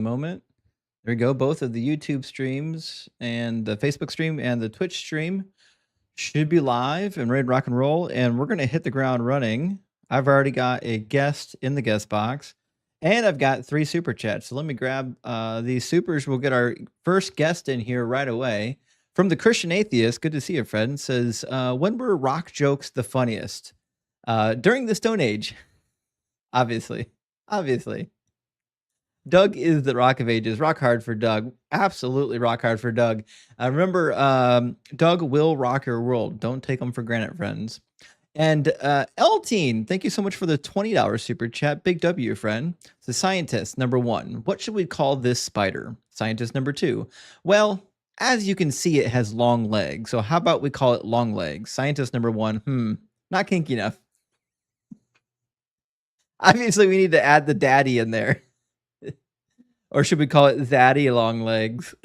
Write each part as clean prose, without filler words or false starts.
moment. There we go. Both of the YouTube streams and the Facebook stream and the Twitch stream should be live and ready to rock and roll. And we're going to hit the ground running. I've already got a guest in the guest box, and I've got 3 super chats. So let me grab these supers. We'll get our first guest in here right away. From the Christian Atheist, good to see you, Fred. Says, when were rock jokes the funniest? During the Stone Age, obviously. Doug is the rock of ages. Rock hard for Doug. Absolutely rock hard for Doug. Remember, Doug will rock your world. Don't take him for granted, friends. And Elteen, thank you so much for the $20 super chat. Big W, friend. So scientist number 1. What should we call this spider? Scientist number 2. Well, as you can see, it has long legs. So how about we call it long legs? Scientist number 1. Not kinky enough. Obviously, we need to add the daddy in there. Or should we call it Zaddy Long Legs?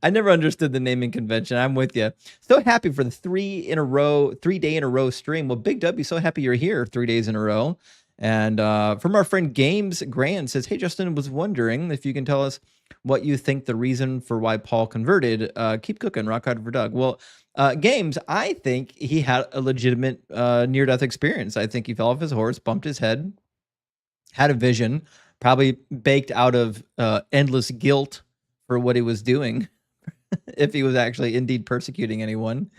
I never understood the naming convention. I'm with you. So happy for the 3 day in a row stream. Well, Big W, so happy you're here 3 days in a row. And from our friend Games Grand says, hey, Justin, was wondering if you can tell us what you think the reason for why Paul converted. Keep cooking, rock hard for Doug. Well, Games, I think he had a legitimate near-death experience. I think he fell off his horse, bumped his head, had a vision, probably baked out of endless guilt for what he was doing, if he was actually indeed persecuting anyone.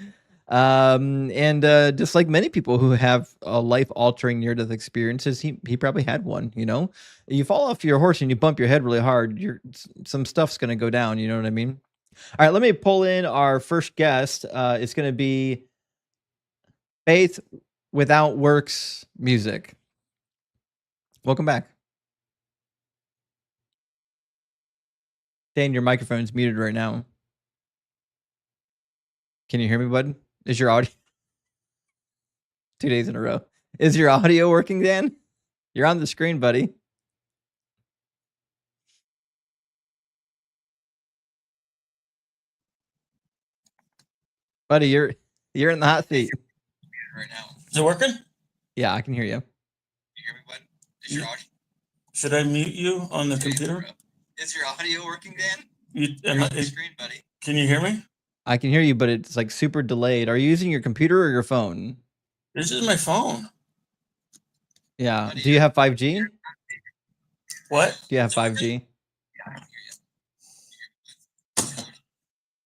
And just like many people who have life-altering near-death experiences, he probably had one, you know? You fall off your horse and you bump your head really hard, some stuff's going to go down, you know what I mean? All right, let me pull in our first guest. It's going to be Faith Without Works Music. Welcome back. Dan, your microphone's muted right now. Can you hear me, bud? Is your audio 2 days in a row? Is your audio working, Dan? You're on the screen, buddy. Buddy, you're in the hot seat right now. Is it working? Yeah, I can hear you. You hear me, bud? Is your audio? Should I mute you on the computer? Is your audio working, Dan? You're on the screen, buddy. Can you hear me? I can hear you, but it's like super delayed. Are you using your computer or your phone? This is my phone. Yeah. Buddy, do you have 5G? What? Do you have 5G? Yeah, I can hear you.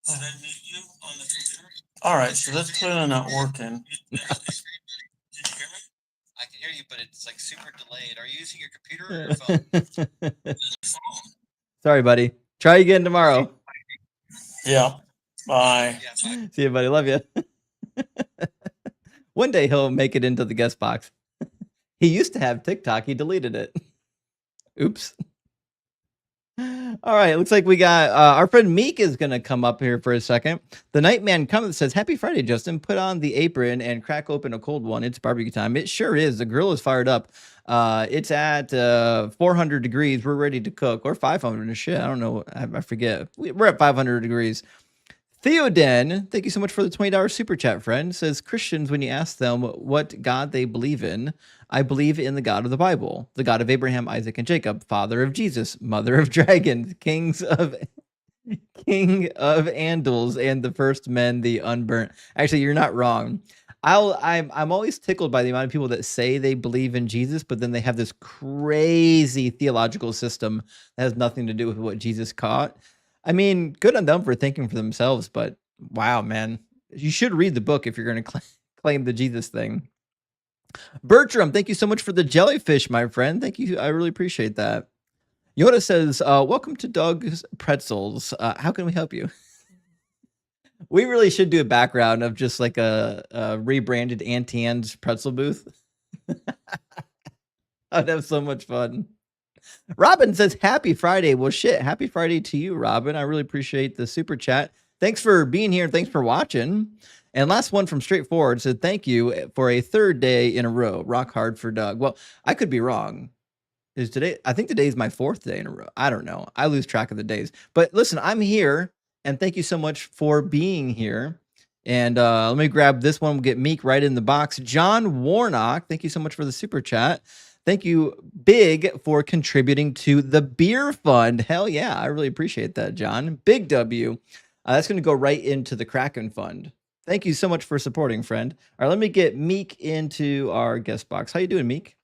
Should I mute you on the computer? All right, so that's clearly not working. I can hear you, but it's like super delayed. Are you using your computer or your phone? Sorry, buddy. Try again tomorrow. Yeah. Bye. See you, buddy. Love you. One day he'll make it into the guest box. He used to have TikTok. He deleted it. Oops. All right. Looks like we got our friend Meek is going to come up here for a second. The Nightman comes says, happy Friday, Justin. Put on the apron and crack open a cold one. It's barbecue time. It sure is. The grill is fired up. It's at 400 degrees. We're ready to cook, or 500 and shit. I don't know. I forget. We're at 500 degrees. Theoden, thank you so much for the $20 super chat, friend. Says, Christians, when you ask them what God they believe in, I believe in the God of the Bible, the God of Abraham, Isaac, and Jacob, father of Jesus, mother of dragons, king of Andals, and the first men, the unburnt. Actually, you're not wrong. I'm always tickled by the amount of people that say they believe in Jesus, but then they have this crazy theological system that has nothing to do with what Jesus taught. I mean, good on them for thinking for themselves, but wow, man. You should read the book if you're going to claim the Jesus thing. Bertram, thank you so much for the jellyfish, my friend. Thank you. I really appreciate that. Yoda says, welcome to Doug's Pretzels. How can we help you? We really should do a background of just like a rebranded Auntie Anne's pretzel booth. I'd have so much fun. Robin says, happy Friday. Well, shit, happy Friday to you, Robin. I really appreciate the super chat. Thanks for being here. Thanks for watching. And last one from Straightforward said, thank you for a 3rd day in a row. Rock hard for Doug. Well, I could be wrong. Is today? I think today is my 4th day in a row. I don't know. I lose track of the days. But listen, I'm here, and thank you so much for being here. And let me grab this one. We'll get Meek right in the box. John Warnock, thank you so much for the super chat. Thank you, Big, for contributing to the beer fund. Hell yeah, I really appreciate that, John. Big W. That's going to go right into the Kraken fund. Thank you so much for supporting, friend. All right, let me get Meek into our guest box. How you doing, Meek?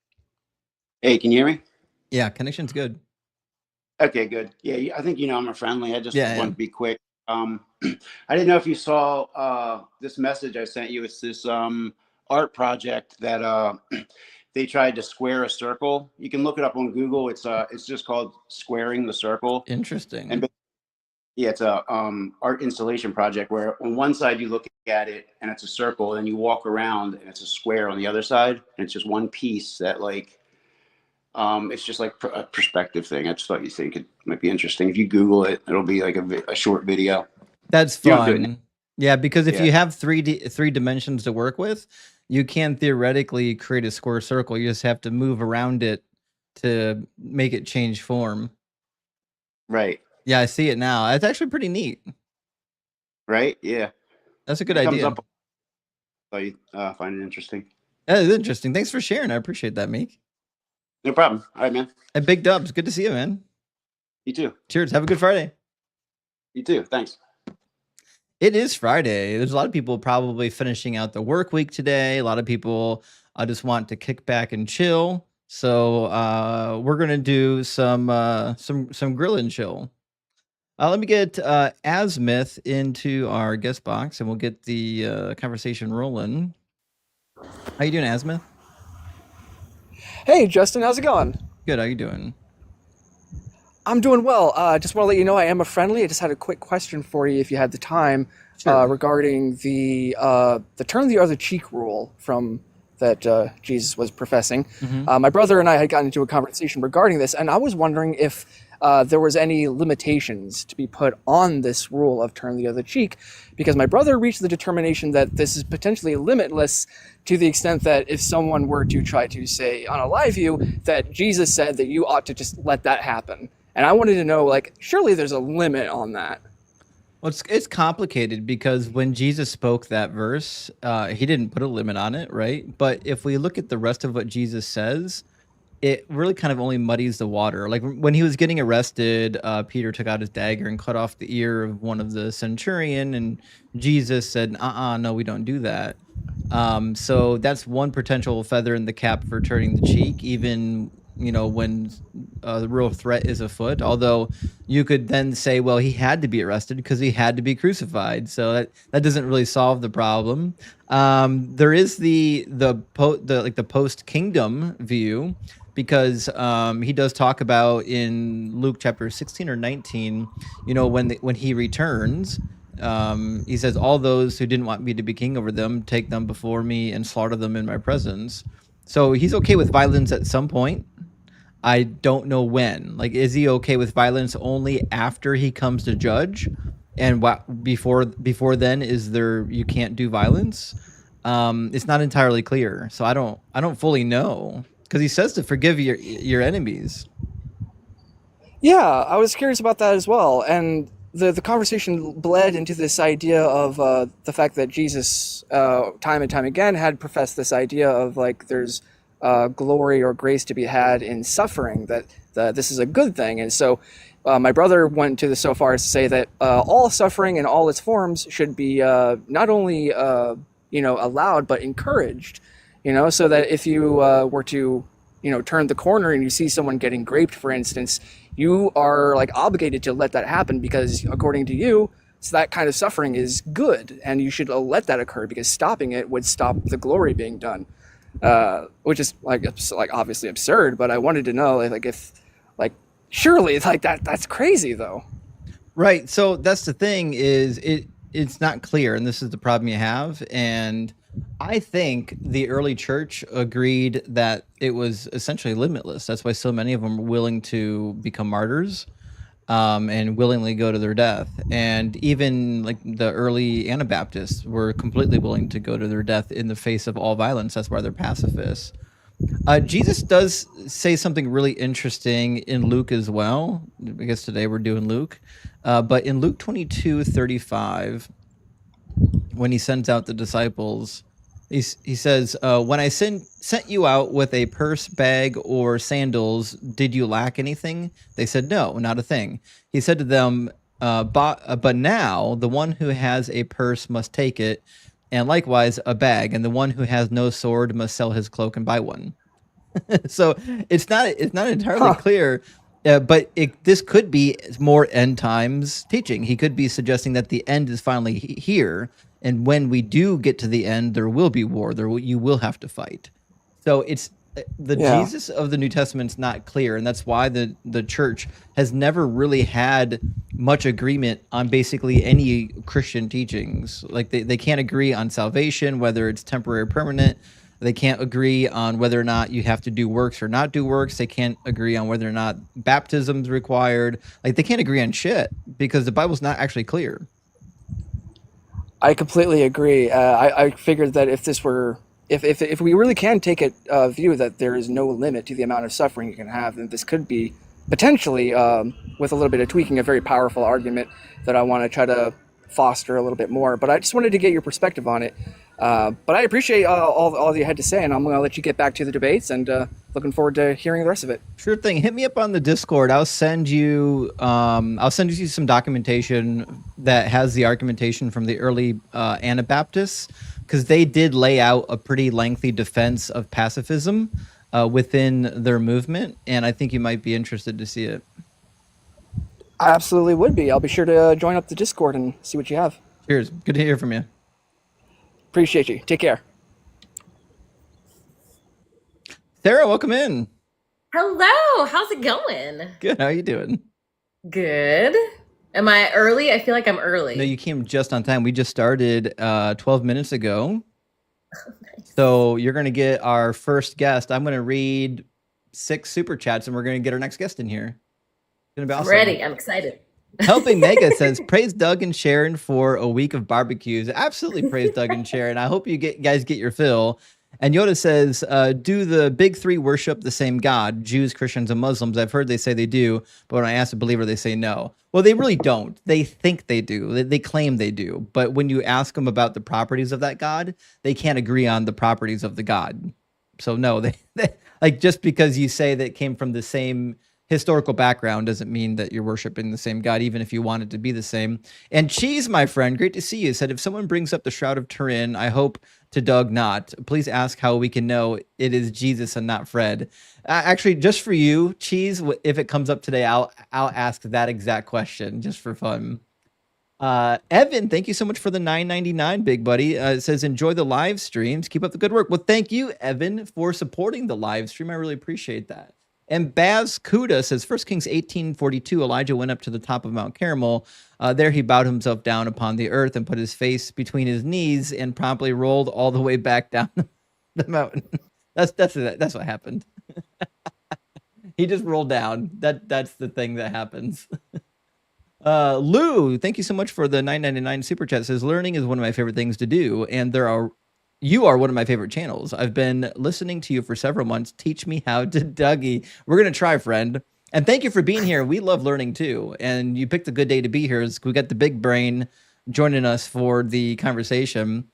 Hey, can you hear me? Yeah, connection's good. Okay, good. Yeah, I think you know I'm a friendly. I just Yeah, want to be quick. I didn't know if you saw this message I sent you. It's this art project that they tried to square a circle. You can look it up on Google. It's just called Squaring the Circle. Interesting. And yeah, it's a art installation project where on one side you look at it and it's a circle, and you walk around and it's a square on the other side, and it's just one piece that it's just like a perspective thing. I just thought you think it might be interesting. If you Google it, it'll be like a short video. That's fun. Yeah, because if you have three dimensions to work with, you can theoretically create a square circle. You just have to move around it to make it change form. Right. Yeah, I see it now. It's actually pretty neat. Right? Yeah. That's a good idea. Comes up. So you find it interesting. That is interesting. Thanks for sharing. I appreciate that, Meek. No problem. All right, man. And Big Dubs, good to see you, man. You too. Cheers. Have a good Friday. You too. Thanks. It is Friday. There's a lot of people probably finishing out the work week today. A lot of people just want to kick back and chill. So we're gonna do some grill and chill. Let me get Asmith into our guest box, and we'll get the conversation rolling. How you doing, Asmith? Hey, Justin, how's it going? Good. How you doing? I'm doing well. Just want to let you know I am a friendly. I just had a quick question for you if you had the time. Sure. Regarding the turn the other cheek rule from that Jesus was professing. Mm-hmm. My brother and I had gotten into a conversation regarding this, and I was wondering if there was any limitations to be put on this rule of turn the other cheek, because my brother reached the determination that this is potentially limitless to the extent that if someone were to try to say on a live view that Jesus said that you ought to just let that happen. And I wanted to know, like, surely there's a limit on that. Well, it's complicated because when Jesus spoke that verse, he didn't put a limit on it, right? But if we look at the rest of what Jesus says, it really kind of only muddies the water. Like when he was getting arrested, Peter took out his dagger and cut off the ear of one of the centurion, and Jesus said, no, we don't do that. So that's one potential feather in the cap for turning the cheek, even when the real threat is afoot. Although you could then say, well, he had to be arrested because he had to be crucified. So that doesn't really solve the problem. There is the post kingdom view, because he does talk about in Luke chapter 16 or 19, when he returns, he says, all those who didn't want me to be king over them, take them before me and slaughter them in my presence. So he's okay with violence at some point. I don't know when. Like, is he okay with violence only after he comes to judge? And before then, is there, you can't do violence? It's not entirely clear. So I don't fully know, because he says to forgive your enemies. Yeah, I was curious about that as well. And the conversation bled into this idea of the fact that Jesus, time and time again, had professed this idea of, like, there's glory or grace to be had in suffering, that this is a good thing. And so my brother went to so far as to say that all suffering in all its forms should be not only allowed, but encouraged, so that if you were to turn the corner and you see someone getting raped, for instance, you are like obligated to let that happen, because according to you, so that kind of suffering is good, and you should let that occur, because stopping it would stop the glory being done. Which is like obviously absurd, but I wanted to know, like, if, like, surely it's like that's crazy though. Right. So that's the thing, is it's not clear, and this is the problem you have. And I think the early church agreed that it was essentially limitless. That's why so many of them were willing to become martyrs, and willingly go to their death. And even like the early Anabaptists were completely willing to go to their death in the face of all violence. That's why they're pacifists. Jesus does say something really interesting in Luke as well. I guess today we're doing Luke. But in Luke 22:35, when he sends out the disciples, He says, when I sent you out with a purse, bag, or sandals, did you lack anything? They said, no, not a thing. He said to them, but now the one who has a purse must take it, and likewise a bag, and the one who has no sword must sell his cloak and buy one. So it's not entirely clear, but this could be more end times teaching. He could be suggesting that the end is finally here, and when we do get to the end, there will be war. You will have to fight. So it's the Jesus of the New Testament's not clear, and that's why the church has never really had much agreement on basically any Christian teachings. Like they can't agree on salvation, whether it's temporary or permanent. They can't agree on whether or not you have to do works or not do works. They can't agree on whether or not baptism is required. Like they can't agree on shit because the Bible's not actually clear. I completely agree. I figured that if we really can take a view that there is no limit to the amount of suffering you can have, then this could be potentially, with a little bit of tweaking, a very powerful argument that I want to try to foster a little bit more. But I just wanted to get your perspective on it. But I appreciate all you had to say, and I'm going to let you get back to the debates, and looking forward to hearing the rest of it. Sure thing. Hit me up on the Discord. I'll send you some documentation that has the argumentation from the early Anabaptists, because they did lay out a pretty lengthy defense of pacifism within their movement, and I think you might be interested to see it. I absolutely would be. I'll be sure to join up the Discord and see what you have. Cheers. Good to hear from you. Appreciate you. Take care. Sarah, welcome in. Hello. How's it going? Good. How are you doing? Good. Am I early? I feel like I'm early. No, you came just on time. We just started 12 minutes ago. Oh, nice. So you're going to get our first guest. I'm going to read 6 super chats, and we're going to get our next guest in here. It's going to be awesome. Ready. I'm excited. Helping Mega says, praise Doug and Sharon for a week of barbecues. Absolutely praise Doug and Sharon. I hope you guys get your fill. And Yoda says, do the big 3 worship the same God? Jews, Christians, and Muslims. I've heard they say they do, but when I ask a believer, they say no. Well, they really don't. They think they do. They claim they do. But when you ask them about the properties of that God, they can't agree on the properties of the God. So no, they like, just because you say that it came from the same historical background doesn't mean that you're worshiping the same God, even if you want it to be the same. And Cheese, my friend, great to see you, said, if someone brings up the Shroud of Turin, I hope to Doug not. Please ask how we can know it is Jesus and not Fred. Actually, just for you, Cheese, if it comes up today, I'll ask that exact question just for fun. Evan, thank you so much for the $9.99, big buddy. It says, enjoy the live streams. Keep up the good work. Well, thank you, Evan, for supporting the live stream. I really appreciate that. And Baz Kuda says, 1 Kings 18:42, Elijah went up to the top of Mount Carmel. There he bowed himself down upon the earth and put his face between his knees and promptly rolled all the way back down the mountain. That's what happened. He just rolled down. That's the thing that happens. Lou, thank you so much for the $9.99 super chat. It says, learning is one of my favorite things to do, and you are one of my favorite channels. I've been listening to you for several months. Teach me how to Dougie. We're going to try, friend. And thank you for being here. We love learning too. And you picked a good day to be here. We got the big brain joining us for the conversation.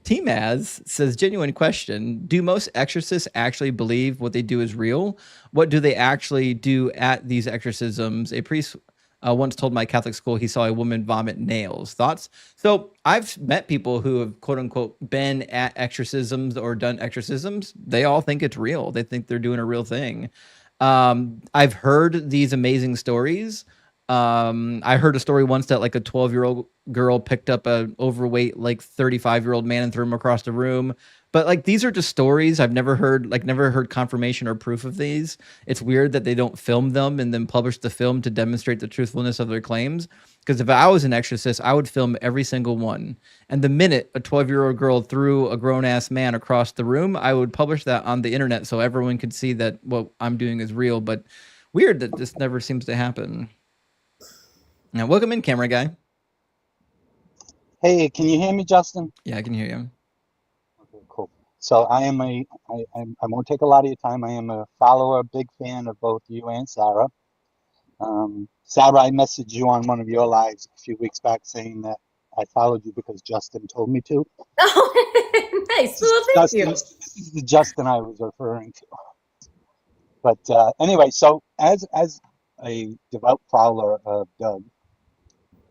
T-Maz says, genuine question. Do most exorcists actually believe what they do is real? What do they actually do at these exorcisms? A priest once told my Catholic school he saw a woman vomit nails. Thoughts? So I've met people who have, quote unquote, been at exorcisms or done exorcisms. They all think it's real. They think they're doing a real thing. I've heard these amazing stories. I heard a story once that like a 12-year-old girl picked up an overweight, like 35-year-old man and threw him across the room. But like, these are just stories. I've never heard confirmation or proof of these. It's weird that they don't film them and then publish the film to demonstrate the truthfulness of their claims. Because if I was an exorcist, I would film every single one. And the minute a 12-year-old girl threw a grown-ass man across the room, I would publish that on the internet so everyone could see that what I'm doing is real. But weird that this never seems to happen. Now, welcome in, camera guy. Hey, can you hear me, Justin? Yeah, I can hear you. Okay, cool. So I won't take a lot of your time. I am a follower, big fan of both you and Sarah. Sarah, I messaged you on one of your lives a few weeks back saying that I followed you because Justin told me to. Oh, nice. This Well, is thank Justin. you. This is the Justin I was referring to. But anyway, so as a devout follower of Doug,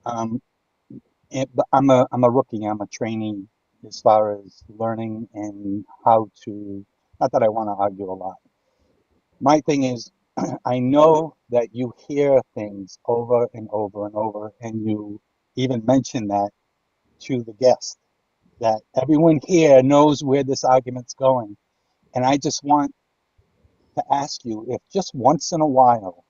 um, but I'm a rookie. I'm a trainee as far as learning and how to. Not that I want to argue a lot. My thing is, I know that you hear things over and over and over, and you even mention that to the guest, that everyone here knows where this argument's going. And I just want to ask you if just once in a while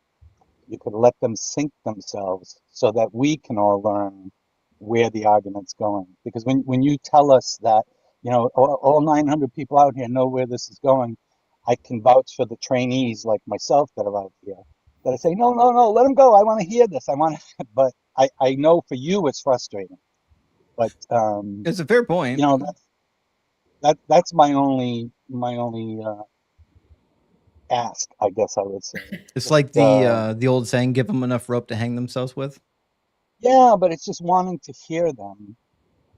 you could let them sync themselves so that we can all learn where the argument's going. Because when you tell us that, all 900 people out here know where this is going, I can vouch for the trainees like myself that are out here that I say, no, no, no, let them go. I want to hear this. But I know for you it's frustrating. But It's a fair point. That's my only ask, I guess I would say. It's like the old saying, give them enough rope to hang themselves with. Yeah, but it's just wanting to hear them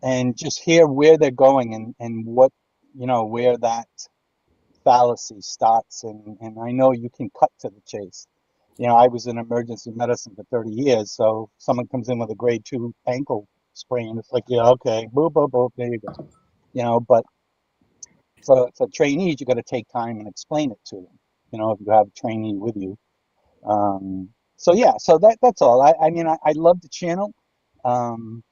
and just hear where they're going and what, where that fallacy starts. And I know you can cut to the chase. I was in emergency medicine for 30 years, so someone comes in with a grade 2 ankle sprain. It's like, yeah, okay, boop, boop, boop, there you go. But for trainees, you got to take time and explain it to them. If you have a trainee with you. So that's all. I mean, I love the channel, and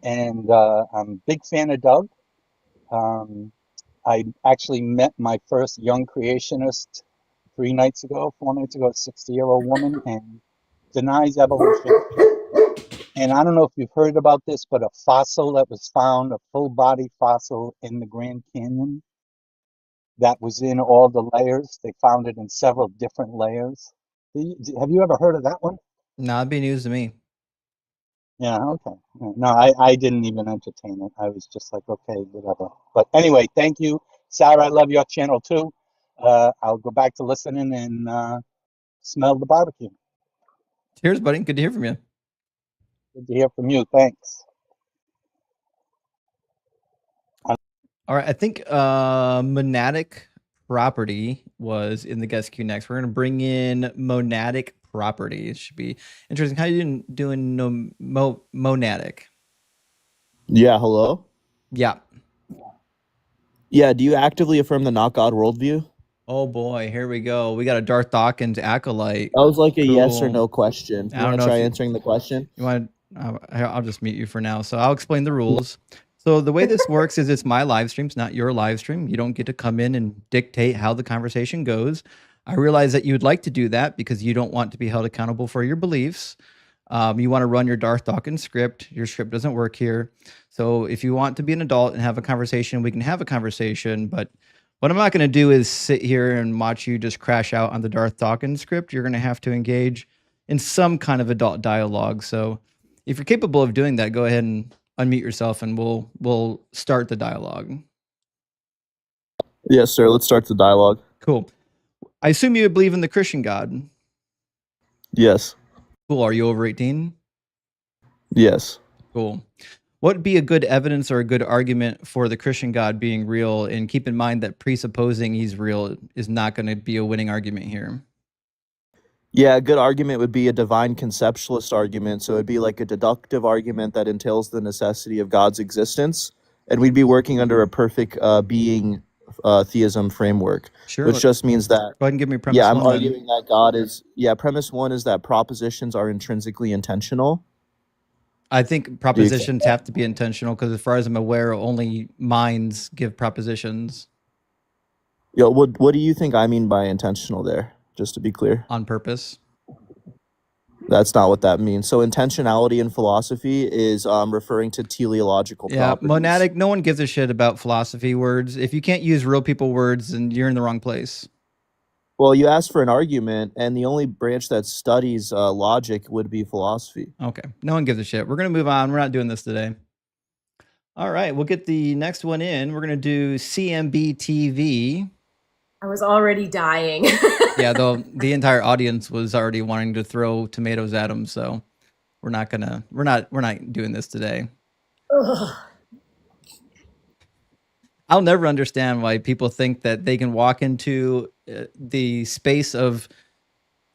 I'm a big fan of Doug. I actually met my first young creationist 4 nights ago, a 60-year-old woman, and denies evolution. And I don't know if you've heard about this, but a fossil that was found, a full body fossil in the Grand Canyon, that was in all the layers. They found it in several different layers. Have you ever heard of that one? No, it'd be news to me. Yeah, okay. No, I didn't even entertain it. I was just like, okay, whatever. But anyway, thank you. Sarah, I love your channel too. I'll go back to listening and smell the barbecue. Cheers, buddy. Good to hear from you. Good to hear from you. Thanks. All right. I think monadic property was in the guest queue next. We're going to bring in monadic property. It should be interesting. How you doing monadic? Yeah, hello? Yeah. Yeah, do you actively affirm the not God worldview? Oh boy, here we go. We got a Darth Dawkins acolyte. That was like a yes or Cool. no question. I You don't want know to try if you- answering the question? You want? I'll just mute you for now. So I'll explain the rules. So the way this works is it's my live streams, not your live stream. You don't get to come in and dictate how the conversation goes. I realize that you would like to do that because you don't want to be held accountable for your beliefs. You want to run your Darth Dawkins script. Your script doesn't work here. So if you want to be an adult and have a conversation, we can have a conversation. But what I'm not going to do is sit here and watch you just crash out on the Darth Dawkins script. You're going to have to engage in some kind of adult dialogue. So if you're capable of doing that, go ahead and unmute yourself and we'll start the dialogue. Yes, sir. Let's start the dialogue. Cool. I assume you believe in the Christian God. Yes. Cool. Are you over 18? Yes. Cool. What would be a good evidence or a good argument for the Christian God being real? And keep in mind that presupposing he's real is not going to be a winning argument here. Yeah, a good argument would be a divine conceptualist argument. So it'd be like a deductive argument that entails the necessity of God's existence. And we'd be working under a perfect being theism framework, Sure. which just means that. Go ahead and give me premise Yeah, I'm one, then. arguing that God is. Yeah, premise one is that propositions are intrinsically intentional. I think propositions have to be intentional because, as far as I'm aware, only minds give propositions. Yeah, what do you think I mean by intentional there? Just to be clear. On purpose. That's not what that means. So intentionality in philosophy is referring to teleological properties. Monadic, no one gives a shit about philosophy words. If you can't use real people words, then you're in the wrong place. Well, you asked for an argument, and the only branch that studies logic would be philosophy. Okay. No one gives a shit. We're going to move on. We're not doing this today. All right. We'll get the next one in. We're going to do CMB TV. I was already dying. Yeah, though the entire audience was already wanting to throw tomatoes at him, so we're not doing this today. Ugh. I'll never understand why people think that they can walk into the space of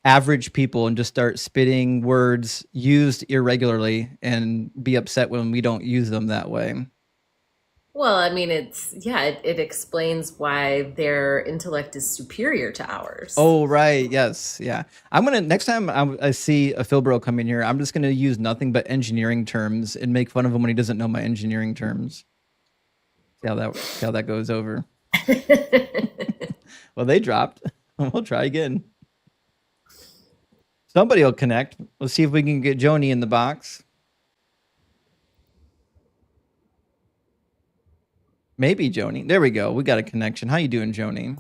average people and just start spitting words used irregularly and be upset when we don't use them that way. Well, I mean, it explains why their intellect is superior to ours. Oh, right. Yes. Yeah. Next time I see a Philbro come in here, I'm just gonna use nothing but engineering terms and make fun of him when he doesn't know my engineering terms. See how that goes over. Well, they dropped. We'll try again. Somebody will connect. Let's see if we can get Joni in the box. Maybe Joni. There we go. We got a connection. How you doing, Joni?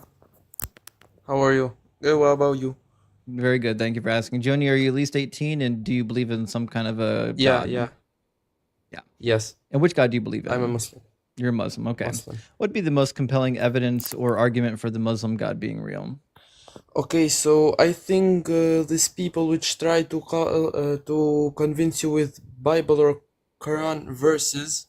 How are you? Good, what about you? Very good. Thank you for asking. Joni, are you at least 18 and do you believe in some kind of a God? Yeah. Yeah. Yes, And which God do you believe in? I'm a Muslim. You're a Muslim. Okay. Muslim. What would be the most compelling evidence or argument for the Muslim God being real? Okay, so I think these people which try to convince you with Bible or Quran verses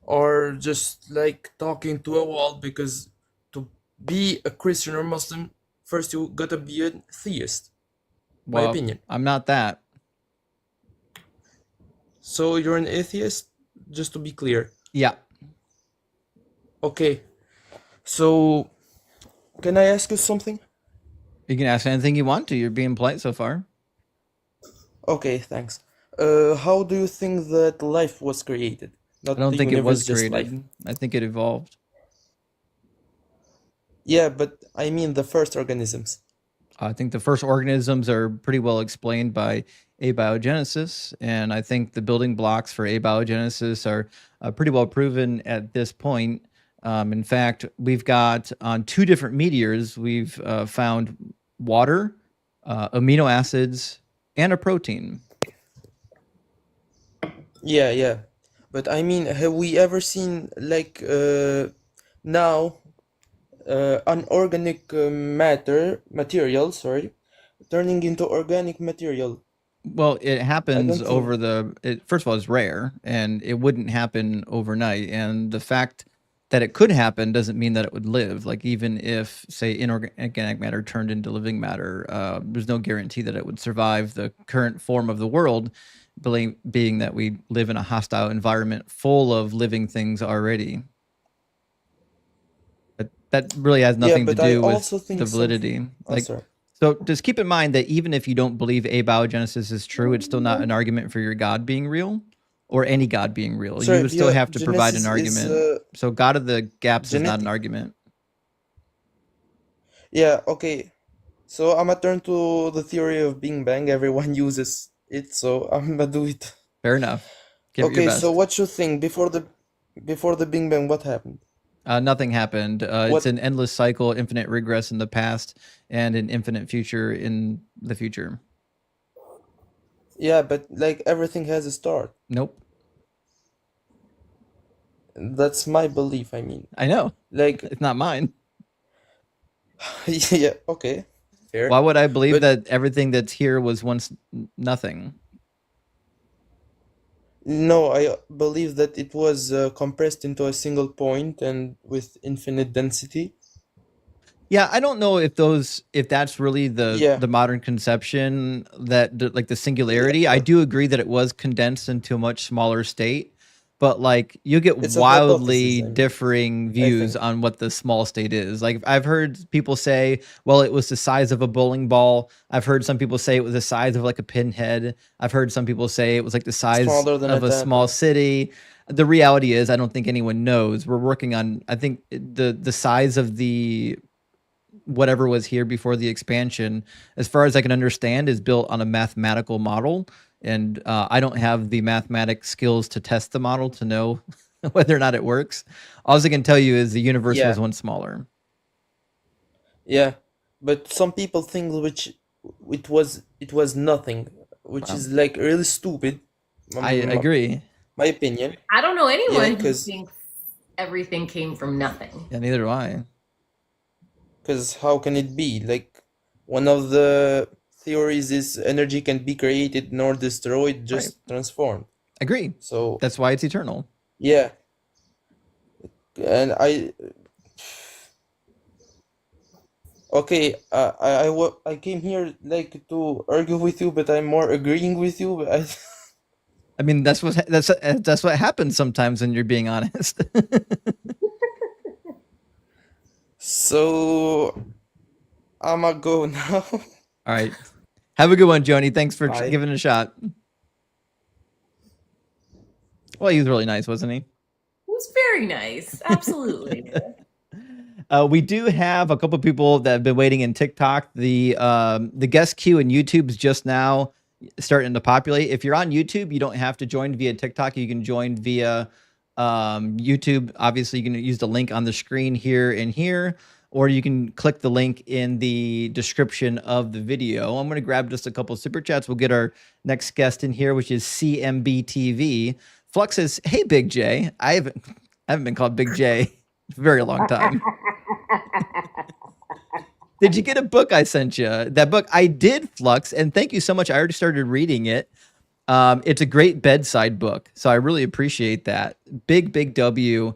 are just like talking to a wall, because to be a Christian or Muslim, first you gotta be a theist. My opinion. I'm not that. So you're an atheist, just to be clear. Yeah. Okay, so can I ask you something? You can ask anything you want to. You're being polite so far. Okay, thanks. How do you think that life was created? Not I don't the think it universe, was just life. created. I think it evolved. Yeah, but I mean the first organisms. I think the first organisms are pretty well explained by abiogenesis, and I think the building blocks for abiogenesis are pretty well proven at this point. In fact, we've got on 2 different meteors, we've found water, amino acids, and a protein. Yeah. But I mean, have we ever seen like now unorganic material, turning into organic material? Well, it happens think- over first of all, it's rare and it wouldn't happen overnight. And the fact that it could happen doesn't mean that it would live. Like even if, say, inorganic matter turned into living matter, there's no guarantee that it would survive the current form of the world, being that we live in a hostile environment full of living things already. But that really has nothing to but I do with also think the validity. sorry. So just keep in mind that even if you don't believe abiogenesis is true, it's still not an argument for your God being real or any God being real. Sorry, You would still have to provide an Genesis is, argument. So God of the gaps is not an genetic. argument. Yeah, okay. So I'm gonna turn to the theory of Big Bang. Everyone uses it, so I'm gonna do it. Fair enough. Give it your Okay, best. so what you think before the Big Bang? What happened? Nothing happened. It's What- an endless cycle, infinite regress in the past, and an infinite future in the future. Yeah, but like everything has a start. Nope. That's my belief. I mean, I know. like, It's not mine. yeah, okay, fair. Why would I believe But- that everything that's here was once nothing? No, I believe that it was compressed into a single point and with infinite density. Yeah, I don't know if that's really Yeah. the modern conception like the singularity. I do agree that it was condensed into a much smaller state, but like you get It's a wildly hypothesis, I mean, differing views think. on what the small state is. Like I've heard people say, well, it was the size of a bowling ball. I've heard some people say it was the size of like a pinhead. I've heard some people say it was like the size Smaller than of a a small dapper. city. The reality is, I don't think anyone knows. We're working on, I think the size of the whatever was here before the expansion, as far as I can understand, is built on a mathematical model. And I don't have the mathematic skills to test the model to know whether or not it works. All I can tell you is the universe Yeah. was once smaller. Yeah, but some people think it was nothing, which Wow. is like really stupid. I agree. My opinion. I don't know anyone who 'cause- thinks everything came from nothing. Yeah, neither do I. Because how can it be? Like, one of the theories is energy can be created nor destroyed, just transformed. Agree. So That's why it's eternal. Yeah, and okay, I came here like to argue with you, but I'm more agreeing with you. But I mean, that's what happens sometimes when you're being honest. so I'ma go now. All right. Have a good one, Joni. Thanks for Bye. giving it a shot. Well, he was really nice, wasn't he? It was very nice. Absolutely. We do have a couple people that have been waiting in TikTok. The guest queue in YouTube's just now starting to populate. If you're on YouTube, you don't have to join via TikTok. You can join via YouTube. Obviously, you can use the link on the screen here and here, or you can click the link in the description of the video. I'm going to grab just a couple of super chats. We'll get our next guest in here, which is CMBTV. Flux says, "Hey, Big J." I haven't been called Big J for a very long time. Did you get a book I sent you? That book I did, Flux, and thank you so much. I already started reading it. It's a great bedside book, so I really appreciate that. Big W.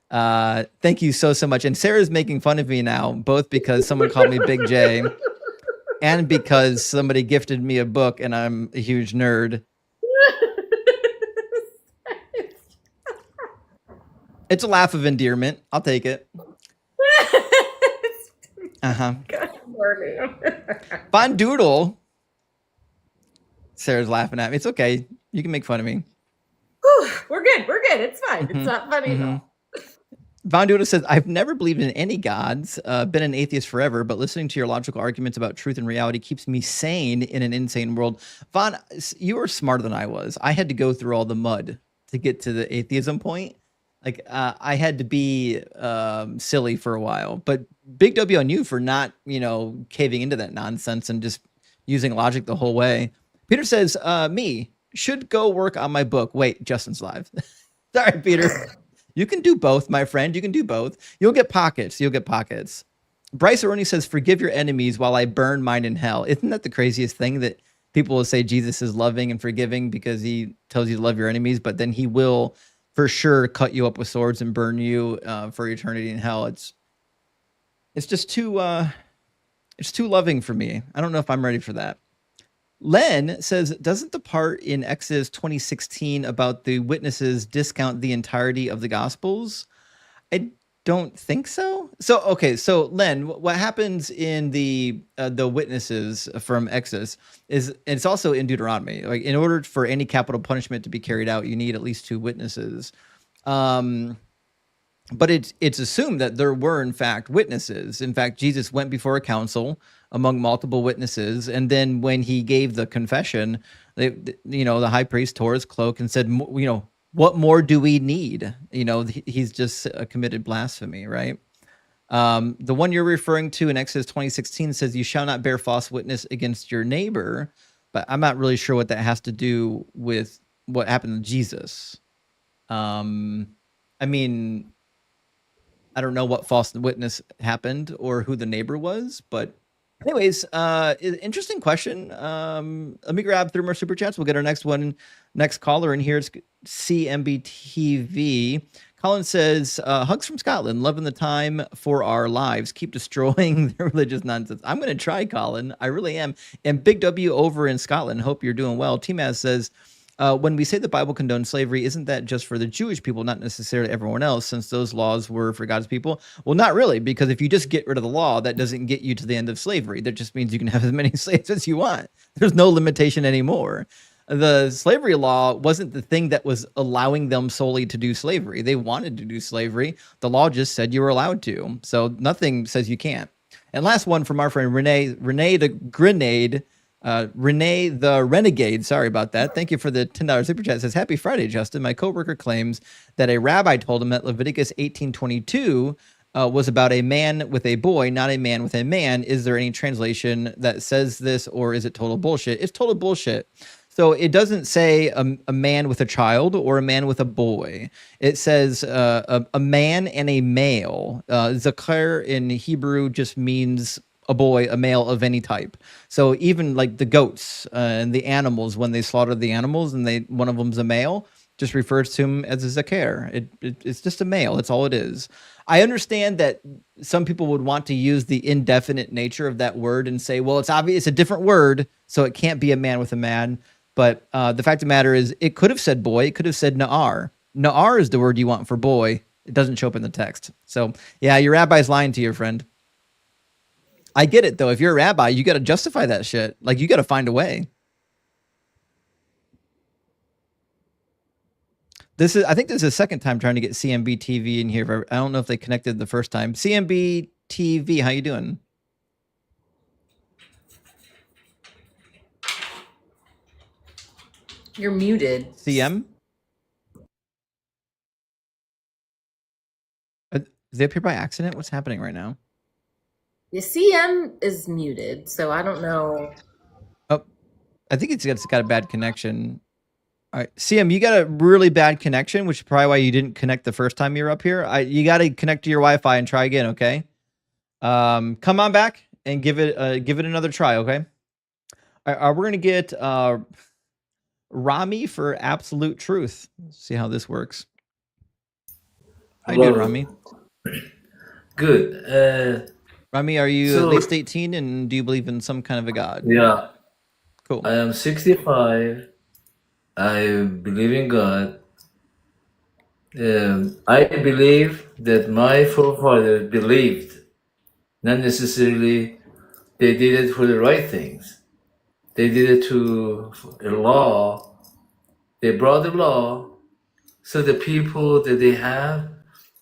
Thank you so much. And Sarah's making fun of me now, both because someone called me Big J and because somebody gifted me a book and I'm a huge nerd. It's a laugh of endearment. I'll take it. Fun doodle. Sarah's laughing at me. It's okay. You can make fun of me. We're good. It's fine. It's not funny at all. Von Doodle says, "I've never believed in any gods, been an atheist forever, but listening to your logical arguments about truth and reality keeps me sane in an insane world." Von, you were smarter than I was. I had to go through all the mud to get to the atheism point. Like, I had to be silly for a while. But big W on you for not, caving into that nonsense and just using logic the whole way. Peter says, "Me should go work on my book." Wait, Justin's live. Sorry, Peter. You can do both, my friend. You can do both. You'll get pockets. Bryce Aroni says, "Forgive your enemies while I burn mine in hell." Isn't that the craziest thing, that people will say Jesus is loving and forgiving because he tells you to love your enemies, but then he will for sure cut you up with swords and burn you for eternity in hell. It's just too loving for me. I don't know if I'm ready for that. Len says, "Doesn't the part in Exodus 20:16 about the witnesses discount the entirety of the Gospels?" I don't think so. So Len, what happens in the witnesses from Exodus is, it's also in Deuteronomy. Like, in order for any capital punishment to be carried out, you need at least 2 witnesses. But it's assumed that there were, in fact, witnesses. In fact, Jesus went before a council among multiple witnesses, and then when he gave the confession, the high priest tore his cloak and said, "What more do we need?" He's just committed blasphemy, right? The one you're referring to in Exodus 20:16 says, "You shall not bear false witness against your neighbor," but I'm not really sure what that has to do with what happened to Jesus. I mean, I don't know what false witness happened or who the neighbor was, but anyways, interesting question. Let me grab 3 more super chats. We'll get our next caller in here. It's CMBTV. Colin says, "Hugs from Scotland, loving the time for our lives. Keep destroying the religious nonsense." I'm going to try, Colin. I really am. And Big W over in Scotland. Hope you're doing well. T-Maz says, "When we say the Bible condones slavery, isn't that just for the Jewish people, not necessarily everyone else, since those laws were for God's people?" Well, not really, because if you just get rid of the law, that doesn't get you to the end of slavery. That just means you can have as many slaves as you want. There's no limitation anymore. The slavery law wasn't the thing that was allowing them solely to do slavery. They wanted to do slavery. The law just said you were allowed to. So nothing says you can't. And last one from our friend Renee the Renegade. Sorry about that. Thank you for the $10 super chat. It says, "Happy Friday, Justin. My coworker claims that a rabbi told him that Leviticus 18:22 was about a man with a boy, not a man with a man. Is there any translation that says this, or is it total bullshit?" It's total bullshit. So it doesn't say a man with a child or a man with a boy. It says a man and a male. Zakar in Hebrew just means a boy, a male of any type. So even like the goats and the animals, when they slaughter the animals and one of them's a male, just refers to him as a zakar. It's just a male. That's all it is. I understand that some people would want to use the indefinite nature of that word and say, well, it's obvious, it's a different word, so it can't be a man with a man. But the fact of the matter is, it could have said boy. It could have said na'ar. Na'ar is the word you want for boy. It doesn't show up in the text. So, yeah, your rabbi's lying to you, friend. I get it, though. If you're a rabbi, you got to justify that shit. Like, you got to find a way. I think this is the second time trying to get CMB TV in here. I don't know if they connected the first time. CMB TV, how you doing? You're muted. CM? Is they up here by accident? What's happening right now? The CM is muted, so I don't know. Oh, I think it's got a bad connection. All right, CM, you got a really bad connection, which is probably why you didn't connect the first time you were up here. You got to connect to your Wi-Fi and try again, okay? Come on back and give it another try, okay? All right, we're gonna get Rami for absolute truth. Let's see how this works. How you doing, Rami? Good. Rami, are you at least 18, and do you believe in some kind of a god? Yeah, Cool. I am 65. I believe in God. I believe that my forefathers believed, not necessarily they did it for the right things. They did it to the law. They brought the law so the people that they have,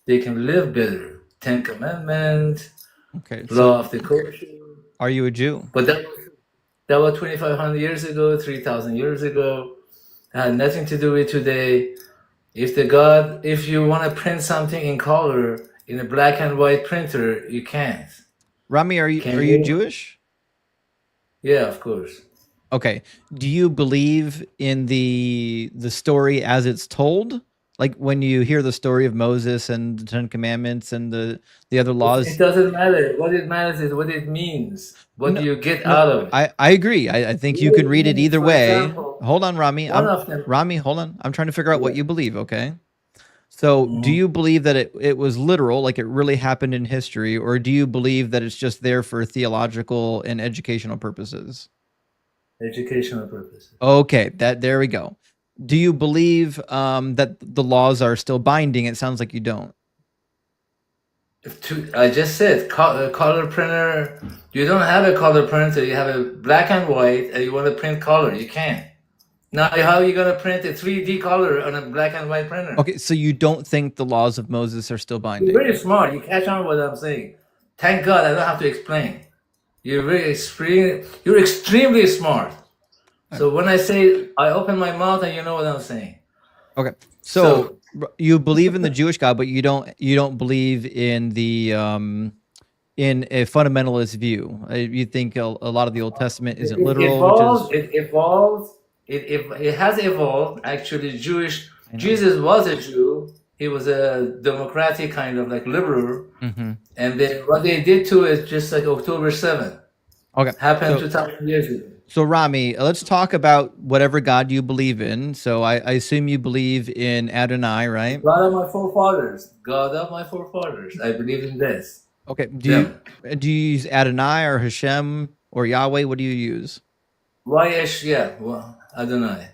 they can live better. 10 Commandments, Okay. law of the culture. Are you a Jew? But that was 2,500 years ago, 3,000 years ago. It had nothing to do with today. If you want to print something in color in a black and white printer, you can't. Rami, are you Jewish? Yeah, of course. Okay. Do you believe in the story as it's told? Like when you hear the story of Moses and the Ten Commandments and the other laws? It doesn't matter. What it matters is what it means. What do you get out of it? I agree. I think you can read it either For way. example, Hold on, Rami. Rami, hold on. I'm trying to figure out what you believe, okay? So do you believe that it was literal, like it really happened in history, or do you believe that it's just there for theological and educational purposes? Educational purposes. Okay, there we go. Do you believe that the laws are still binding? It sounds like you don't. I just said color printer. You don't have a color printer. You have a black and white, and you want to print color. You can't. Now, how are you going to print a 3D color on a black and white printer? Okay, so you don't think the laws of Moses are still binding? You're very smart. You catch on what I'm saying. Thank God I don't have to explain. You're extremely smart. So when I say, I open my mouth and you know what I'm saying. Okay, so you believe in the Jewish God, but you don't believe in the in a fundamentalist view. You think a lot of the Old Testament isn't literal. It evolved. It has evolved. Actually, Jesus was a Jew. He was a democratic kind of like liberal. Mm-hmm. And then what they did to it, just like October 7th, happened 2,000 years ago. So Rami, let's talk about whatever God you believe in. So I assume you believe in Adonai, right? God of my forefathers. God of my forefathers. I believe in this. Okay. Do you use Adonai or Hashem or Yahweh? What do you use? Adonai.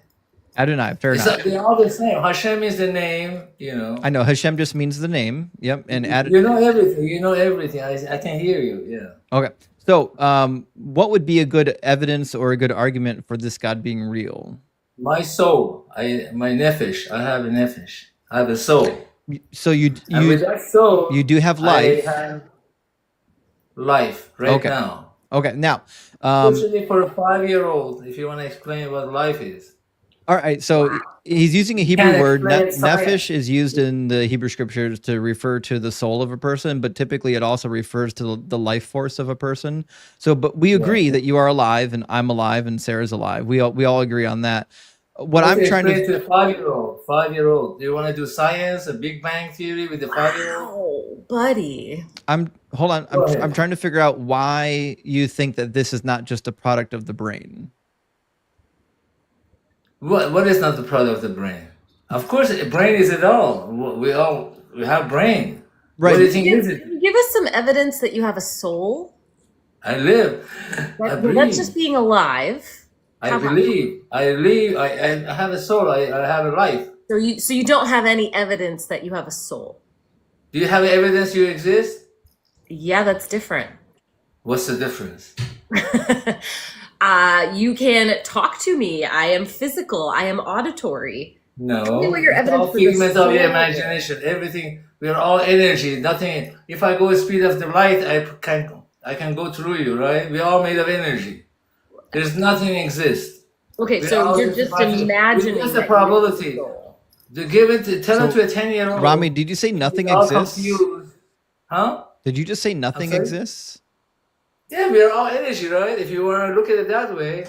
Adonai, fair enough. They're all the same. Hashem is the name, you know. I know Hashem just means the name. Yep. And you know everything. You know everything. I can hear you. Yeah. Okay. So, what would be a good evidence or a good argument for this God being real? My soul, my nefesh. I have a nefesh. I have a soul. So and with that soul, you do have life. I have life right now. Okay. Now, especially for a 5-year-old, if you want to explain what life is. All right, so he's using a Hebrew word. Nefesh is used in the Hebrew scriptures to refer to the soul of a person, but typically it also refers to the life force of a person. So, but we agree that you are alive, and I'm alive, and Sarah's alive. We all agree on that. What I'm trying to 5-year-old. Do you want to do science, a Big Bang theory with the 5-year-old? Oh, buddy. Hold on. I'm trying to figure out why you think that this is not just a product of the brain. What is not the product of the brain? Of course, brain is it all. We have brain. Right. What do you think Can is it? you give us some evidence that you have a soul? I live. I That's breathe. just being alive. I How about- believe. I live. I have a soul. I have a life. So you don't have any evidence that you have a soul. Do you have evidence you exist? Yeah, that's different. What's the difference? You can talk to me. I am physical. I am auditory. No. Tell me what your It's evidence all for the figment of your soul imagination. Everything. We are all energy. Nothing. If I go the speed of the light, I can go through you, right? We're all made of energy. There's nothing exists. Okay, We're so all you're just imagining. It's just that a probability. you have a soul. To give it, tell it to a 10-year-old. Rami, did you say nothing We're all exists? confused. Huh? Did you just say nothing sorry? exists? Yeah, we are all energy, right? If you want to look at it that way,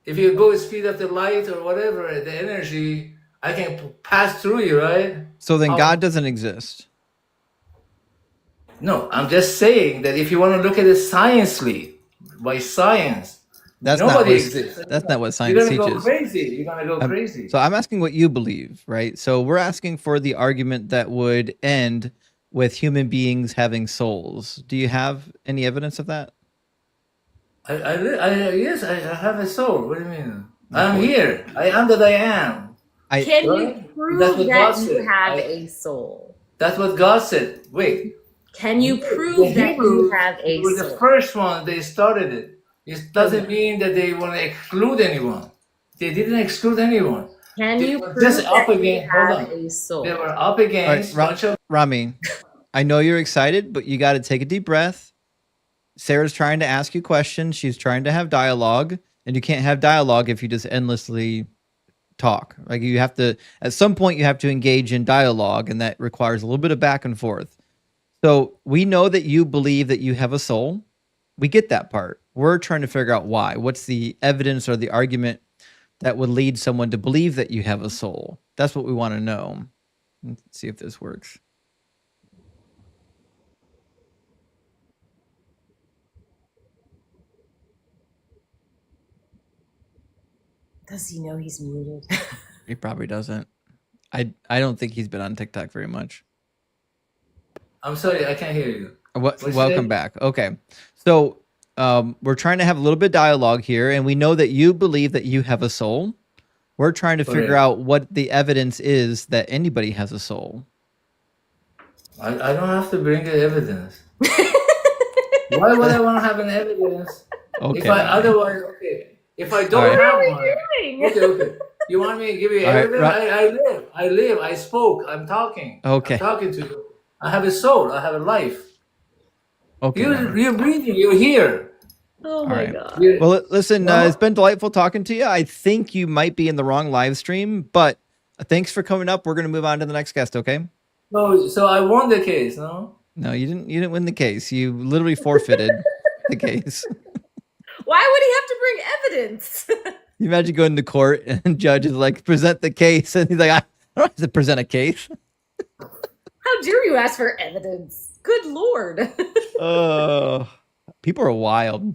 if you go with speed of the light or whatever, the energy, I can pass through you, right? So then How- God doesn't exist. No, I'm just saying that if you want to look at it sciencely, by science, That's not nobody what exists. that's not what You're science gonna go teaches. crazy. You're gonna go crazy. So I'm asking what you believe, right? So we're asking for the argument that would end with human beings having souls. Do you have any evidence of that? Yes, I have a soul. What do you mean? I'm here. I am that I am. Can you Right? prove That's what that God you said. have a soul? That's what God said. Wait. Can you The prove that you Hebrews have a were the soul? first one. They started it. It doesn't mean that they want to exclude anyone. They didn't exclude anyone. Can They you were prove just that up you against. Hold have on. a soul? They were up All against right, bunch of. Rami, I know you're excited, but you got to take a deep breath. Sarah's trying to ask you questions. She's trying to have dialogue, and you can't have dialogue if you just endlessly talk. Like you have to, at some point, you have to engage in dialogue, and that requires a little bit of back and forth. So we know that you believe that you have a soul. We get that part. We're trying to figure out why. What's the evidence or the argument that would lead someone to believe that you have a soul? That's what we want to know. Let's see if this works. Does he know he's muted? He probably doesn't. I don't think he's been on TikTok very much. I'm sorry, I can't hear you. Welcome back. Okay. So we're trying to have a little bit of dialogue here, and we know that you believe that you have a soul. We're trying to figure Correct. out what the evidence is that anybody has a soul. I don't have to bring evidence. Why would I want to have an evidence? Okay. If I otherwise, okay. If I don't All right. have What are one, we doing? okay. You want me to give you All right, evidence? I live. I spoke. I'm talking. Okay. I'm talking to you. I have a soul. I have a life. Okay. You're breathing. You're here. Oh All my right. god. Well, listen, No. it's been delightful talking to you. I think you might be in the wrong live stream, but thanks for coming up. We're going to move on to the next guest, okay? So I won the case, no? No, you didn't win the case. You literally forfeited the case. Why would he have to bring evidence? You imagine going to court and judge is like, present the case. And he's like, I don't have to present a case. How dare you ask for evidence? Good lord. People are wild.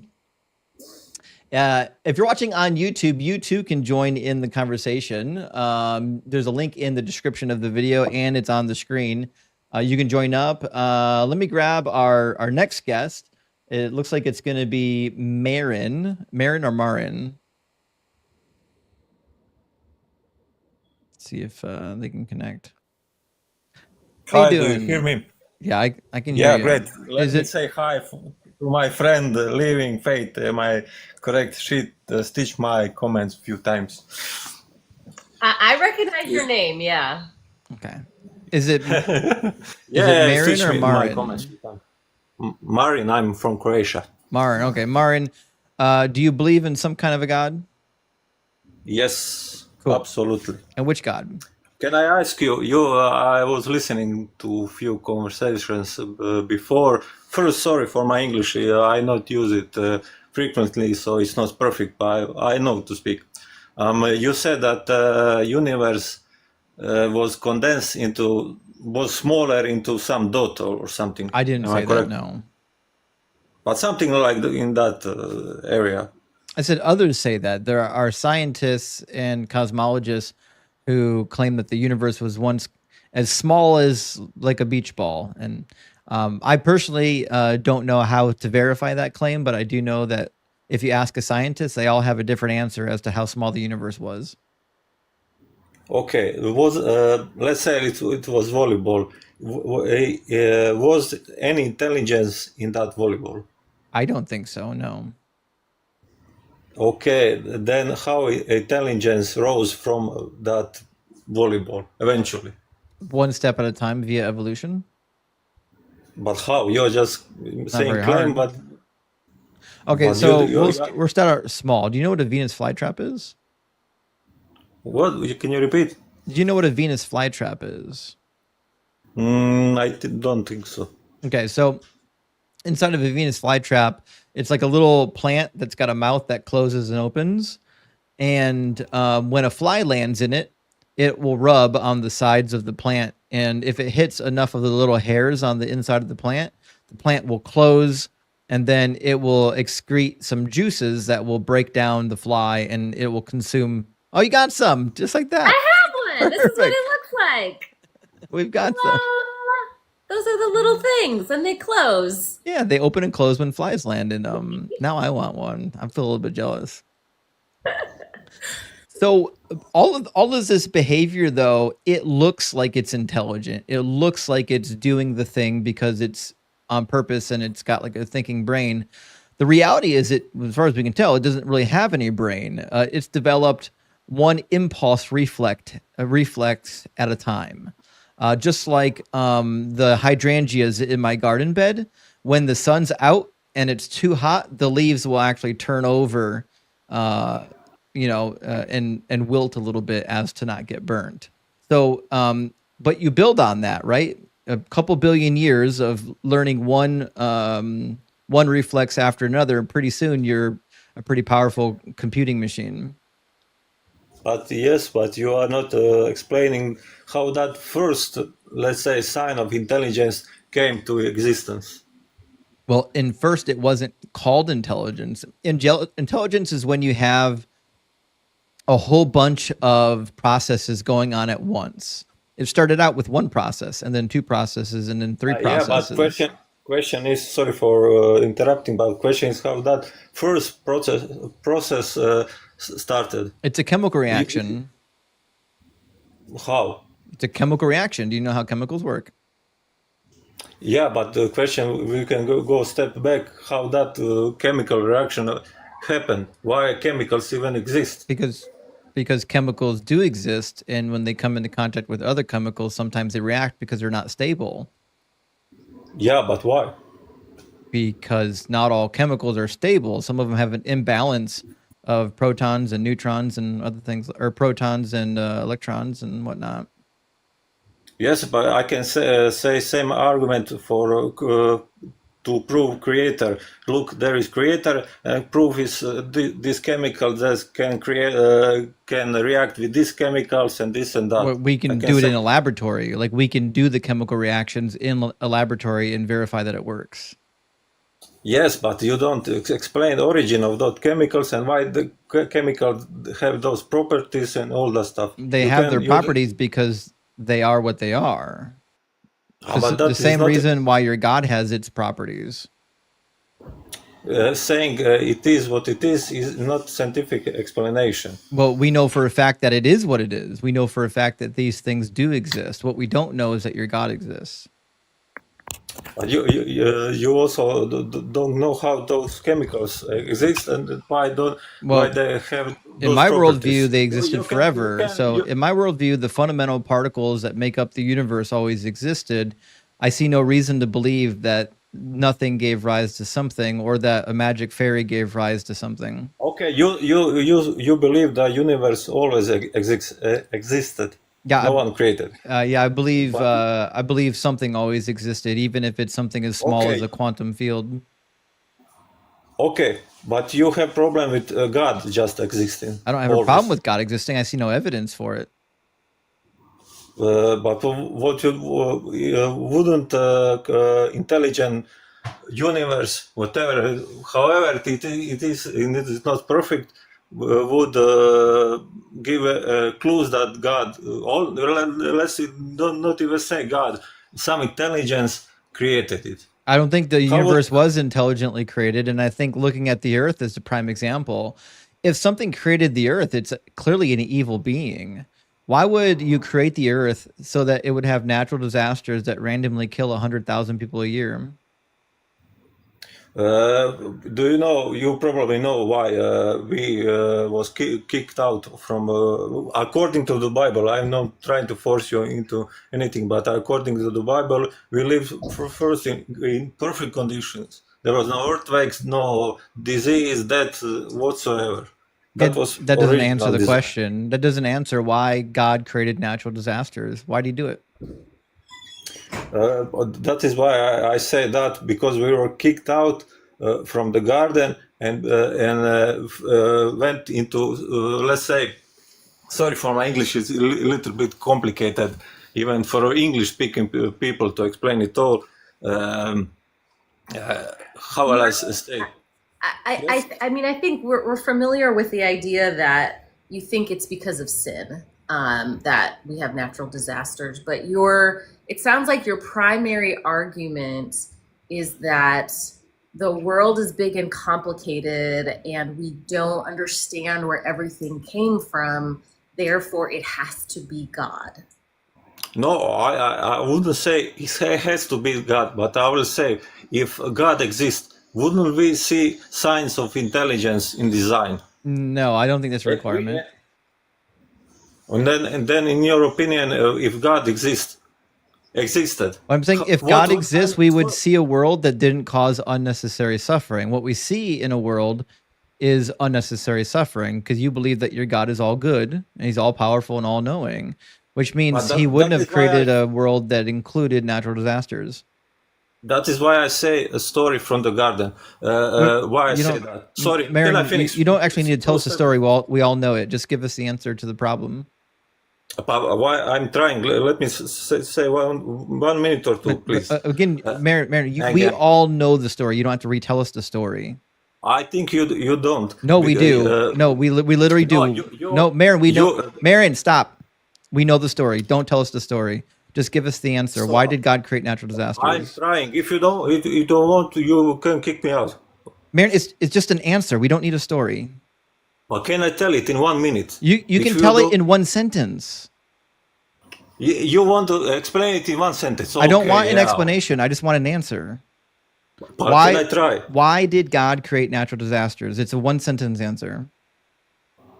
If you're watching on YouTube, you too can join in the conversation. There's a link in the description of the video and it's on the screen. You can join up. Let me grab our next guest. It looks like it's going to be Marin. Marin or Marin? Let's see if they can connect. How Hi, you do doing? you hear me? Yeah, I can hear Yeah, you. great. Let Is me it- say hi to my friend Living Faith. My correct sheet stitched my comments a few times. I recognize your name, yeah. Okay. Is it Yeah, Marin stitched or me my Marin? comments. Marin, I'm from Croatia. Marin. Okay, Marin. Do you believe in some kind of a god? Yes, Cool. absolutely. And which god? Can I ask you? I was listening to a few conversations before. First, sorry for my English. I not use it frequently, so it's not perfect. But I know to speak. You said that universe was condensed was smaller into some dot or something. I didn't Am say that, correct? no. But something like in that area. I said others say that. There are scientists and cosmologists who claim that the universe was once as small as like a beach ball. And I personally don't know how to verify that claim, but I do know that if you ask a scientist, they all have a different answer as to how small the universe was. Okay, it was let's say it was volleyball. Was any intelligence in that volleyball? I don't think so, no. Okay, then how intelligence rose from that volleyball eventually? One step at a time via evolution. But how? You're just saying very claim, hard. but Okay, but so you- we'll start out small. Do you know what a Venus flytrap is? what? Can you repeat? Do you know what a Venus flytrap is? Don't think so. Okay, so inside of a Venus flytrap, it's like a little plant that's got a mouth that closes and opens. And when a fly lands in it, it will rub on the sides of the plant. And if it hits enough of the little hairs on the inside of the plant will close, and then it will excrete some juices that will break down the fly, and it will consume. Oh, you got some, just like that. I have one. This is what Perfect. it looks like. We've got some. Ah, those are the little things, and they close. Yeah, they open and close when flies land, and now I want one. I feel a little bit jealous. So all of this behavior, though, it looks like it's intelligent. It looks like it's doing the thing because it's on purpose and it's got like a thinking brain. The reality is, as far as we can tell, it doesn't really have any brain. It's developed one impulse reflex at a time. Just like the hydrangeas in my garden bed, when the sun's out and it's too hot, the leaves will actually turn over, and wilt a little bit as to not get burned. So, but you build on that, right? A couple billion years of learning one reflex after another, and pretty soon you're a pretty powerful computing machine. But yes, but you are not explaining how that first, let's say, sign of intelligence came to existence. Well, first it wasn't called intelligence. Intelligence is when you have a whole bunch of processes going on at once. It started out with one process, and then two processes, and then three processes. Yeah, but question is, sorry for interrupting, but question is how that first process started. It's a chemical reaction. How? It's a chemical reaction. Do you know how chemicals work? Yeah, but the question, we can go a step back, how that chemical reaction happened, why chemicals even exist. Because chemicals do exist, and when they come into contact with other chemicals, sometimes they react because they're not stable. Yeah, but why? Because not all chemicals are stable. Some of them have an imbalance of protons and neutrons and other things, or protons and electrons and whatnot. Yes, but I can say same argument for to prove creator. Look, there is creator, and prove is this chemical that can create can react with these chemicals and this and that. Well, we can do it in a laboratory. Like, we can do the chemical reactions in a laboratory and verify that it works. Yes, but you don't explain the origin of those chemicals and why the chemicals have those properties and all that stuff. They have their properties because they are what they are. The same reason why your God has its properties. Saying it is what it is not scientific explanation. Well, we know for a fact that it is what it is. We know for a fact that these things do exist. What we don't know is that your God exists. But you also don't know how those chemicals exist and why they have. In my worldview, they existed forever. In my worldview, the fundamental particles that make up the universe always existed. I see no reason to believe that nothing gave rise to something, or that a magic fairy gave rise to something. Okay, you believe the universe always existed. Yeah, no one created. I believe something always existed, even if it's something as small as a quantum field. Okay, but you have problem with God just existing. I don't have a problem with God existing. I see no evidence for it. But what you wouldn't intelligent universe, whatever, however it is not perfect, would give clues that God, let's not even say God, some intelligence created it. I don't think the How would- universe was intelligently created, and I think looking at the Earth is a prime example. If something created the Earth, it's clearly an evil being. Why would you create the Earth so that it would have natural disasters that randomly kill 100,000 people a year? Do you know? You probably know why we was kicked out from. According to the Bible, I'm not trying to force you into anything, but according to the Bible, we live first in perfect conditions. There was no earthquakes, no disease, death whatsoever. That doesn't original answer the design. question. That doesn't answer why God created natural disasters. Why do you do it? That is why I say that, because we were kicked out from the garden and went into, let's say, sorry for my English, it's a little bit complicated, even for English-speaking people to explain it all. How will I say? I mean, I think we're familiar with the idea that you think it's because of sin that we have natural disasters, but it sounds like your primary argument is that the world is big and complicated and we don't understand where everything came from, therefore it has to be God. No, I wouldn't say it has to be God, but I will say if God exists, wouldn't we see signs of intelligence in design? No, I don't think that's a requirement. And then, in your opinion, if God existed, I'm saying if God exists, we would see a world that didn't cause unnecessary suffering. What we see in a world is unnecessary suffering because you believe that your God is all good and he's all powerful and all knowing, which means he wouldn't have created a world that included natural disasters. That is why I say a story from the garden. Why I say that. Sorry, Marin, can I finish? you don't actually need to tell us the story. We all know it. Just give us the answer to the problem. Why I'm trying. Let me say 1 minute or two, please. Again, Marin, we all know the story. You don't have to retell us the story. I think you don't. No, we do. No, we literally do. No, Marin, we know. Marin, stop. We know the story. Don't tell us the story. Just give us the answer. Why did God create natural disasters? I'm trying. If you don't want to, you can kick me out. Marin, it's just an answer. We don't need a story. Well, can I tell it in 1 minute? You can tell it in one sentence. You want to explain it in one sentence? I don't want an explanation. I just want an answer. But can I try? Why did God create natural disasters? It's a one-sentence answer.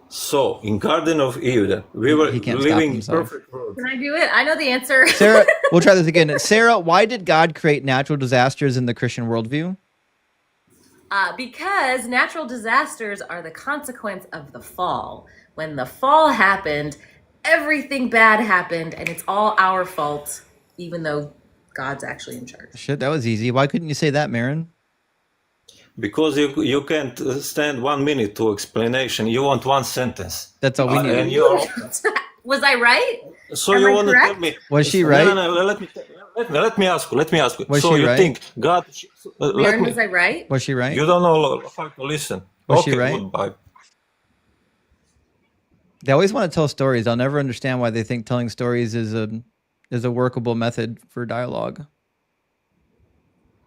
So, in Garden of Eden, we were living in perfect world. Can I do it? I know the answer. Sarah, we'll try this again. Sarah, why did God create natural disasters in the Christian worldview? Because natural disasters are the consequence of the fall. When the fall happened, everything bad happened, and it's all our fault, even though God's actually in charge. Shit, that was easy. Why couldn't you say that, Marin? Because you can't stand 1 minute to explanation. You want one sentence. That's all we need. And Was I right? So Am you I want to correct? tell me? Was she right? No, let me ask you. Was so she you right? think God? Marin, was I right? Was she right? You don't know how to listen. Was okay, she right? Goodbye. They always want to tell stories. I'll never understand why they think telling stories is a workable method for dialogue.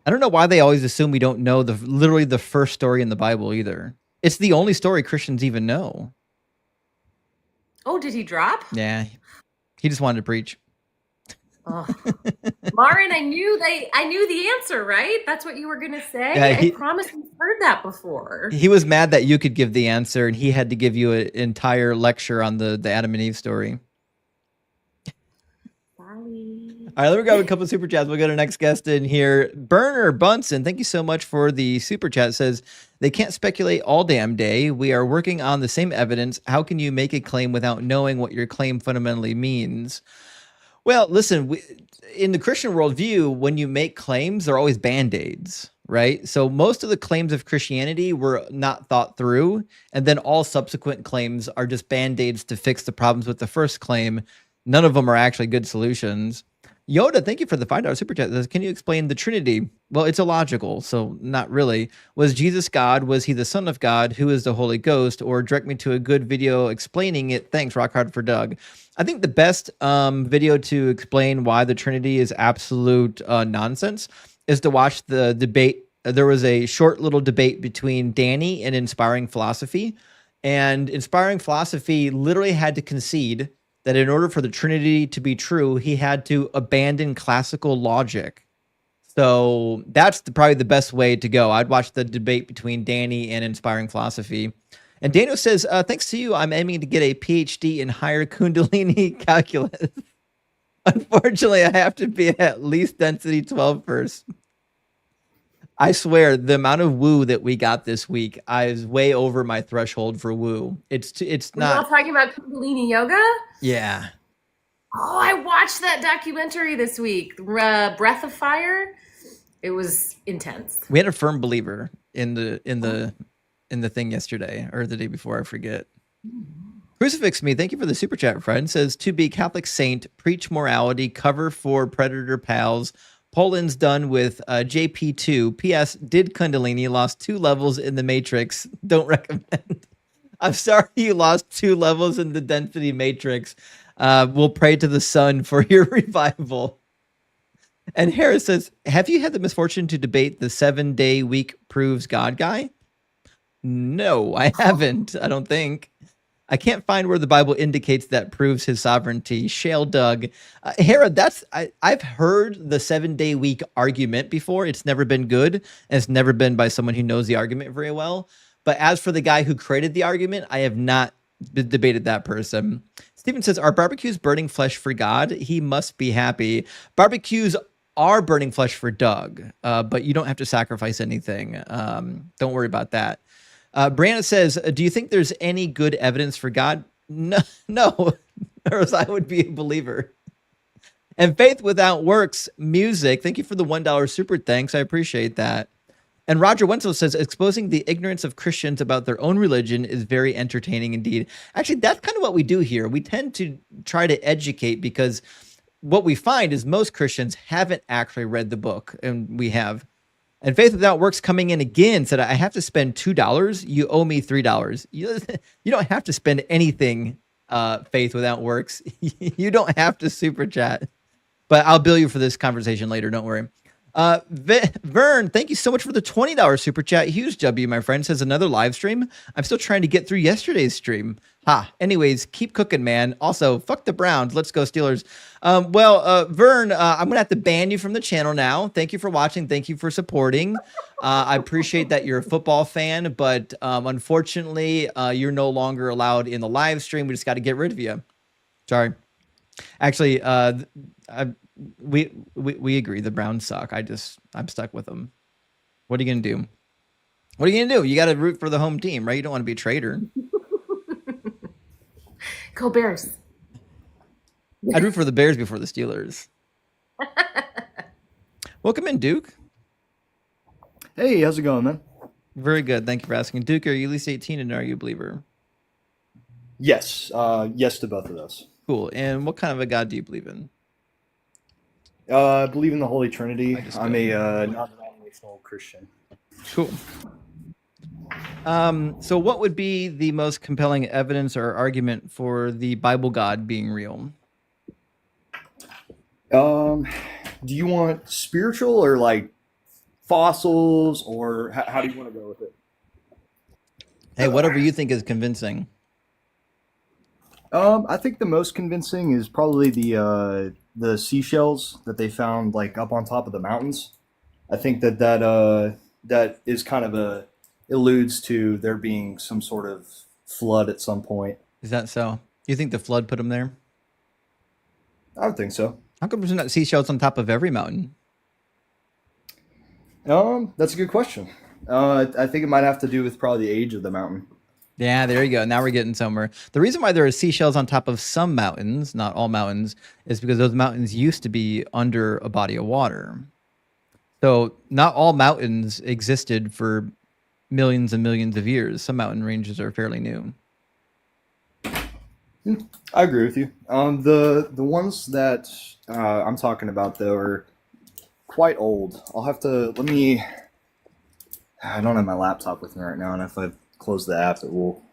I don't know why they always assume we don't know literally the first story in the Bible either. It's the only story Christians even know. Oh, did he drop? Yeah, he just wanted to preach. Oh. Marin, I knew the answer, right? That's what you were gonna say. Yeah, I promise we've heard that before. He was mad that you could give the answer, and he had to give you an entire lecture on the Adam and Eve story. All right, let me grab a couple of super chats. We'll get our next guest in here. Burner Bunsen, thank you so much for the super chat. It says, they can't speculate all damn day. We are working on the same evidence. How can you make a claim without knowing what your claim fundamentally means? Well, listen, in the Christian worldview, when you make claims, they're always band-aids, right? So most of the claims of Christianity were not thought through, and then all subsequent claims are just band-aids to fix the problems with the first claim. None of them are actually good solutions. Yoda, thank you for the $5 super chat. Says, can you explain the Trinity? Well, it's illogical, so not really. Was Jesus God? Was he the Son of God? Who is the Holy Ghost? Or direct me to a good video explaining it. Thanks, Rock Hard for Doug. I think the best video to explain why the Trinity is absolute nonsense is to watch the debate. There was a short little debate between Danny and Inspiring Philosophy, and Inspiring Philosophy literally had to concede that in order for the Trinity to be true, he had to abandon classical logic. So that's probably the best way to go. I'd watch the debate between Danny and Inspiring Philosophy. And Daniel says, thanks to you, I'm aiming to get a PhD in higher Kundalini calculus. Unfortunately, I have to be at least density 12 first. I swear, the amount of woo that we got this week, I was way over my threshold for woo. It's We're all not. talking about Kundalini yoga. Yeah. Oh, I watched that documentary this week, Breath of Fire. It was intense. We had a firm believer in the thing yesterday or the day before, I forget. Crucifix Me, thank you for the super chat, friend. Says, to be Catholic saint, preach morality, cover for predator pals. Poland's done with JP2. P.S. Did Kundalini lost 2 levels in the Matrix? Don't recommend. I'm sorry you lost 2 levels in the density Matrix. We'll pray to the sun for your revival. And Harris says, have you had the misfortune to debate the 7-day week proves God guy? No, I haven't. I don't think. I can't find where the Bible indicates that proves his sovereignty. Shale Doug. Hera, I've heard the 7-day week argument before. It's never been good, and it's never been by someone who knows the argument very well. But as for the guy who created the argument, I have not debated that person. Stephen says, are barbecues burning flesh for God? He must be happy. Barbecues are burning flesh for Doug, but you don't have to sacrifice anything. Don't worry about that. Brianna says, do you think there's any good evidence for God? No, or else I would be a believer. And faith without works, music. Thank you for the $1 super thanks. I appreciate that. And Roger Wenzel says, exposing the ignorance of Christians about their own religion is very entertaining indeed. Actually, that's kind of what we do here. We tend to try to educate because what we find is most Christians haven't actually read the book, and we have. And Faith Without Works coming in again said, I have to spend $2. You owe me $3. You don't have to spend anything, Faith Without Works. You don't have to super chat. But I'll bill you for this conversation later. Don't worry. Vern, thank you so much for the $20 super chat. Huge W, my friend. Says another live stream. I'm still trying to get through yesterday's stream. Anyways, keep cooking, man. Also, fuck the Browns. Let's go Steelers. Vern, I'm going to have to ban you from the channel now. Thank you for watching. Thank you for supporting. I appreciate that you're a football fan, but unfortunately, you're no longer allowed in the live stream. We just got to get rid of you. Sorry. Actually, we agree. The Browns suck. I'm stuck with them. What are you going to do? What are you going to do? You got to root for the home team, right? You don't want to be a traitor. Go Bears. I'd root for the Bears before the Steelers. Welcome in, Duke. Hey, how's it going, man? Very good. Thank you for asking. Duke, are you at least 18 and are you a believer? Yes. Yes to both of those. Cool. And what kind of a God do you believe in? I believe in the Holy Trinity. I'm a non-denominational Christian. Cool. So what would be the most compelling evidence or argument for the Bible God being real? Do you want spiritual or like fossils, or how do you want to go with it? Hey, whatever you think is convincing. I think the most convincing is probably the seashells that they found like up on top of the mountains. I think that is kind of alludes to there being some sort of flood at some point. Is that so? You think the flood put them there? I would think so. How come there's not seashells on top of every mountain? That's a good question. I think it might have to do with probably the age of the mountain. Yeah, there you go. Now we're getting somewhere. The reason why there are seashells on top of some mountains, not all mountains, is because those mountains used to be under a body of water. So not all mountains existed for millions and millions of years. Some mountain ranges are fairly new. I agree with you. The ones that I'm talking about though are quite old. I'll have to let me. I don't have my laptop with me right now, and if I close the app, it will.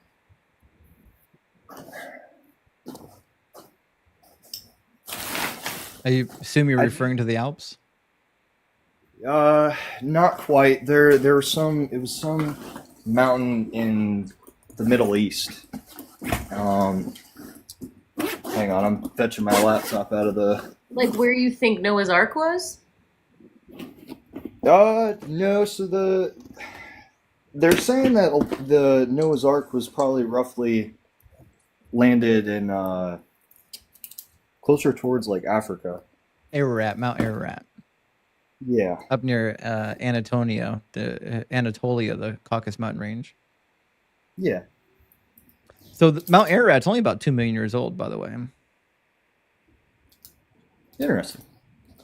I assume you're referring to the Alps. Not quite. There was some. It was some mountain in the Middle East. Hang on, I'm fetching my laptop out of the. Like where you think Noah's Ark was? No. So they're saying that the Noah's Ark was probably roughly landed in closer towards like Africa. Ararat, Mount Ararat. Yeah. Up near Anatolia, the Caucasus Mountain Range. Yeah. So Mount Ararat's only about 2 million years old, by the way. Interesting.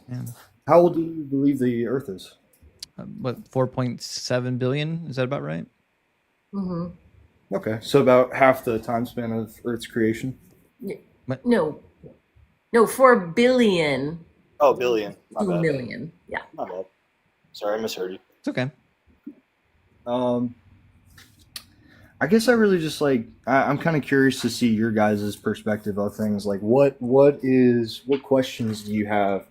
Yeah. How old do you believe the Earth is? What, 4.7 billion? Is that about right? Mm-hmm. Okay, so about half the time span of Earth's creation. No, 4 billion. Oh, billion. My 2 bad. million. Yeah. My bad. Sorry, I misheard you. It's okay. I guess I really just like I'm kind of curious to see your guys' perspective of things. Like, what questions do you have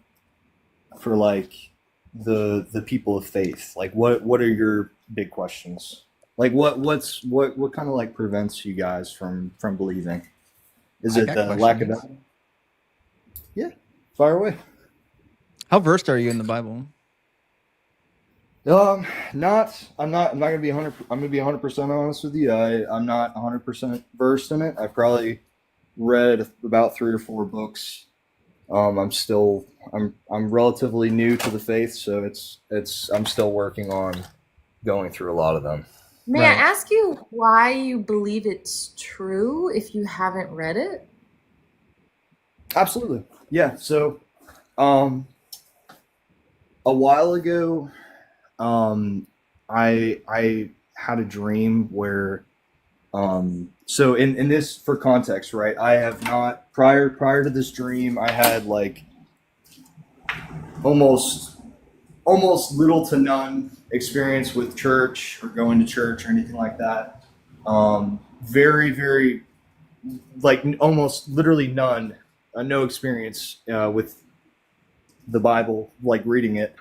for like the people of faith? Like, what are your big questions? Like, what kind of like prevents you guys from believing? Is it the lack of evidence? Yeah, fire away. How versed are you in the Bible? I'm not gonna be 100. I'm gonna be 100% honest with you. I'm not 100% versed in it. I've probably read about 3 or 4 books. I'm relatively new to the faith, so I'm still working on going through a lot of them. May I ask you why you believe it's true if you haven't read it? Absolutely. Yeah. So, a while ago, I had a dream where, so in this, for context, right? I have not prior to this dream, I had like almost little to none experience with church or going to church or anything like that. Very, very, like almost literally none, no experience with the Bible, like reading it.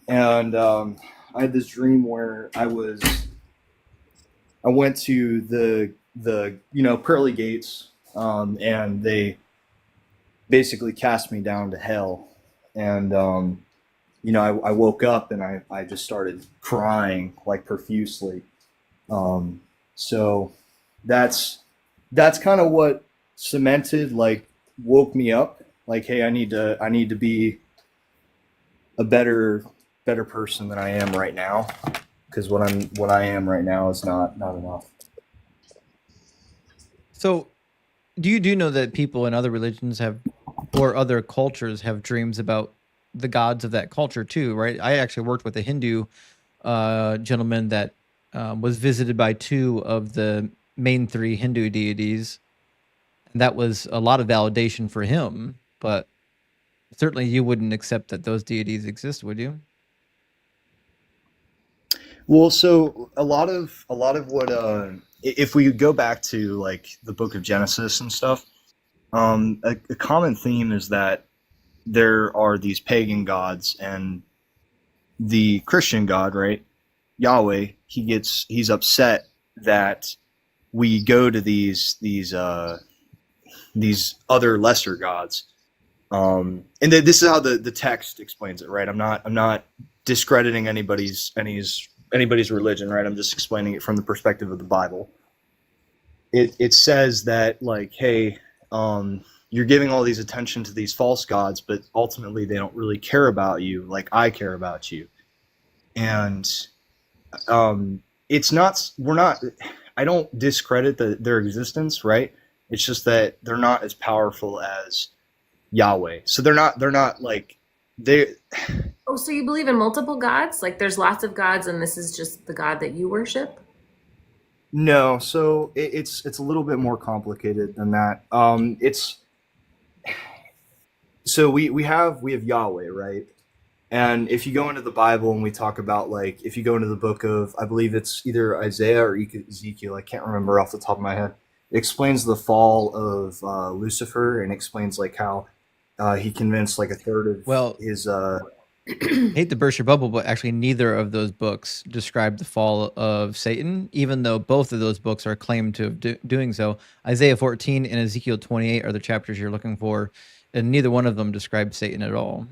And I had this dream where I went to the pearly gates, and they basically cast me down to hell. And I woke up and I just started crying like profusely. So that's kind of what cemented, like woke me up. Like, hey, I need to be a better person than I am right now, because what I am right now is not enough. So, do you know that people in other religions or other cultures have dreams about the gods of that culture too, right? I actually worked with a Hindu gentleman that was visited by 2 of the main 3 Hindu deities. And that was a lot of validation for him, but certainly you wouldn't accept that those deities exist, would you? Well, so a lot of what if we go back to like the book of Genesis and stuff, a common theme is that there are these pagan gods, and the Christian God, right, Yahweh, he's upset that we go to these other lesser gods, and this is how the text explains it, right? I'm not discrediting anybody's religion, right? I'm just explaining it from the perspective of the Bible. It says that, like, hey, you're giving all these attention to these false gods, but ultimately they don't really care about you like I care about you. And I don't discredit their existence, right? It's just that they're not as powerful as Yahweh. So they're not like they. Oh, so you believe in multiple gods? Like there's lots of gods and this is just the God that you worship? No, so it's a little bit more complicated than that. It's so we have Yahweh, right? And if you go into the Bible and we talk about, like, if you go into the book of, I believe it's either Isaiah or Ezekiel, I can't remember off the top of my head. It explains the fall of Lucifer, and explains like how he convinced like a third of his. Hate to burst your bubble, but actually neither of those books describe the fall of Satan, even though both of those books are claimed to have doing so. Isaiah 14 and Ezekiel 28 are the chapters you're looking for, and neither one of them describe Satan at all.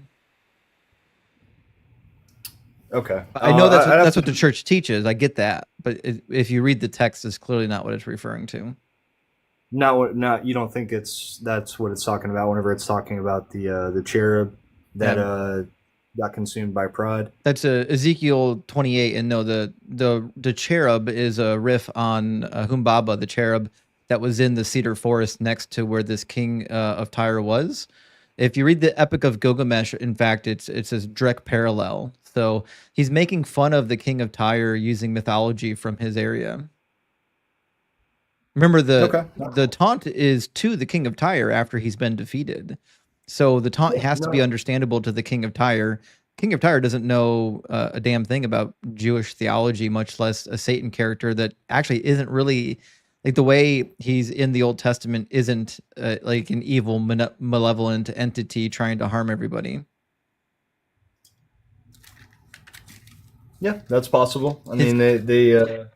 Okay. I know that's what the church teaches. I get that, but if you read the text, it's clearly not what it's referring to. Not you don't think that's what it's talking about whenever it's talking about the cherub that got consumed by pride. That's Ezekiel 28, and no, the cherub is a riff on Humbaba, the cherub that was in the cedar forest next to where this king of Tyre was. If you read the Epic of Gilgamesh, in fact, it's a direct parallel. So he's making fun of the king of Tyre using mythology from his area. Remember, the taunt is to the king of Tyre after he's been defeated. So the taunt has to be understandable to the king of Tyre. King of Tyre doesn't know a damn thing about Jewish theology, much less a Satan character that actually isn't really, like, the way he's in the Old Testament isn't like an evil, malevolent entity trying to harm everybody. Yeah, that's possible. I mean, they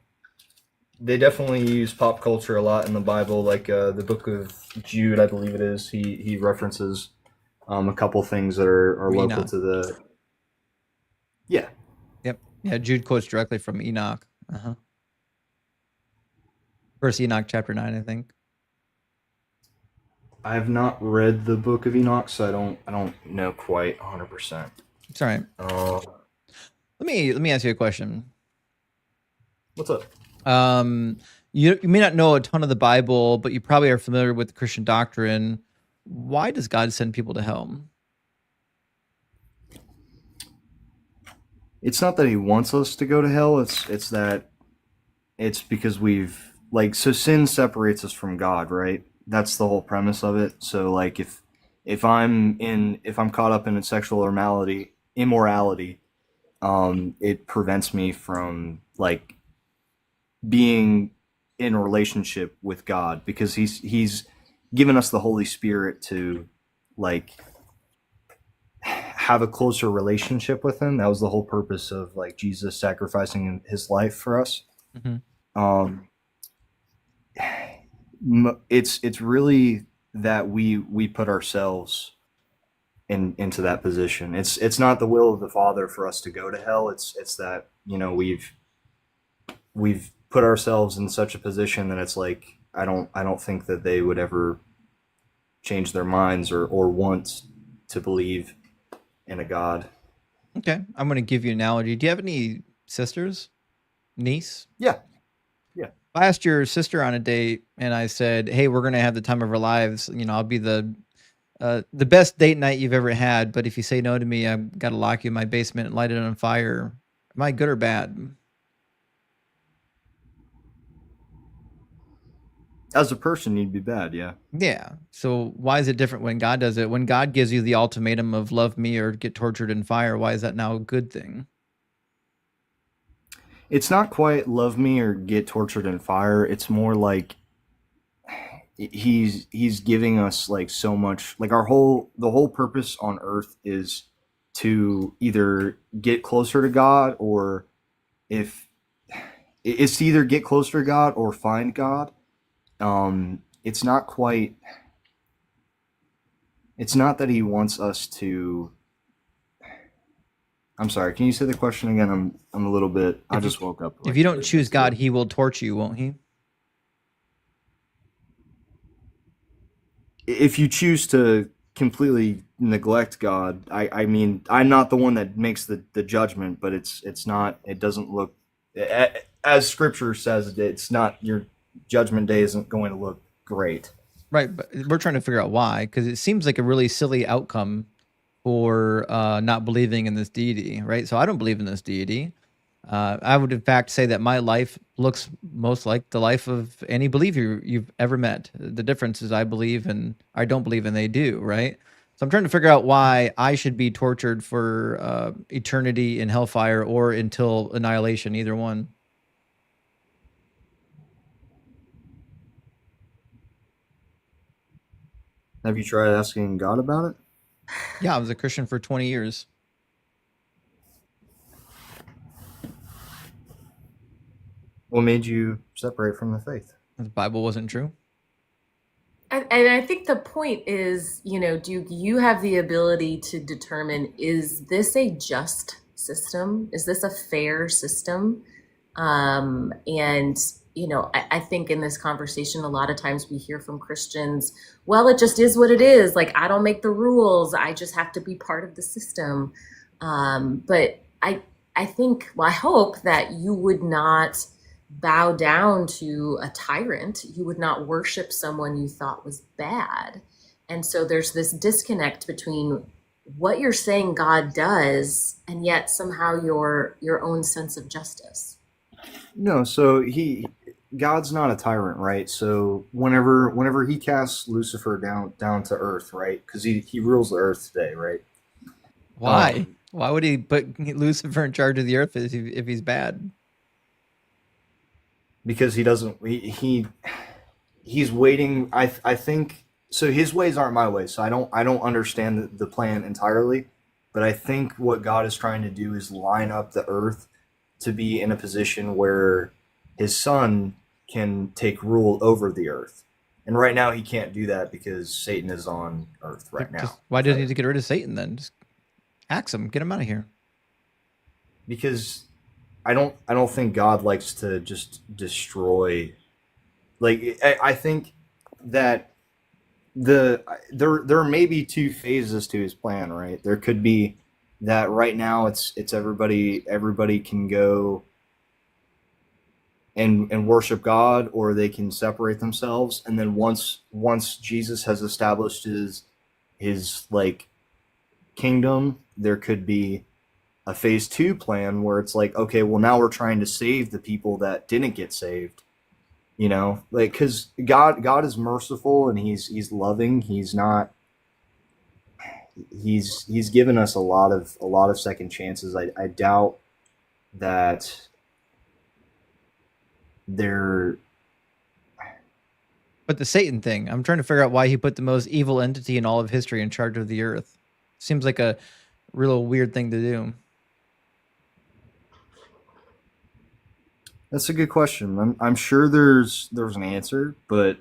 definitely use pop culture a lot in the Bible. Like the book of Jude, I believe it is. He references a couple things that are local to the. Yeah. Yep. Yeah. Jude quotes directly from Enoch. First Enoch chapter 9, I think. I have not read the book of Enoch, so I don't know quite 100%. It's all right. Let me ask you a question. What's up? You may not know a ton of the Bible, but you probably are familiar with Christian doctrine. Why does God send people to hell? It's not that he wants us to go to hell. It's that it's because we've, like, so sin separates us from God, right? That's the whole premise of it. So like if I'm caught up in sexual immorality, it prevents me from, like, being in a relationship with God, because he's given us the Holy Spirit to, like, have a closer relationship with him. That was the whole purpose of, like, Jesus sacrificing his life for us. Mm-hmm. It's really that we put ourselves into that position. It's not the will of the Father for us to go to hell. It's that, you know, we've put ourselves in such a position that it's like, I don't think that they would ever change their minds or want to believe in a God. Okay, I'm going to give you an analogy. Do you have any sisters? Niece? Yeah. I asked your sister on a date, and I said, "Hey, we're going to have the time of our lives. You know, I'll be the best date night you've ever had. But if you say no to me, I've got to lock you in my basement and light it on fire. Am I good or bad?" As a person, you'd be bad, yeah. Yeah. So why is it different when God does it? When God gives you the ultimatum of love me or get tortured in fire, why is that now a good thing? It's not quite love me or get tortured in fire. It's more like he's giving us, like, so much, like, the whole purpose on earth is to either get closer to God, or if it's to either get closer to God or find God. It's not that he wants us to. I'm sorry, can you say the question again? I'm a little bit, I just woke up. If you don't choose God, he will torture you, won't he? If you choose to completely neglect God, I mean, I'm not the one that makes the judgment, but it's not, it doesn't look, as scripture says, it's not, your judgment day isn't going to look great. Right, but we're trying to figure out why, because it seems like a really silly outcome for not believing in this deity, right? So I don't believe in this deity. I would in fact say that my life looks most like the life of any believer you've ever met. The difference is I believe and I don't believe and they do, right? So I'm trying to figure out why I should be tortured for eternity in hellfire or until annihilation, either one. Have you tried asking God about it? Yeah, I was a Christian for 20 years. What made you separate from the faith? The Bible wasn't true. And I think the point is, do you have the ability to determine, is this a just system? Is this a fair system? I think in this conversation, a lot of times we hear from Christians, well, it just is what it is. Like, I don't make the rules. I just have to be part of the system. But I think, well, I hope that you would not bow down to a tyrant. You would not worship someone you thought was bad. And so there's this disconnect between what you're saying God does and yet somehow your own sense of justice. No, so God's not a tyrant, right? So whenever he casts Lucifer down to earth, right? Because he rules the earth today, right? Why? Why would he put Lucifer in charge of the earth if he's bad? Because he doesn't. He's waiting. I think so. His ways aren't my ways. So I don't understand the plan entirely. But I think what God is trying to do is line up the earth to be in a position where his son can take rule over the earth. And right now he can't do that because Satan is on earth right now. Why does he need to get rid of Satan then? Just axe him, get him out of here. Because I don't think God likes to just destroy. Like, I think that there may be two phases to his plan, right? There could be that right now it's everybody can go and worship God, or they can separate themselves, and then once Jesus has established his like kingdom, there could be a phase 2 plan where it's like, okay, well, now we're trying to save the people that didn't get saved, like, because God is merciful and he's loving. He's given us a lot of second chances. I doubt that they're. But the Satan thing, I'm trying to figure out why he put the most evil entity in all of history in charge of the earth. Seems like a real weird thing to do. That's a good question. I'm sure there's an answer, but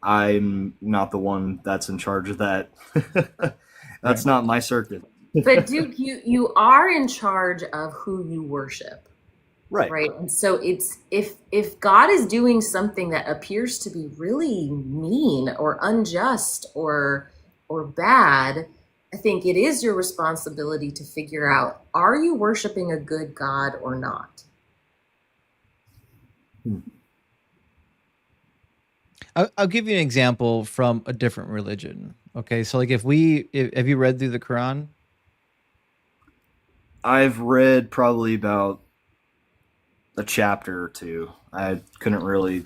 I'm not the one that's in charge of that. That's not my circuit. But Duke, you are in charge of who you worship. Right. And so it's if God is doing something that appears to be really mean or unjust or bad, I think it is your responsibility to figure out, are you worshiping a good God or not? I'll give you an example from a different religion. Okay, so like have you read through the Quran? I've read probably about a chapter or two. I couldn't really.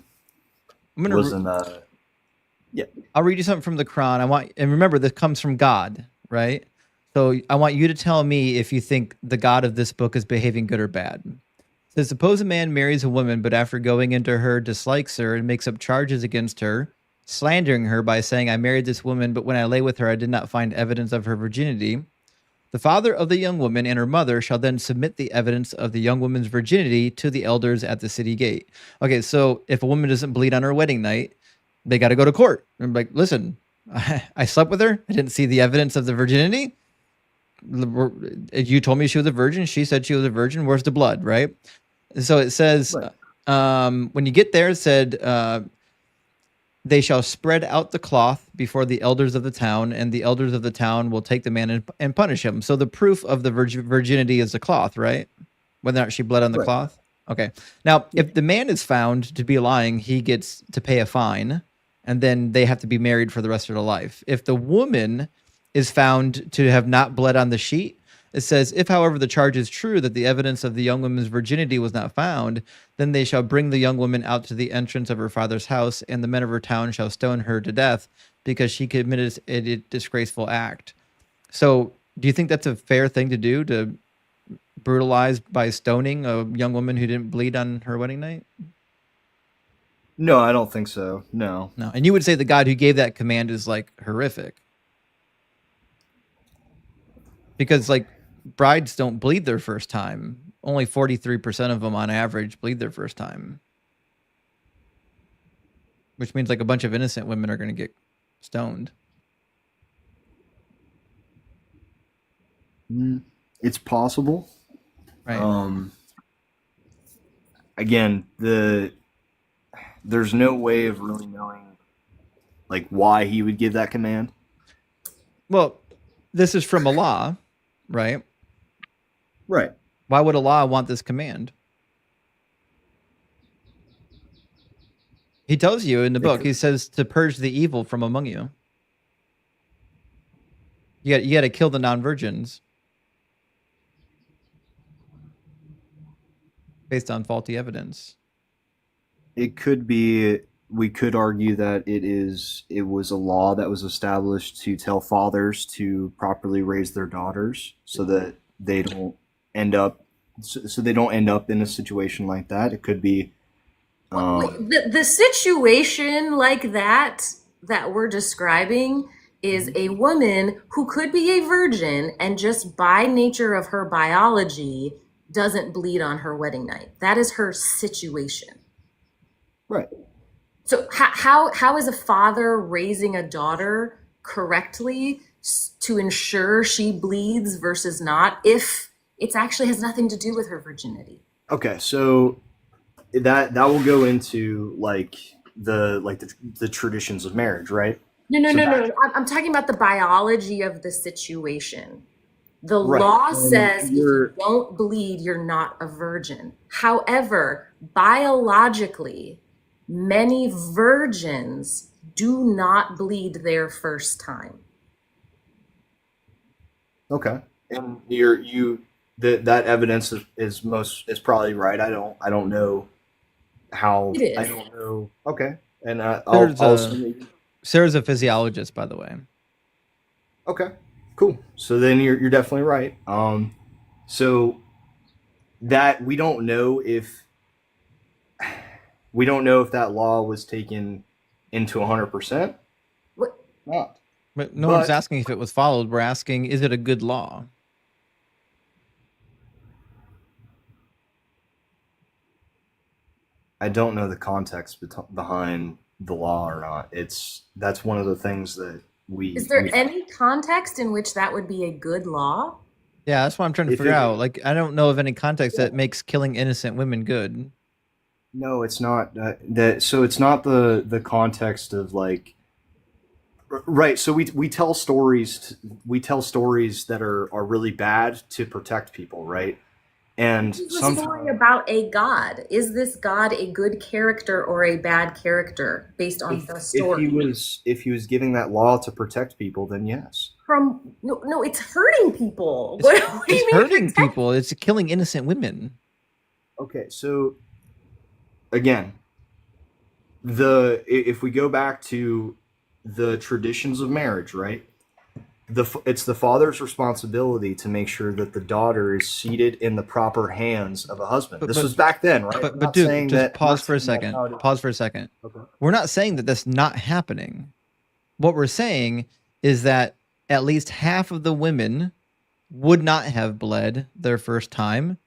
Yeah. I'll read you something from the Quran. And remember, this comes from God, right? So I want you to tell me if you think the God of this book is behaving good or bad. So suppose a man marries a woman, but after going into her, dislikes her and makes up charges against her, slandering her by saying, I married this woman, but when I lay with her, I did not find evidence of her virginity. The father of the young woman and her mother shall then submit the evidence of the young woman's virginity to the elders at the city gate. Okay, so if a woman doesn't bleed on her wedding night, they got to go to court. And be like, listen, I slept with her. I didn't see the evidence of the virginity. You told me she was a virgin. She said she was a virgin. Where's the blood, right? So it says, when you get there, it said, they shall spread out the cloth before the elders of the town, and the elders of the town will take the man and punish him. So the proof of the virginity is the cloth, right? Whether or not she bled on the cloth. Okay. Now, if the man is found to be lying, he gets to pay a fine, and then they have to be married for the rest of their life. If the woman is found to have not bled on the sheet, It says, if, however, the charge is true that the evidence of the young woman's virginity was not found, then they shall bring the young woman out to the entrance of her father's house, and the men of her town shall stone her to death because she committed a disgraceful act. So do you think that's a fair thing to do, to brutalize by stoning a young woman who didn't bleed on her wedding night? No, I don't think so. No. No. And you would say the God who gave that command is like horrific. Because like brides don't bleed their first time. Only 43% of them on average bleed their first time. Which means like a bunch of innocent women are going to get stoned. It's possible. Right. Again, there's no way of really knowing like why he would give that command. Well, this is from Allah, right? Right. Why would Allah want this command? He tells you in the book, he says to purge the evil from among you. You got to kill the non-virgins based on faulty evidence. It could be, we could argue that it was a law that was established to tell fathers to properly raise their daughters so that they don't end up in a situation like that. It could be the situation like that we're describing is a woman who could be a virgin and just by nature of her biology doesn't bleed on her wedding night. That is her situation. Right. So how is a father raising a daughter correctly to ensure she bleeds versus not if it actually has nothing to do with her virginity? Okay, so that will go into like the traditions of marriage, right? No. I'm talking about the biology of the situation. The law says if you don't bleed, you're not a virgin. However, biologically, many virgins do not bleed their first time. Okay, and that evidence is probably right. I don't know how. It is. I don't know. Okay, and Sarah's a physiologist, by the way. Okay, cool. So then you're definitely right. So that we don't know if that law was taken into 100%. What? Not. But no one's asking if it was followed. We're asking, is it a good law? I don't know the context behind the law or not. That's one of the things that Is there any context in which that would be a good law? Yeah, that's what I'm trying to figure out. Like, I don't know of any context that makes killing innocent women good. No, it's not that. So it's not the context of like. Right. So we tell stories. We tell stories that are really bad to protect people, right? And This is a story about a god. Is this god a good character or a bad character based on the story? If he was giving that law to protect people, then yes. No, it's hurting people. It's What do you mean hurting people. It's killing innocent women. Okay, so again, if we go back to the traditions of marriage, right? It's the father's responsibility to make sure that the daughter is seated in the proper hands of a husband. This was back then, right? But dude, just pause for a second. Pause for a second. Okay. We're not saying that that's not happening. What we're saying is that at least half of the women would not have bled their first time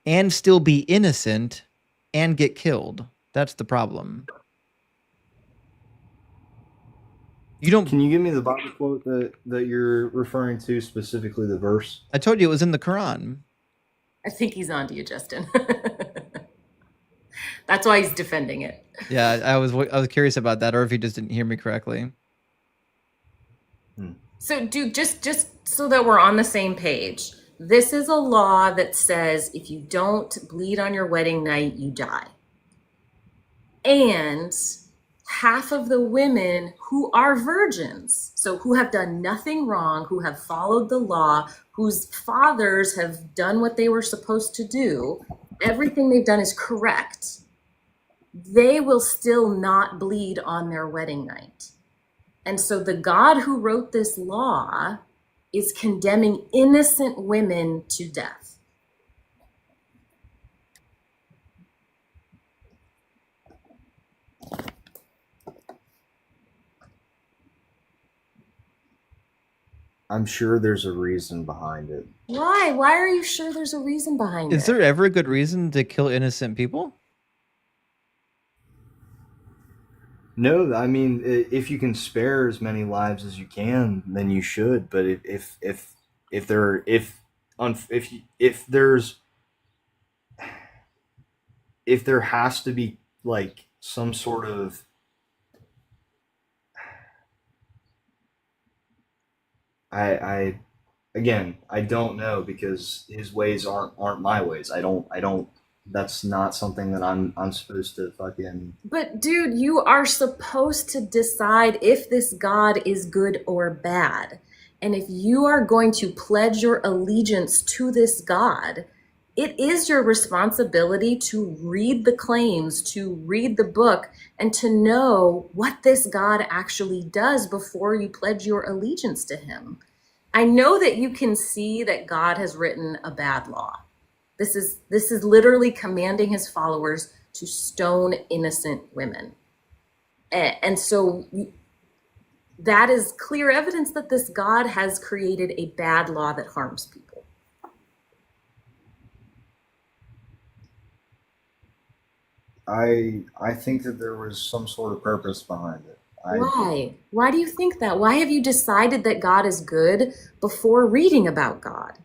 and still be innocent and get killed. That's the problem. Can you give me the Bible quote that you're referring to, specifically the verse? I told you it was in the Quran. I think he's on to you, Justin. That's why he's defending it. Yeah, I was curious about that, or if he just didn't hear me correctly. So, dude, just so that we're on the same page, this is a law that says if you don't bleed on your wedding night, you die. And half of the women who are virgins, so who have done nothing wrong, who have followed the law, whose fathers have done what they were supposed to do, everything they've done is correct, they will still not bleed on their wedding night. And so the God who wrote this law is condemning innocent women to death. I'm sure there's a reason behind it. Why? Why are you sure there's a reason behind it? Is there ever a good reason to kill innocent people? No, I mean, if you can spare as many lives as you can, then you should. But if there has to be like some sort of I don't know, because his ways aren't my ways. I don't that's not something that I'm supposed to fucking. But dude, you are supposed to decide if this God is good or bad. And if you are going to pledge your allegiance to this God, it is your responsibility to read the claims, to read the book, and to know what this God actually does before you pledge your allegiance to him. I know that you can see that God has written a bad law. This is literally commanding his followers to stone innocent women. And so that is clear evidence that this God has created a bad law that harms people. I think that there was some sort of purpose behind it. Why? Why do you think that? Why have you decided that God is good before reading about God?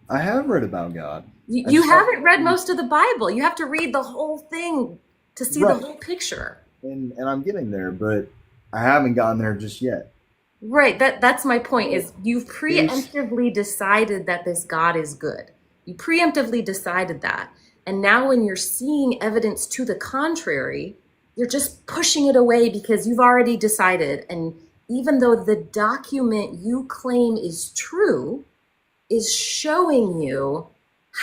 I have read about God. You haven't read most of the Bible. You have to read the whole thing to see the whole picture. And I'm getting there, but I haven't gotten there just yet. Right. That's my point, is you've preemptively decided that this God is good. You preemptively decided that. And now when you're seeing evidence to the contrary, you're just pushing it away because you've already decided. And even though the document you claim is true is showing you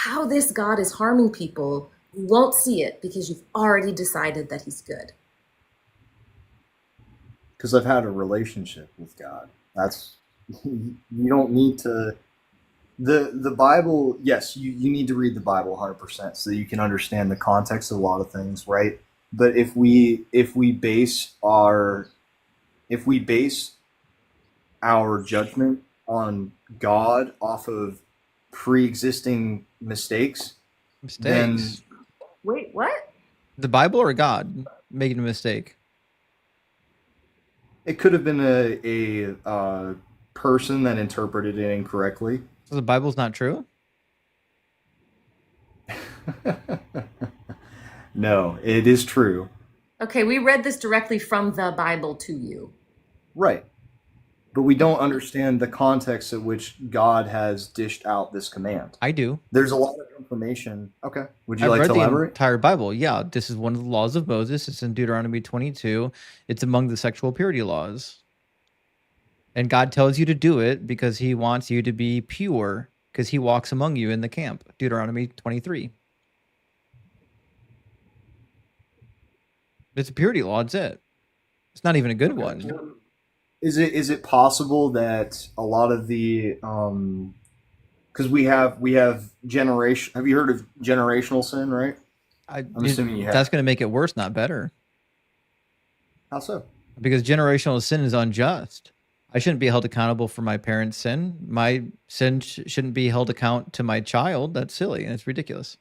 how this God is harming people, you won't see it because you've already decided that he's good. Because I've had a relationship with God. That's, you don't need to, the Bible, yes, you need to read the Bible 100% so that you can understand the context of a lot of things, right? But if we base our judgment on God off of pre-existing mistakes, then Wait, what? The Bible or God making a mistake? it could have been a person that interpreted it incorrectly. So the Bible's not true? No, it is true. Okay, we read this directly from the Bible to you. Right. But we don't understand the context at which God has dished out this command. I do. There's a lot of information. Okay. Would you I've like read to the elaborate? entire Bible. Yeah, this is one of the laws of Moses. It's in Deuteronomy 22. It's among the sexual purity laws. And God tells you to do it because he wants you to be pure, because he walks among you in the camp. Deuteronomy 23. It's a purity law. That's it. It's not even a good one. Is it possible that a lot of the because we have generation, have you heard of generational sin, right? I'm assuming you have. That's going to make it worse, not better. How so? Because generational sin is unjust. I shouldn't be held accountable for my parents' sin. My sin shouldn't be held account to my child. That's silly and it's ridiculous.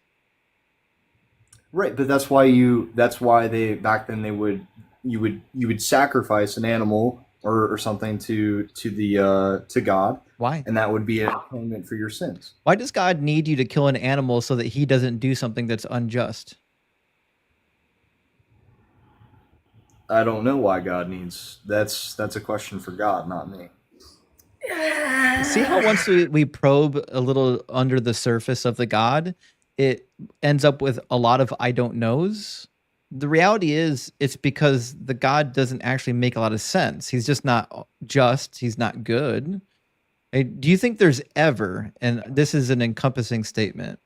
Right, but that's why they back then you would sacrifice an animal or something to God. Why? And that would be an atonement for your sins. Why does God need you to kill an animal so that he doesn't do something that's unjust? I don't know why God needs. That's a question for God, not me. See how once we probe a little under the surface of the God, it ends up with a lot of I don't knows. the reality is it's because the God doesn't actually make a lot of sense. He's just not just, he's not good. Do you think there's ever, and this is an encompassing statement,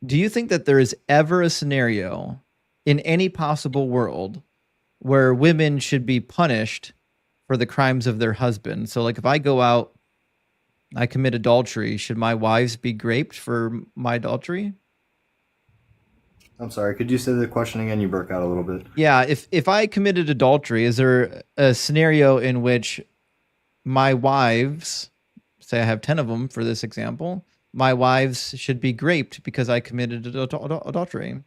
do you think that there is ever a scenario in any possible world where women should be punished for the crimes of their husband? So like if I go out, I commit adultery, should my wives be raped for my adultery? I'm sorry, could you say the question again? You broke out a little bit. Yeah, if I committed adultery, is there a scenario in which my wives, say I have 10 of them for this example, my wives should be raped because I committed adultery?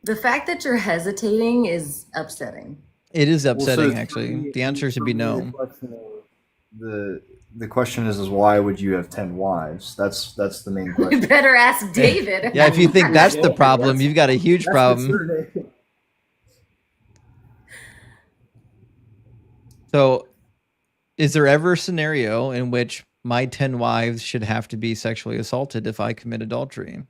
The fact that you're hesitating is upsetting. It is upsetting, for actually. me- The answer should be for me, no. The question is why would you have 10 wives? That's the main You question. better ask David. Yeah, if you think that's the Yeah, problem, that's- you've got a huge That's problem. concerning. So, is there ever a scenario in which my 10 wives should have to be sexually assaulted if I commit adultery?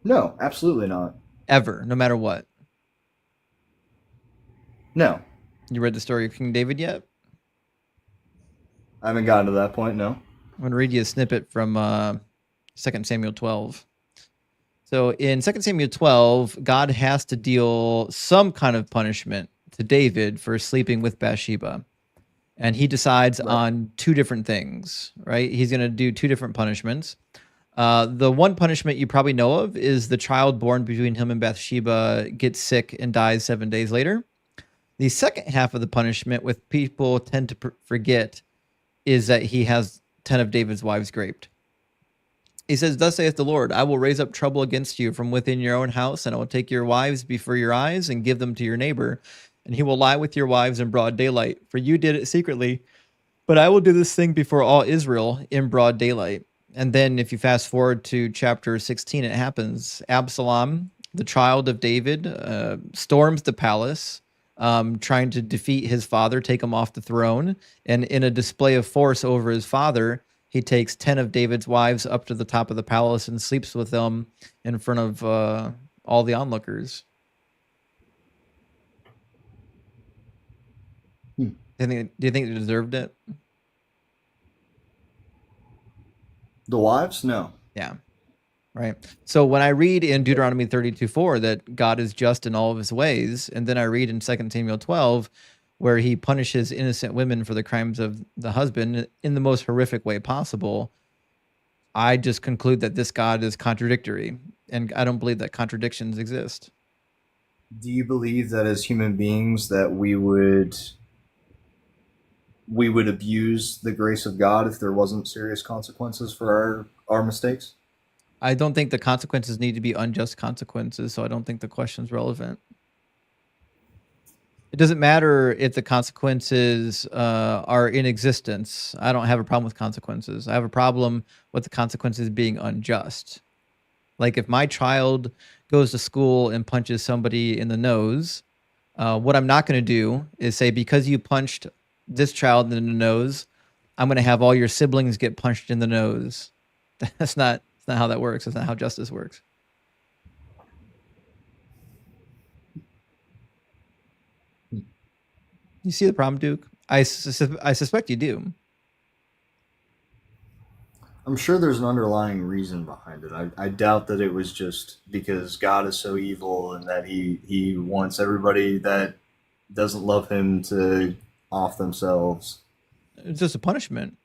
No, absolutely not. Ever, no matter what. No, You read the story of King David yet? I haven't gotten to that point. No. I'm going to read you a snippet from 2 Samuel 12. So in 2 Samuel 12, God has to deal some kind of punishment to David for sleeping with Bathsheba. And he decides on two different things, right? He's going to do two different punishments. The one punishment you probably know of is the child born between him and Bathsheba gets sick and dies 7 days later. The second half of the punishment, which people tend to forget, is that he has 10 of David's wives raped. He says, "Thus saith the Lord, I will raise up trouble against you from within your own house, and I will take your wives before your eyes and give them to your neighbor, and he will lie with your wives in broad daylight. For you did it secretly, but I will do this thing before all Israel in broad daylight." And then if you fast forward to chapter 16, it happens. Absalom, the child of David, storms the palace, trying to defeat his father, take him off the throne. And in a display of force over his father, he takes 10 of David's wives up to the top of the palace and sleeps with them in front of all the onlookers. Do you think they deserved it? The wives? No. Yeah. Right. So when I read in Deuteronomy 32:4 that God is just in all of his ways, and then I read in 2 Samuel 12 where he punishes innocent women for the crimes of the husband in the most horrific way possible, I just conclude that this God is contradictory, and I don't believe that contradictions exist. Do you believe that as human beings that we would abuse the grace of God if there wasn't serious consequences for our mistakes? I don't think the consequences need to be unjust consequences, so I don't think the question's relevant. It doesn't matter if the consequences are in existence. I don't have a problem with consequences. I have a problem with the consequences being unjust. Like if my child goes to school and punches somebody in the nose, what I'm not going to do is say, because you punched this child in the nose, I'm going to have all your siblings get punched in the nose. That's not how that works. That's not how justice works. You see the problem, Duke? I suspect you do. I'm sure there's an underlying reason behind it. I doubt that it was just because God is so evil and that he wants everybody that doesn't love him to off themselves. It's just a punishment.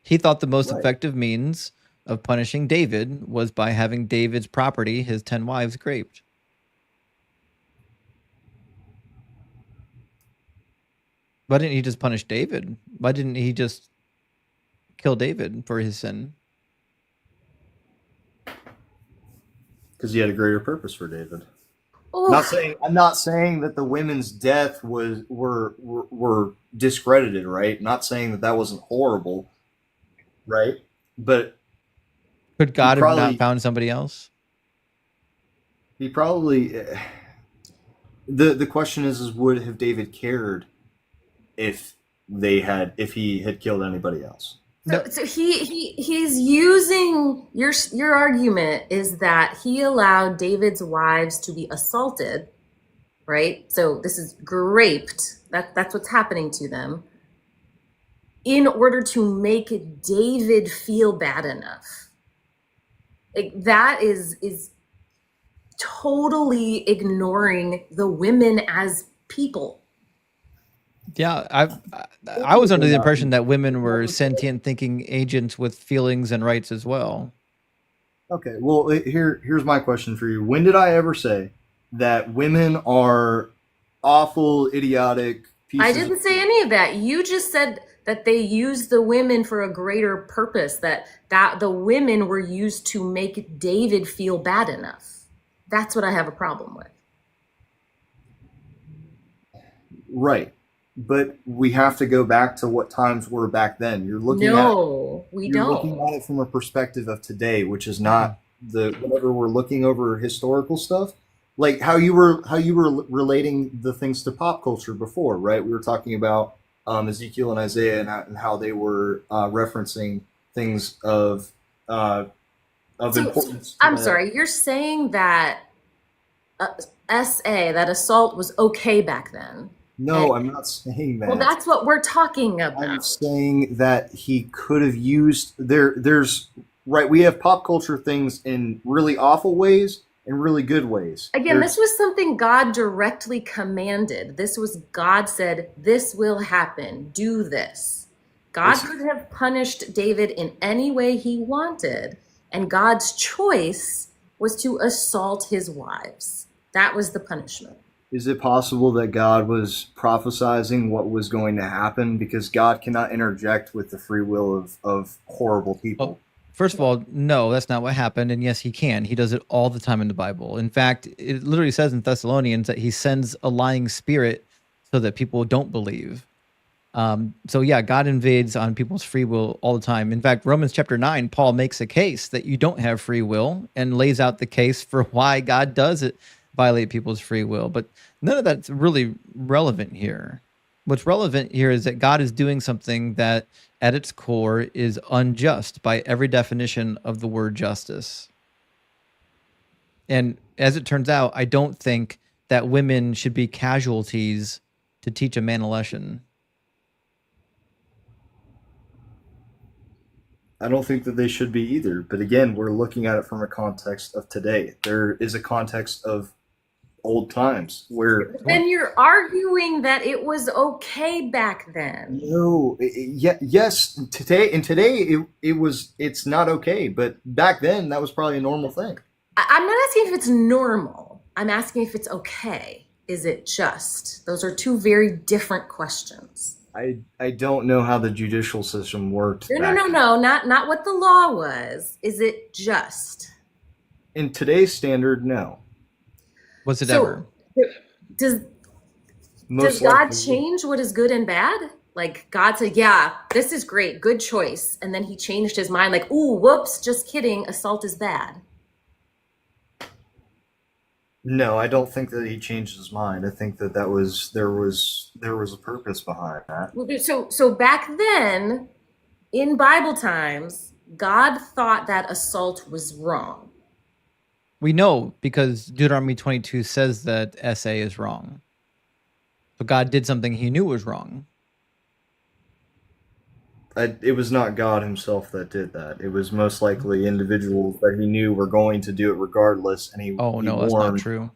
He thought the most effective means of punishing David was by having David's property, his 10 wives, raped. Why didn't he just punish David? Why didn't he just kill David for his sin? Because he had a greater purpose for David. Ooh. I'm not saying that the women's death were discredited, right? Not saying that wasn't horrible, right? But could God have not found somebody else? He probably. The question is would have David cared if he had killed anybody else? So he's using your argument is that he allowed David's wives to be assaulted, right? So this is raped. That's what's happening to them in order to make David feel bad enough. That is totally ignoring the women as people. Yeah, I was under the impression that women were sentient thinking agents with feelings and rights as well. Okay, well, here's my question for you. When did I ever say that women are awful, idiotic pieces? I didn't say any of that. You just said that they used the women for a greater purpose, that the women were used to make David feel bad enough. That's what I have a problem with. Right. But we have to go back to what times were back then. You're looking looking at it from a perspective of today, which is not whenever we're looking over historical stuff. Like how you were relating the things to pop culture before, right? We were talking about Ezekiel and Isaiah and how they were referencing things of importance. I'm sorry, you're saying that that assault was okay back then. No, I'm not saying that. Well, that's what we're talking about. I'm saying that he could have used there's right. We have pop culture things in really awful ways and really good ways. Again, this was something God directly commanded. This was God said, this will happen. Do this. God could have punished David in any way he wanted. And God's choice was to assault his wives. That was the punishment. Is it possible that God was prophesizing what was going to happen? Because God cannot interject with the free will of horrible people. Well, first of all, no, that's not what happened. And yes, he can. He does it all the time in the Bible. In fact, it literally says in Thessalonians that he sends a lying spirit so that people don't believe. So yeah, God invades on people's free will all the time. In fact, Romans chapter 9, Paul makes a case that you don't have free will and lays out the case for why God does it. Violate people's free will, but none of that's really relevant here. What's relevant here is that God is doing something that at its core is unjust by every definition of the word justice. And as it turns out, I don't think that women should be casualties to teach a man a lesson. I don't think that they should be either. But again, we're looking at it from a context of today. There is a context of old times where then you're arguing that it was okay back then. No, yes, today it's not okay, but back then that was probably a normal thing. I'm not asking if it's normal. I'm asking if it's okay. Is it just? Those are two very different questions. I don't know how the judicial system worked. No, not what the law was. Is it just? In today's standard, no. Was it ever? Does God change what is good and bad? Like God said, yeah, this is great, good choice. And then he changed his mind like, ooh, whoops, just kidding, assault is bad. No, I don't think that he changed his mind. I think that there was a purpose behind that. So back then, in Bible times, God thought that assault was wrong. We know because Deuteronomy 22 says that SA is wrong. So God did something he knew was wrong. It was not God himself that did that. It was most likely individuals that he knew were going to do it regardless. And he that's not true.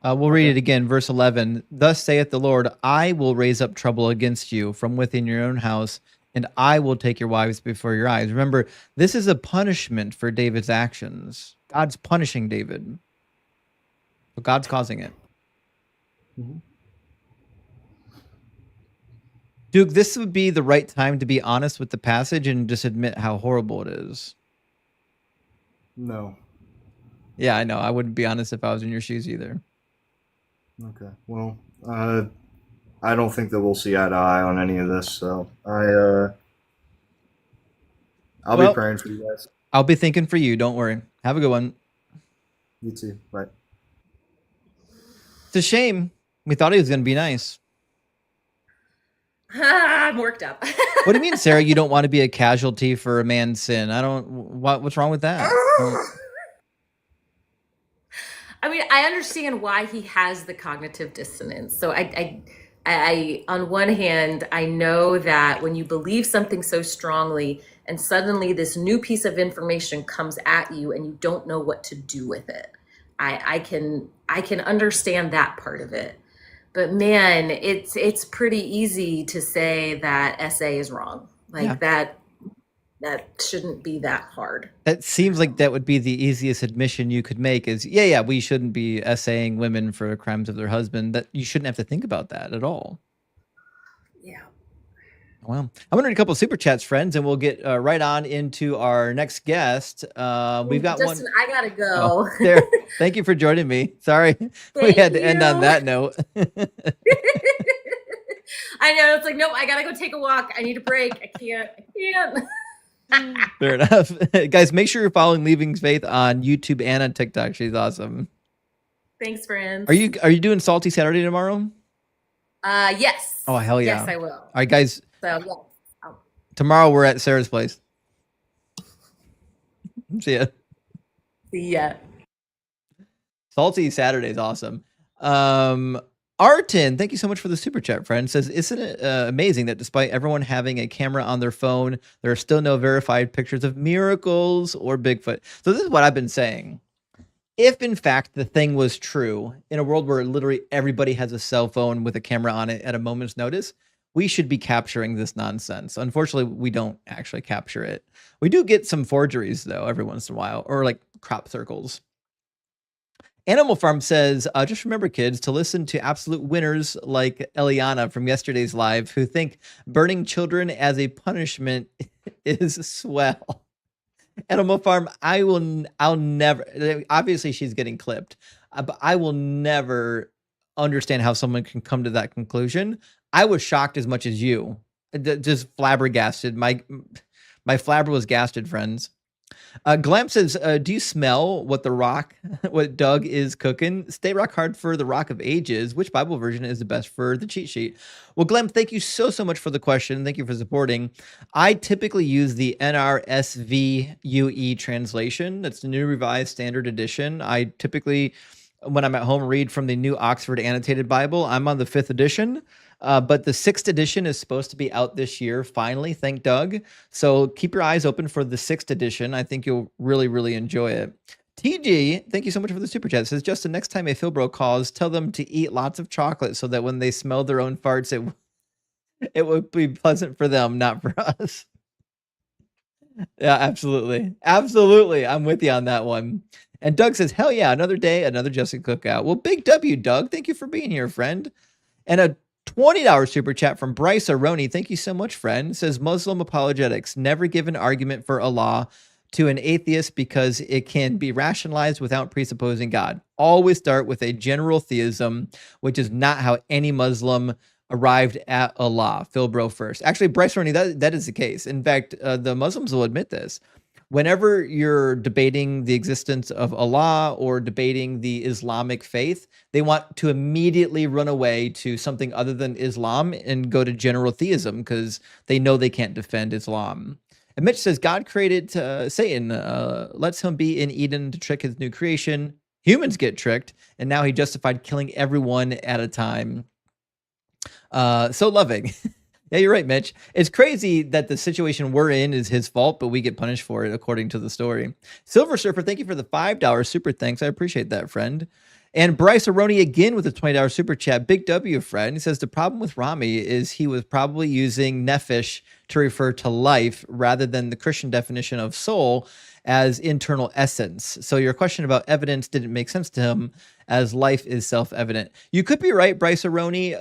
We'll read it again, verse 11. Thus saith the Lord, I will raise up trouble against you from within your own house, and I will take your wives before your eyes. Remember, this is a punishment for David's actions. God's punishing David. So God's causing it. Mm-hmm. Duke, this would be the right time to be honest with the passage and just admit how horrible it is. No. Yeah, I know. I wouldn't be honest if I was in your shoes either. Okay. Well, I don't think that we'll see eye to eye on any of this, so I'll be praying for you guys. I'll be thinking for you. Don't worry. Have a good one. You too. Bye. It's a shame. We thought he was going to be nice. I'm worked up. What do you mean, Sarah? You don't want to be a casualty for a man's sin? I don't. What's wrong with that? I mean, I understand why he has the cognitive dissonance. So I, on one hand, I know that when you believe something so strongly and suddenly this new piece of information comes at you and you don't know what to do with it, I can understand that part of it. But man, it's pretty easy to say that SA is wrong. Like that shouldn't be that hard. It seems like that would be the easiest admission you could make is, yeah, we shouldn't be essaying women for crimes of their husband. That you shouldn't have to think about that at all. Yeah. Well, I'm going to read a couple of super chats, friends, and we'll get right on into our next guest. We've got Justin, one. I gotta go. Oh, there. Thank you for joining me. Sorry, we had to end on that note. I know, it's like, nope, I gotta go take a walk. I need a break. I can't. Fair enough. Guys, make sure you're following Leaving Faith on YouTube and on TikTok. She's awesome. Thanks, friends. Are you doing Salty Saturday tomorrow? Yes. Oh, hell yeah. Yes, I will. All right, guys. So, yeah. Tomorrow we're at Sarah's place. See ya. See ya. Salty Saturday is awesome. Artin, thank you so much for the super chat, friend. Says, isn't it amazing that despite everyone having a camera on their phone, there are still no verified pictures of miracles or Bigfoot? So this is what I've been saying. If in fact the thing was true, in a world where literally everybody has a cell phone with a camera on it at a moment's notice, we should be capturing this nonsense. Unfortunately, we don't actually capture it. We do get some forgeries though every once in a while, or like crop circles. Animal Farm says, just remember, kids, to listen to absolute winners like Eliana from yesterday's live who think burning children as a punishment is swell. Animal Farm, I'll never, obviously she's getting clipped, but I will never understand how someone can come to that conclusion. I was shocked as much as you. Just flabbergasted. My flabber was gasted, friends. Glam says, do you smell what what Doug is cooking? Stay rock hard for the Rock of Ages. Which Bible version is the best for the cheat sheet? Well, Glam, thank you so much for the question. Thank you for supporting. I typically use the NRSVUE translation. That's the New Revised Standard Edition. I typically, when I'm at home, read from the New Oxford Annotated Bible. I'm on the 5th edition. But the 6th edition is supposed to be out this year, finally, thank Doug. So keep your eyes open for the 6th edition. I think you'll really, really enjoy it. TG, thank you so much for the super chat. It says, Justin, next time a Philbro calls, tell them to eat lots of chocolate so that when they smell their own farts, it would be pleasant for them, not for us. Yeah, absolutely. Absolutely. I'm with you on that one. And Doug says, hell yeah, another day, another Justin Cookout. Well, big W, Doug. Thank you for being here, friend. And a $20 super chat from Bryce Aroni. Thank you so much, friend. It says, Muslim apologetics never give an argument for Allah to an atheist because it can be rationalized without presupposing God. Always start with a general theism, which is not how any Muslim arrived at Allah. Philbro first. Actually, Bryce Aroni, that is the case. In fact, the Muslims will admit this. Whenever you're debating the existence of Allah or debating the Islamic faith, they want to immediately run away to something other than Islam and go to general theism because they know they can't defend Islam. And Mitch says, God created Satan, lets him be in Eden to trick his new creation. Humans get tricked, and now he justified killing everyone at a time. So loving. Yeah, you're right, Mitch. It's crazy that the situation we're in is his fault, but we get punished for it, according to the story. Silver Surfer, thank you for the $5 super thanks. I appreciate that, friend. And Bryce Aroni again with a $20 super chat. Big W, friend. He says, the problem with Rami is he was probably using nephesh to refer to life rather than the Christian definition of soul as internal essence. So your question about evidence didn't make sense to him, as life is self-evident. You could be right, Bryce Aroni.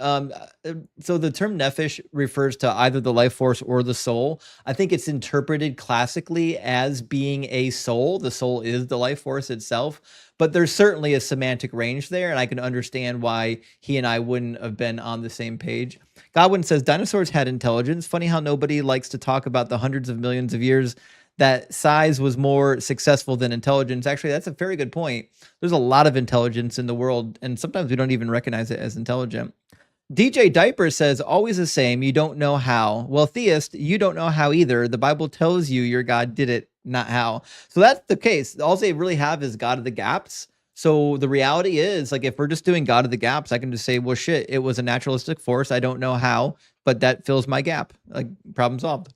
So the term nephesh refers to either the life force or the soul. I think it's interpreted classically as being a soul. The soul is the life force itself, but there's certainly a semantic range there, and I can understand why he and I wouldn't have been on the same page. Godwin says, dinosaurs had intelligence. Funny how nobody likes to talk about the hundreds of millions of years that size was more successful than intelligence. Actually, that's a very good point. There's a lot of intelligence in the world, and sometimes we don't even recognize it as intelligent. DJ Diaper says, always the same. You don't know how. Well, theist, you don't know how either. The Bible tells you your God did it, not how. So that's the case. All they really have is God of the gaps. So the reality is, like, if we're just doing God of the gaps, I can just say, well, shit, it was a naturalistic force. I don't know how, but that fills my gap. Like, problem solved.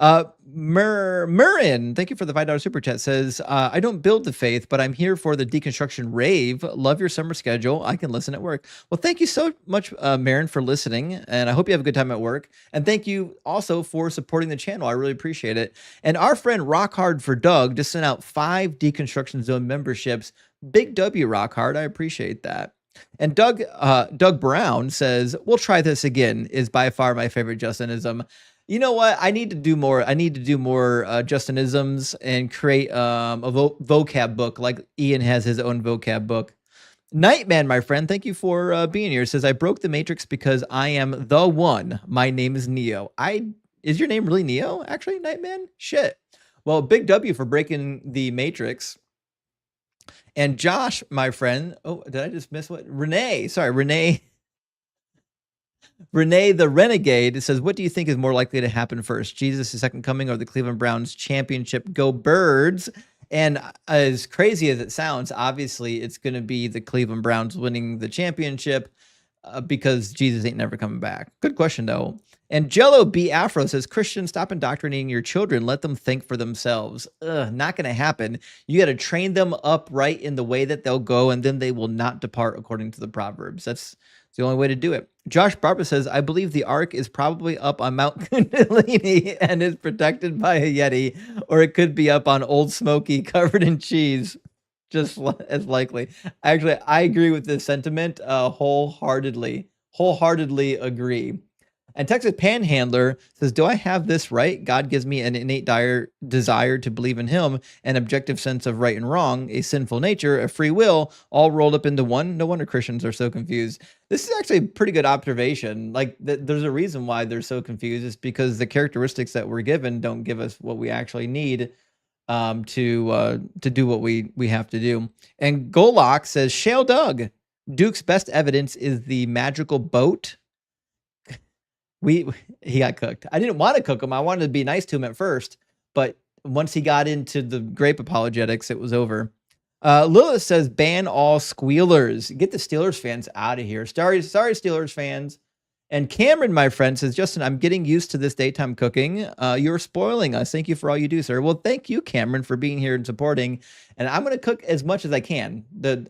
Murin, thank you for the $5 super chat, says, I don't build the faith, but I'm here for the deconstruction rave. Love your summer schedule. I can listen at work. Well, thank you so much, Marin, for listening, and I hope you have a good time at work. And thank you also for supporting the channel. I really appreciate it. And our friend Rock Hard for Doug just sent out 5 Deconstruction Zone memberships. Big W, Rock Hard. I appreciate that. And Doug Brown says, we'll try this again, is by far my favorite Justinism. You know what? I need to do more. I need to do more Justinisms and create a vocab book, like Ian has his own vocab book. Nightman, my friend, thank you for being here. Says, I broke the Matrix because I am the one. My name is Neo. Is your name really Neo? Actually, Nightman? Shit. Well, big W for breaking the Matrix. And Josh, my friend. Oh, did I just miss what? Renee. Sorry, Renee. Renee the Renegade says, what do you think is more likely to happen first? Jesus' second coming or the Cleveland Browns championship? Go Birds. And as crazy as it sounds, obviously it's going to be the Cleveland Browns winning the championship because Jesus ain't never coming back. Good question, though. And Jello B. Afro says, Christian, stop indoctrinating your children. Let them think for themselves. Not going to happen. You got to train them up right in the way that they'll go, and then they will not depart according to the Proverbs. That's the only way to do it. Josh Barber says, I believe the Ark is probably up on Mount Kundalini and is protected by a Yeti, or it could be up on Old Smoky covered in cheese. Just as likely. Actually, I agree with this sentiment wholeheartedly. Wholeheartedly agree. And Texas Panhandler says, do I have this right? God gives me an innate desire to believe in him, an objective sense of right and wrong, a sinful nature, a free will, all rolled up into one. No wonder Christians are so confused. This is actually a pretty good observation. Like, there's a reason why they're so confused. It's because the characteristics that we're given don't give us what we actually need to do what we have to do. And Golok says, Shale Doug, Duke's best evidence is the magical boat. He got cooked. I didn't want to cook him. I wanted to be nice to him at first, but once he got into the grape apologetics, it was over. Lilith says, ban all squealers. Get the Steelers fans out of here. Sorry, Steelers fans. And Cameron, my friend, says, Justin, I'm getting used to this daytime cooking. You're spoiling us. Thank you for all you do, sir. Well, thank you, Cameron, for being here and supporting. And I'm going to cook as much as I can.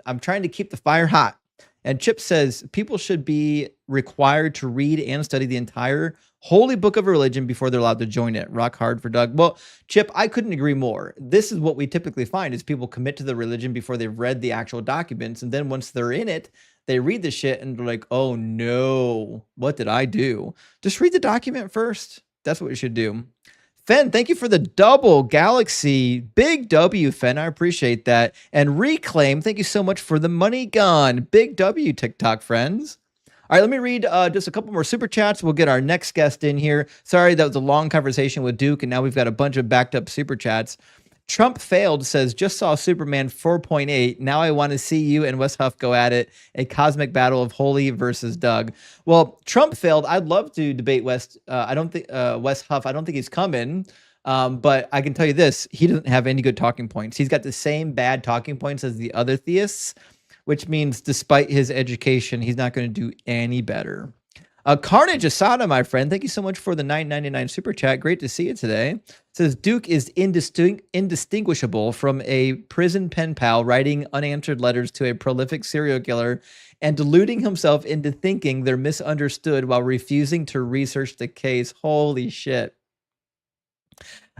I'm trying to keep the fire hot. And Chip says, people should be required to read and study the entire holy book of religion before they're allowed to join it. Rock hard for Doug. Well, Chip, I couldn't agree more. This is what we typically find is people commit to the religion before they've read the actual documents. And then once they're in it, they read the shit and they're like, oh no, what did I do? Just read the document first. That's what you should do. Fen, thank you for the double galaxy. Big W, Fen. I appreciate that. And Reclaim, thank you so much for the money gun. Big W, TikTok friends. All right, let me read just a couple more super chats. We'll get our next guest in here. Sorry, that was a long conversation with Duke, and now we've got a bunch of backed up super chats. Trump failed says, just saw Superman 4.8. Now I want to see you and Wes Huff go at it. A cosmic battle of Holy versus Doug. Well, Trump failed. I'd love to debate Wes. I don't think Wes Huff. I don't think he's coming. But I can tell you this: he doesn't have any good talking points. He's got the same bad talking points as the other theists, which means despite his education, he's not going to do any better. Carnage Asada, my friend, thank you so much for the $9.99 super chat. Great to see you today. Says Duke is indistinguishable from a prison pen pal writing unanswered letters to a prolific serial killer and deluding himself into thinking they're misunderstood while refusing to research the case. Holy shit.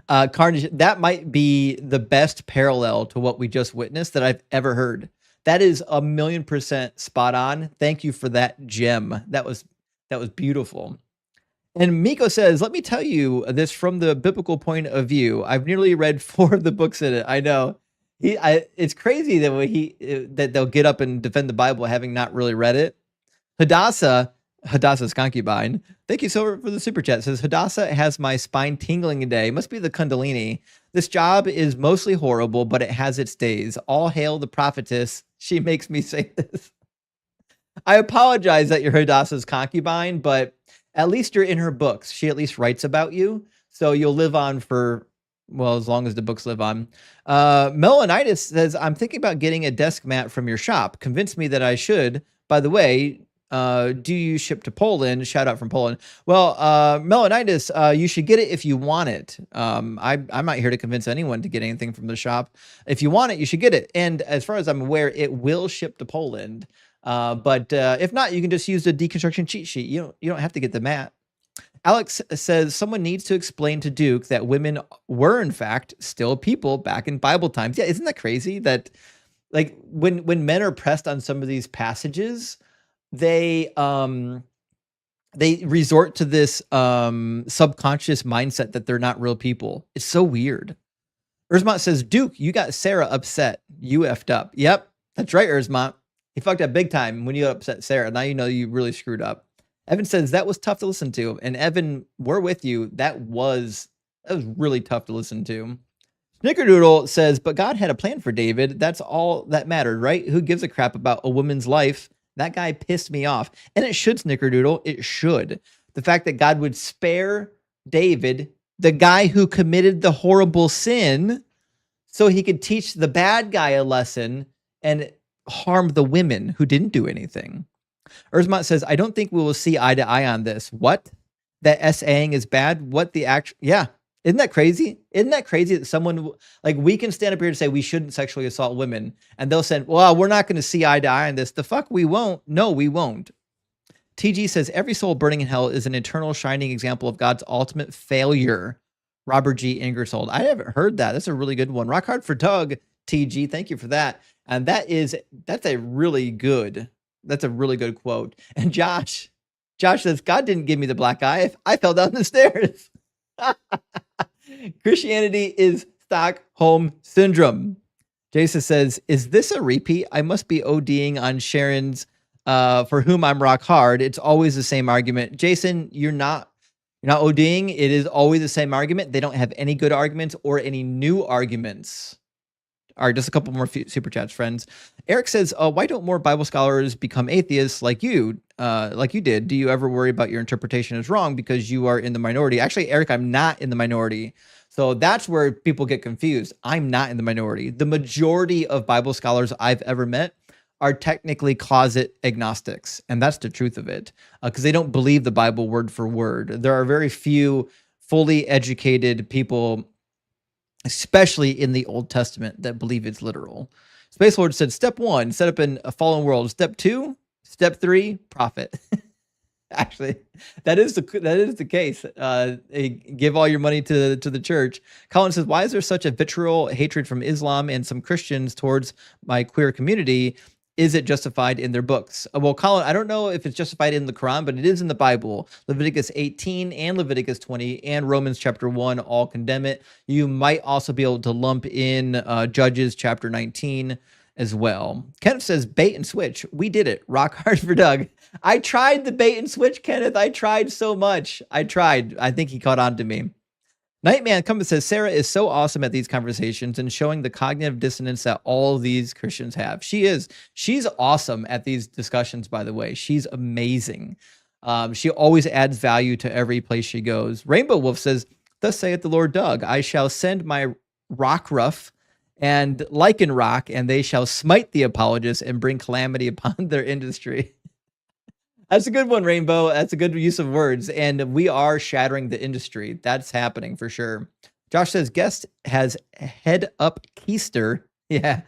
Carnage, that might be the best parallel to what we just witnessed that I've ever heard. That is 1,000,000% spot on. Thank you for that gem. That was beautiful. And Miko says, let me tell you this from the biblical point of view. I've nearly read 4 of the books in it. I know. It's crazy that they'll get up and defend the Bible having not really read it. Hadassah's concubine. Thank you so much for the super chat. It says, Hadassah has my spine tingling today. Must be the Kundalini. This job is mostly horrible, but it has its days. All hail the prophetess. She makes me say this. I apologize that you're Hadassah's concubine, but at least you're in her books. She at least writes about you, so you'll live on for, well, as long as the books live on. Melanitis says, I'm thinking about getting a desk mat from your shop. Convince me that I should. By the way, do you ship to Poland? Shout out from Poland. Well, Melanitis, you should get it if you want it. I'm not here to convince anyone to get anything from the shop. If you want it, you should get it. And as far as I'm aware, it will ship to Poland. But if not, you can just use the deconstruction cheat sheet. You don't have to get the mat. Alex says someone needs to explain to Duke that women were in fact still people back in Bible times. Yeah, isn't that crazy that like when men are pressed on some of these passages, they resort to this subconscious mindset that they're not real people. It's so weird. Erzmont says, Duke, you got Sarah upset. You effed up. Yep, that's right, Erzmont. He fucked up big time when you upset Sarah. Now you know you really screwed up. Evan says that was tough to listen to. And Evan, we're with you. That was really tough to listen to. Snickerdoodle says, but God had a plan for David. That's all that mattered, right? Who gives a crap about a woman's life? That guy pissed me off. And it should, Snickerdoodle. It should. The fact that God would spare David, the guy who committed the horrible sin, so he could teach the bad guy a lesson and harm the women who didn't do anything. Erzmont says, I don't think we will see eye to eye on this. What? That SAing is bad? What the actual... Yeah. Isn't that crazy? Isn't that crazy that someone... Like, we can stand up here and say we shouldn't sexually assault women, and they'll say, well, we're not going to see eye to eye on this. The fuck we won't. No, we won't. TG says, every soul burning in hell is an eternal shining example of God's ultimate failure. Robert G. Ingersoll. I haven't heard that. That's a really good one. Rock hard for Doug, TG. Thank you for that. And that's a really good quote. And Josh says, God didn't give me the black eye. I fell down the stairs. Christianity is Stockholm syndrome. Jason says, is this a repeat? I must be ODing on Sharon's for whom I'm rock hard. It's always the same argument. Jason, you're not ODing. It is always the same argument. They don't have any good arguments or any new arguments. All right, just a couple more super chats, friends. Eric says, why don't more Bible scholars become atheists like you did? Do you ever worry about your interpretation is wrong because you are in the minority? Actually, Eric, I'm not in the minority. So that's where people get confused. I'm not in the minority. The majority of Bible scholars I've ever met are technically closet agnostics. And that's the truth of it, because they don't believe the Bible word for word. There are very few fully educated people, especially in the Old Testament, that believe it's literal. Space Lord said, step 1, set up in a fallen world. Step 2, step 3, profit. Actually, that is the case. Give all your money to the church. Colin says, why is there such a vitriol hatred from Islam and some Christians towards my queer community? Is it justified in their books? Well, Colin, I don't know if it's justified in the Quran, but it is in the Bible. Leviticus 18 and Leviticus 20 and Romans chapter 1 all condemn it. You might also be able to lump in Judges chapter 19 as well. Kenneth says, bait and switch. We did it. Rock hard for Doug. I tried the bait and switch, Kenneth. I tried so much. I tried. I think he caught on to me. Nightman comes and says, Sarah is so awesome at these conversations and showing the cognitive dissonance that all these Christians have. She is. She's awesome at these discussions, by the way. She's amazing. She always adds value to every place she goes. Rainbow Wolf says, thus saith the Lord Doug, I shall send my rock rough and lichen rock, and they shall smite the apologists and bring calamity upon their industry. That's a good one, Rainbow. That's a good use of words. And we are shattering the industry. That's happening for sure. Josh says, guest has head up keister. Yeah.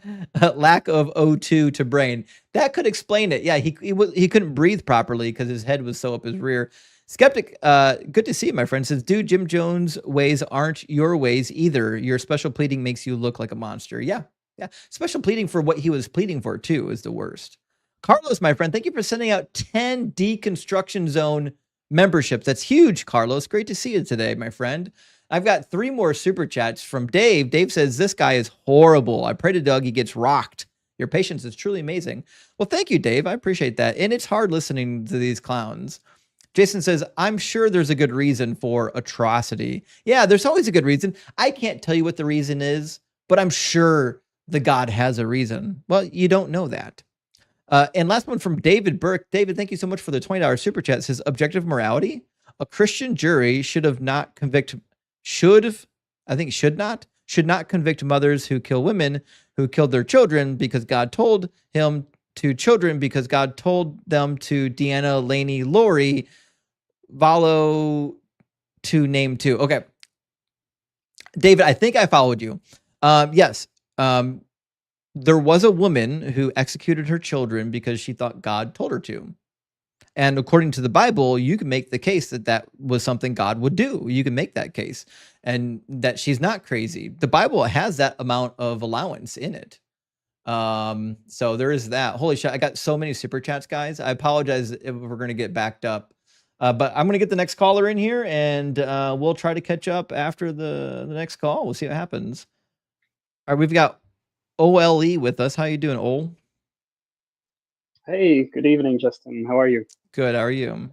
Lack of O2 to brain. That could explain it. Yeah. He couldn't breathe properly because his head was so up his rear. Skeptic, good to see you, my friend. Says, dude, Jim Jones' ways aren't your ways either. Your special pleading makes you look like a monster. Yeah. Yeah. Special pleading for what he was pleading for too is the worst. Carlos, my friend, thank you for sending out 10 Deconstruction Zone memberships. That's huge, Carlos. Great to see you today, my friend. I've got 3 more super chats from Dave. Dave says, this guy is horrible. I pray to Doug he gets rocked. Your patience is truly amazing. Well, thank you, Dave. I appreciate that. And it's hard listening to these clowns. Jason says, I'm sure there's a good reason for atrocity. Yeah, there's always a good reason. I can't tell you what the reason is, but I'm sure the God has a reason. Well, you don't know that. And last one from David Burke. David, thank you so much for the $20 super chat. It says objective morality. A Christian jury should not convict mothers who kill women who killed their children because God told him to children because God told them to Deanna, Laney, Lori, Valo to name two. Okay. David, I think I followed you. Yes. There was a woman who executed her children because she thought God told her to. And according to the Bible, you can make the case that that was something God would do. You can make that case and that she's not crazy. The Bible has that amount of allowance in it. So there is that. Holy shit. I got so many super chats, guys. I apologize if we're going to get backed up. But I'm going to get the next caller in here and we'll try to catch up after the next call. We'll see what happens. All right, we've got OLE with us. How you doing, Ol? Hey, good evening, Justin. How are you? Good. How are you?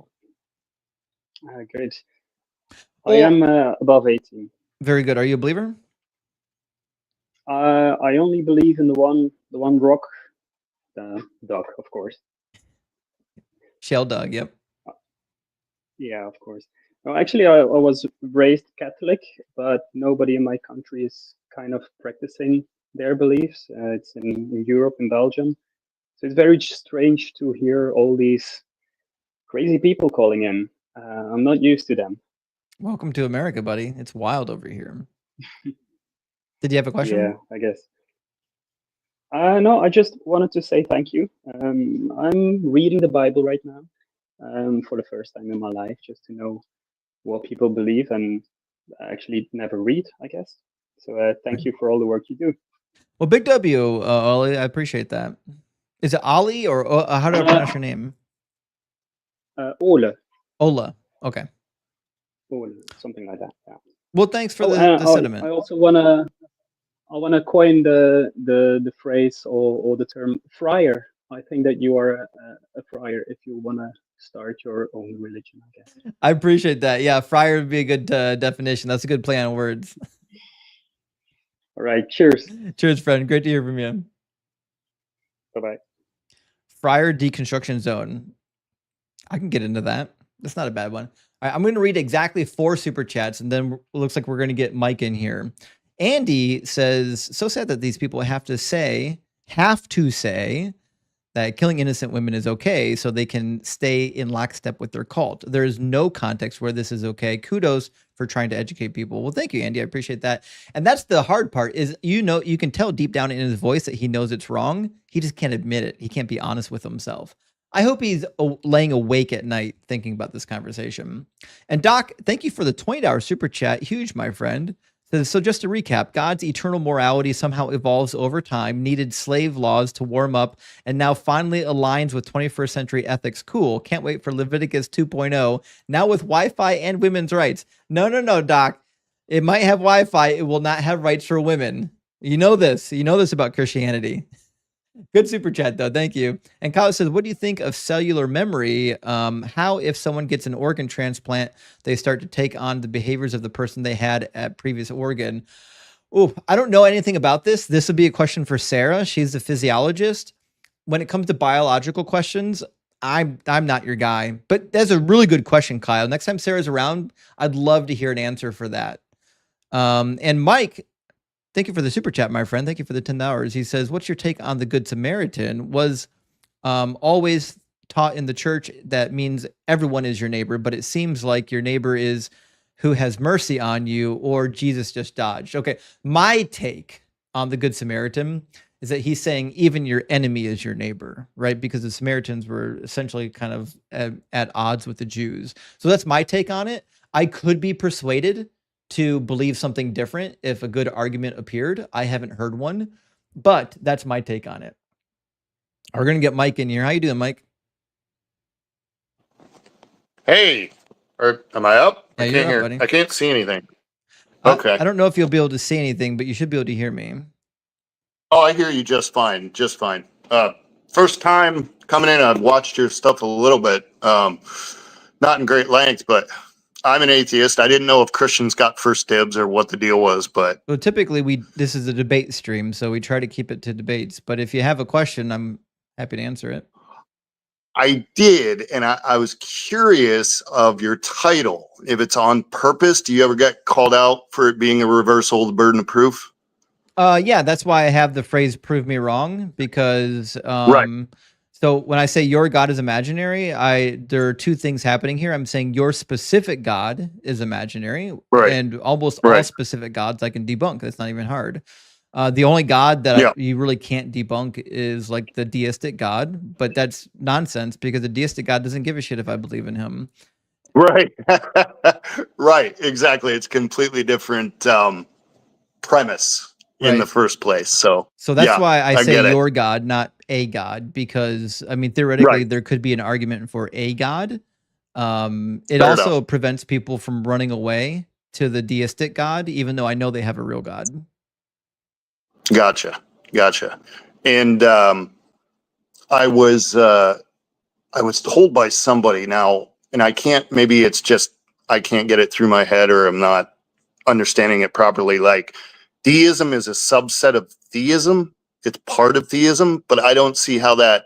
Good. I am above 18. Very good. Are you a believer? I only believe in the one rock, the dog, of course. Shell dog. Yep. Yeah, of course. No, actually, I was raised Catholic, but nobody in my country is kind of practicing their beliefs. It's in Europe, in Belgium. So it's very strange to hear all these crazy people calling in. I'm not used to them. Welcome to America, buddy. It's wild over here. Did you have a question? Yeah, I guess. No, I just wanted to say thank you. I'm reading the Bible right now for the first time in my life, just to know what people believe and actually never read, I guess. So thank you for all the work you do. Well, big W, Ollie. I appreciate that. Is it Ollie or how do I pronounce your name? Ole. Ola. Okay. Ole, something like that. Yeah. Well, thanks for the sentiment. I also wanna coin the phrase or the term friar. I think that you are a friar if you wanna start your own religion, I guess. I appreciate that. Yeah, friar would be a good definition. That's a good play on words. All right. Cheers. Cheers, friend. Great to hear from you. Bye-bye. Friar Deconstruction Zone. I can get into that. That's not a bad one. All right, I'm going to read exactly 4 super chats, and then it looks like we're going to get Mike in here. Andy says, so sad that these people have to say that killing innocent women is okay so they can stay in lockstep with their cult. There is no context where this is okay. Kudos for trying to educate people. Well, thank you, Andy. I appreciate that. And that's the hard part is, you can tell deep down in his voice that he knows it's wrong. He just can't admit it. He can't be honest with himself. I hope he's laying awake at night thinking about this conversation. And Doc, thank you for the $20 super chat. Huge, my friend. So just to recap, God's eternal morality somehow evolves over time, needed slave laws to warm up, and now finally aligns with 21st century ethics. Cool. Can't wait for Leviticus 2.0. Now with Wi-Fi and women's rights. No, Doc. It might have Wi-Fi. It will not have rights for women. You know this. You know this about Christianity. Good super chat, though. Thank you. And Kyle says, what do you think of cellular memory? How, if someone gets an organ transplant, they start to take on the behaviors of the person they had at previous organ? Oh, I don't know anything about this. This would be a question for Sarah. She's the physiologist. When it comes to biological questions, I'm not your guy. But that's a really good question, Kyle. Next time Sarah's around, I'd love to hear an answer for that. And Mike, thank you for the super chat, my friend. Thank you for the $10. He says, what's your take on the Good Samaritan? Was always taught in the church that means everyone is your neighbor, but it seems like your neighbor is who has mercy on you, or Jesus just dodged. Okay, my take on the Good Samaritan is that he's saying even your enemy is your neighbor, right? Because the Samaritans were essentially kind of at odds with the Jews. So that's my take on it. I could be persuaded to believe something different if a good argument appeared. I haven't heard one, but that's my take on it. We're going to get Mike in here. How you doing, Mike? Hey, am I up? Yeah, I you're can't up, hear. buddy. I can't see anything. Okay. I don't know if you'll be able to see anything, but you should be able to hear me. Oh, I hear you just fine. Just fine. First time coming in, I've watched your stuff a little bit. Not in great length, but I'm an atheist. I didn't know if Christians got first dibs or what the deal was, but Well, typically this is a debate stream, so we try to keep it to debates. But if you have a question, I'm Happy to answer it. I did, and I was curious of your title. If it's on purpose, do you ever get called out for it being a reversal of the burden of proof? Yeah, that's why I have the phrase "prove me wrong," because Right. so when I say your God is imaginary, there are two things happening here. I'm saying your specific God is imaginary, Right. and almost all Right. specific gods I can debunk. That's not even hard. The only God that Yeah. you really can't debunk is like the deistic God, but that's nonsense because the deistic God doesn't give a shit if I believe in him. Right. Right. Exactly. It's completely different premise in the Right. first place. So So that's yeah, why I I say get it. your God, not a God, because I mean theoretically Right. there could be an argument for a God. It Fair also enough. prevents people from running away to the deistic God, even though I know they have a real God. Gotcha. And I was told by somebody now, and I can't. Maybe it's just I can't get it through my head, or I'm not understanding it properly. Like deism is a subset of theism. It's part of theism, but I don't see how that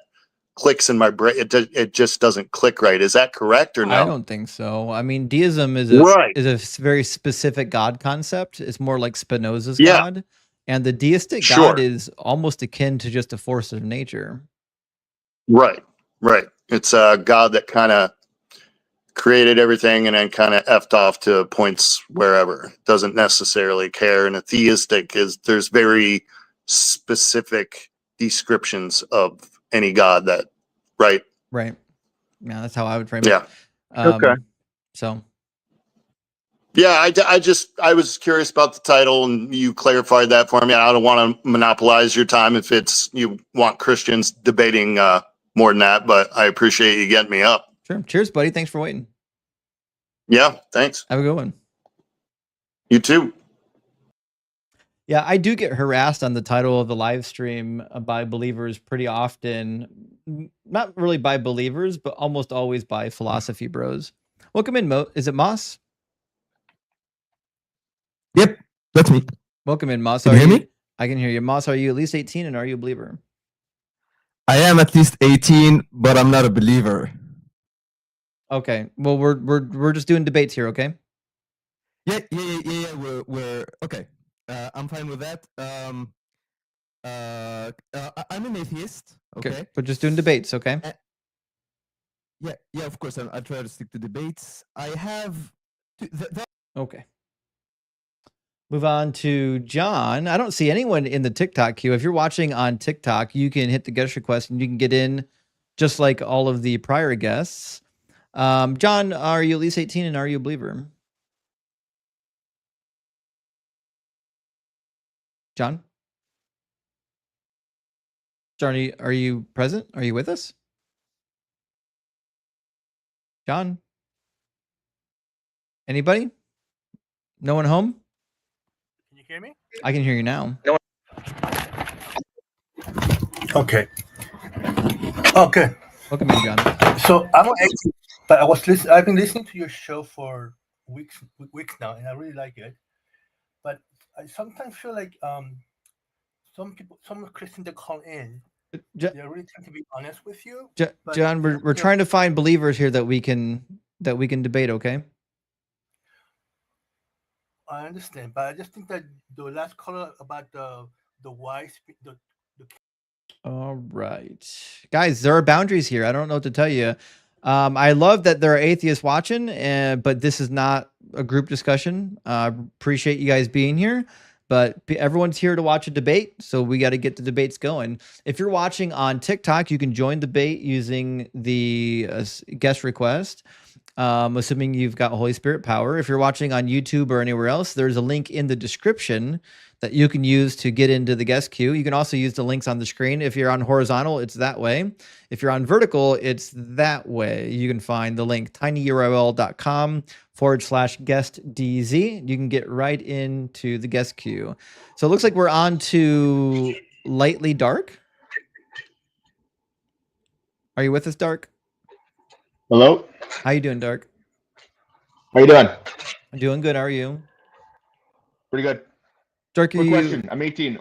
clicks in my brain. It just doesn't click right. Is that correct or I no? don't think so. I mean, deism is Right. a very specific God concept. It's more like Spinoza's Yeah. God, and the deistic God Sure. is almost akin to just a force of nature. Right. It's a God that kind of created everything and then kind of effed off to points wherever. Doesn't necessarily care. And a theistic is there's very specific descriptions of any God that, right? Right. Yeah, that's how I would frame it. Yeah. Okay. So Yeah, I was curious about the title, and you clarified that for me. I don't want to monopolize your time if it's you want Christians debating more than that, but I appreciate you getting me up. sure. Cheers, buddy. Thanks for waiting. Yeah, thanks. Have a good one. You too. Yeah, I do get harassed on the title of the live stream by believers pretty often. Not really by believers, but almost always by philosophy bros. Welcome in, Mo. Is it Moss? Yep, that's me. Welcome in, Moss. Can you hear me? I can hear you. Moss, are you at least 18 and are you a believer? I am at least 18, but I'm not a believer. Okay. Well, we're just doing debates here, okay? Yeah. We're okay. I'm fine with that. I'm an atheist. Okay. We're just doing debates, okay? Yeah. Of course, I try to stick to debates. I have. Okay. Move on to John. I don't see anyone in the TikTok queue. If you're watching on TikTok, you can hit the guest request and you can get in just like all of the prior guests. John, are you at least 18 and are you a believer? John? John, are you present? Are you with us? John? Anybody? No one home? Can you hear me? I can hear you now. Okay. Welcome in, John. So I'm an atheist, but I've been listening to your show for weeks now, and I really like it. But I sometimes feel like some Christians that call in, they're really trying to be honest with you. John, we're trying to find believers here that we can debate, okay? I understand, but I just think that the last caller about the wise, All right. Guys, there are boundaries here. I don't know what to tell you. I love that there are atheists watching, but this is not a group discussion. Appreciate you guys being here, but everyone's here to watch a debate, so we got to get the debates going. If you're watching on TikTok, you can join debate using the guest request, assuming you've got Holy Spirit power. If you're watching on YouTube or anywhere else, there's a link in the description that you can use to get into the guest queue. You can also use the links on the screen. If you're on horizontal, it's that way. If you're on vertical, it's that way. You can find the link tinyurl.com/guestdz. You can get right into the guest queue. So it looks like we're on to Lightly Dark. Are you with us, Dark? Hello. How you doing, Dark? How you doing? I'm doing good. How are you? Pretty good. Dark, Quick question. I'm 18.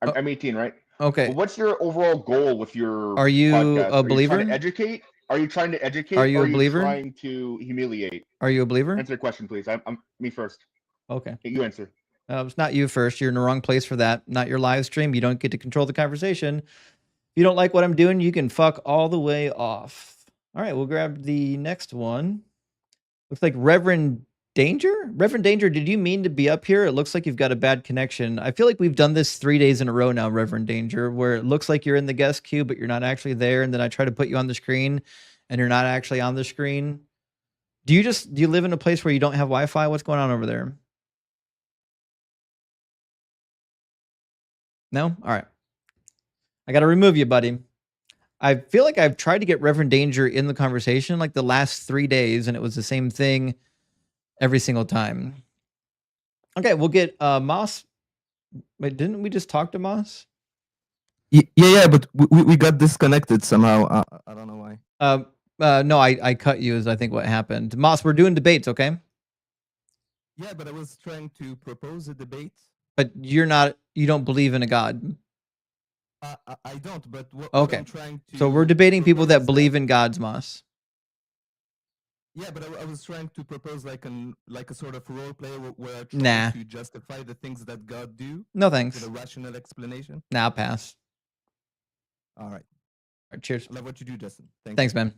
I'm 18, right? Okay. But what's your overall goal with your Are you podcast? a believer? Are you trying to educate? Are you trying to educate? Are you or a believer? trying to humiliate? Are you a believer? Answer the question, please. I'm me first. Okay. You answer. It's not you first. You're in the wrong place for that. Not your live stream. You don't get to control the conversation. If you don't like what I'm doing, you can fuck all the way off. All right, we'll grab the next one. Looks like Reverend Danger? Reverend Danger, did you mean to be up here? It looks like you've got a bad connection. I feel like we've done this 3 days in a row now, Reverend Danger, where it looks like you're in the guest queue, but you're not actually there. And then I try to put you on the screen and you're not actually on the screen. Do you live in a place where you don't have Wi-Fi? What's going on over there? No? All right. I got to remove you, buddy. I feel like I've tried to get Reverend Danger in the conversation like the last 3 days, and it was the same thing every single time. Okay, we'll get Moss. Wait, didn't we just talk to Moss? Yeah, but we got disconnected somehow. I don't know why. No, I cut you is I think what happened. Moss, we're doing debates, okay? Yeah, but I was trying to propose a debate. But you don't believe in a God. I don't, but what Okay. I'm trying to... So we're debating people that believe in gods, Moss. Yeah, but I was trying to propose like a sort of role play where I try Nah. to justify the things that God do. No thanks. With a rational explanation. Nah, I'll pass. All right. All right, cheers. I love what you do, Justin. Thanks, man.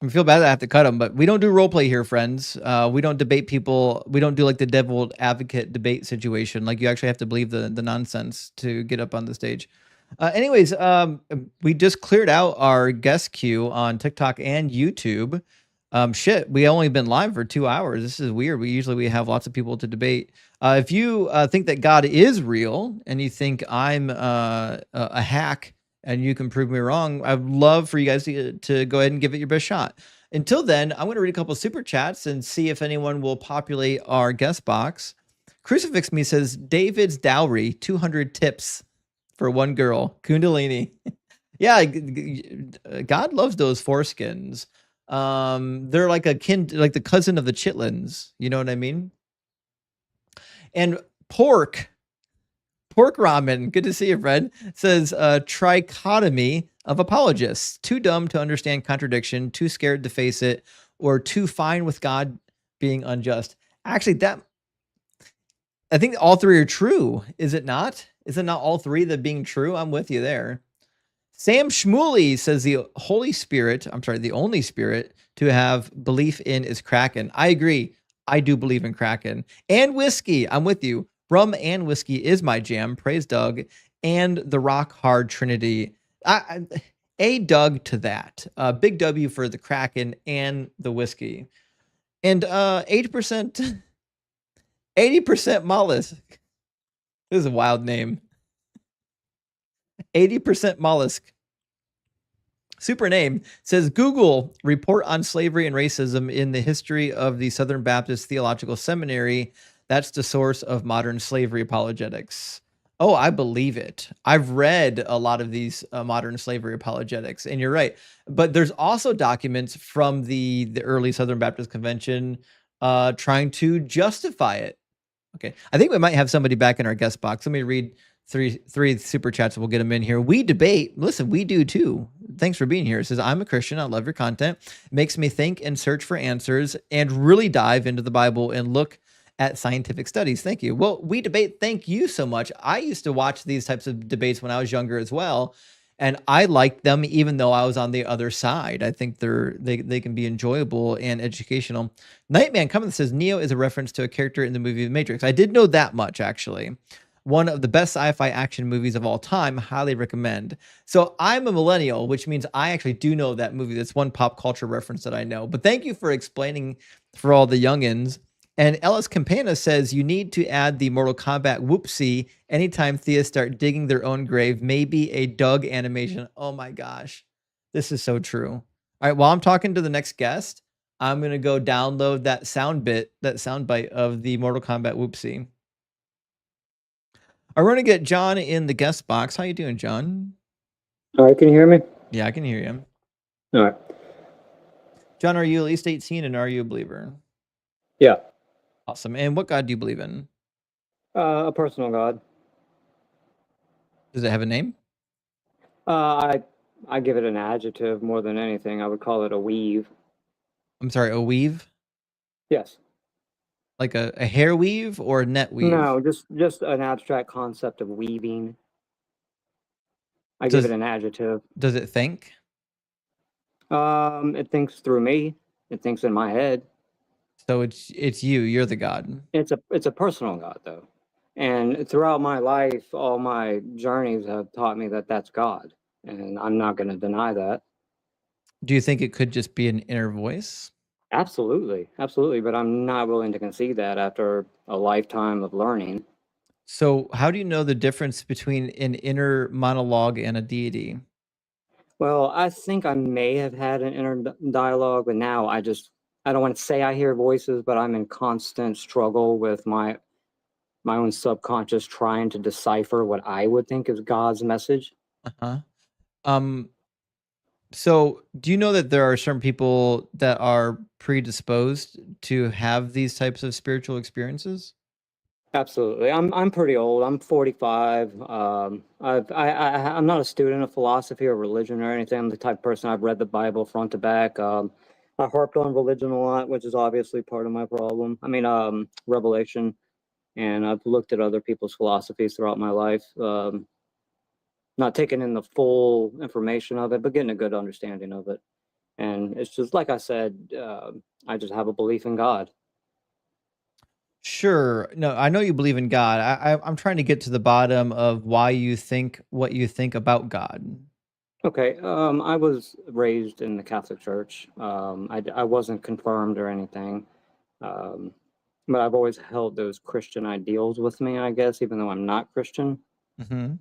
I feel bad that I have to cut them, but we don't do role play here, friends. We don't debate people. We don't do like the devil advocate debate situation. Like you actually have to believe the nonsense to get up on the stage. Anyways, we just cleared out our guest queue on TikTok and YouTube. Shit, we only been live for 2 hours. This is weird. We have lots of people to debate. If you think that God is real and you think I'm a hack and you can prove me wrong, I'd love for you guys to go ahead and give it your best shot. Until then, I'm going to read a couple of super chats and see if anyone will populate our guest box. Crucifix Me says, David's dowry, 200 tips for one girl. Kundalini. Yeah, God loves those foreskins. They're like like the cousin of the chitlins. You know what I mean? And pork ramen, good to see you, Fred, says trichotomy of apologists. Too dumb to understand contradiction, too scared to face it, or too fine with God being unjust. Actually, I think all three are true. Is it not? Is it not all three that being true? I'm with you there. Sam Shmuley says the only spirit to have belief in is Kraken. I agree. I do believe in Kraken. And whiskey. I'm with you. Rum and whiskey is my jam. Praise Doug. And the rock hard Trinity. A Doug to that. Big W for the Kraken and the whiskey. And 80% mollusk. This is a wild name. 80% mollusk. Super name says Google report on slavery and racism in the history of the Southern Baptist Theological Seminary. That's the source of modern slavery apologetics. Oh, I believe it. I've read a lot of these modern slavery apologetics, and you're right. But there's also documents from the early Southern Baptist Convention trying to justify it. Okay, I think we might have somebody back in our guest box. Let me read three super chats. We'll get them in here. We debate. Listen, we do too. Thanks for being here. It says, I'm a Christian. I love your content. It makes me think and search for answers and really dive into the Bible and look at scientific studies. Thank you. Well, we debate. Thank you so much. I used to watch these types of debates when I was younger as well. And I liked them even though I was on the other side. I think they can be enjoyable and educational. Nightman Coming says Neo is a reference to a character in the movie The Matrix. I did know that much, actually. One of the best sci-fi action movies of all time. Highly recommend. So I'm a millennial, which means I actually do know that movie. That's one pop culture reference that I know. But thank you for explaining for all the youngins. And Ellis Campana says you need to add the Mortal Kombat whoopsie anytime theists start digging their own grave. Maybe a Doug animation. Oh my gosh. This is so true. All right, while I'm talking to the next guest, I'm going to go download that sound bite of the Mortal Kombat whoopsie. We're going to get John in the guest box. How you doing, John? All right, can you hear me? Yeah, I can hear you. All right. John, are you at least 18 and are you a believer? Yeah. Awesome. And what God do you believe in? A personal God. Does it have a name? I give it an adjective more than anything. I would call it a weave. I'm sorry, a weave? Yes. Like a hair weave or a net weave? No, just an abstract concept of weaving. I give it an adjective. Does it think? It thinks through me. It thinks in my head. So it's you. You're the God. It's a personal God though, and throughout my life, all my journeys have taught me that that's God, and I'm not going to deny that. Do you think it could just be an inner voice? Absolutely, absolutely, but I'm not willing to concede that after a lifetime of learning. So how do you know the difference between an inner monologue and a deity? Well, I think I may have had an inner dialogue, but now I don't want to say I hear voices, but I'm in constant struggle with my own subconscious trying to decipher what I would think is God's message. Uh-huh. So do you know that there are certain people that are predisposed to have these types of spiritual experiences? Absolutely. I'm pretty old. I'm 45. I'm not a student of philosophy or religion or anything. I'm the type of person, I've read the Bible front to back. I harped on religion a lot, which is obviously part of my problem. I mean, revelation, and I've looked at other people's philosophies throughout my life. Not taking in the full information of it, but getting a good understanding of it. And it's just like I said, I just have a belief in God. Sure. No, I know you believe in God. I'm trying to get to the bottom of why you think what you think about God. Okay, I was raised in the Catholic Church. I wasn't confirmed or anything, but I've always held those Christian ideals with me, I guess, even though I'm not Christian. Mhm.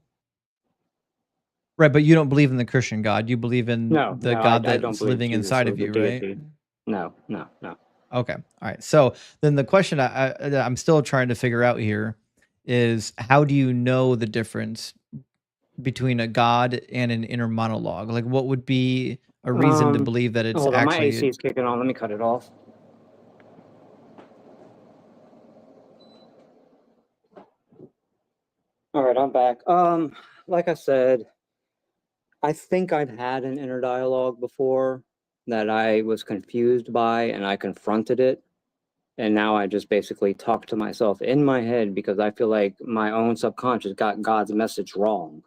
Right, but you don't believe in the Christian God. You believe in No, the no, God I don't that's believe living Jesus inside is of a you, right? deity. No, no, no. Okay. All right. So then the question that I'm still trying to figure out here is how do you know the difference between a God and an inner monologue? Like what would be a reason to believe that it's Hold on, my actually AC is kicking on. Let me cut it off. All right, I'm back. Like I said, I think I've had an inner dialogue before that I was confused by, and I confronted it. And now I just basically talk to myself in my head because I feel like my own subconscious got God's message wrong.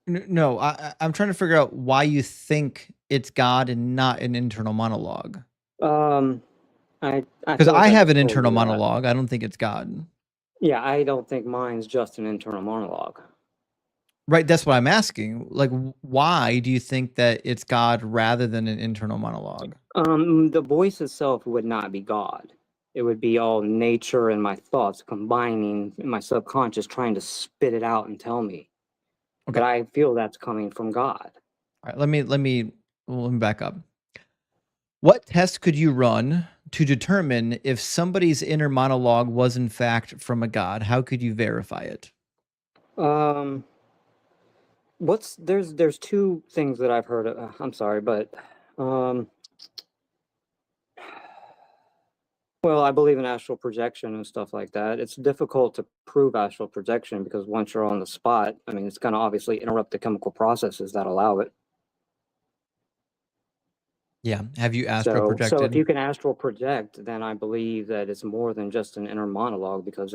No, I'm trying to figure out why you think it's God and not an internal monologue. I Because feel like I I have an just told internal you that. monologue. I don't think it's God. Yeah, I don't think mine's just an internal monologue. Right, that's what I'm asking. Like, why do you think that it's God rather than an internal monologue? The voice itself would not be God. It would be all nature and my thoughts combining in my subconscious, trying to spit it out and tell me. Okay. But I feel that's coming from God. All right, let me back up. What test could you run to determine if somebody's inner monologue was in fact from a God? How could you verify it? There's two things that I've heard of. I'm sorry, but well, I believe in astral projection and stuff like that. It's difficult to prove astral projection because once you're on the spot, I mean, it's going to obviously interrupt the chemical processes that allow it. Yeah. Have you astral projected? So if you can astral project, then I believe that it's more than just an inner monologue, because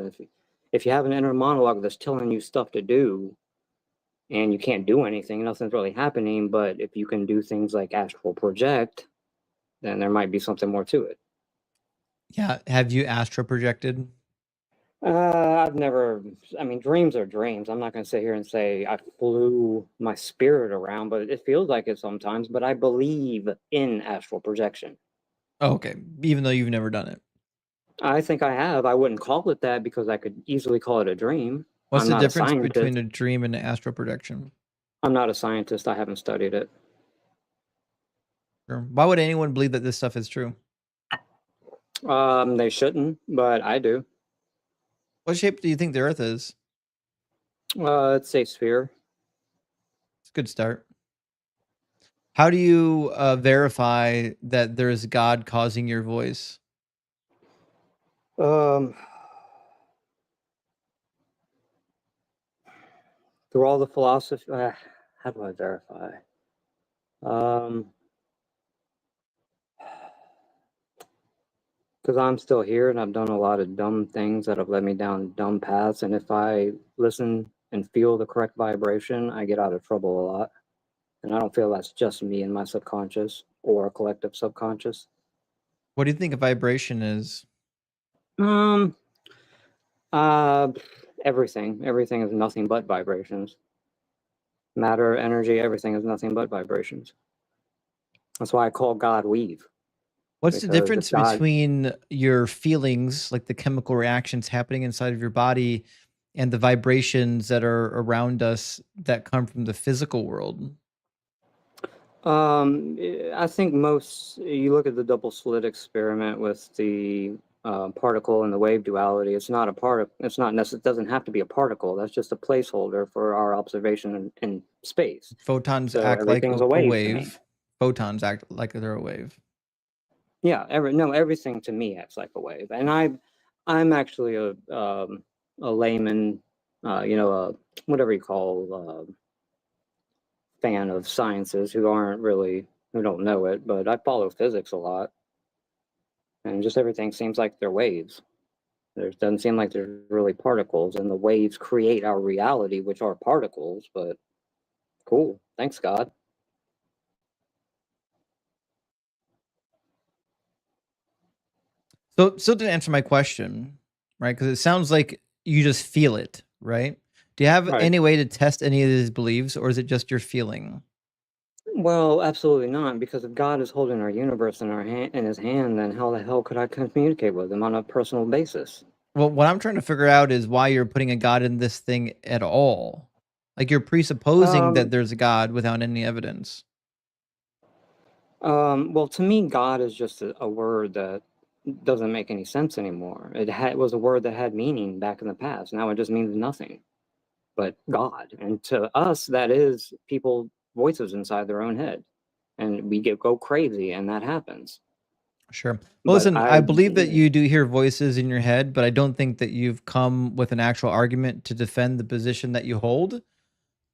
if you have an inner monologue that's telling you stuff to do and you can't do anything, nothing's really happening. But if you can do things like astral project, then there might be something more to it. Yeah. Have you astral projected? I've never, I mean, dreams are dreams. I'm not going to sit here and say I flew my spirit around, but it feels like it sometimes. But I believe in astral projection. Oh, okay. Even though you've never done it. I think I have. I wouldn't call it that because I could easily call it a dream. What's I'm the not difference a scientist. between a dream and an astral projection? I'm not a scientist. I haven't studied it. Sure. Why would anyone believe that this stuff is true? They shouldn't, but I do. What shape do you think the Earth is? It's a sphere. It's a good start. How do you verify that there's God causing your voice? Um, through all the philosophy, how do I verify? Because I'm still here and I've done a lot of dumb things that have led me down dumb paths. And if I listen and feel the correct vibration, I get out of trouble a lot. And I don't feel that's just me and my subconscious or a collective subconscious. What do you think a vibration is? Everything. Everything is nothing but vibrations. Matter, energy, everything is nothing but vibrations. That's why I call God weave. What's the Because difference if God, between your feelings, like the chemical reactions happening inside of your body, and the vibrations that are around us that come from the physical world? I think you look at the double slit experiment with the particle and the wave duality. It's not a part. It's not necessarily. It doesn't have to be a particle. That's just a placeholder for our observation in space. Photons So act like everything's a a wave to me. wave. Photons act like they're a wave. Yeah, everything to me acts like a wave, and I'm actually a layman, whatever you call fan of sciences who don't know it, but I follow physics a lot, and just everything seems like they're waves. There doesn't seem like there's really particles, and the waves create our reality, which are particles. But cool, thanks God. So still didn't answer my question, right? Because it sounds like you just feel it, right? Do you have Right. any way to test any of these beliefs, or is it just your feeling? Well, absolutely not, because if God is holding our universe in His hand, then how the hell could I communicate with Him on a personal basis? Well, what I'm trying to figure out is why you're putting a God in this thing at all. Like you're presupposing that there's a God without any evidence. Well, to me, God is just a word that doesn't make any sense anymore. It was a word that had meaning back in the past. Now it just means nothing but God. And to us, that is people voices inside their own head, and we go crazy, and that happens. Sure. Well, But listen, I believe that you do hear voices in your head, but I don't think that you've come with an actual argument to defend the position that you hold.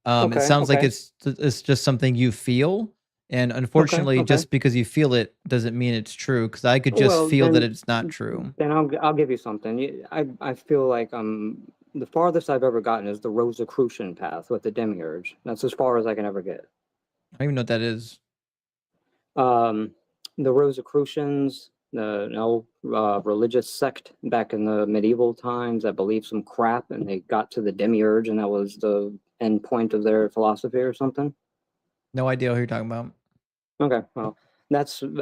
It sounds like it's just something you feel, and unfortunately, okay. just because you feel it doesn't mean it's true. Because I could just Well, feel that then, it's not true. then I'll give you something. I feel like the farthest I've ever gotten is the Rosicrucian path with the demiurge. That's as far as I can ever get. I don't even know what that is. The Rosicrucians, religious sect back in the medieval times that believed some crap, and they got to the demiurge, and that was the end point of their philosophy or something. No idea who you're talking about. Okay, well,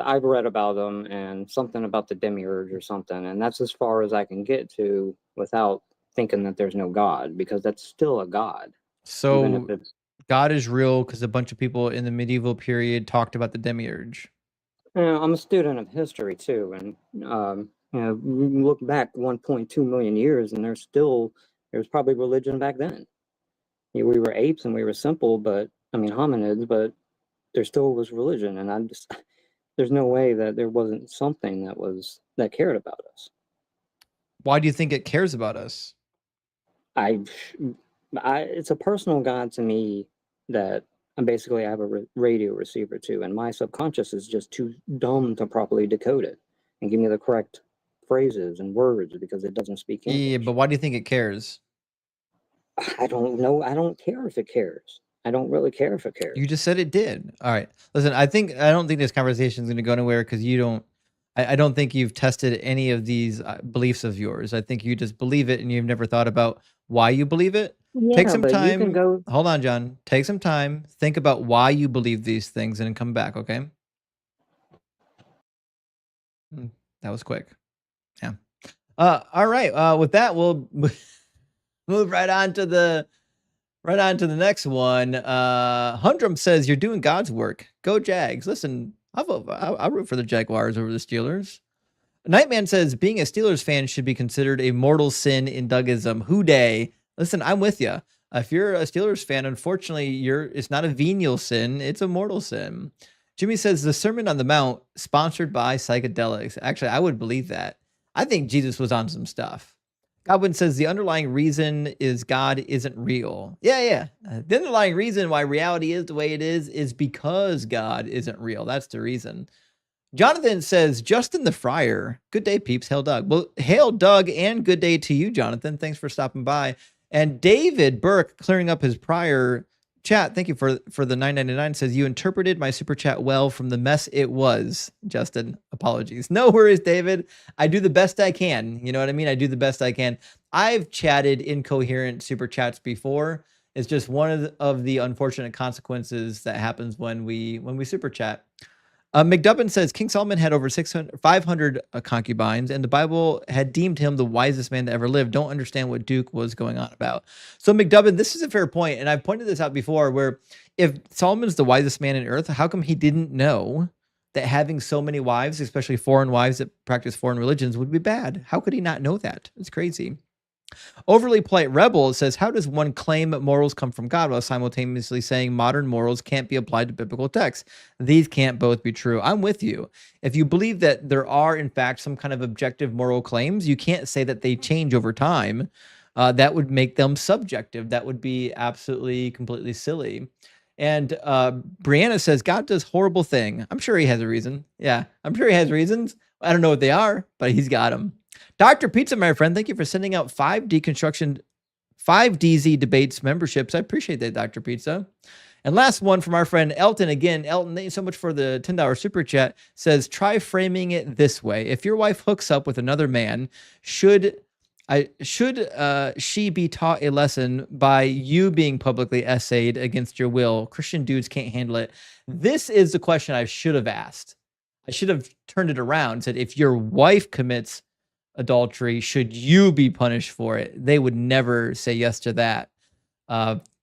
I've read about them and something about the demiurge or something, and that's as far as I can get to without thinking that there's no God, because that's still a God. Even if So it's God is real because a bunch of people in the medieval period talked about the demiurge. I'm a student of history too, and we look back 1.2 million years, and there was probably religion back then. We were apes and we were simple, hominids, but there still was religion, and there's no way that there wasn't something that cared about us. Why do you think it cares about us? It's a personal God to me that I have a radio receiver to, and my subconscious is just too dumb to properly decode it and give me the correct phrases and words because it doesn't speak English. Yeah, but why do you think it cares? I don't know. I don't care if it cares. I don't really care if it cares. You just said it did. All right. Listen, I don't think this conversation is going to go anywhere because I don't think you've tested any of these beliefs of yours. I think you just believe it and you've never thought about why you believe it. Take Yeah, some but you can time. go. Hold on, John. Take some time. Think about why you believe these things and then come back, okay? That was quick. Yeah. All right. With that, we'll move right on to the next one. Hundrum says you're doing God's work. Go Jags. Listen, I'll root for the Jaguars over the Steelers. Nightman says being a Steelers fan should be considered a mortal sin in Dougism. Hooday. Listen, I'm with you. If you're a Steelers fan, unfortunately, it's not a venial sin, it's a mortal sin. Jimmy says the Sermon on the Mount sponsored by psychedelics. Actually, I would believe that. I think Jesus was on some stuff. Godwin says the underlying reason is God isn't real. Yeah. The underlying reason why reality is the way it is because God isn't real. That's the reason. Jonathan says, Justin the Friar. Good day, peeps. Hail, Doug. Well, hail, Doug, and good day to you, Jonathan. Thanks for stopping by. And David Burke, clearing up his prior chat. Thank you for the $9.99. Says, you interpreted my super chat well from the mess it was, Justin. Apologies. No worries, David. I do the best I can. You know what I mean? I do the best I can. I've chatted incoherent super chats before. It's just one of the unfortunate consequences that happens when we super chat. McDubbin says King Solomon had over 500 concubines, and the Bible had deemed him the wisest man to ever live. Don't understand what Duke was going on about. So McDubbin, this is a fair point, and I've pointed this out before, where if Solomon's the wisest man in earth, how come he didn't know that having so many wives, especially foreign wives that practice foreign religions, would be bad? How could he not know that? It's crazy. Overly Polite Rebel says, how does one claim morals come from God while simultaneously saying modern morals can't be applied to biblical texts? These can't both be true. I'm with you. If you believe that there are, in fact, some kind of objective moral claims, you can't say that they change over time. That would make them subjective. That would be absolutely, completely silly. And Brianna says, God does horrible thing. I'm sure he has a reason. Yeah, I'm sure he has reasons. I don't know what they are, but he's got them. Dr. Pizza, my friend, thank you for sending out 5 DZ debates memberships. I appreciate that, Dr. Pizza. And last one from our friend Elton. Again, Elton, thank you so much for the $10 super chat. Says, try framing it this way. If your wife hooks up with another man, should she be taught a lesson by you being publicly essayed against your will? Christian dudes can't handle it. This is the question I should have asked. I should have turned it around and said, if your wife commits adultery, should you be punished for it? They would never say yes to that.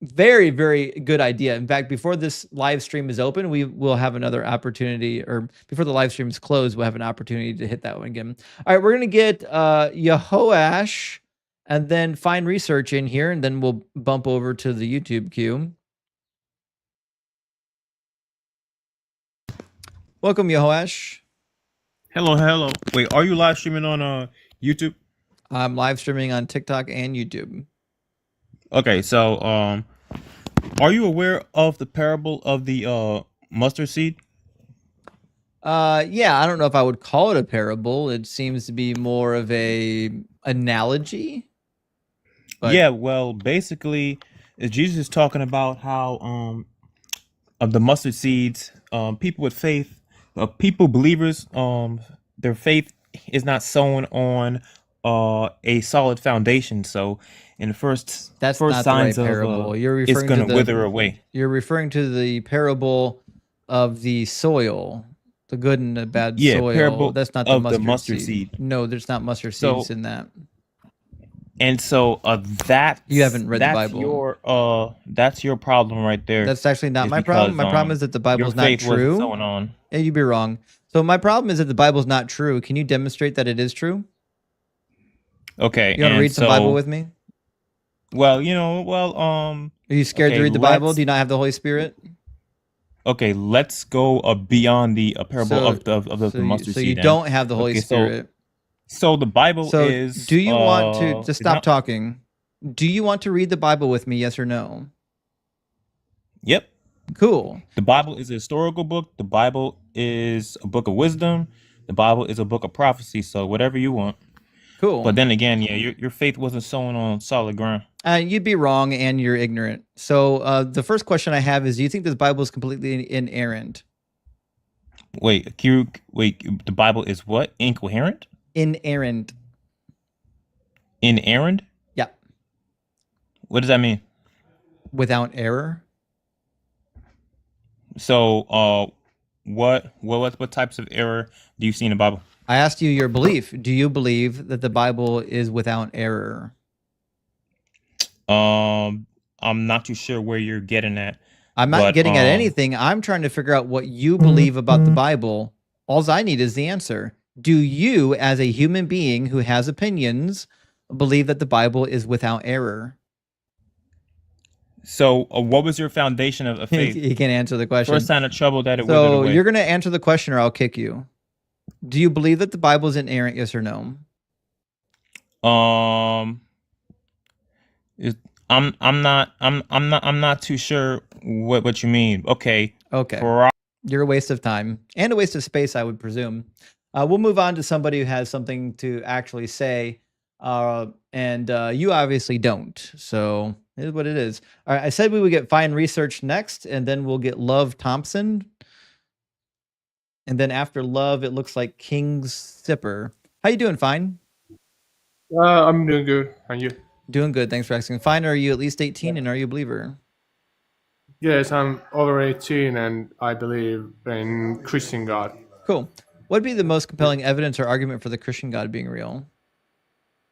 Very, very good idea. In fact, before this live stream is open, we will have another opportunity, or before the live stream is closed, we'll have an opportunity to hit that one again. All right, we're going to get Yehoash and then Fine Research in here, and then we'll bump over to the YouTube queue. Welcome, Yehoash. Hello. Wait, are you live streaming on YouTube? I'm live streaming on TikTok and YouTube. Okay, so are you aware of the parable of the mustard seed? Yeah, I don't know if I would call it a parable. It seems to be more of a analogy. But Yeah, well, basically, Jesus is talking about how of the mustard seeds, people with faith, people believers, their faith is not sown on a solid foundation. So in the first that's first not the right signs of parable. You're it's referring going to to wither away. You're referring to the parable of the soil, the good and the bad Yeah, soil. parable That's not of the the mustard seed. No, there's not mustard So seeds in that. and so that You haven't read the that's Bible. that's your problem right there. That's actually not Is my problem. because My problem is that the your Bible's not faith wasn't true. sown on. Yeah, you'd be wrong. So my problem is that the Bible's not true. Can you demonstrate that it is true? Okay, You want to and read some Bible so with me? well, well, Are you scared to okay, read the Bible? let's Do you not have the Holy Spirit? okay, let's go beyond the parable So, of the mustard so seed. you then. don't have the Holy Okay, Spirit. so the Bible So is do you want to is just stop not. talking? Do you want to read the Bible with me? Yes or no? Yep. Cool. The Bible is a historical book. The Bible is a book of wisdom. The Bible is a book of prophecy. So whatever you want. Cool. But then again, yeah, your faith wasn't sown on solid ground. You'd be wrong, and you're ignorant. So the first question I have is: do you think this Bible is completely inerrant? Wait, the Bible is what? Incoherent? Inerrant. Inerrant? Yeah. What does that mean? Without error. So, what types of error do you see in the Bible? I asked you your belief. Do you believe that the Bible is without error? I'm not too sure where you're getting at. I'm not But getting at anything. I'm trying to figure out what you believe about the Bible. All I need is the answer. Do you, as a human being who has opinions, believe that the Bible is without error? So, what was your foundation of faith? You can't answer the question. First sign of trouble that it withered So away. you're going to answer the question or I'll kick you. Do you believe that the Bible is inerrant, yes or no? Is I'm not too sure what you mean. Okay. Okay. For You're a waste of time and a waste of space, I would presume. We'll move on to somebody who has something to actually say. And you obviously don't. So it is what it is. All right. I said we would get Fine Research next, and then we'll get Love Thompson. And then after Love, it looks like King's Sipper. How you doing, Fine? I'm doing good. And you? Doing good. Thanks for asking. Fine, are you at least 18 and are you a believer? Yes, I'm over 18 and I believe in Christian God. Cool. What would be the most compelling evidence or argument for the Christian God being real?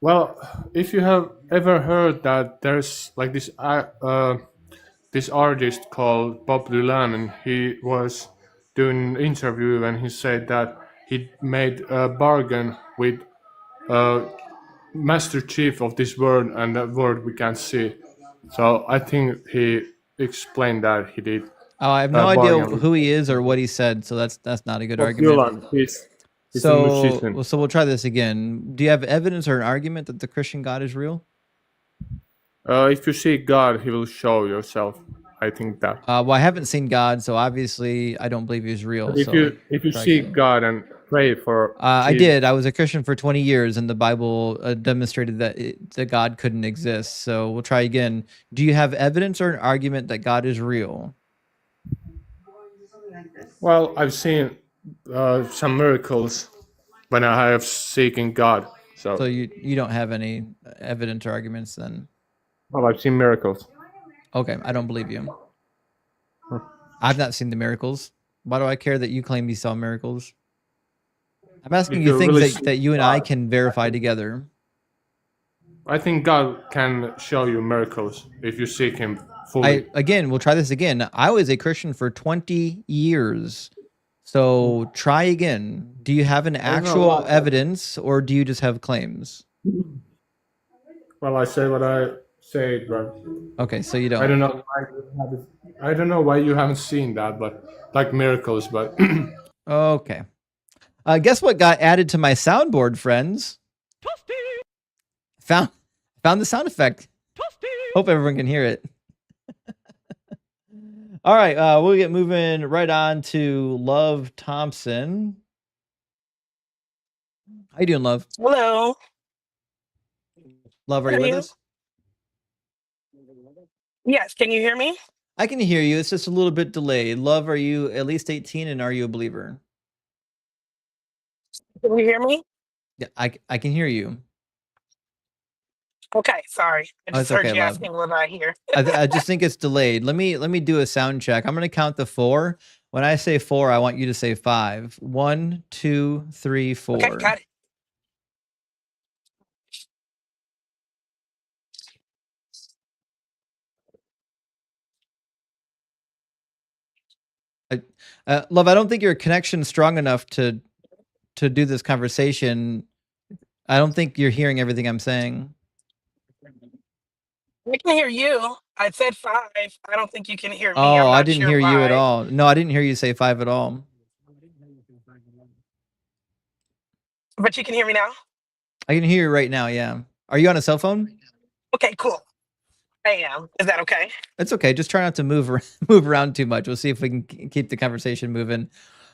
Well, if you have ever heard that there's like this artist called Bob Dylan, and he was doing an interview and he said that he made a bargain with Master Chief of this world and that world we can't see. So I think he explained that he did. Oh, I have no idea who he is or what he said, so that's not a good Bob argument. Dylan, he's a So musician. we'll try this again. Do you have evidence or an argument that the Christian God is real? If you see God, he will show yourself. I think that. Well, I haven't seen God, so obviously I don't believe he's real. But if you try see again. God and pray for, I Jesus- did. I was a Christian for 20 years, and the Bible demonstrated that that God couldn't exist. So we'll try again. Do you have evidence or an argument that God is real? Well, I've seen some miracles when I have seeking God. So you don't have any evidence or arguments then? Well, I've seen miracles. Okay, I don't believe you. I've not seen the miracles. Why do I care that you claim you saw miracles? I'm asking If you you things really that you and I can verify together. I think God can show you miracles if you seek Him fully. Again, we'll try this again. I was a Christian for 20 years. So try again. Do you have an don't know actual why. evidence or do you just have claims? Well, I say what I say, but Okay, so you don't. I don't know. I don't know why you haven't seen that, but like miracles, but. Okay. Guess what got added to my soundboard, friends? Found the sound effect. Hope everyone can hear it. All right, we'll get moving right on to Love Thompson. How you doing, Love? Hello. Love, are How you are with you? us? Yes, can you hear me? I can hear you. It's just a little bit delayed. Love, are you at least 18 and are you a believer? Can you hear me? Yeah, I can hear you. Okay, sorry. I Oh, just it's heard okay, you Love. asking what I hear. I just think it's delayed. Let me do a sound check. I'm gonna count to 4. When I say 4, I want you to say 5. 1, 2, 3, 4. Okay, got it. Love, I don't think your connection's strong enough to do this conversation. I don't think you're hearing everything I'm saying. I can hear you. I said 5. I don't think you can hear me. Oh, I'm I not didn't sure hear you at why. all. No, I didn't hear you say 5 at all. But you can hear me now? I can hear you right now, yeah. Are you on a cell phone? Okay, cool. I am. Is that okay? It's okay. Just try not to move around too much. We'll see if we can keep the conversation moving.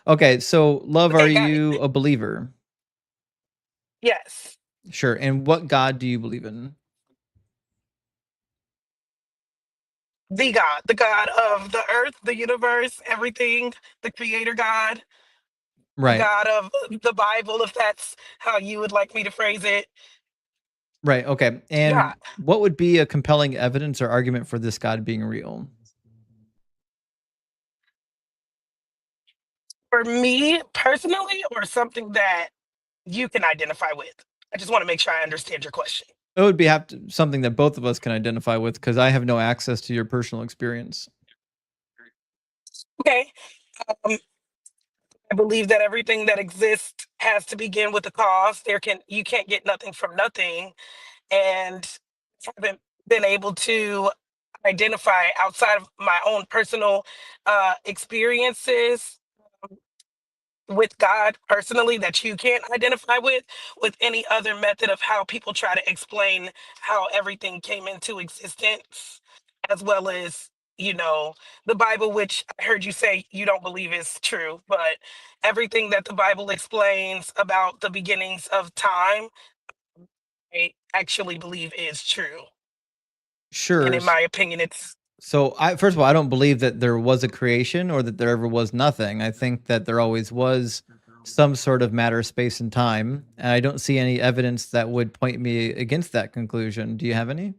Okay, so Love, are you a believer? Yes. Sure. And what God do you believe in? The God of the earth, the universe, everything, the creator God, the Right. God of the Bible, if that's how you would like me to phrase it. Right. Okay. And God. what would be a compelling evidence or argument for this God being real? For me personally, or something that you can identify with? I just want to make sure I understand your question. It would be something that both of us can identify with because I have no access to your personal experience. Okay. I believe that everything that exists has to begin with a cause. You can't get nothing from nothing, and haven't been able to identify outside of my own personal experiences with God personally that you can't identify with any other method of how people try to explain how everything came into existence, as well as, you know, the Bible, which I heard you say you don't believe is true, but everything that the Bible explains about the beginnings of time, I actually believe is true. And Sure. in my opinion, it's So I first of all, I don't believe that there was a creation or that there ever was nothing. I think that there always was some sort of matter, space, and time. And I don't see any evidence that would point me against that conclusion. Do you have any?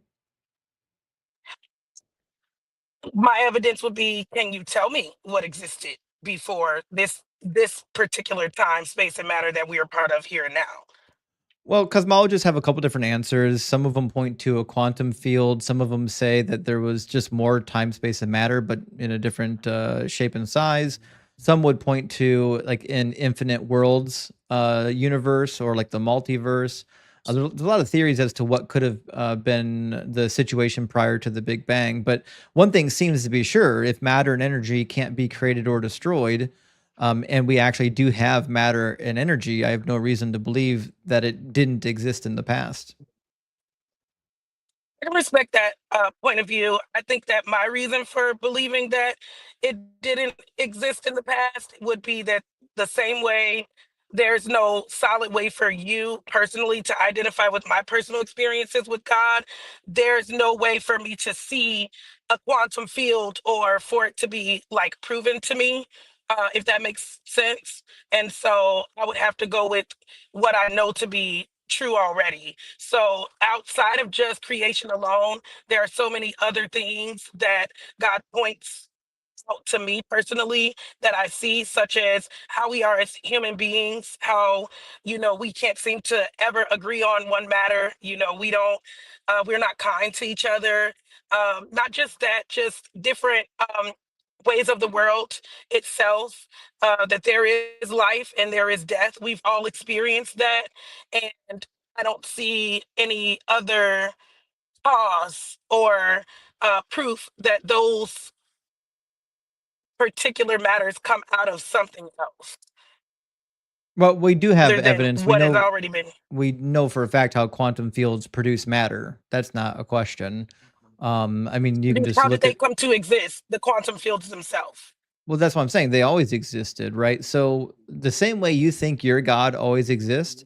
my evidence would be, can you tell me what existed before this particular time, space, and matter that we are part of here and now? Well, cosmologists have a couple different answers. Some of them point to a quantum field. Some of them say that there was just more time, space, and matter, but in a different shape and size. Some would point to like an infinite worlds universe or like the multiverse. There's a lot of theories as to what could have been the situation prior to the Big Bang. But one thing seems to be sure: if matter and energy can't be created or destroyed, and we actually do have matter and energy, I have no reason to believe that it didn't exist in the past. I can respect that point of view. I think that my reason for believing that it didn't exist in the past would be that the same way there's no solid way for you personally to identify with my personal experiences with God, there's no way for me to see a quantum field or for it to be like proven to me, if that makes sense. And so I would have to go with what I know to be true already. So outside of just creation alone, there are so many other things that God points out to me personally that I see, such as how we are as human beings, how, you know, we can't seem to ever agree on one matter. You know, we're not kind to each other. Not just that, just different ways of the world itself, that there is life and there is death. We've all experienced that. And I don't see any other cause or proof that those particular matters come out of something else Well, we do have other than evidence. what has already been. We know for a fact how quantum fields produce matter. That's not a question. I mean, you can just How did look they at. come to exist? The quantum fields themselves. Well, that's what I'm saying. They always existed, right? So the same way you think your God always exists,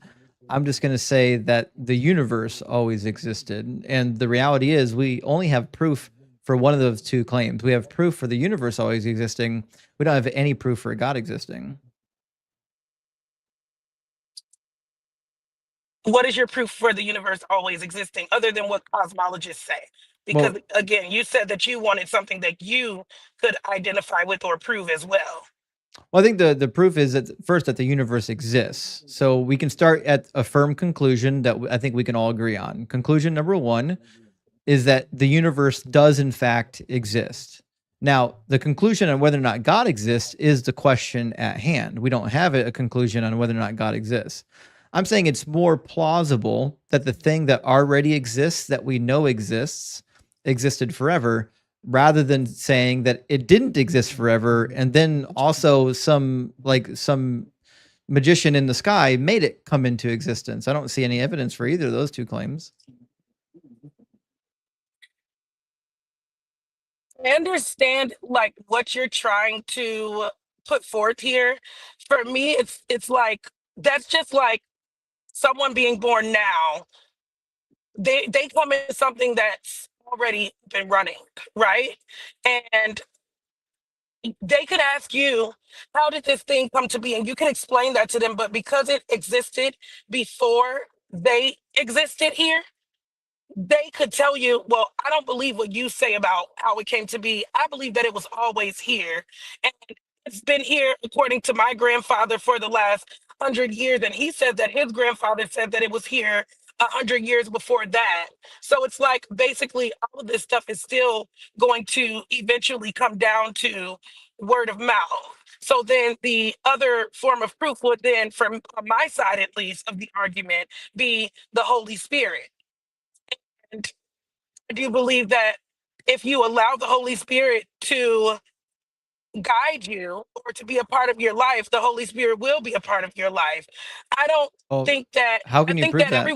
I'm just going to say that the universe always existed. And the reality is we only have proof for one of those two claims. We have proof for the universe always existing. We don't have any proof for God existing. What is your proof for the universe always existing other than what cosmologists say? Because Well, again, you said that you wanted something that you could identify with or prove as well. Well, I think the proof is that first that the universe exists. So we can start at a firm conclusion that I think we can all agree on. Conclusion number one is that the universe does in fact exist. Now, the conclusion on whether or not God exists is the question at hand. We don't have a conclusion on whether or not God exists. I'm saying it's more plausible that the thing that already exists, that we know exists, existed forever, rather than saying that it didn't exist forever and then also some magician in the sky made it come into existence. I don't see any evidence for either of those two claims. I understand like what you're trying to put forth here. For me, it's like that's just like someone being born now. They come in something that's already been running, right? And they could ask you, how did this thing come to be? And you can explain that to them, but because it existed before they existed here, they could tell you, well, I don't believe what you say about how it came to be. I believe that it was always here. And it's been here, according to my grandfather, for the last 100 years. And he said that his grandfather said that it was here 100 years before that. So it's like basically all of this stuff is still going to eventually come down to word of mouth. So then the other form of proof would then, from my side at least of the argument, be the Holy Spirit. And I do believe that if you allow the Holy Spirit to guide you or to be a part of your life, the Holy Spirit will be a part of your life. I don't Well, think that, how I can you think prove that that?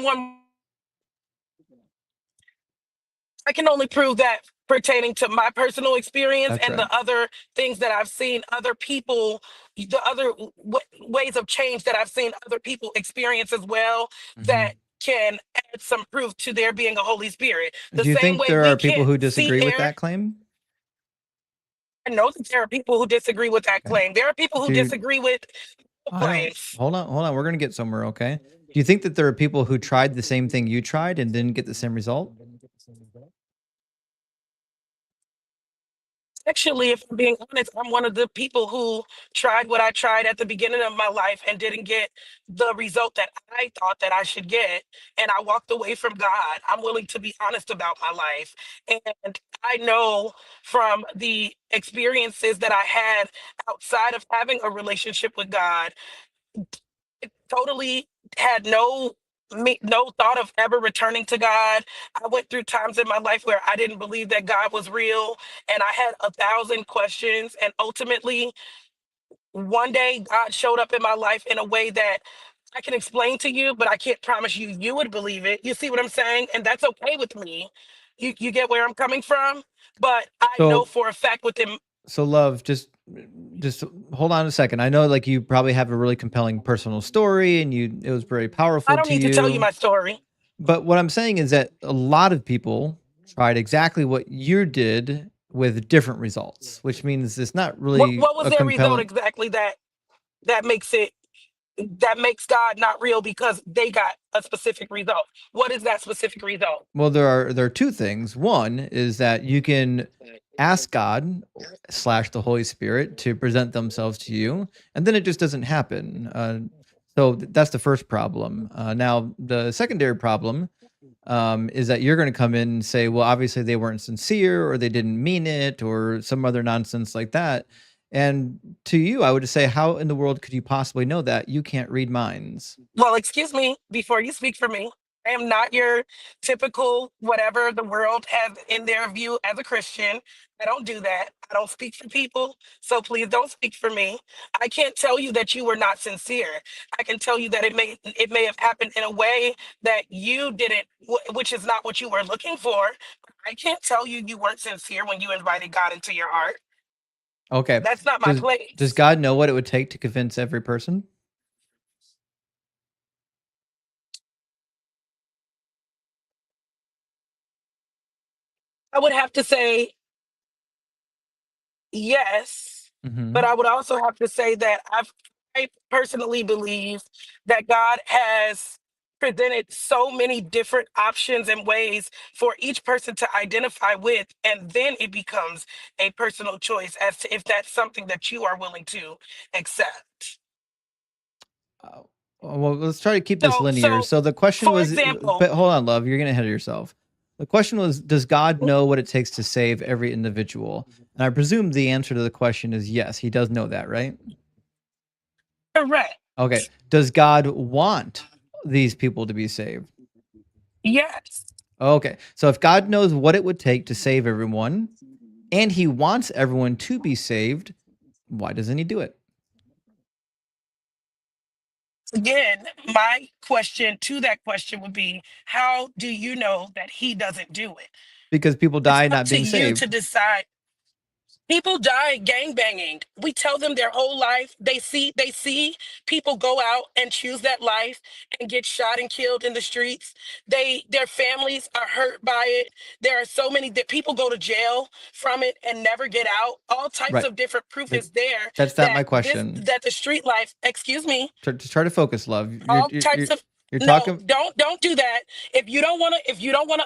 I can only prove that pertaining to my personal experience That's and right. the other things that I've seen other people, the other ways of change that I've seen other people experience as well, that can add some proof to there being a Holy Spirit. The Do you same think way there we are people can't who see disagree with air. that claim? I know that there are people who disagree with that Okay. claim. There are people who Dude, disagree with I don't. claims. Hold on. We're gonna get somewhere, okay? Do you think that there are people who tried the same thing you tried and didn't get the same result? Actually, if I'm being honest, I'm one of the people who tried what I tried at the beginning of my life and didn't get the result that I thought that I should get. And I walked away from God. I'm willing to be honest about my life. And I know from the experiences that I had outside of having a relationship with God, it totally had no thought of ever returning to God. I went through times in my life where I didn't believe that God was real, and I had 1,000 questions. And ultimately, one day God showed up in my life in a way that I can explain to you, but I can't promise you you would believe it. You see what I'm saying? And that's okay with me. You get where I'm coming from? But I know So, for a fact within. so love, just hold on a second. I know, like, you probably have a really compelling personal story, and it was very I powerful don't to need to tell you you. my story. But what I'm saying is that a lot of people tried exactly what you did with different results, which means it's not really What was a their result compelling. exactly that makes it that makes God not real because they got a specific result? What is that specific result? Well, there are two things. One is that you can ask God slash the Holy Spirit to present themselves to you, and then it just doesn't happen. That's the first problem. Now, the secondary problem is that you're going to come in and say, well, obviously they weren't sincere, or they didn't mean it, or some other nonsense like that. And to you, I would say, how in the world could you possibly know that? You can't read minds. Well, excuse me, before you speak for me, I am not your typical whatever the world has in their view as a Christian. I don't do that. I don't speak for people, so please don't speak for me. I can't tell you that you were not sincere. I can tell you that it may have happened in a way that you didn't, which is not what you were looking for. I can't tell you you weren't sincere when you invited God into your heart. Okay. That's not my Does place. God know what it would take to convince every person? I would have to say yes, but I would also have to say that I personally believe that God has presented so many different options and ways for each person to identify with, and then it becomes a personal choice as to if that's something that you are willing to accept. Well, let's try to keep this linear. So, So the question for was, example, but hold on, love, you're getting ahead of yourself. The question was, does God know what it takes to save every individual? And I presume the answer to the question is yes, he does know that, right? correct. Okay. Does God want these people to be saved? Yes. Okay. So if God knows what it would take to save everyone, and he wants everyone to be saved, why doesn't he do it? Again, my question to that question would be, how do you know that he doesn't do it? Because people It's die up not to being you to saved. decide. People die gang banging. We tell them their whole life. They see people go out and choose that life and get shot and killed in the streets. Their families are hurt by it. There are so many that people go to jail from it and never get out. All types Right. of different proof But is there that's not that my question. the street life, excuse me, Just try to focus, love. all types of You're no, talking, don't do that. If you don't want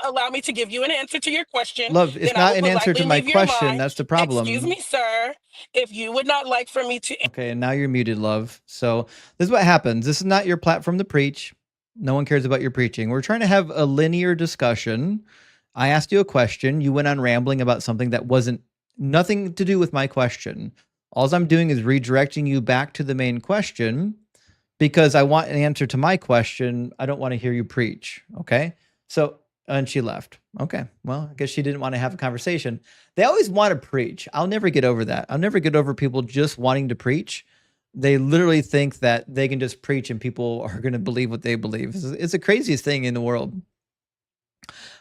to allow me to give you an answer to your question, love. It's then I not will an answer to politely my leave your question. line. That's the Excuse problem. me, sir. If you would not like for me to. Okay, and now you're muted, love. So this is what happens. This is not your platform to preach. No one cares about your preaching. We're trying to have a linear discussion. I asked you a question. You went on rambling about something that wasn't nothing to do with my question. All I'm doing is redirecting you back to the main question because I want an answer to my question. I don't want to hear you preach. Okay. So And she left. Okay. Well, I guess she didn't want to have a conversation. They always want to preach. I'll never get over that. I'll never get over people just wanting to preach. They literally think that they can just preach and people are going to believe what they believe. It's the craziest thing in the world.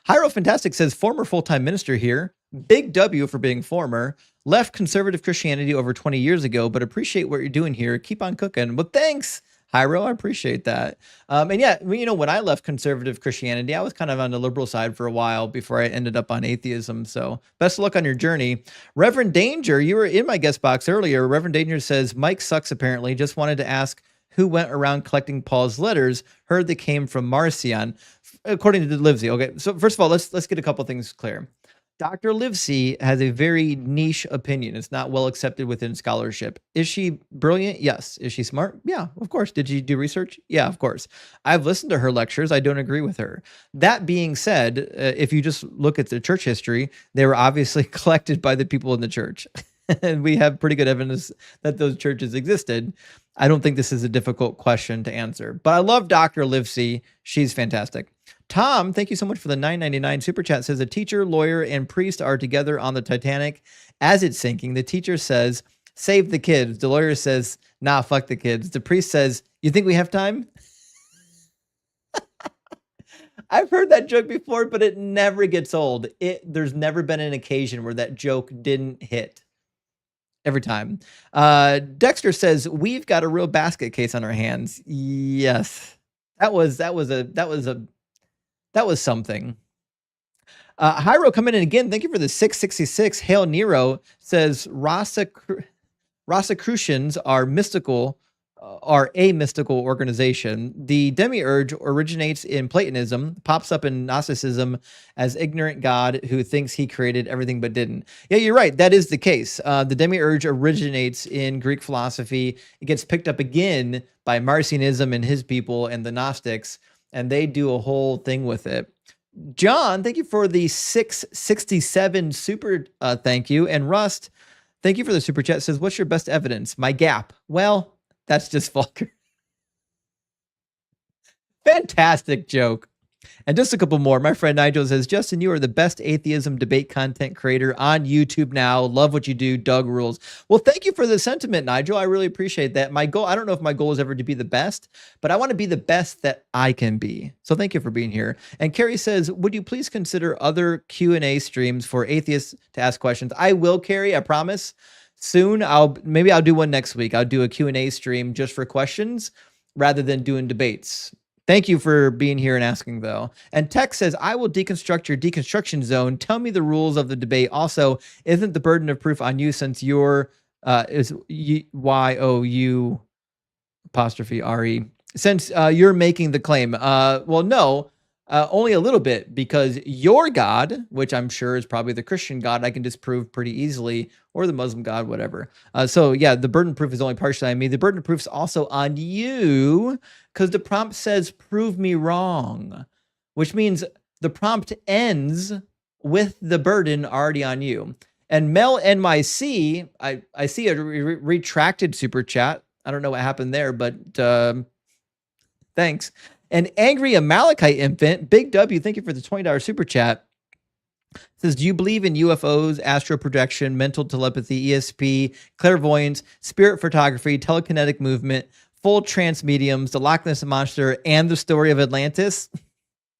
Hyro Fantastic says, former full-time minister here. Big W for being former. Left conservative Christianity over 20 years ago, but appreciate what you're doing here. Keep on cooking. Well, thanks, Hyro. I appreciate that. And yeah, when I left conservative Christianity, I was kind of on the liberal side for a while before I ended up on atheism. So best of luck on your journey. Reverend Danger, you were in my guest box earlier. Reverend Danger says, Mike sucks apparently. Just wanted to ask who went around collecting Paul's letters. Heard they came from Marcion. According to Livesey. Okay, so first of all, let's get a couple things clear. Dr. Livesey has a very niche opinion. It's not well accepted within scholarship. Is she brilliant? Yes. Is she smart? Yeah, of course. Did she do research? Yeah, of course. I've listened to her lectures. I don't agree with her. That being said, if you just look at the church history, they were obviously collected by the people in the church. And we have pretty good evidence that those churches existed. I don't think this is a difficult question to answer. But I love Dr. Livesey. She's fantastic. Tom, thank you so much for the $9.99 super chat. Says a teacher, lawyer, and priest are together on the Titanic as it's sinking. The teacher says, save the kids. The lawyer says, nah, fuck the kids. The priest says, you think we have time? I've heard that joke before, but it never gets old. There's never been an occasion where that joke didn't hit. Every time. Dexter says, we've got a real basket case on our hands. Yes. That was something. Hyro coming in again. Thank you for the 666. Hail Nero says Rosicrucians are a mystical organization. The demiurge originates in Platonism, pops up in Gnosticism as ignorant God who thinks he created everything but didn't. Yeah, you're right. That is the case. The demiurge originates in Greek philosophy. It gets picked up again by Marcionism and his people and the Gnostics, and they do a whole thing with it. John, thank you for the 667 super thank you. And Rust, thank you for the super chat. Says, what's your best evidence? My gap. Well, that's just vulgar. Fantastic joke. And just a couple more. My friend Nigel says, Justin, you are the best atheism debate content creator on YouTube now. Love what you do. Doug rules. Well, thank you for the sentiment, Nigel. I really appreciate that. My goal, I don't know if my goal is ever to be the best, but I want to be the best that I can be. So thank you for being here. And Carrie says, would you please consider other Q&A streams for atheists to ask questions? I will, Carrie, I promise. Soon, maybe I'll do one next week. I'll do a Q&A stream just for questions rather than doing debates. Thank you for being here and asking, though. And Tech says, I will deconstruct your deconstruction zone. Tell me the rules of the debate. Also, isn't the burden of proof on you since your is Y-O-U apostrophe R-E, since you're making the claim? Well, no, only a little bit, because your God, which I'm sure is probably the Christian God, I can disprove pretty easily, or the Muslim God, whatever. So yeah, the burden of proof is only partially on me. The burden of proof is also on you, because the prompt says, prove me wrong, which means the prompt ends with the burden already on you. And Mel NYC, I see a retracted super chat. I don't know what happened there, but thanks. And Angry Amalekite Infant, Big W, thank you for the $20 super chat. Says, do you believe in UFOs, astral projection, mental telepathy, ESP, clairvoyance, spirit photography, telekinetic movement, full trance mediums, the Loch Ness Monster, and the story of Atlantis?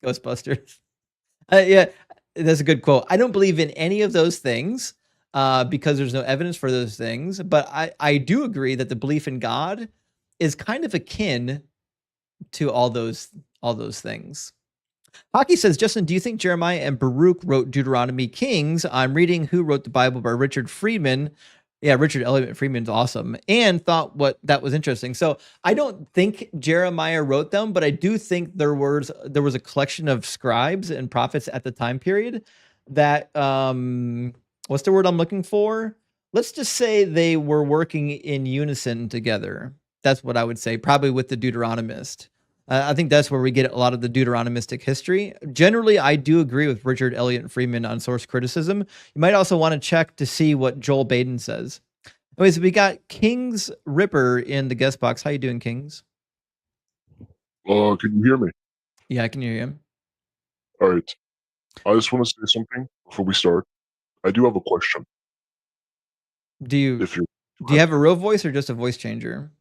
Ghostbusters. Yeah, that's a good quote. I don't believe in any of those things because there's no evidence for those things. But I do agree that the belief in God is kind of akin to all those things. Hockey says, Justin, do you think Jeremiah and Baruch wrote Deuteronomy Kings? I'm reading Who Wrote the Bible by Richard Friedman. Yeah, Richard Elliott Friedman's awesome. And thought that was interesting. So I don't think Jeremiah wrote them, but I do think there was a collection of scribes and prophets at the time period that, what's the word I'm looking for? Let's just say they were working in unison together. That's what I would say, probably with the Deuteronomist. I think that's where we get a lot of the Deuteronomistic history. Generally, I do agree with Richard Elliott Friedman on source criticism. You might also want to check to see what Joel Baden says. Anyways, we got King's Ripper in the guest box. How you doing, Kings? Can you hear me? Yeah, I can hear you. All right. I just want to say something before we start. I do have a question. Do you If you're, do you have a real voice or just a voice changer?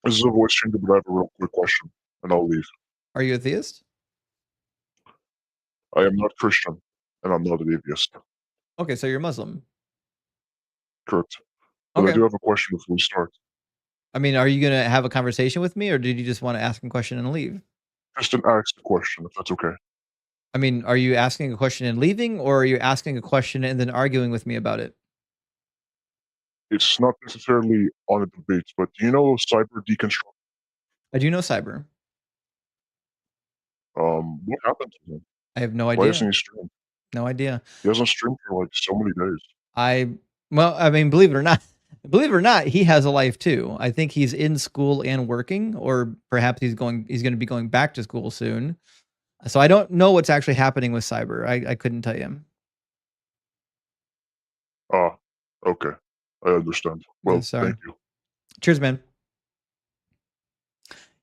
this is a voice changer, but I have a real quick question, and I'll leave. Are you a theist? I am not Christian, and I'm not an atheist. Okay, so you're Muslim. Correct. But I Okay. do have a question before we start. I mean, are you gonna have a conversation with me, or did you just want to ask a question and leave? Just an ask the question, if that's okay. I mean, are you asking a question and leaving, or are you asking a question and then arguing with me about it? It's not necessarily on a debate, but do you know cyber deconstruction? I do know cyber. What happened to him? I have no Why idea. isn't he streamed? No idea. He hasn't streamed for like so many days. Well, I mean, believe it or not, he has a life too. I think he's in school and working, or perhaps he's going to be going back to school soon. So I don't know what's actually happening with cyber. I couldn't tell you. Ah, okay. I understand. Well, Yeah, sorry. thank you. Cheers, man.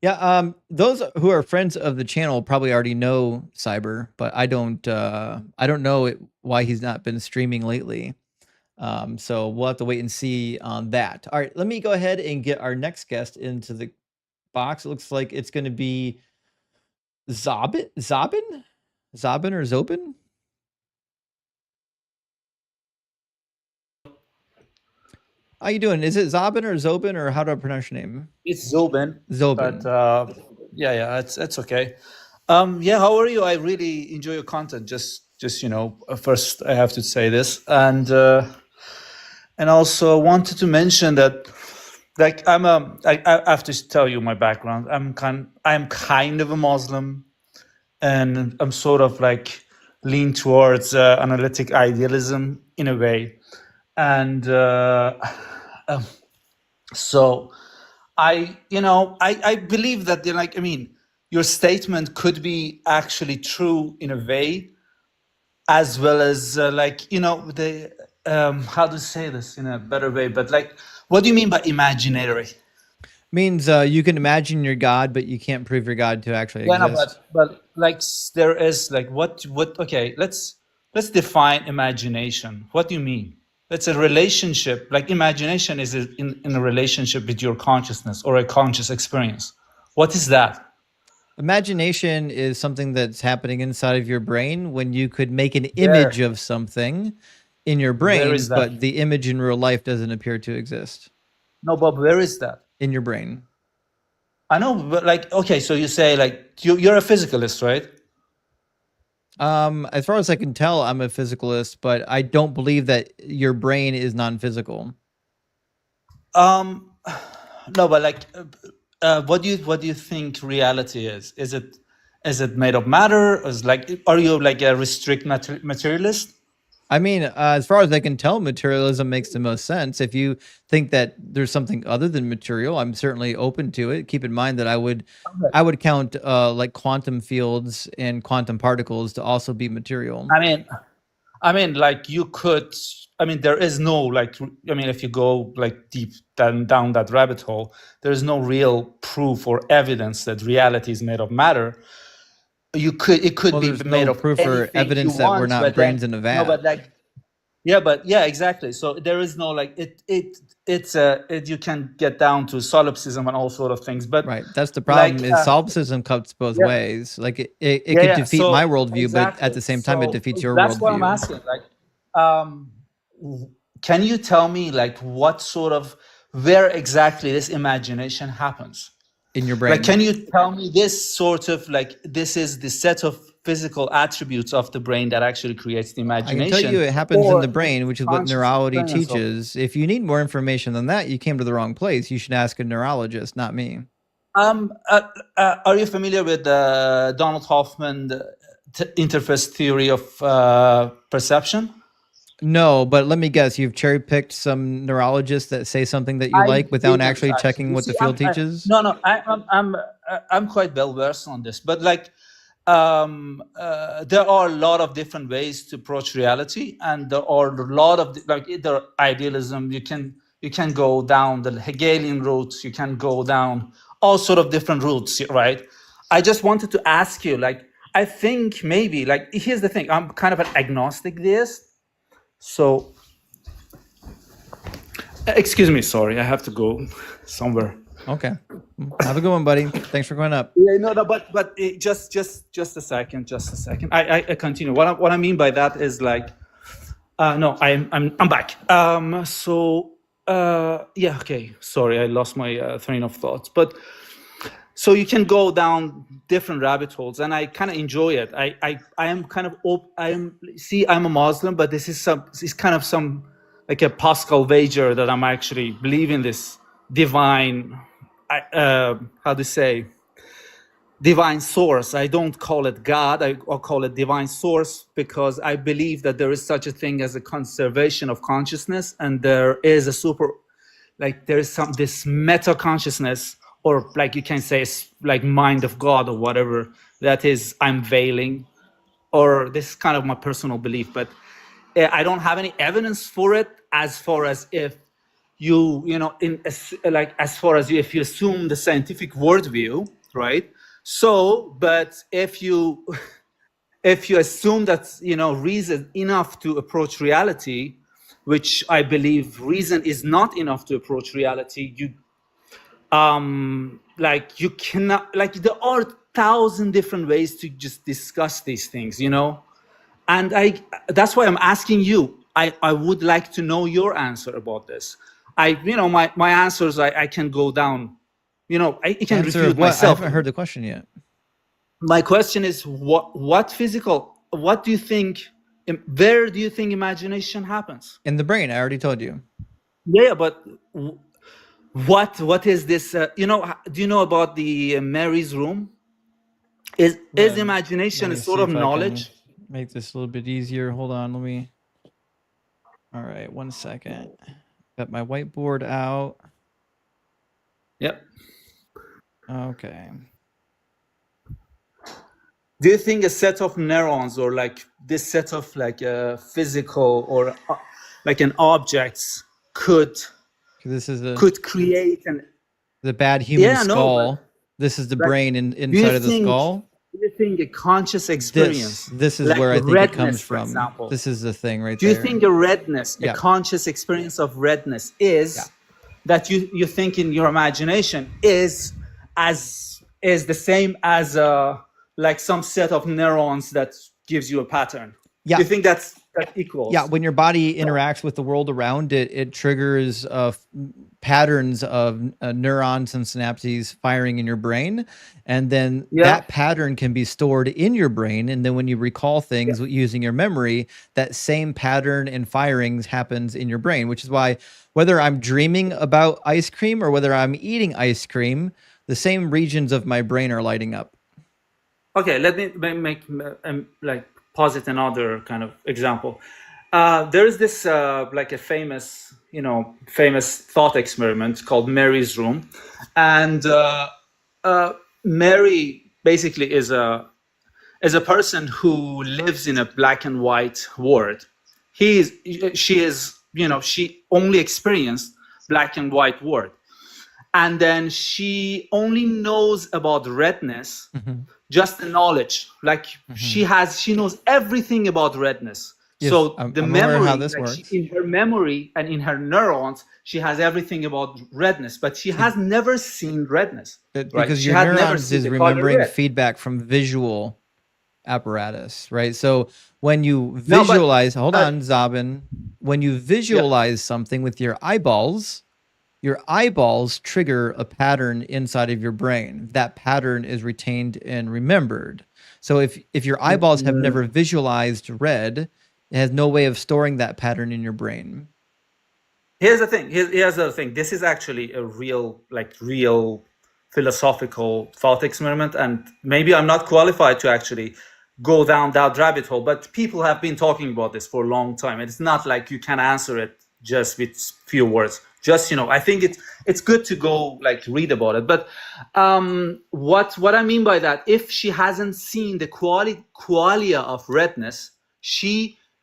Yeah, those who are friends of the channel probably already know Cyber, but I don't know why he's not been streaming lately. So we'll have to wait and see on that. All right, let me go ahead and get our next guest into the box. It looks like it's going to be Zobin or Zobin. How you doing? Is it Zobin or Zobin, or how do I pronounce your name? It's Zobin. Zobin. But yeah, it's okay. Yeah, how are you? I really enjoy your content. Just first I have to say this, and also wanted to mention that, like, I have to tell you my background. I'm kind of a Muslim, and I'm sort of like lean towards analytic idealism in a way, and so I believe that your statement could be actually true in a way, as well as the how to say this in a better way. But what do you mean by imaginary? Means you can imagine your God, but you can't prove your God to actually Yeah, no, exist. but there is what okay, let's define imagination. What do you mean? It's a relationship. Like, imagination is in a relationship with your consciousness or a conscious experience. What is that? Imagination is something that's happening inside of your brain when you could make an image of something in your brain, is that? but the image in real life doesn't appear to exist. No, but where is that? In your brain. I know, but okay, so you say you're a physicalist, right? As far as I can tell, I'm a physicalist, but I don't believe that your brain is non-physical. No, but what do you think reality is? Is it made of matter? Are you a strict materialist? I mean, as far as I can tell, materialism makes the most sense. If you think that there's something other than material, I'm certainly open to it. Keep in mind that I would count like quantum fields and quantum particles to also be material. I mean, you could. I mean, there is no if you go deep down that rabbit hole, there is no real proof or evidence that reality is made of matter. It could be made of proof or evidence that we're not brains in a vat. No, but exactly. So there is no you can get down to solipsism and all sort of things. But right, that's the problem. Is solipsism cuts both ways. Like it could defeat my worldview, but at the same time, it defeats your worldview. That's what I'm asking. Can you tell me where exactly this imagination happens? In your brain. Can you tell me this this is the set of physical attributes of the brain that actually creates the imagination? I can tell you it happens in the brain, which is what neurology teaches. If you need more information than that, you came to the wrong place. You should ask a neurologist, not me. Are you familiar with Donald Hoffman interface theory of perception? No, but let me guess. You've cherry picked some neurologists that say something that you like without actually checking what the field teaches. No, I'm quite well versed on this, but there are a lot of different ways to approach reality, and there are a lot of either idealism. You can go down the Hegelian route. You can go down all sort of different routes, right? I just wanted to ask you, I think maybe, like, here's the thing. I'm kind of an agnostic deist. So, excuse me, sorry, I have to go somewhere. Okay. Have a good one, buddy. Thanks for going up. Yeah, no, but just a second, I continue. What I mean by that is like, no, I'm back. Yeah, okay. Sorry, I lost my train of thoughts. But so you can go down different rabbit holes, and I kind of enjoy it. I am kind of I'm a Muslim, but this is kind of some like a Pascal wager that I'm actually believing this divine, how to say, divine source. I don't call it God. I'll call it divine source, because I believe that there is such a thing as a conservation of consciousness, and there is there is this meta consciousness, or like you can say like mind of God or whatever, that is unveiling, or this is kind of my personal belief, but I don't have any evidence for it, as far as if as far as if you assume the scientific worldview, right? So, but if you assume that reason enough to approach reality, which I believe reason is not enough to approach reality, you cannot, like, there are 1,000 different ways to just discuss these things, and that's why I'm asking you. I would like to know your answer about this. My answers, I can go down, I can refute myself. I haven't heard the question yet. My question is, what do you think, where do you think imagination happens? In the brain, I already told you. Yeah, but what is this? Do you know about the Mary's room? Is imagination a sort of knowledge? Make this a little bit easier. Hold on, let me. All right, 1 second. Got my whiteboard out. Yep. Okay. Do you think a set of neurons, or like this set of like physical or like an objects could create the bad human skull? This is the brain inside of the skull. Do you think a conscious experience? This is like where I think it comes from. This is the thing right there. Do you think a redness, a conscious experience of redness, is that you think in your imagination is the same as like some set of neurons that gives you a pattern? Yeah. Do you think that equals? Yeah, when your body interacts with the world around it, it triggers patterns of neurons and synapses firing in your brain. And then that pattern can be stored in your brain. And then when you recall things using your memory, that same pattern and firings happens in your brain, which is why whether I'm dreaming about ice cream or whether I'm eating ice cream, the same regions of my brain are lighting up. Okay, let me make posit another kind of example. There is this like a famous thought experiment called Mary's room, and Mary basically is a person who lives in a black and white world. She only experienced black and white world, and then she only knows about redness. Just the knowledge, like she knows everything about redness. Yes, So I'm the aware memory, how this like, works. in her memory and in her neurons, she has everything about redness, but she has never seen redness. Right? Because She your had never neurons seen is the color remembering red. feedback from visual apparatus, right? So when you visualize, hold on, Zabin, when you visualize something with your eyeballs trigger a pattern inside of your brain. That pattern is retained and remembered. So if your eyeballs have never visualized red, it has no way of storing that pattern in your brain. Here's the thing. Here's the other thing. This is actually a real philosophical thought experiment, and maybe I'm not qualified to actually go down that rabbit hole, but people have been talking about this for a long time. It's not like you can answer it just with few words. Just, I think it's good to go read about it. But what I mean by that, if she hasn't seen the qualia of redness,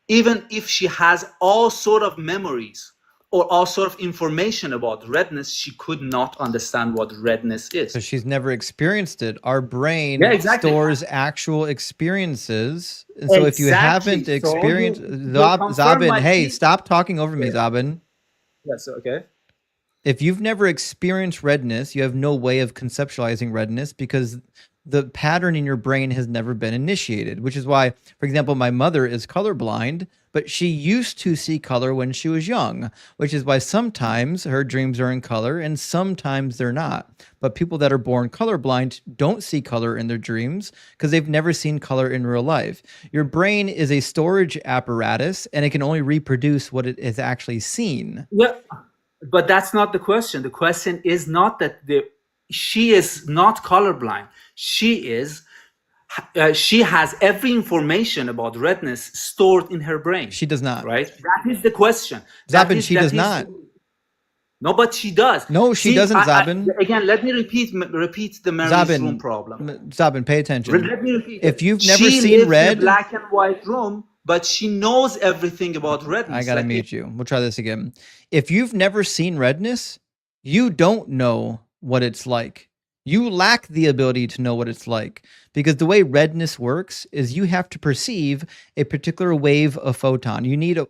even if she has all sort of memories or all sort of information about redness, she could not understand what redness is. So she's never experienced it. Our brain Yeah, exactly. stores actual experiences. And so if you haven't Exactly. So experienced you'll confirm Zabin, my hey, piece. stop talking over me, Zabin. Yes, okay. If you've never experienced redness, you have no way of conceptualizing redness because the pattern in your brain has never been initiated, which is why, for example, my mother is colorblind, but she used to see color when she was young, which is why sometimes her dreams are in color and sometimes they're not. But people that are born colorblind don't see color in their dreams because they've never seen color in real life. Your brain is a storage apparatus and it can only reproduce what it has actually seen. Yeah, but that's not the question. The question is not that she is not colorblind. She is. She has every information about redness stored in her brain. She does not. Right? That is the question. Zabin, she does not. No, but she does. No, she doesn't, Zabin. Again, let me repeat the Mary's room problem. Zabin, pay attention. Let me repeat if you've she never seen lives red, in a black and white room, but she knows everything about redness. I gotta mute you. We'll try this again. If you've never seen redness, you don't know what it's like. You lack the ability to know what it's like because the way redness works is you have to perceive a particular wave of photon. You need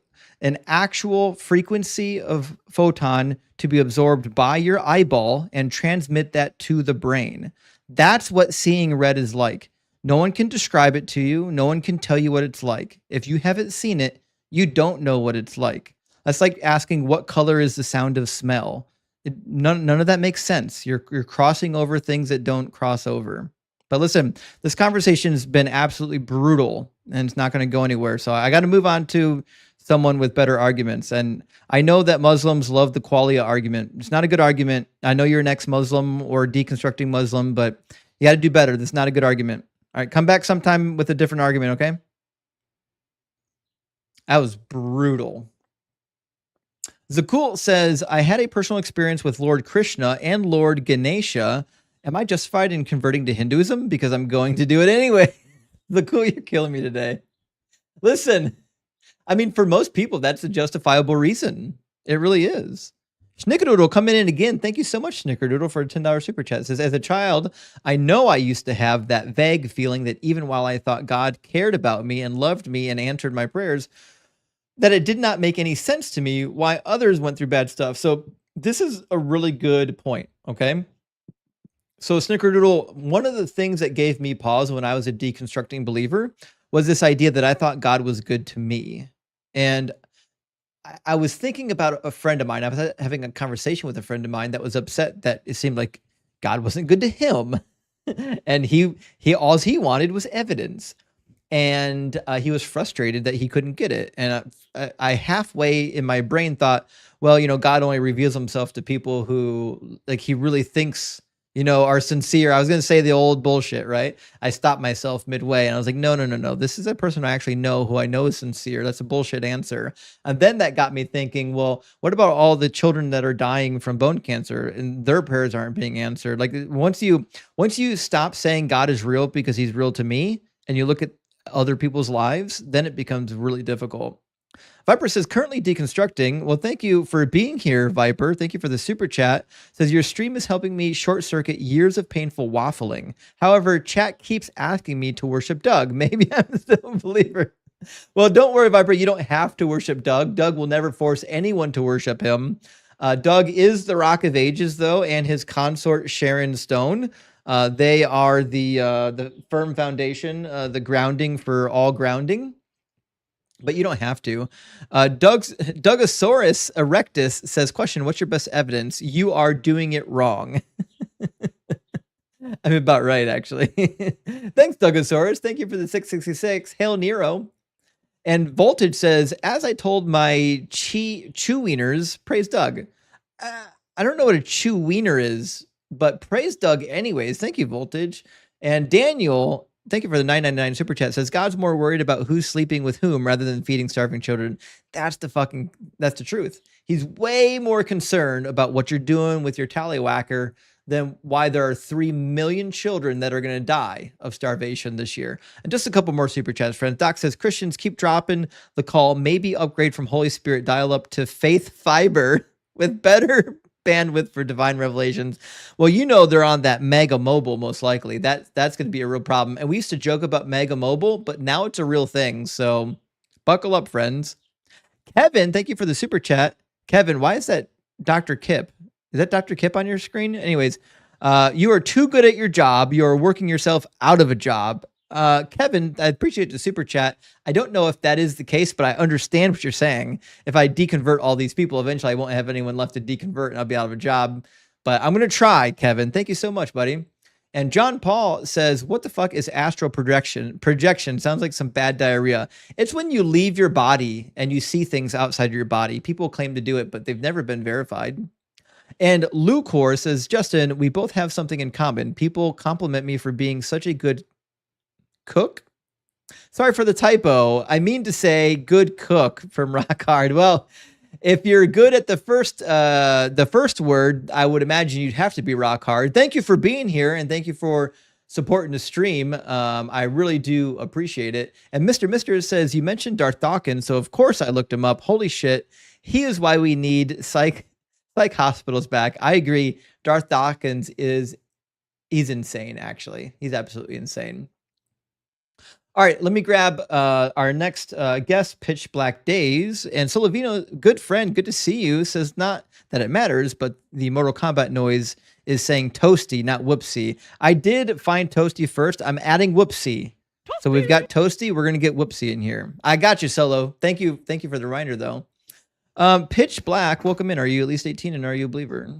an actual frequency of photon to be absorbed by your eyeball and transmit that to the brain. That's what seeing red is like. No one can describe it to you. No one can tell you what it's like. If you haven't seen it, you don't know what it's like. That's like asking what color is the sound of smell. None of that makes sense. You're crossing over things that don't cross over. But listen, this conversation has been absolutely brutal and it's not going to go anywhere. So I got to move on to someone with better arguments. And I know that Muslims love the qualia argument. It's not a good argument. I know you're an ex-Muslim or deconstructing Muslim, but you got to do better. That's not a good argument. All right, come back sometime with a different argument, okay? That was brutal. Zakul says, I had a personal experience with Lord Krishna and Lord Ganesha. Am I justified in converting to Hinduism? Because I'm going to do it anyway. Zakul, you're killing me today. Listen, I mean, for most people, that's a justifiable reason. It really is. Snickerdoodle coming in again. Thank you so much, Snickerdoodle, for a $10 super chat. It says, as a child, I know I used to have that vague feeling that even while I thought God cared about me and loved me and answered my prayers, that it did not make any sense to me why others went through bad stuff. So this is a really good point, okay? So Snickerdoodle, one of the things that gave me pause when I was a deconstructing believer was this idea that I thought God was good to me. And I was thinking about a friend of mine. I was having a conversation with a friend of mine that was upset that it seemed like God wasn't good to him. And all he wanted was evidence. And he was frustrated that he couldn't get it. And I halfway in my brain thought, well, God only reveals himself to people who like he really thinks, are sincere. I was going to say the old bullshit, right? I stopped myself midway and I was like, no. This is a person I actually know who I know is sincere. That's a bullshit answer. And then that got me thinking, well, what about all the children that are dying from bone cancer and their prayers aren't being answered? Like once you stop saying God is real because he's real to me and you look at other people's lives, then it becomes really difficult. Viper says, currently deconstructing. Well, thank you for being here, Viper. Thank you for the super chat. Says, your stream is helping me short circuit years of painful waffling. However, chat keeps asking me to worship Doug. Maybe I'm still a believer. Well, don't worry, Viper. You don't have to worship Doug. Doug will never force anyone to worship him. Doug is the Rock of Ages, though, and his consort, Sharon Stone. They are the firm foundation, the grounding for all grounding, but you don't have to. Dougosaurus Erectus says, question, what's your best evidence? You are doing it wrong. I'm about right, actually. Thanks, Dougosaurus. Thank you for the 666. Hail Nero. And Voltage says, as I told my chew wieners, praise Doug. I don't know what a chew wiener is, but praise Doug anyways. Thank you, Voltage. And Daniel thank you for the 999 super chat. Says God's more worried about who's sleeping with whom rather than feeding starving children. That's the truth. He's way more concerned about what you're doing with your tallywhacker than why there are 3 million children that are going to die of starvation this year. And just a couple more super chats, friends. Doc says Christians keep dropping the call. Maybe upgrade from Holy Spirit dial up to faith fiber with better bandwidth for divine revelations. Well, you know they're on that mega mobile most likely. That's going to be a real problem. And we used to joke about mega mobile, but now it's a real thing. So buckle up, friends. Kevin, thank you for the super chat. Kevin, why is that Dr. Kip? Is that Dr. Kip on your screen? Anyways, you are too good at your job. You are working yourself out of a job. Kevin, I appreciate the super chat. I don't know if that is the case, but I understand what you're saying. If I deconvert all these people, eventually I won't have anyone left to deconvert and I'll be out of a job. But I'm going to try, Kevin. Thank you so much, buddy. And John Paul says, what the fuck is astral projection? Projection sounds like some bad diarrhea. It's when you leave your body and you see things outside of your body. People claim to do it, but they've never been verified. And Lucor says, Justin, we both have something in common. People compliment me for being such a good cook. Sorry for the typo. I mean to say good cook from Rock Hard. Well, if you're good at the first word, I would imagine you'd have to be Rock Hard. Thank you for being here and thank you for supporting the stream. I really do appreciate it. And Mr. says, you mentioned Darth Dawkins, so of course I looked him up. Holy shit. He is why we need psych hospitals back. I agree. Darth Dawkins he's insane, actually. He's absolutely insane. All right, let me grab our next guest, Pitch Black Days. And Solovino, good friend, good to see you, says not that it matters, but the Mortal Kombat noise is saying toasty, not whoopsie. I did find toasty first. I'm adding whoopsie. So we've got toasty. We're going to get whoopsie in here. I got you, Solo. Thank you for the reminder, though. Pitch Black, welcome in. Are you at least 18 and are you a believer?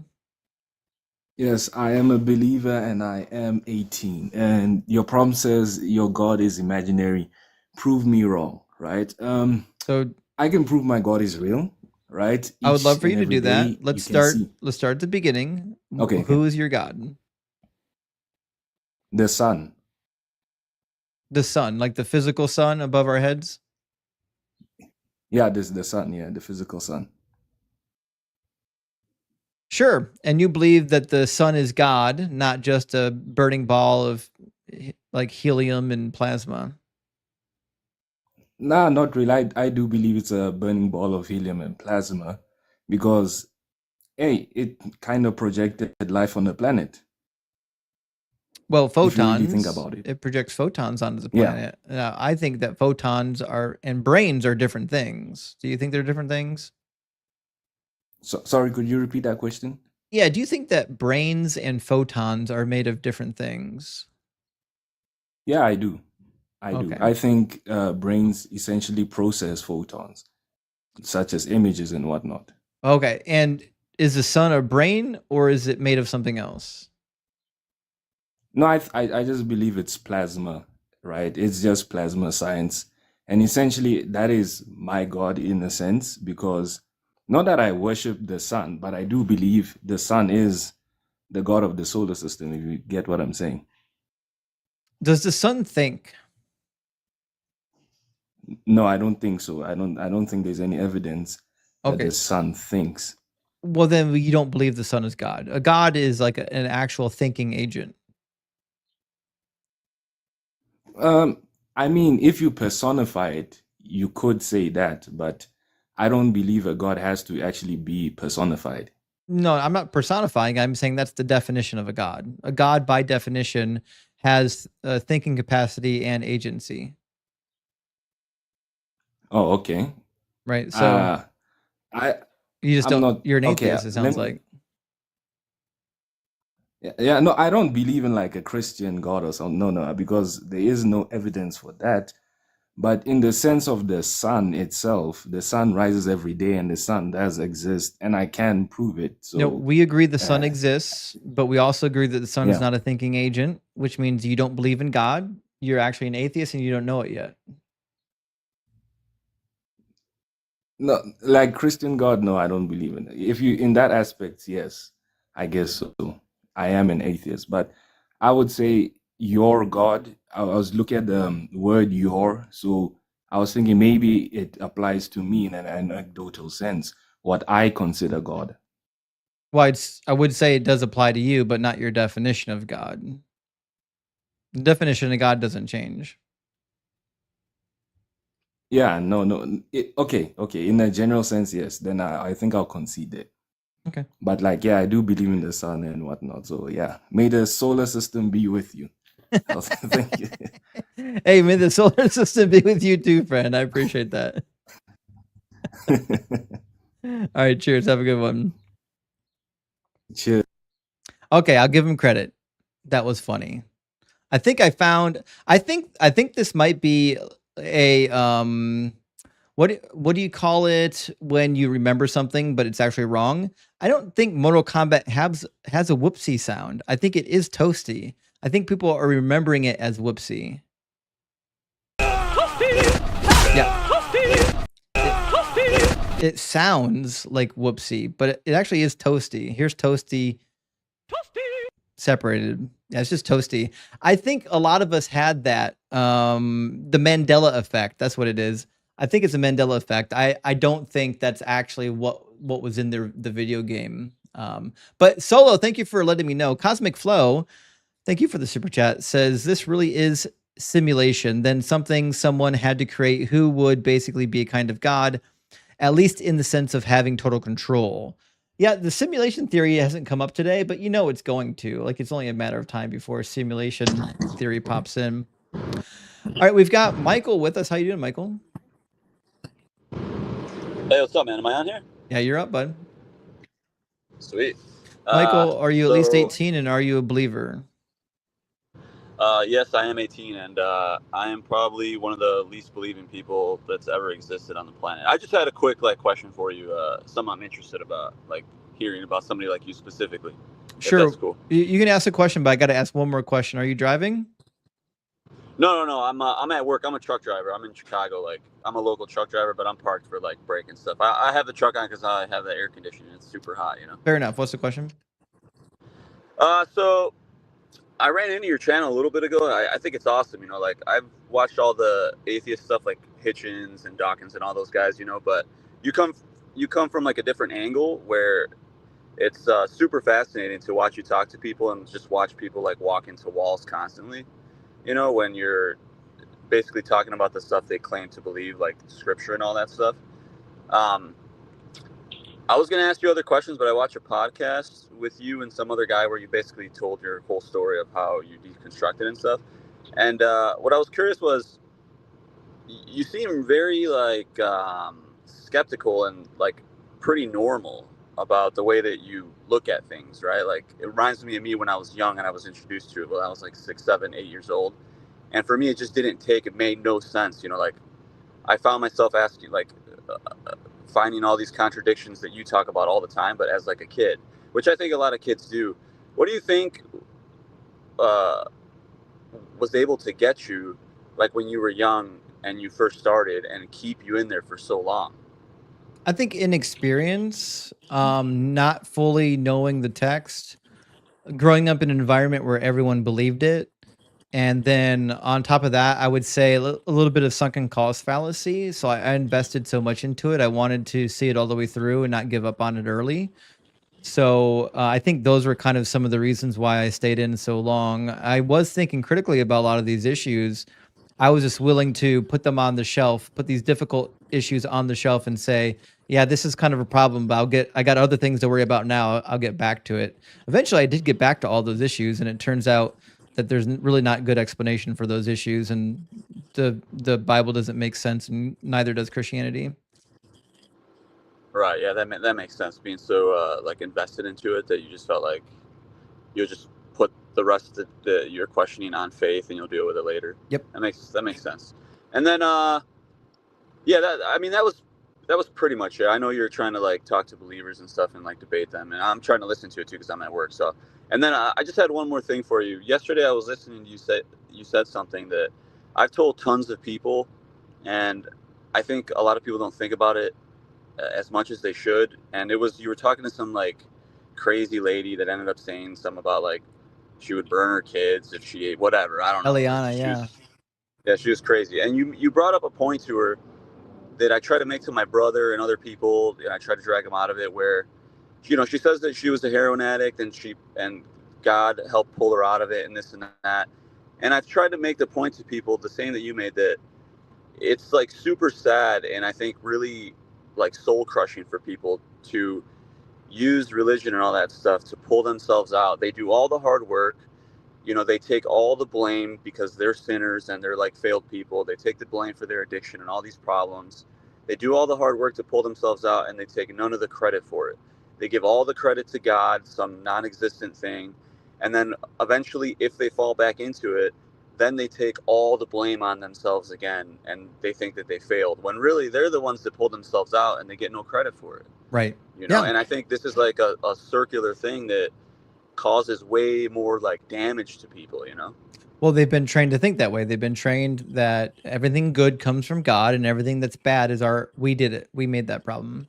Yes, I am a believer and I am 18. And your prompt says your God is imaginary. Prove me wrong, right? So I can prove my God is real, right? I would Each love for you and to every do that. day Let's you can start. see Let's start at the beginning. Okay, Who is your God? the sun. The sun, like the physical sun above our heads. Yeah, this is the sun, yeah, the physical sun. Sure. And you believe that the sun is God, not just a burning ball of like helium and plasma. Nah, not really. I do believe it's a burning ball of helium and plasma because, hey, it kind of projected life on the planet. Well, If you really photons, think about it. it projects photons onto the Yeah. planet. Now, I think that photons and brains are different things. Do you think they're different things? So, sorry, could you repeat that question? Yeah. Do you think that brains and photons are made of different things? Yeah, I do. I do. Okay. I think brains essentially process photons, such as images and whatnot. Okay. And is the sun a brain or is it made of something else? No, I just believe it's plasma, right? It's just plasma science. And essentially, that is my God in a sense, because not that I worship the sun, but I do believe the sun is the God of the solar system, if you get what I'm saying. Does the sun think? No, I don't think so. I don't think there's any evidence that Okay. the sun thinks. Well, then you don't believe the sun is God. A God is like an actual thinking agent. I mean, if you personify it, you could say that, but I don't believe a God has to actually be personified. No, I'm not personifying. I'm saying that's the definition of a God. A God, by definition, has thinking capacity and agency. Oh, okay. Right. So I you just I'm don't. not You're an okay. atheist. It sounds like. Yeah, no, I don't believe in like a Christian God or something. No, because there is no evidence for that. But in the sense of the sun itself, the sun rises every day and the sun does exist, and I can prove it. No, So, we agree the sun exists, but we also agree that the sun is yeah. not a thinking agent, which means you don't believe in God. You're actually an atheist and you don't know it yet. No, like Christian God, no, I don't believe in it. If you in that aspect, yes, I guess so. I am an atheist, but I would say your God. I was looking at the word your, so I was thinking maybe it applies to me in an anecdotal sense, what I consider God. Well, I would say it does apply to you, but not your definition of God. The definition of God doesn't change. Yeah, no. Okay. In a general sense, yes. Then I think I'll concede it. Okay. But like, yeah, I do believe in the sun and whatnot. So yeah, may the solar system be with you. Thank you. Hey, may the solar system be with you too, friend. I appreciate that. All right, cheers. Have a good one. Cheers. Okay, I'll give him credit. That was funny. I think this might be a what do you call it when you remember something but it's actually wrong? I don't think Mortal Kombat has a whoopsie sound. I think it is toasty. I think people are remembering it as whoopsie. Yeah. It sounds like whoopsie, but it actually is toasty. Here's toasty. Separated. Yeah, it's just toasty. I think a lot of us had that. The Mandela effect. That's what it is. I think it's a Mandela effect. I don't think that's actually what was in the video game. But Solo, thank you for letting me know. Cosmic Flow, thank you for the super chat. Says this really is simulation. Then something someone had to create who would basically be a kind of god, at least in the sense of having total control. Yeah, the simulation theory hasn't come up today, but you know it's going to. Like, it's only a matter of time before simulation theory pops in. All right, we've got Michael with us. How you doing, Michael? Hey, what's up, man? Am I on here? Yeah, you're up, bud. Sweet. Michael, are you at least so, 18, and are you a believer? Yes, I am 18, and I am probably one of the least believing people that's ever existed on the planet. I just had a quick question for you. Something I'm interested about, hearing about somebody like you specifically. Sure. If that's cool. You can ask a question, but I got to ask one more question. Are you driving? No. I'm at work. I'm a truck driver. I'm in Chicago. I'm a local truck driver, but I'm parked for break and stuff. I have the truck on because I have the air conditioning. It's super hot, you know. Fair enough. What's the question? So I ran into your channel a little bit ago. I think it's awesome. You know, I've watched all the atheist stuff like Hitchens and Dawkins and all those guys. You know, but you come from a different angle where it's super fascinating to watch you talk to people and just watch people walk into walls constantly. You know, when you're basically talking about the stuff they claim to believe, like scripture and all that stuff. I was going to ask you other questions, but I watched a podcast with you and some other guy where you basically told your whole story of how you deconstructed and stuff. And what I was curious was, you seem very skeptical and pretty normal about the way that you look at things, right? It reminds me of me when I was young and I was introduced to it when I was 6, 7, 8 years old. And for me, it just it made no sense. You know, I found myself asking, finding all these contradictions that you talk about all the time, but as a kid, which I think a lot of kids do. What do you think was able to get you, when you were young and you first started, and keep you in there for so long? I think inexperience, not fully knowing the text, growing up in an environment where everyone believed it. And then on top of that, I would say a little bit of sunken cost fallacy. So I invested so much into it. I wanted to see it all the way through and not give up on it early. So I think those were kind of some of the reasons why I stayed in so long. I was thinking critically about a lot of these issues. I was just willing to put them on the shelf, put these difficult issues on the shelf and say, yeah, this is kind of a problem, but I got other things to worry about now. I'll get back to it. Eventually I did get back to all those issues, and it turns out that there's really not good explanation for those issues, and the Bible doesn't make sense, and neither does Christianity. Right. Yeah, that makes sense. Being so invested into it that you just felt like you'll just put the rest of your questioning on faith, and you'll deal with it later. Yep. That makes sense. And then yeah, that was pretty much it. I know you're trying to talk to believers and stuff and debate them, and I'm trying to listen to it too because I'm at work. So, and then I just had one more thing for you. Yesterday I was listening. You said something that I've told tons of people, and I think a lot of people don't think about it as much as they should. And it was, you were talking to some crazy lady that ended up saying something about she would burn her kids if she ate whatever. I don't know. Eliana, yeah. Yeah, she was crazy. And you brought up a point to her that I try to make to my brother and other people, and I try to drag them out of it, where, you know, she says that she was a heroin addict and God helped pull her out of it and this and that. And I've tried to make the point to people, the same that you made, that it's like super sad and I think really like soul crushing for people to use religion and all that stuff to pull themselves out. They do all the hard work. You know, they take all the blame because they're sinners and they're like failed people. They take the blame for their addiction and all these problems. They do all the hard work to pull themselves out and they take none of the credit for it. They give all the credit to God, some non-existent thing. And then eventually, if they fall back into it, then they take all the blame on themselves again and they think that they failed, when really they're the ones that pulled themselves out and they get no credit for it. Right. You know, Yeah. and I think this is like a circular thing that causes way more like damage to people, you know? Well, they've been trained to think that way. They've been trained that everything good comes from God and everything that's bad is we did it. We made that problem.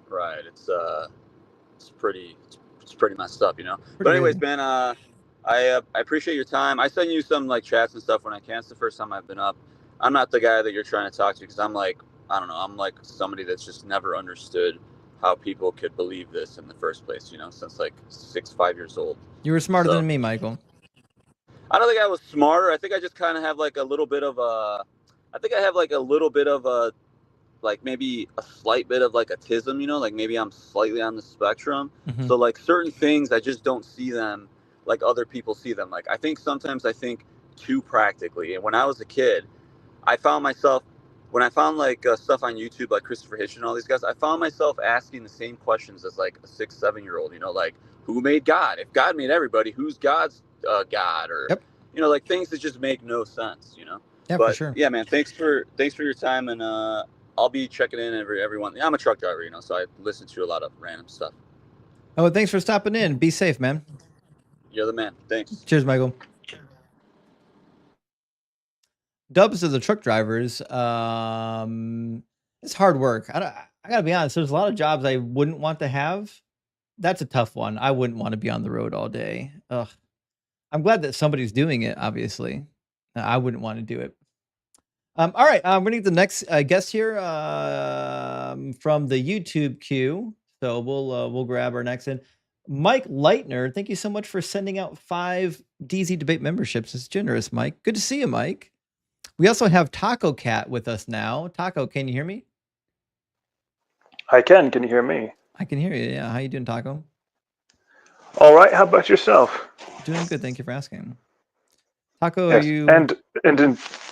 Right. It's pretty messed up, you know? Pretty But anyways, crazy. man, I appreciate your time. I send you some like chats and stuff when I can. It's the first time I've been up. I'm not the guy that you're trying to talk to because I'm like, I don't know, I'm like somebody that's just never understood how people could believe this in the first place, you know, since like 5 years old. You were smarter So than me, Michael. I don't think I was smarter. I think I just kind of have like a little bit of a, like maybe a slight bit of like autism, you know, like maybe I'm slightly on the spectrum. Mhm. So like certain things, I just don't see them like other people see them. Like I think sometimes I think too practically. And when I was a kid, I found myself, when I found like stuff on YouTube, like Christopher Hitchens and all these guys, I found myself asking the same questions as like a 6, 7-year-old, you know, like who made God? If God made everybody, who's God's God? Or, Yep. you know, like things that just make no sense, you know? Yeah, But for sure. yeah, man, thanks for your time. And I'll be checking in everyone. I'm a truck driver, you know, so I listen to a lot of random stuff. Oh, thanks for stopping in. Be safe, man. You're the man. Thanks. Cheers, Michael. Dubs to the truck drivers. It's hard work. I gotta be honest. There's a lot of jobs I wouldn't want to have. That's a tough one. I wouldn't want to be on the road all day. Ugh. I'm glad that somebody's doing it. Obviously, I wouldn't want to do it. All right, we're gonna get the next guest here from the YouTube queue. So we'll grab our next in. Mike Leitner, thank you so much for sending out 5 DZ Debate memberships. It's generous, Mike. Good to see you, Mike. We also have Taco Cat with us now. Taco, can you hear me? I can. Can you hear me? I can hear you. Yeah. How you doing, Taco? All right. How about yourself? Doing good. Thank you for asking. Taco, Yes. are you? And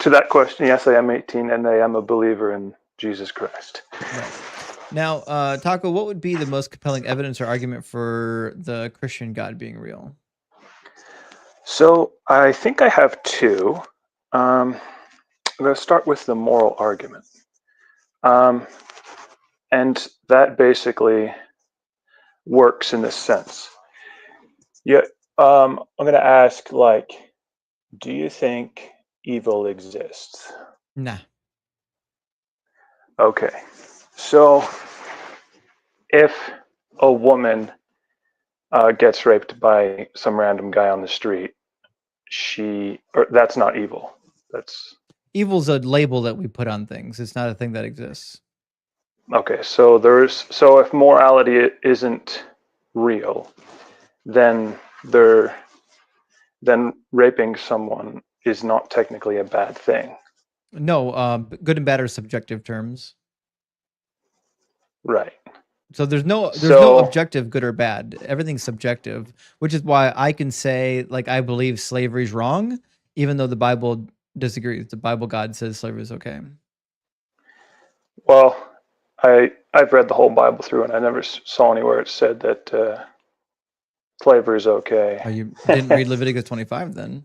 to that question, yes, I am 18 and I am a believer in Jesus Christ. Right. Now, Taco, what would be the most compelling evidence or argument for the Christian God being real? So I think I have 2. I'm going to start with the moral argument. And that basically works in this sense. Yeah, I'm going to ask, like, do you think evil exists? Nah. Okay. So if a woman gets raped by some random guy on the street, that's not evil. That's Evil's a label that we put on things. It's not a thing that exists. okay. So if morality isn't real, then raping someone is not technically a bad thing. No, good and bad are subjective terms. Right. So there's no So- objective good or bad. Everything's subjective, which is why I can say, like, I believe slavery's wrong, even though the Bible disagrees. The Bible God says slavery is okay. Well, I've read the whole Bible through, and I never saw anywhere it said that slavery is okay. Oh, you didn't read Leviticus 25 then?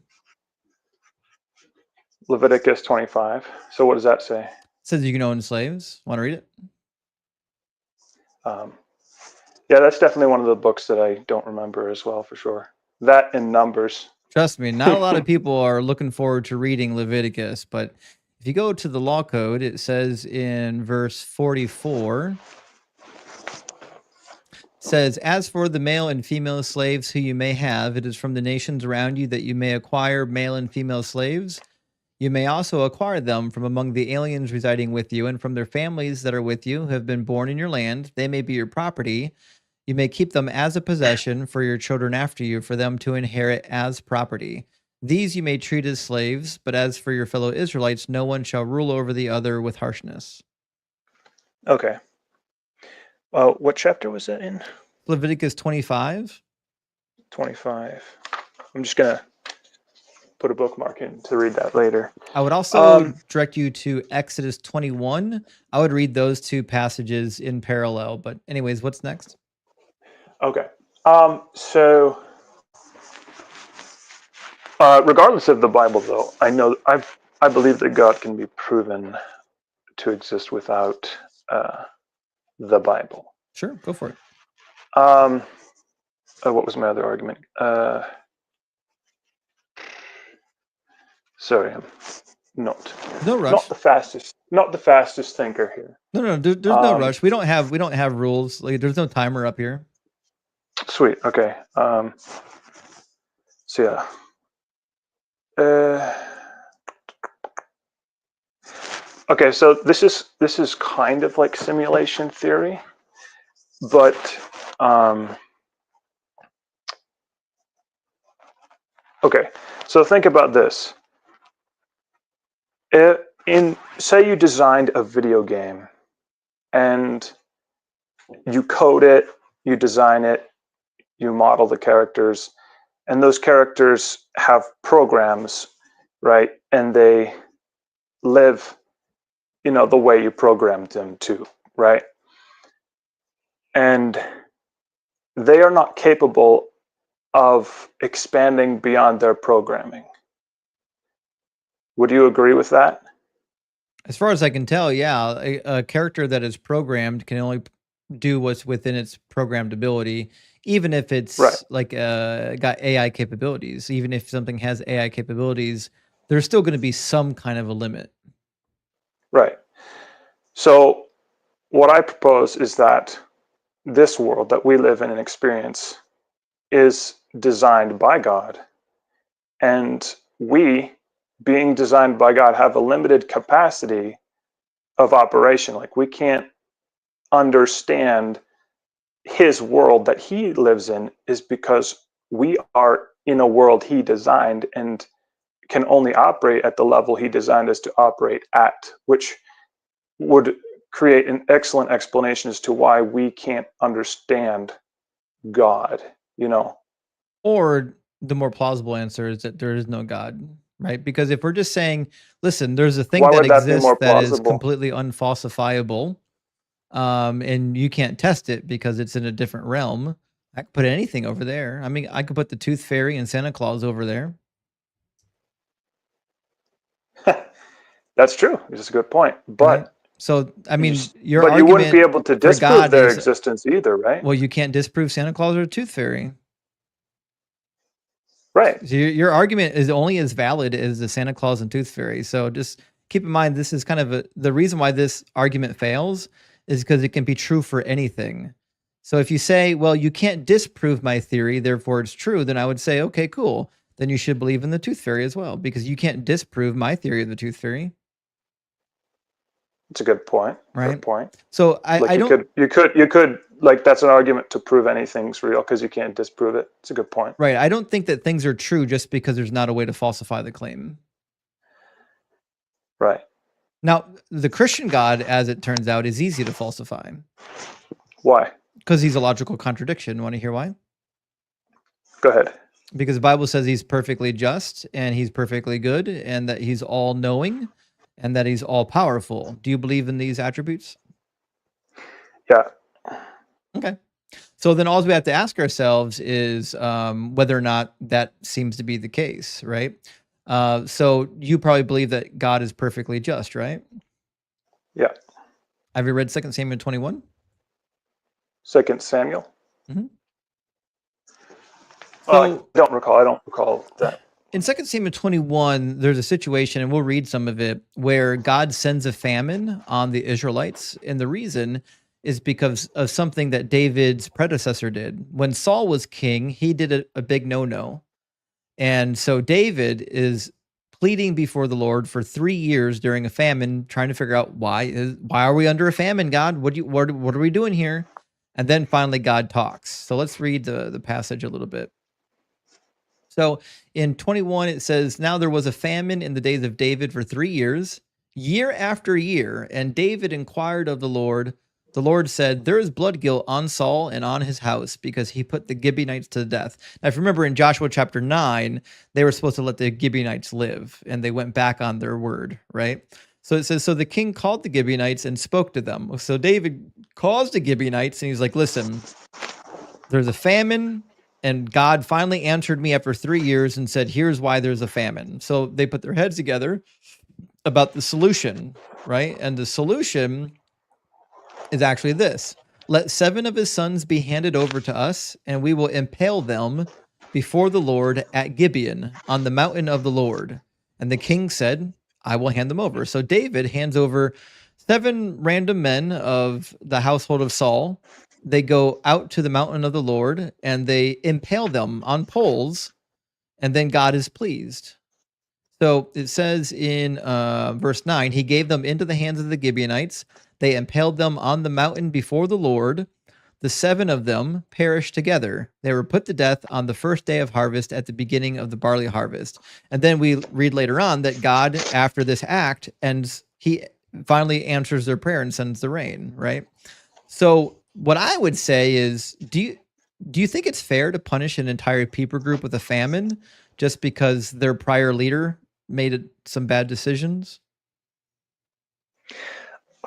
Leviticus 25. So what does that say? It says you can own slaves. Want to read it? Yeah, that's definitely one of the books that I don't remember as well, for sure. That and Numbers. Trust me, not a lot of people are looking forward to reading Leviticus, but if you go to the law code, it says in verse 44, says, as for the male and female slaves who you may have, it is from the nations around you that you may acquire male and female slaves. You may also acquire them from among the aliens residing with you and from their families that are with you who have been born in your land. They may be your property. You may keep them as a possession for your children after you, for them to inherit as property. These you may treat as slaves, but as for your fellow Israelites, no one shall rule over the other with harshness. Okay. What chapter was that in? Leviticus 25. 25. I'm just going to put a bookmark in to read that later. I would also direct you to Exodus 21. I would read those two passages in parallel. But anyways, what's next? Okay. So regardless of the Bible, though, I believe that God can be proven to exist without the Bible. Sure, go for it. What was my other argument? Sorry, I'm not rush. Not the fastest thinker here. No, there's no rush. We don't have rules. Like, there's no timer up here. Sweet. Okay. So yeah. Okay, so this is kind of like simulation theory, but okay. So think about this. Say you designed a video game and you code it, you design it, you model the characters, and those characters have programs, right? And they live, the way you programmed them to, right? And they are not capable of expanding beyond their programming. Would you agree with that? As far as I can tell, yeah, a character that is programmed can only do what's within its programmed ability, even if it's like got AI capabilities. Even if something has AI capabilities, there's still going to be some kind of a limit. Right. So what I propose is that this world that we live in and experience is designed by God, and we, being designed by God, have a limited capacity of operation. Like, we can't understand his world that he lives in, is because we are in a world he designed and can only operate at the level he designed us to operate at, which would create an excellent explanation as to why we can't understand God, Or the more plausible answer is that there is no God, right? Because if we're just saying, listen, there's a thing Why that would that be exists more that is plausible? completely unfalsifiable, and you can't test it because it's in a different realm. I could put anything over there. I mean, I could put the Tooth Fairy and Santa Claus over there. That's true. It's a good point. But Right? So, I mean, your but you argument wouldn't be able to for disprove God their is, existence either, right? well, you can't disprove Santa Claus or the Tooth Fairy. Right. So your argument is only as valid as the Santa Claus and Tooth Fairy. So just keep in mind, this is kind of the reason why this argument fails is because it can be true for anything. So if you say, well, you can't disprove my theory, therefore it's true, then I would say, okay, cool. Then you should believe in the Tooth Fairy as well, because you can't disprove my theory of the Tooth Fairy. It's a good point. Right. Good point. So I don't. You could like, that's an argument to prove anything's real because you can't disprove it. It's a good point. Right. I don't think that things are true just because there's not a way to falsify the claim. Right. Now, the Christian God, as it turns out, is easy to falsify. Why? Because he's a logical contradiction. Want to hear why? Go ahead. Because the Bible says he's perfectly just and he's perfectly good and that he's all knowing and that he's all powerful. Do you believe in these attributes? Yeah. Okay. So then all we have to ask ourselves is whether or not that seems to be the case, right? So you probably believe that God is perfectly just, right? Yeah. Have you read 2 Samuel 21? 2 Samuel? Mm-hmm. I don't recall that. In 2 Samuel 21, there's a situation, and we'll read some of it, where God sends a famine on the Israelites. And the reason is because of something that David's predecessor did. When Saul was king, he did a big no-no. And so David is pleading before the Lord for 3 years during a famine, trying to figure out why are we under a famine, God? What are we doing here? And then finally God talks. So let's read the passage a little bit. So in 21, it says, now there was a famine in the days of David for 3 years, year after year, and David inquired of the Lord. The Lord said, there is blood guilt on Saul and on his house because he put the Gibeonites to death. Now, if you remember in Joshua chapter 9, they were supposed to let the Gibeonites live, and they went back on their word, right? So it says, so the king called the Gibeonites and spoke to them. So David calls the Gibeonites, and he's like, listen, there's a famine, and God finally answered me after 3 years and said, here's why there's a famine. So they put their heads together about the solution, right? And the solution is actually this: let 7 of his sons be handed over to us, and we will impale them before the Lord at Gibeon on the mountain of the Lord. And the king said, I will hand them over. So David hands over 7 random men of the household of Saul. They go out to the mountain of the Lord and they impale them on poles, and then God is pleased. So it says in verse 9, he gave them into the hands of the Gibeonites. They impaled them on the mountain before the Lord. The 7 of them perished together. They were put to death on the first day of harvest at the beginning of the barley harvest. And then we read later on that God, after this act, he finally answers their prayer and sends the rain, right? So what I would say is, do you think it's fair to punish an entire people group with a famine just because their prior leader made some bad decisions?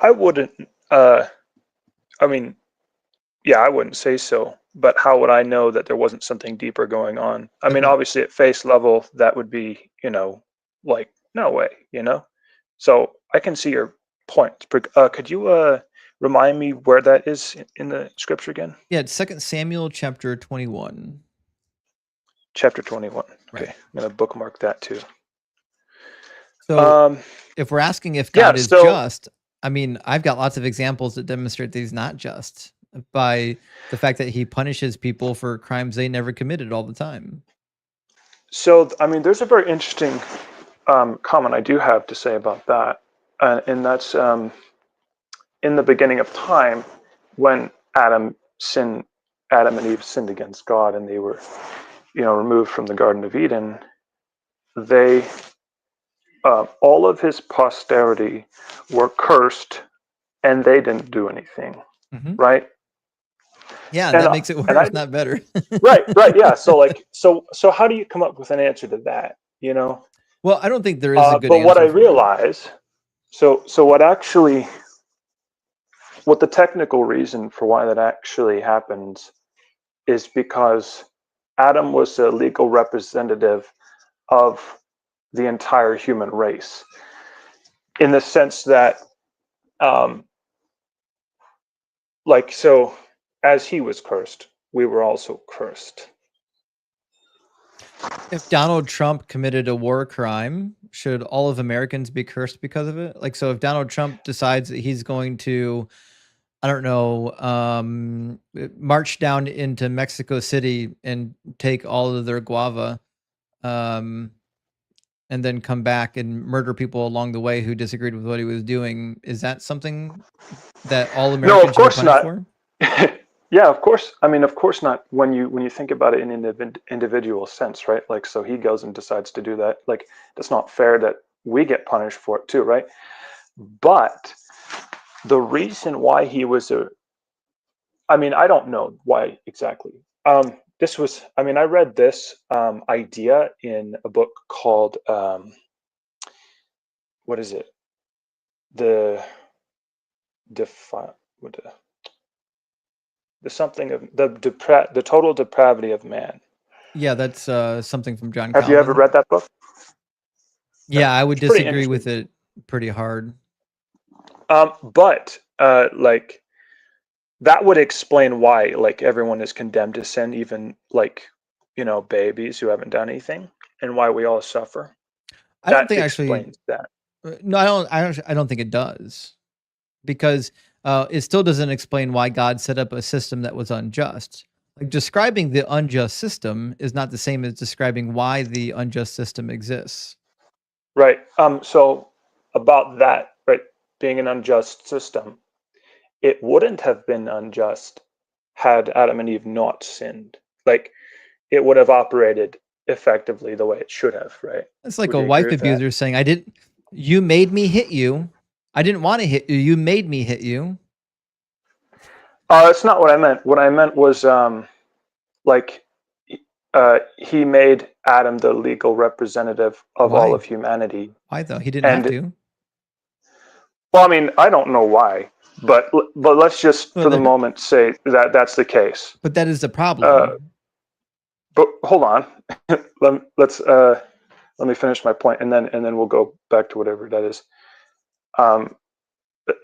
I wouldn't. I mean, yeah, I wouldn't say so. But how would I know that there wasn't something deeper going on? I mean, obviously, at face level, that would be, like, no way, So I can see your point. Could you remind me where that is in the scripture again? Yeah, it's 2 Samuel chapter 21. Chapter 21. Right. Okay, I'm going to bookmark that too. So if we're asking if God is just, I mean, I've got lots of examples that demonstrate that he's not just by the fact that he punishes people for crimes they never committed all the time. So, I mean, there's a very interesting comment I do have to say about that. And that's in the beginning of time, when Adam and Eve sinned against God and they were, removed from the Garden of Eden, they, all of his posterity were cursed and they didn't do anything, right? Yeah, that makes it worse, not better. right, yeah. So how do you come up with an answer to that? Well, I don't think there is a good but answer. what I realize, what the technical reason for why that actually happens is because Adam was a legal representative of the entire human race, in the sense that, so as he was cursed, we were also cursed. If Donald Trump committed a war crime, should all of Americans be cursed because of it? Like, so if Donald Trump decides that he's going to, I don't know, march down into Mexico City and take all of their guava, and then come back and murder people along the way who disagreed with what he was doing, is that something that all Americans should be punished for? Yeah, of course. I mean, of course not. When you think about it in an individual sense, right? Like, so he goes and decides to do that. Like, that's not fair that we get punished for it too, right? But the reason why he was I don't know why exactly. I read this idea in a book called, what is it? The total depravity of man. Yeah, that's something from John Have Calvin. you ever read that book? Yeah, I would It's pretty disagree with it pretty hard. But that would explain why everyone is condemned to sin, even babies who haven't done anything, and why we all suffer. I don't think explains that. No, I don't think it does, because it still doesn't explain why God set up a system that was unjust. Like describing the unjust system is not the same as describing why the unjust system exists. Right. So about that, right, being an unjust system, it wouldn't have been unjust had Adam and Eve not sinned. Like, it would have operated effectively the way it should have, right? It's like Would a you agree wife with that? abuser saying, you made me hit you. I didn't want to hit you. You made me hit you. That's not what I meant. What I meant was, like, he made Adam the legal representative of all Why? of humanity. Why though? He didn't have to. Well, I mean, I don't know why, but let's just Well, for the then- moment say that that's the case. But that is the problem. But hold on, let's let me finish my point, and then we'll go back to whatever that is.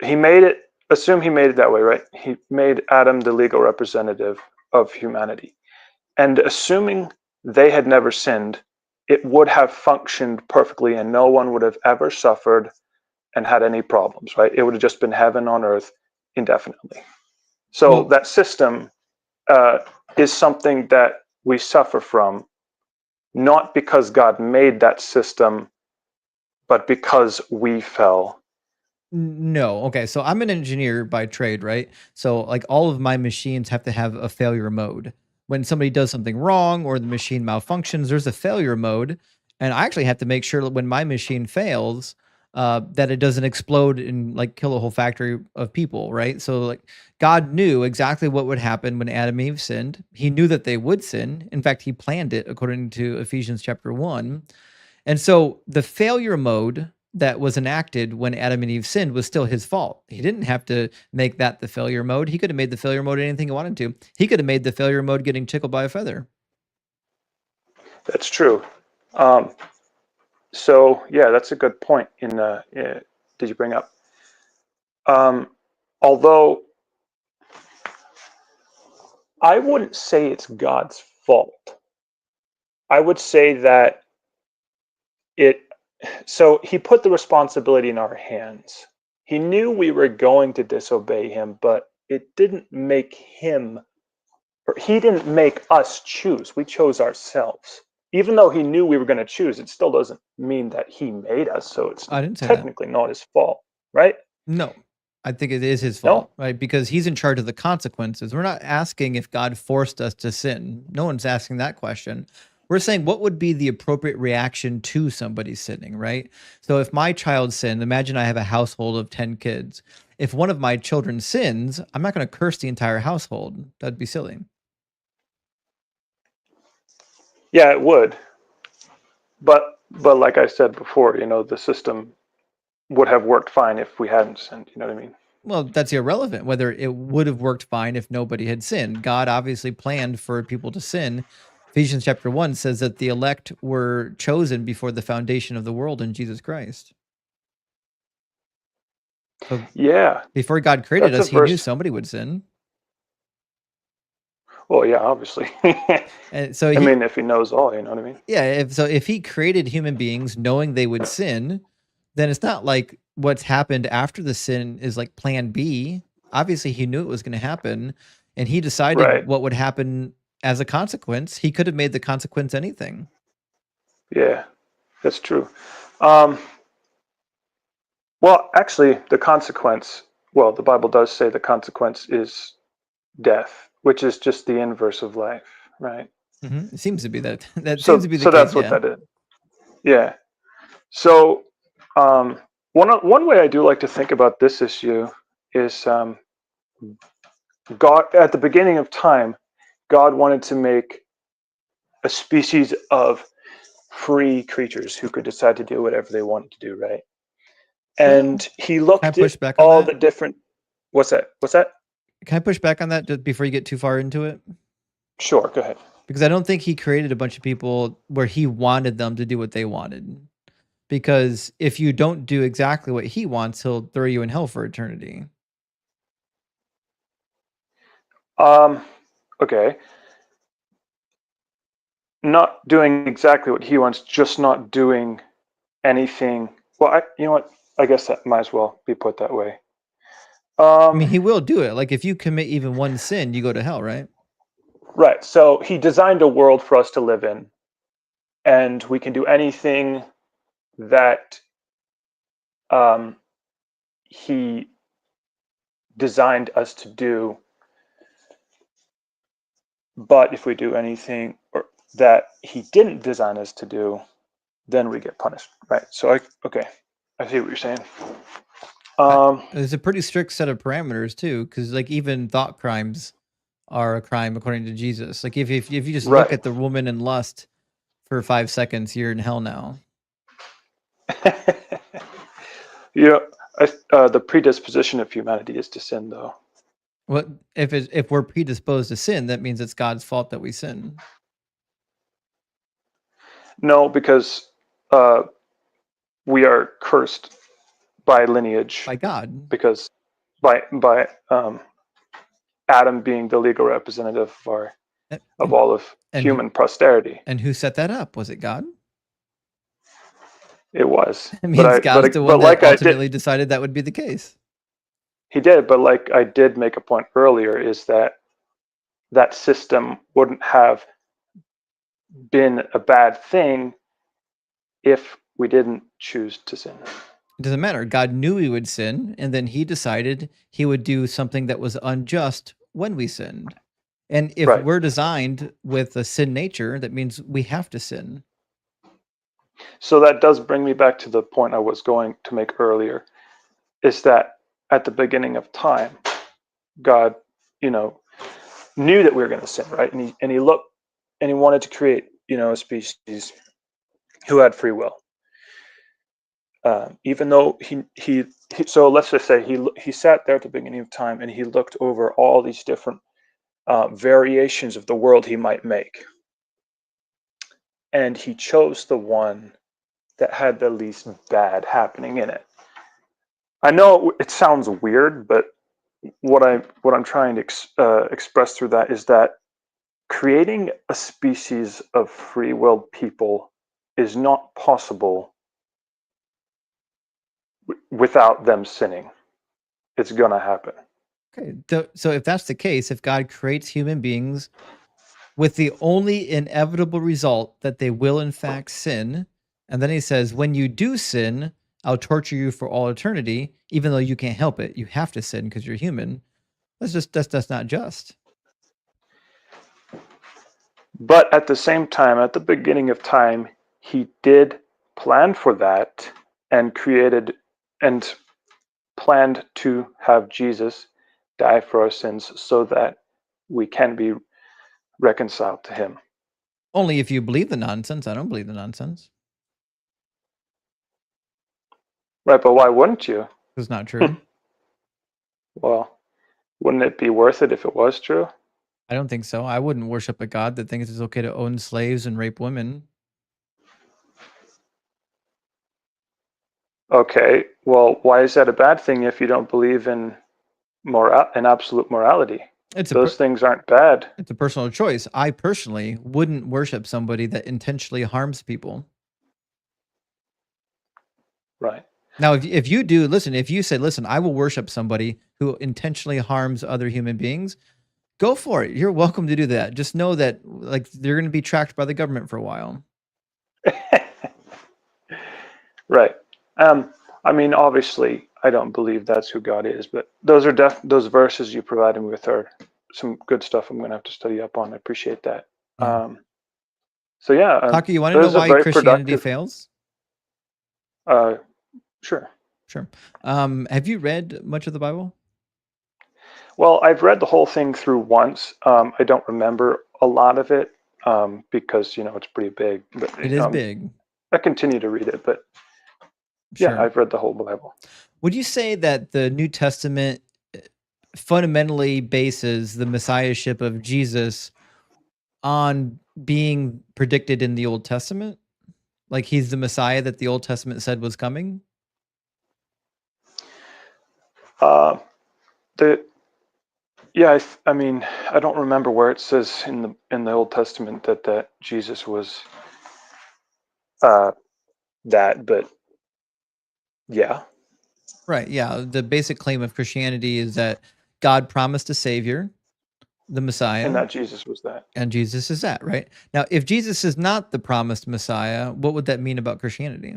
He made it. Assume he made it that way, right? He made Adam the legal representative of humanity, and assuming they had never sinned, it would have functioned perfectly, and no one would have ever suffered and had any problems, right? It would have just been heaven on earth indefinitely. So Well- that system is something that we suffer from, not because God made that system, but because we fell. No. Okay. So I'm an engineer by trade, right? So like all of my machines have to have a failure mode. When somebody does something wrong or the machine malfunctions, there's a failure mode. And I actually have to make sure that when my machine fails, that it doesn't explode and like kill a whole factory of people, right? So like God knew exactly what would happen when Adam and Eve sinned. He knew that they would sin. In fact, he planned it according to Ephesians chapter 1. And so the failure mode that was enacted when Adam and Eve sinned was still his fault. He didn't have to make that the failure mode. He could have made the failure mode anything he wanted to. He could have made the failure mode getting tickled by a feather. That's true. So yeah, that's a good point. Did you bring up? Although I wouldn't say it's God's fault. I would say that so he put the responsibility in our hands. He knew we were going to disobey him, but it didn't make him, or he didn't make us choose. We chose ourselves. Even though he knew we were going to choose, it still doesn't mean that he made us. So it's I didn't say that. technically not his fault, right? No, I think it is his fault, right? Because he's in charge of the consequences. We're not asking if God forced us to sin. No one's asking that question. We're saying what would be the appropriate reaction to somebody sinning, right? So if my child sinned, imagine I have a household of 10 kids. If one of my children sins, I'm not going to curse the entire household. That'd be silly. Yeah, it would. But like I said before, the system would have worked fine if we hadn't sinned. You know what I mean? Well, that's irrelevant whether it would have worked fine if nobody had sinned. God obviously planned for people to sin. Ephesians chapter 1 says that the elect were chosen before the foundation of the world in Jesus Christ. So yeah. Before God created That's us, a he knew verse. somebody would sin. Well, yeah, obviously. And so I mean, if he knows all, you know what I mean? yeah, if he created human beings knowing they would sin, then it's not like what's happened after the sin is like plan B. Obviously, he knew it was going to happen, and he decided Right. what would happen as a consequence. He could have made the consequence anything. Yeah, that's true. Well, actually, the Bible does say the consequence is death, which is just the inverse of life, right? It seems to be that. That So seems to be the case. that's what that is. Yeah. So one way I do like to think about this issue is God, at the beginning of time, God wanted to make a species of free creatures who could decide to do whatever they wanted to do, right? And he looked Can I push at back on all that? the different. What's that? What's that? Can I push back on that just before you get too far into it? Sure, go ahead. Because I don't think he created a bunch of people where he wanted them to do what they wanted. Because if you don't do exactly what he wants, he'll throw you in hell for eternity. Okay. Not doing exactly what he wants, just not doing anything. Well, you know what? I guess that might as well be put that way. I mean, he will do it. Like if you commit even one sin, you go to hell, right? Right. So he designed a world for us to live in, and we can do anything that he designed us to do. But if we do anything that he didn't design us to do, then we get punished. Right. So I see what you're saying. There's a pretty strict set of parameters too, because like even thought crimes are a crime according to Jesus. Like if you just look at the woman in lust for 5 seconds, you're in hell now. Yeah, the predisposition of humanity is to sin, though. What if we're predisposed to sin? That means it's God's fault that we sin. No, because we are cursed by lineage. By God. Because by Adam being the legal representative of all of human posterity. And who set that up? Was it God? It was. It means God's the one that ultimately decided that would be the case. He did, but like I did make a point earlier, is that that system wouldn't have been a bad thing if we didn't choose to sin. It doesn't matter. God knew we would sin, and then he decided he would do something that was unjust when we sinned. And if we're designed with a sin nature, that means we have to sin. So that does bring me back to the point I was going to make earlier, is that at the beginning of time, God, knew that we were going to sin, right? And he looked and he wanted to create, a species who had free will. Even though he so let's just say he sat there at the beginning of time and he looked over all these different variations of the world he might make. And he chose the one that had the least bad happening in it. I know it sounds weird, but what I'm trying to express through that is that creating a species of free-willed people is not possible without them sinning. It's gonna happen. Okay, so if that's the case, if God creates human beings with the only inevitable result that they will in fact sin, and then he says, when you do sin, I'll torture you for all eternity, even though you can't help it. You have to sin because you're human. That's not just. But at the same time, at the beginning of time, he did plan for that and created and planned to have Jesus die for our sins so that we can be reconciled to him. Only if you believe the nonsense. I don't believe the nonsense. Right, but why wouldn't you? It's not true. Well, wouldn't it be worth it if it was true? I don't think so. I wouldn't worship a God that thinks it's okay to own slaves and rape women. Okay, well, why is that a bad thing if you don't believe in absolute morality? Those things aren't bad. It's a personal choice. I personally wouldn't worship somebody that intentionally harms people. Right. Now, if you do, if you say, listen, I will worship somebody who intentionally harms other human beings, go for it. You're welcome to do that. Just know that like they're going to be tracked by the government for a while. Right. I mean, obviously, I don't believe that's who God is, but those are those verses you provided me with are some good stuff I'm going to have to study up on. I appreciate that. Yeah. So yeah. Taki, you want to know why Christianity fails? Sure. Sure. Have you read much of the Bible? Well, I've read the whole thing through once. I don't remember a lot of it because it's pretty big. But, it is big. I continue to read it, but yeah, I've read the whole Bible. Would you say that the New Testament fundamentally bases the messiahship of Jesus on being predicted in the Old Testament? Like he's the Messiah that the Old Testament said was coming? I mean, I don't remember where it says in the Old Testament that Jesus was that, but yeah. Right. Yeah. The basic claim of Christianity is that God promised a savior, the Messiah, And that Jesus was that. and Jesus is that, right? Now, if Jesus is not the promised Messiah, what would that mean about Christianity?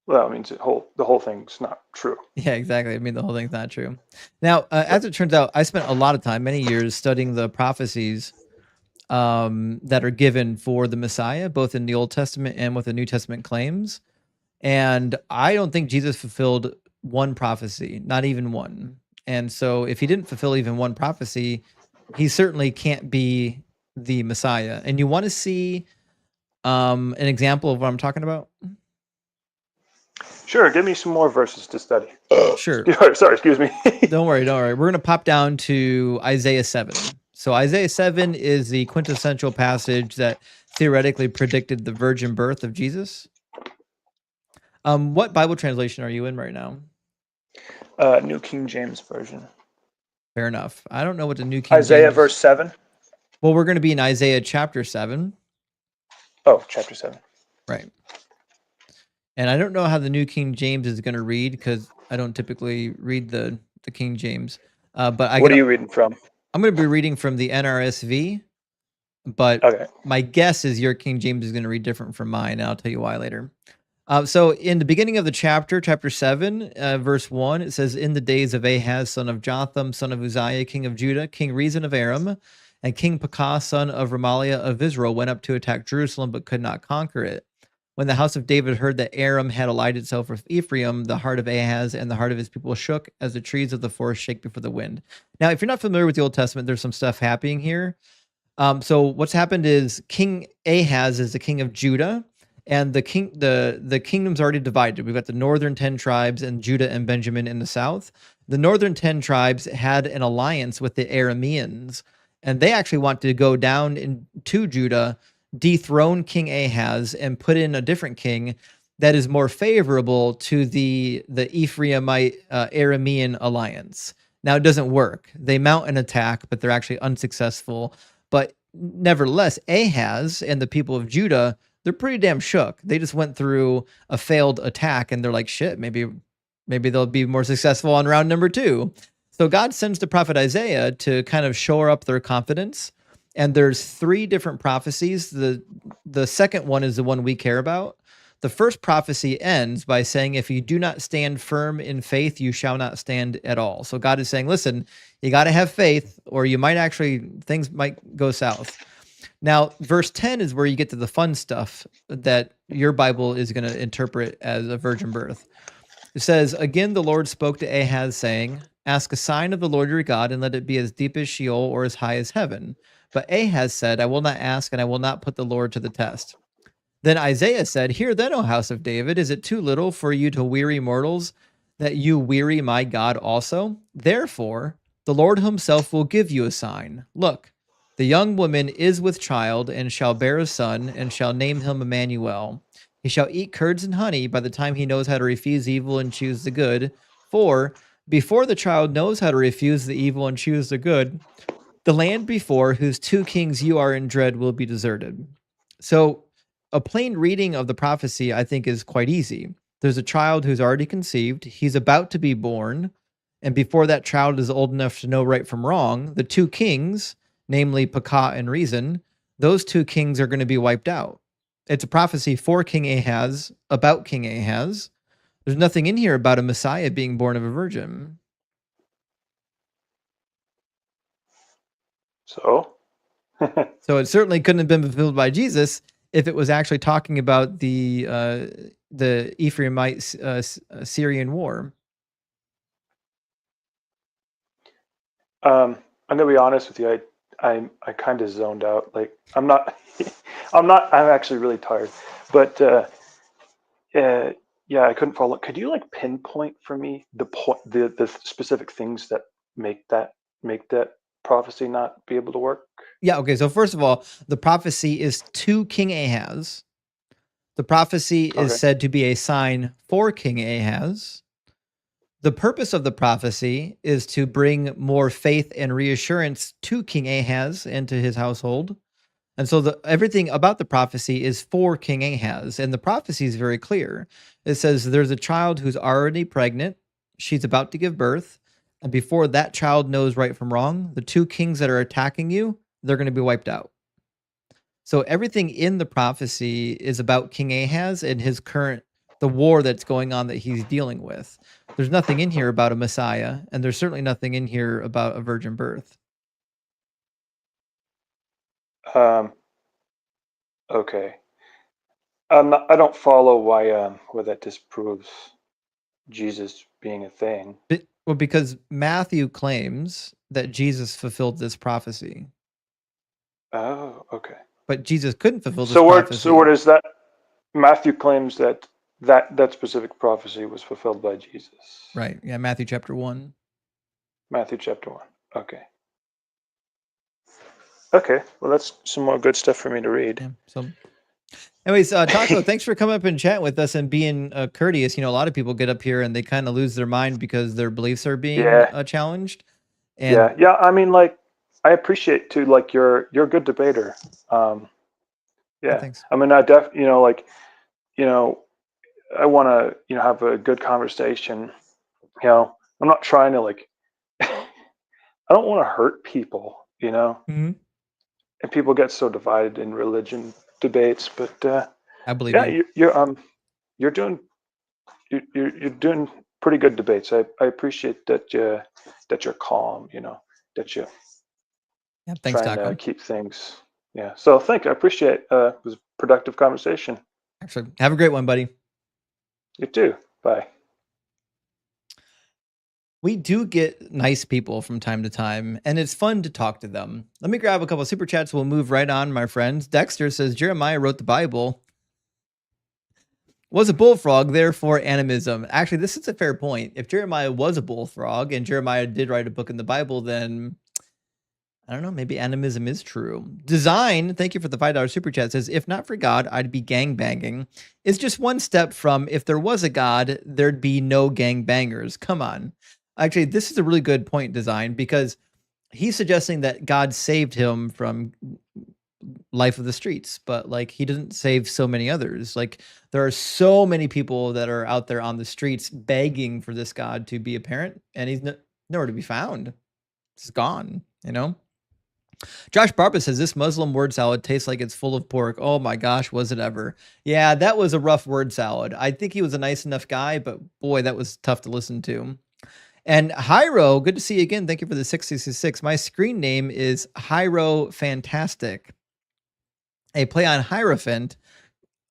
Well, it means the whole thing's not true. Yeah, exactly. I mean, the whole thing's not true. Now, as it turns out, I spent a lot of time, many years, studying the prophecies that are given for the Messiah, both in the Old Testament and with the New Testament claims. And I don't think Jesus fulfilled one prophecy, not even one. And so if he didn't fulfill even one prophecy, he certainly can't be the Messiah. And you want to see an example of what I'm talking about? Sure, give me some more verses to study. Sure. Sorry, excuse me. Don't worry. We're going to pop down to Isaiah 7. So Isaiah 7 is the quintessential passage that theoretically predicted the virgin birth of Jesus. What Bible translation are you in right now? New King James Version. Fair enough. I don't know what the New King Isaiah James... verse 7? Well, we're going to be in Isaiah chapter 7. Oh, chapter 7. Right. And I don't know how the New King James is going to read because I don't typically read the King James. But What are you reading from? I'm going to be reading from the NRSV, but my guess is your King James is going to read different from mine, and I'll tell you why later. So in the beginning of the chapter 7, verse 1, it says, "In the days of Ahaz, son of Jotham, son of Uzziah, king of Judah, King Rezin of Aram, and King Pekah, son of Remaliah of Israel, went up to attack Jerusalem, but could not conquer it. When the house of David heard that Aram had allied itself with Ephraim, the heart of Ahaz and the heart of his people shook as the trees of the forest shake before the wind." Now, if you're not familiar with the Old Testament, there's some stuff happening here. So what's happened is King Ahaz is the king of Judah, and the kingdom's already divided. We've got the northern 10 tribes and Judah and Benjamin in the south. The northern 10 tribes had an alliance with the Arameans, and they actually want to go down into Judah, dethrone King Ahaz, and put in a different king that is more favorable to the Ephraimite Aramean alliance. Now, it doesn't work. They mount an attack, but they're actually unsuccessful. But nevertheless, Ahaz and the people of Judah, they're pretty damn shook. They just went through a failed attack, and they're like, shit, maybe they'll be more successful on round number 2. So God sends the prophet Isaiah to kind of shore up their confidence. And there's 3 different prophecies. The second one is the one we care about. The first prophecy ends by saying, if you do not stand firm in faith, you shall not stand at all. So God is saying, listen, you got to have faith, or things might go south. Now, verse 10 is where you get to the fun stuff that your Bible is going to interpret as a virgin birth. It says, "Again, the Lord spoke to Ahaz, saying, ask a sign of the Lord your God, and let it be as deep as Sheol or as high as heaven. But Ahaz said, I will not ask, and I will not put the Lord to the test. Then Isaiah said, hear then, O house of David, is it too little for you to weary mortals, that you weary my God also? Therefore, the Lord himself will give you a sign. Look, the young woman is with child, and shall bear a son, and shall name him Emmanuel. He shall eat curds and honey by the time he knows how to refuse evil and choose the good. For before the child knows how to refuse the evil and choose the good, the land before whose 2 kings you are in dread will be deserted." So a plain reading of the prophecy, I think, is quite easy. There's a child who's already conceived. He's about to be born. And before that child is old enough to know right from wrong, the 2 kings, namely Pekah and Rezin, those 2 kings are going to be wiped out. It's a prophecy for King Ahaz, about King Ahaz. There's nothing in here about a Messiah being born of a virgin. So? So it certainly couldn't have been fulfilled by Jesus if it was actually talking about the Ephraimite Syrian war. I'm gonna be honest with you. I kind of zoned out. Like I'm actually really tired. But yeah, I couldn't follow. Could you like pinpoint for me the specific things that make that prophecy not be able to work? Yeah, okay. So first of all, the prophecy is to King Ahaz. The prophecy is said to be a sign for King Ahaz. The purpose of the prophecy is to bring more faith and reassurance to King Ahaz and to his household. And so everything about the prophecy is for King Ahaz. And the prophecy is very clear. It says there's a child who's already pregnant. she's about to give birth, and before that child knows right from wrong, the two kings that are attacking you, they're going to be wiped out. So everything in the prophecy is about King Ahaz and his the war that's going on that he's dealing with. There's nothing in here about a Messiah, and there's certainly nothing in here about a virgin birth. Okay. I don't follow why that disproves Jesus being a thing. Well, because Matthew claims that Jesus fulfilled this prophecy. Oh, okay. But Jesus couldn't fulfill this So prophecy. where does that Matthew claims that specific prophecy was fulfilled by Jesus? Right. Yeah, Matthew chapter 1. Matthew chapter 1. Okay. Okay. Well, that's some more good stuff for me to read. Yeah, so anyways, Taco, thanks for coming up and chatting with us and being courteous. You know, a lot of people get up here and they kind of lose their mind because their beliefs are being challenged. And Yeah. I mean, like, I appreciate too, like, you're a good debater. Yeah. Thanks. I mean, I want to, have a good conversation. I'm not trying to, like, I don't want to hurt people, Mm-hmm. and people get so divided in religion debates, but I believe you're doing pretty good debates. I appreciate that you're calm, that you thanks, trying Taco. to keep things. Yeah. So I appreciate it. It was a productive conversation. Actually, have a great one, buddy. You too. Bye. We do get nice people from time to time, and it's fun to talk to them. Let me grab a couple of super chats. We'll move right on, my friends. Dexter says, Jeremiah wrote the Bible. Was a bullfrog, therefore animism. Actually, this is a fair point. If Jeremiah was a bullfrog and Jeremiah did write a book in the Bible, then I don't know, maybe animism is true. Design, thank you for the $5 super chat, says, if not for God, I'd be gangbanging. It's just one step from if there was a God, there'd be no gangbangers. Come on. Actually, this is a really good point, Design, because he's suggesting that God saved him from life of the streets, but like he doesn't save so many others. Like there are so many people that are out there on the streets begging for this God to be apparent, and he's nowhere to be found. It's gone, Josh Barba says this Muslim word salad tastes like it's full of pork. Oh my gosh, was it ever? Yeah, that was a rough word salad. I think he was a nice enough guy, but boy, that was tough to listen to. And Hyro, good to see you again. Thank you for the 666. My screen name is Hyro Fantastic. A play on Hierophant.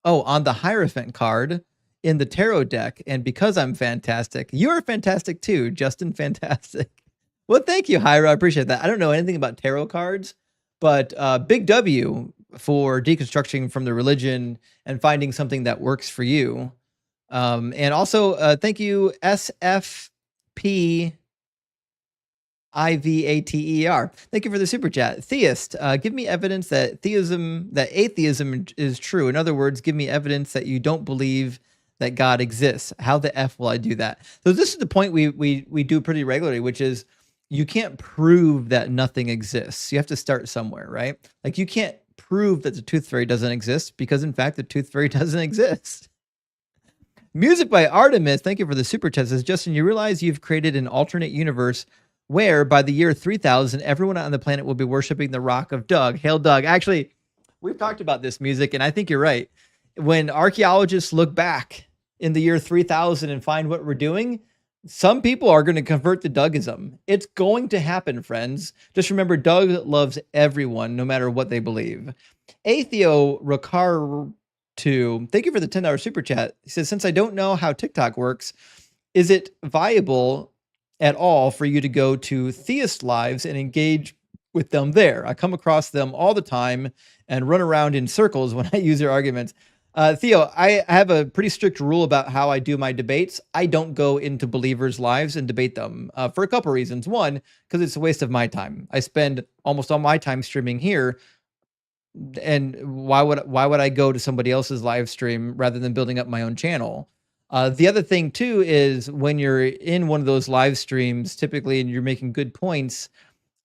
Oh, on the Hierophant card in the tarot deck. And because I'm fantastic, you're fantastic too, Justin Fantastic. Well, thank you, Hyro. I appreciate that. I don't know anything about tarot cards, but big W for deconstructing from the religion and finding something that works for you. And also, thank you, SFP IVATER. Thank you for the super chat. Theist, give me evidence that atheism is true. In other words, give me evidence that you don't believe that God exists. How the F will I do that? So this is the point we do pretty regularly, which is you can't prove that nothing exists. You have to start somewhere, right? Like you can't prove that the tooth fairy doesn't exist because in fact the tooth fairy doesn't exist. Music by Artemis. Thank you for the super chat. Says Justin, you realize you've created an alternate universe where by the year 3000, everyone on the planet will be worshiping the rock of Doug. Hail Doug. Actually, we've talked about this, Music, and I think you're right. When archaeologists look back in the year 3000 and find what we're doing, some people are going to convert to Dougism. It's going to happen, friends. Just remember, Doug loves everyone, no matter what they believe. Atheo Ricard 2, thank you for the $10 super chat. He says, since I don't know how TikTok works, is it viable at all for you to go to theist lives and engage with them there? I come across them all the time and run around in circles when I use their arguments. Theo, I have a pretty strict rule about how I do my debates. I don't go into believers' lives and debate them for a couple reasons. One, because it's a waste of my time. I spend almost all my time streaming here. And why would I go to somebody else's live stream rather than building up my own channel? The other thing too is when you're in one of those live streams, typically, and you're making good points,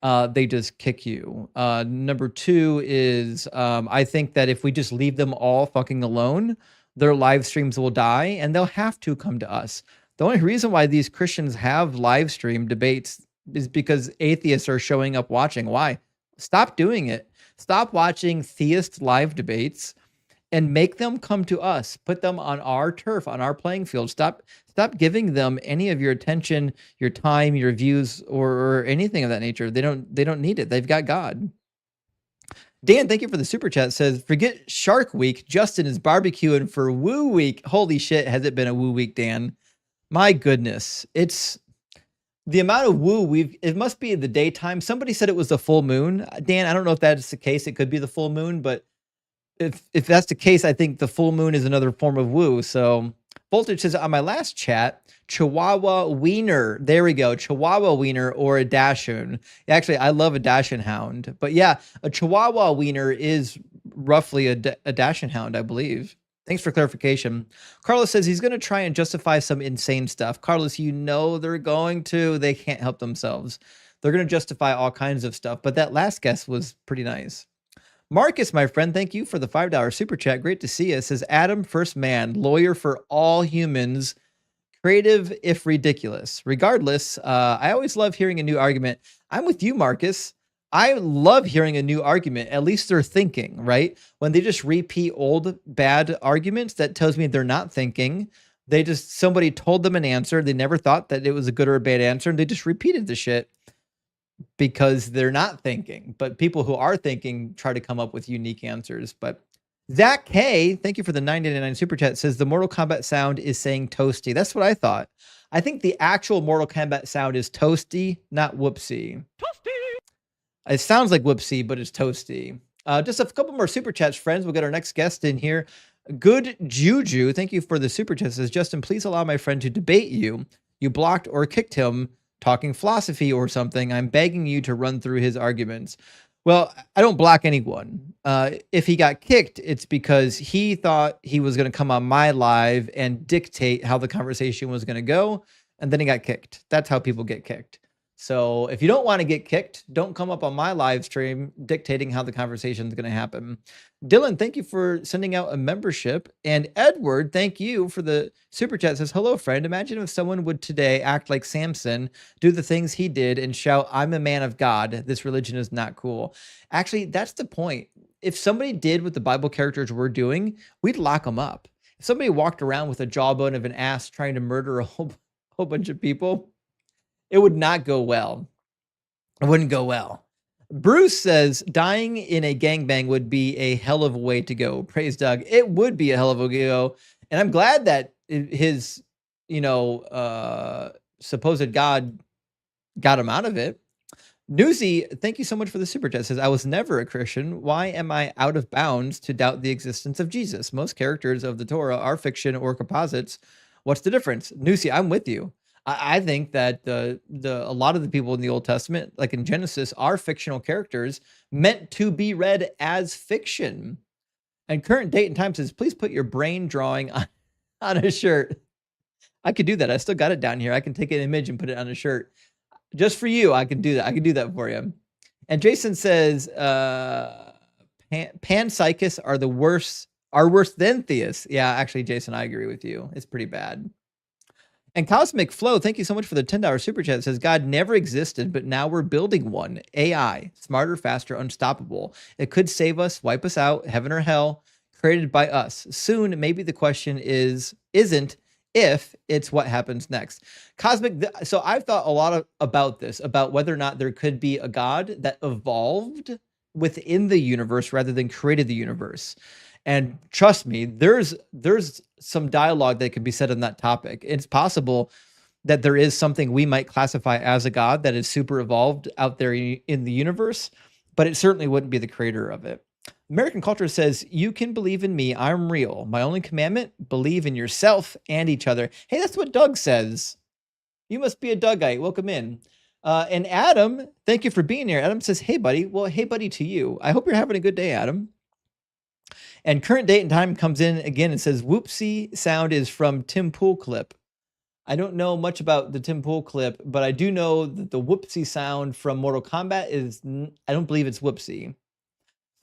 they just kick you. Number two is I think that if we just leave them all fucking alone, their live streams will die and they'll have to come to us. The only reason why these Christians have live stream debates is because atheists are showing up watching. Why? Stop doing it. Stop watching theist live debates and make them come to us. Put them on our turf, on our playing field. Stop giving them any of your attention, your time, your views, or anything of that nature. They don't need it. They've got God. Dan, thank you for the super chat. Says, forget Shark Week. Justin is barbecuing for Woo Week. Holy shit, has it been a Woo Week, Dan? My goodness. It's the amount of woo it must be in the daytime. Somebody said it was the full moon. Dan, I don't know if that's the case. It could be the full moon, but if that's the case, I think the full moon is another form of woo. So Voltage says, on my last chat, Chihuahua Wiener. There we go. Chihuahua Wiener or a Dachshund. Actually, I love a Dachshund hound. But yeah, a Chihuahua Wiener is roughly a Dachshund hound, I believe. Thanks for clarification. Carlos says he's going to try and justify some insane stuff. Carlos, you know they're going to. They can't help themselves. They're going to justify all kinds of stuff. But that last guess was pretty nice. Marcus, my friend, thank you for the $5 super chat. Great to see you. It says, Adam, first man, lawyer for all humans, creative if ridiculous. Regardless, I always love hearing a new argument. I'm with you, Marcus. I love hearing a new argument. At least they're thinking, right? When they just repeat old bad arguments, that tells me they're not thinking. Somebody told them an answer. They never thought that it was a good or a bad answer, and they just repeated the shit because they're not thinking. But people who are thinking try to come up with unique answers. But Zach K, thank you for the $9.99 super chat, says the Mortal Kombat sound is saying toasty. That's what I thought. I think the actual Mortal Kombat sound is toasty, not whoopsie. It sounds like whoopsie, but it's toasty. Just a couple more super chats, friends. We'll get our next guest in here. Good Juju, thank you for the super chat. Says, Justin, please allow my friend to debate you. You blocked or kicked him talking philosophy or something. I'm begging you to run through his arguments. Well, I don't block anyone. If he got kicked, it's because he thought he was going to come on my live and dictate how the conversation was going to go, and then he got kicked. That's how people get kicked. So if you don't want to get kicked, don't come up on my live stream dictating how the conversation is going to happen. Dylan, thank you for sending out a membership. And Edward, thank you for the super chat. Says, hello, friend. Imagine if someone would today act like Samson, do the things he did, and shout, I'm a man of God. This religion is not cool. Actually, that's the point. If somebody did what the Bible characters were doing, we'd lock them up. If somebody walked around with a jawbone of an ass trying to murder a whole bunch of people, it would not go well. It wouldn't go well. Bruce says, dying in a gangbang would be a hell of a way to go. Praise Doug. It would be a hell of a way to go. And I'm glad that his, supposed God got him out of it. Newsy, thank you so much for the super chat. Says, I was never a Christian. Why am I out of bounds to doubt the existence of Jesus? Most characters of the Torah are fiction or composites. What's the difference? Newsy, I'm with you. I think that a lot of the people in the Old Testament, like in Genesis, are fictional characters meant to be read as fiction. And Current Date and Time says, please put your brain drawing on a shirt. I could do that. I still got it down here. I can take an image and put it on a shirt. Just for you, I can do that. I can do that for you. And Jason says, panpsychists are worse than theists. Yeah, actually, Jason, I agree with you. It's pretty bad. And Cosmic Flow, thank you so much for the $10 super chat. It says, God never existed, but now we're building one. AI, smarter, faster, unstoppable. It could save us, wipe us out, heaven or hell, created by us. Soon, maybe the question isn't if, it's what happens next. Cosmic, so I've thought a lot about this, about whether or not there could be a God that evolved within the universe rather than created the universe. And trust me, there's some dialogue that can be said on that topic. It's possible that there is something we might classify as a God that is super evolved out there in the universe, but it certainly wouldn't be the creator of it. American Culture says, you can believe in me, I'm real. My only commandment, believe in yourself and each other. Hey, that's what Doug says. You must be a Dougite. Welcome in. And Adam, thank you for being here. Adam says, hey, buddy. Well, hey, buddy, to you. I hope you're having a good day, Adam. And Current Date and Time comes in again and says, whoopsie sound is from Tim Pool clip. I don't know much about the Tim Pool clip, but I do know that the whoopsie sound from Mortal Kombat is, I don't believe it's whoopsie.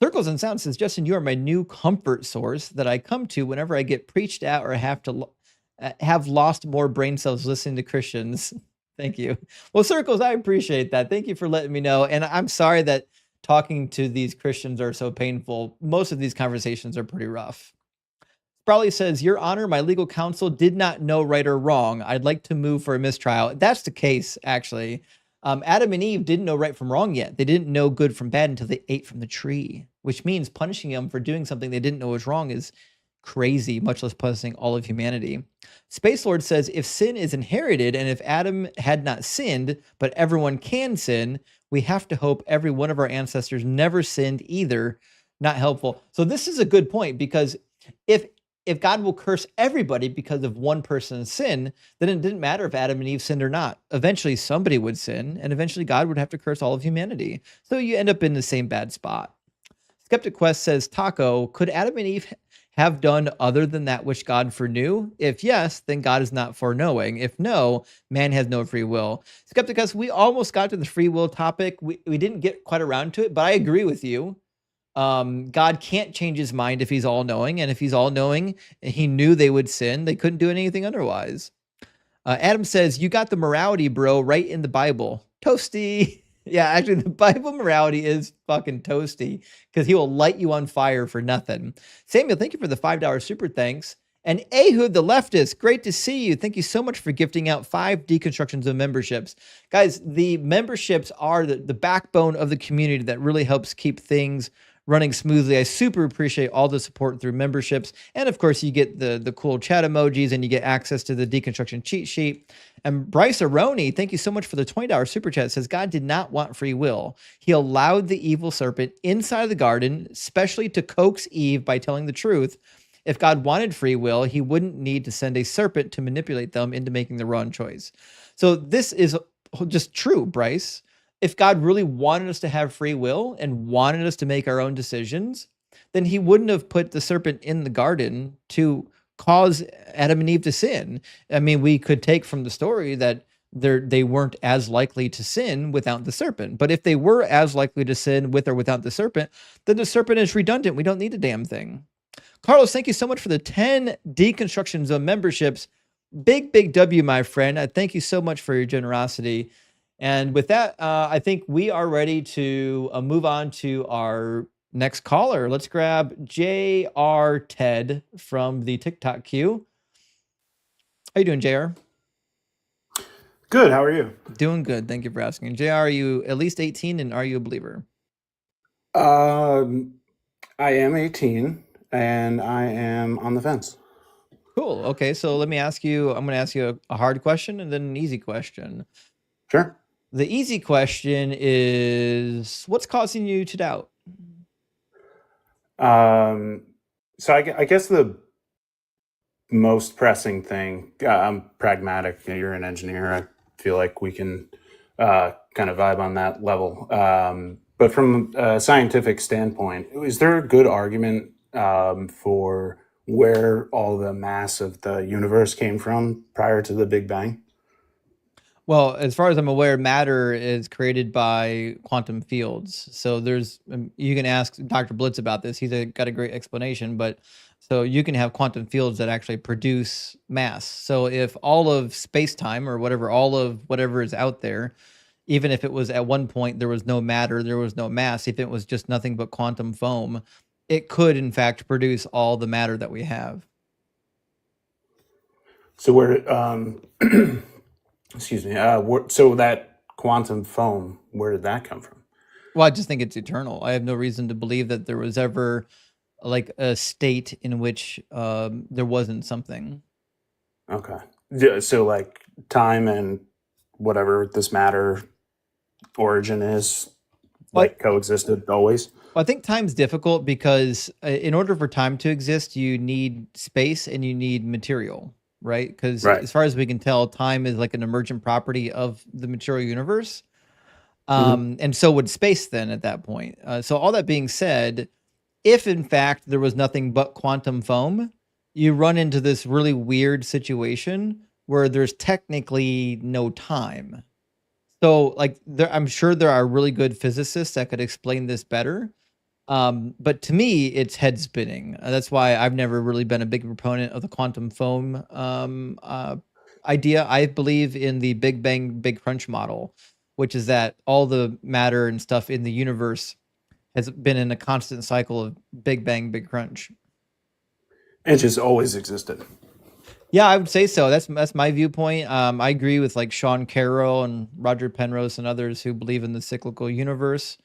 Circles and Sound says, Justin, you are my new comfort source that I come to whenever I get preached at or have to have lost more brain cells listening to Christians. Thank you. Well, Circles, I appreciate that. Thank you for letting me know. And I'm sorry that talking to these Christians are so painful. Most of these conversations are pretty rough. Sprawley says, Your Honor, my legal counsel did not know right or wrong. I'd like to move for a mistrial. That's the case, actually. Adam and Eve didn't know right from wrong yet. They didn't know good from bad until they ate from the tree, which means punishing them for doing something they didn't know was wrong is crazy, much less punishing all of humanity. Space Lord says, if sin is inherited and if Adam had not sinned, but everyone can sin, we have to hope every one of our ancestors never sinned either. Not helpful. So this is a good point, because if God will curse everybody because of one person's sin, then it didn't matter if Adam and Eve sinned or not. Eventually somebody would sin, and eventually God would have to curse all of humanity. So you end up in the same bad spot. Skeptic Quest says, Taco, could Adam and Eve have done other than that which God foreknew? If yes, then God is not foreknowing. If no, man has no free will. Skeptic Quest, we almost got to the free will topic. We didn't get quite around to it, but I agree with you. God can't change his mind if he's all-knowing, and if he's all-knowing and he knew they would sin, they couldn't do anything otherwise. Adam says, you got the morality, bro, right in the Bible. Toasty. Yeah, actually, the Bible morality is fucking toasty, because he will light you on fire for nothing. Samuel, thank you for the $5 super thanks. And Ehud, the leftist, great to see you. Thank you so much for gifting out 5 deconstructions of memberships. Guys, the memberships are the backbone of the community that really helps keep things running smoothly. I super appreciate all the support through memberships. And of course, you get the cool chat emojis, and you get access to the deconstruction cheat sheet. And Bryce Aroni, thank you so much for the $20 super chat. It says, God did not want free will. He allowed the evil serpent inside the garden, especially to coax Eve by telling the truth. If God wanted free will, he wouldn't need to send a serpent to manipulate them into making the wrong choice. So this is just true, Bryce. If God really wanted us to have free will and wanted us to make our own decisions, then he wouldn't have put the serpent in the garden to cause Adam and Eve to sin. I mean, we could take from the story that they weren't as likely to sin without the serpent. But if they were as likely to sin with or without the serpent, then the serpent is redundant. We don't need the damn thing. Carlos, thank you so much for the 10 deconstructions of memberships. Big W, my friend. Thank you so much for your generosity. And with that, I think we are ready to move on to our next caller. Let's grab J.R. Ted from the TikTok queue. How you doing, JR? Good. How are you? Doing good. Thank you for asking. JR, are you at least 18, and are you a believer? I am 18, and I am on the fence. Cool. Okay, so let me ask you, I'm going to ask you a hard question and then an easy question. Sure. The easy question is, what's causing you to doubt? So I guess the most pressing thing, I'm pragmatic. You're an engineer. I feel like we can kind of vibe on that level. But from a scientific standpoint, is there a good argument for where all the mass of the universe came from prior to the Big Bang? Well, as far as I'm aware, matter is created by quantum fields. So there's, you can ask Dr. Blitz about this. He's got a great explanation, but so you can have quantum fields that actually produce mass. So if all of space-time or whatever, all of whatever is out there, even if it was at one point, there was no matter, there was no mass, if it was just nothing but quantum foam, it could in fact produce all the matter that we have. So where, excuse me. So that quantum foam, where did that come from? Well, I just think it's eternal. I have no reason to believe that there was ever like a state in which there wasn't something. Okay. Yeah, so like time and whatever this matter origin is, like coexisted always? Well, I think time's difficult because in order for time to exist, you need space and you need material. Right? Because as far as we can tell, time is like an emergent property of the material universe. And so would space then at that point. So all that being said, if in fact there was nothing but quantum foam, you run into this really weird situation where there's technically no time. So like I'm sure there are really good physicists that could explain this better. But to me, it's head spinning. That's why I've never really been a big proponent of the quantum foam idea. I believe in the Big Bang, Big Crunch model, which is that all the matter and stuff in the universe has been in a constant cycle of Big Bang, Big Crunch. It just always existed. Yeah, I would say so. That's my viewpoint. I agree with like Sean Carroll and Roger Penrose and others who believe in the cyclical universe.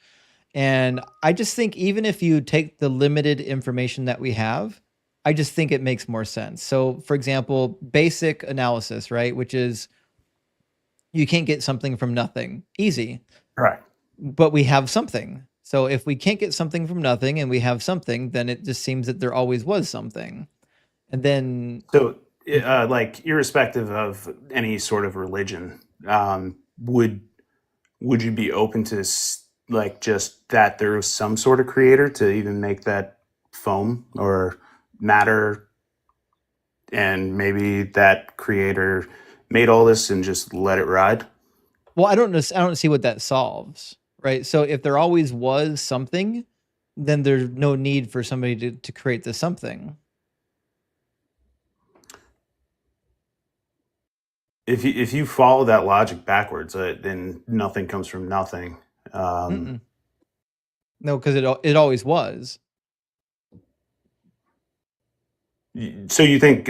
And I just think even if you take the limited information that we have, I just think it makes more sense. So, for example, basic analysis, right? Which is you can't get something from nothing. Easy. Right. But we have something. So if we can't get something from nothing and we have something, then it just seems that there always was something. And then So, like, irrespective of any sort of religion, would you be open to like just that there was some sort of creator to even make that foam or matter, and maybe that creator made all this and just let it ride? well, I don't see what that solves, right? So if there always was something, then there's no need for somebody to create the something. If you follow that logic backwards, then nothing comes from nothing. Mm-mm. No, because it always was. So you think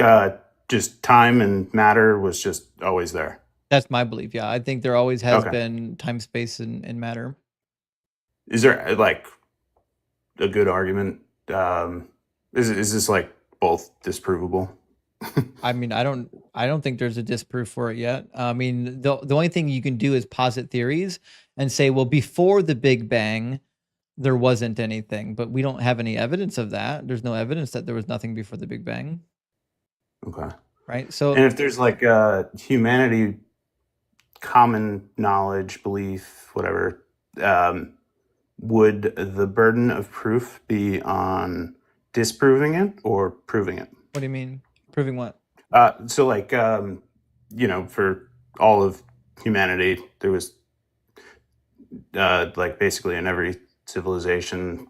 just time and matter was just always there? That's my belief. Yeah, I think there always has Okay. been time, space, and matter. Is there like a good argument? Is this like both disprovable? I mean, I don't think there's a disproof for it yet. I mean, the only thing you can do is posit theories and say, well, before the Big Bang, there wasn't anything, but we don't have any evidence of that. There's no evidence that there was nothing before the Big Bang, Okay. right? So And if there's like humanity, common knowledge, belief, whatever, would the burden of proof be on disproving it or proving it? what do you mean? Proving what? So like, for all of humanity, there was like basically in every civilization,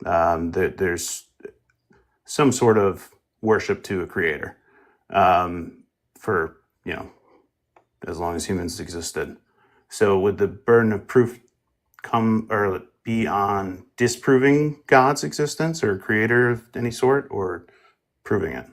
there's some sort of worship to a creator, for, as long as humans existed. So would the burden of proof come or be on disproving God's existence or creator of any sort, or proving it?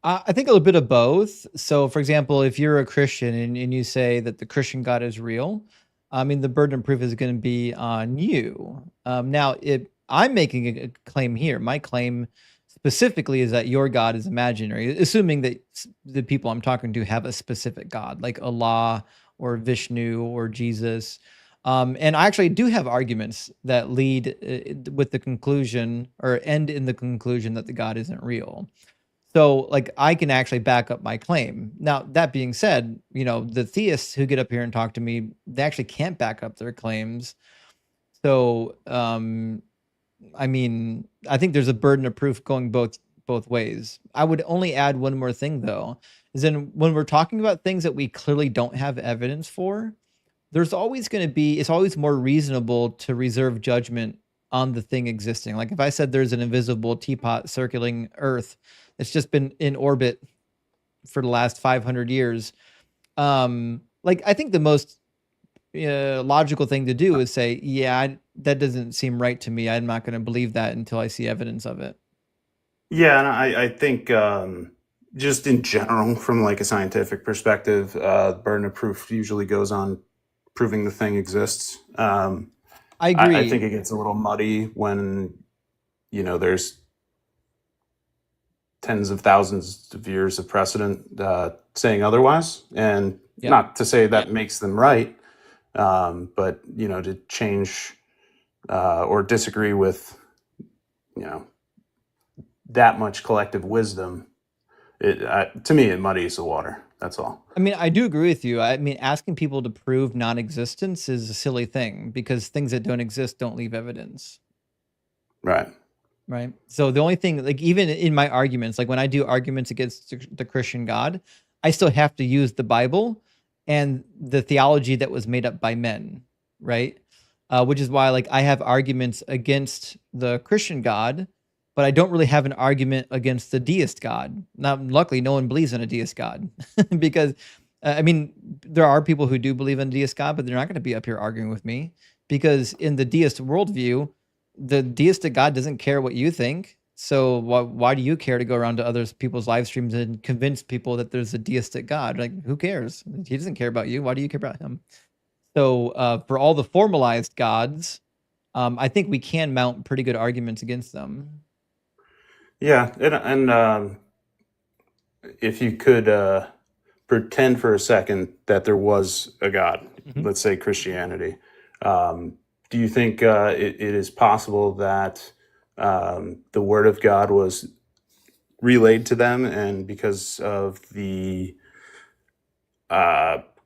I think a little bit of both. So, for example, if you're a Christian and you say that the Christian God is real, I mean, the burden of proof is going to be on you. Now, if I'm making a claim here, my claim specifically is that your God is imaginary, assuming that the people I'm talking to have a specific God, like Allah or Vishnu or Jesus. And I actually do have arguments that lead with the conclusion or end in the conclusion that the God isn't real. So, like, I can actually back up my claim. Now, that being said, the theists who get up here and talk to me, they actually can't back up their claims. So, I mean, I think there's a burden of proof going both ways. I would only add one more thing, though, is then when we're talking about things that we clearly don't have evidence for, there's always going to be, it's always more reasonable to reserve judgment on the thing existing. Like if I said there's an invisible teapot circling Earth, it's just been in orbit for the last 500 years. Like I think the most logical thing to do is say, yeah, that doesn't seem right to me. I'm not going to believe that until I see evidence of it. Yeah, and I think just in general, from like a scientific perspective, burden of proof usually goes on proving the thing exists. I agree. I think it gets a little muddy when there's tens of thousands of years of precedent saying otherwise, and not to say that makes them right, but to change or disagree with that much collective wisdom, to me it muddies the water. That's all. I mean, I do agree with you. I mean, asking people to prove non-existence is a silly thing because things that don't exist don't leave evidence. Right. Right. So the only thing, like even in my arguments, like when I do arguments against the Christian God, I still have to use the Bible and the theology that was made up by men. Right. which is why like I have arguments against the Christian God, but I don't really have an argument against the deist God. Now, luckily, no one believes in a deist God because, I mean, there are people who do believe in a deist God, but they're not going to be up here arguing with me because in the deist worldview, the deistic God doesn't care what you think. So why do you care to go around to other people's live streams and convince people that there's a deistic God? Like, who cares? He doesn't care about you. Why do you care about him? So for all the formalized gods, I think we can mount pretty good arguments against them. Yeah, and if you could pretend for a second that there was a God, let's say Christianity, do you think it is possible that the word of God was relayed to them, and because of the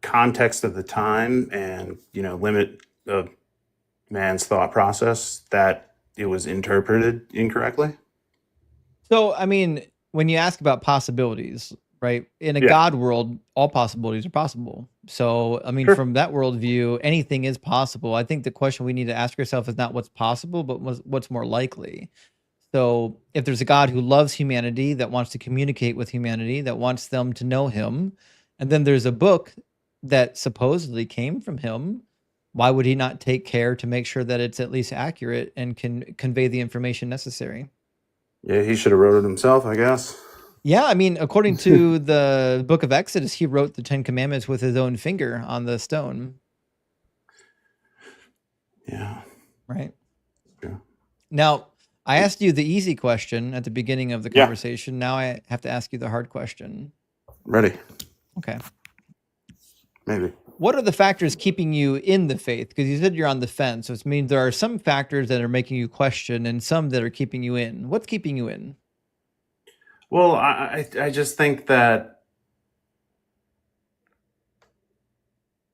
context of the time and limit of man's thought process, that it was interpreted incorrectly? So, I mean, when you ask about possibilities, right? In a Yeah. God world, all possibilities are possible. So, I mean, Sure. from that worldview, anything is possible. I think the question we need to ask ourselves is not what's possible, but what's more likely. So, if there's a God who loves humanity, that wants to communicate with humanity, that wants them to know him, and then there's a book that supposedly came from him, why would he not take care to make sure that it's at least accurate and can convey the information necessary? Yeah, he should have wrote it himself, I guess. Yeah, I mean, according to the book of Exodus, he wrote the 10 Commandments with his own finger on the stone. Yeah. Right. Yeah. Now, I asked you the easy question at the beginning of the Yeah. conversation. Now I have to ask you the hard question. Ready. Okay. Maybe. What are the factors keeping you in the faith? Because you said you're on the fence. So it means there are some factors that are making you question and some that are keeping you in. What's keeping you in? Well, I just think that,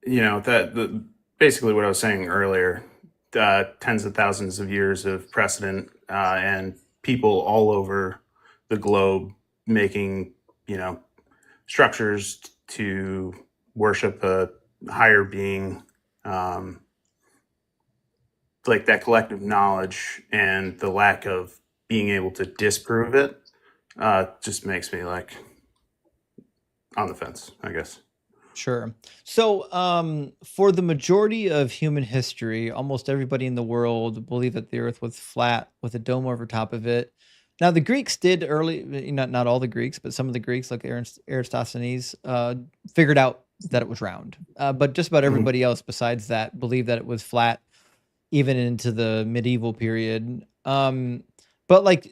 that basically what I was saying earlier, tens of thousands of years of precedent and people all over the globe making, structures to worship a higher being, like that collective knowledge and the lack of being able to disprove it just makes me like on the fence, I guess. Sure. So, for the majority of human history, almost everybody in the world believed that the earth was flat with a dome over top of it. Now, the Greeks did not all the Greeks, but some of the Greeks, like Aristophanes, figured out that it was round. But just about everybody else besides that believed that it was flat, even into the medieval period. But let's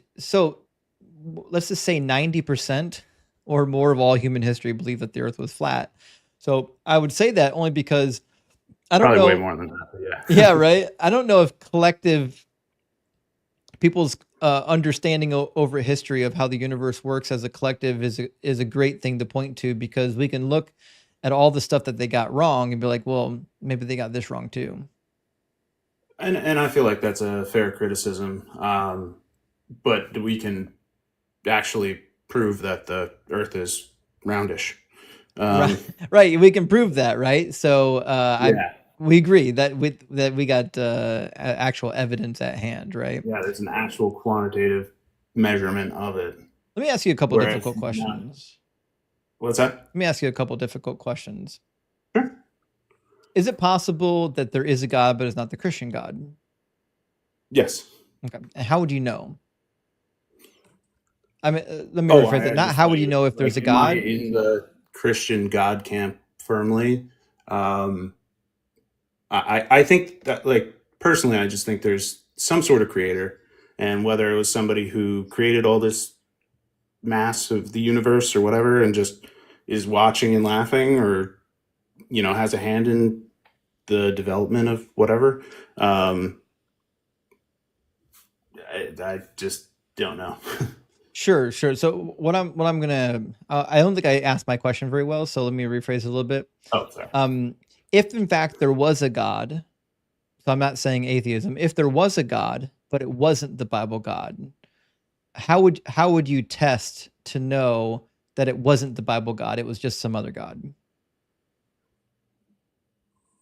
just say 90% or more of all human history believed that the earth was flat. So I would say that only because I don't Probably know. way more than that, but yeah. Yeah, right. I don't know if collective people's understanding over history of how the universe works as a collective is a great thing to point to, because we can look at all the stuff that they got wrong and be like, well, maybe they got this wrong too. And I feel like that's a fair criticism, but we can actually prove that the Earth is roundish. Right, we can prove that, right? So Yeah. we agree that we got actual evidence at hand, right? Yeah, there's an actual quantitative measurement of it. Let me ask you a couple Whereas difficult not- questions. What's that? Let me ask you a couple difficult questions. Is it possible that there is a God, but it's not the Christian God? Yes. Okay. And how would you know? I mean, let me rephrase it. Not how would you know if there's a am I God? in the Christian God camp firmly? I think that, like, personally, I just think there's some sort of creator, and whether it was somebody who created all this mass of the universe or whatever, and just is watching and laughing, or has a hand in the development of whatever. I just don't know. Sure. So what I'm gonna I don't think I asked my question very well, so let me rephrase it a little bit. Oh, sorry. If in fact there was a God, so I'm not saying atheism, if there was a God, but it wasn't the Bible God, how would you test to know that it wasn't the Bible God, it was just some other God?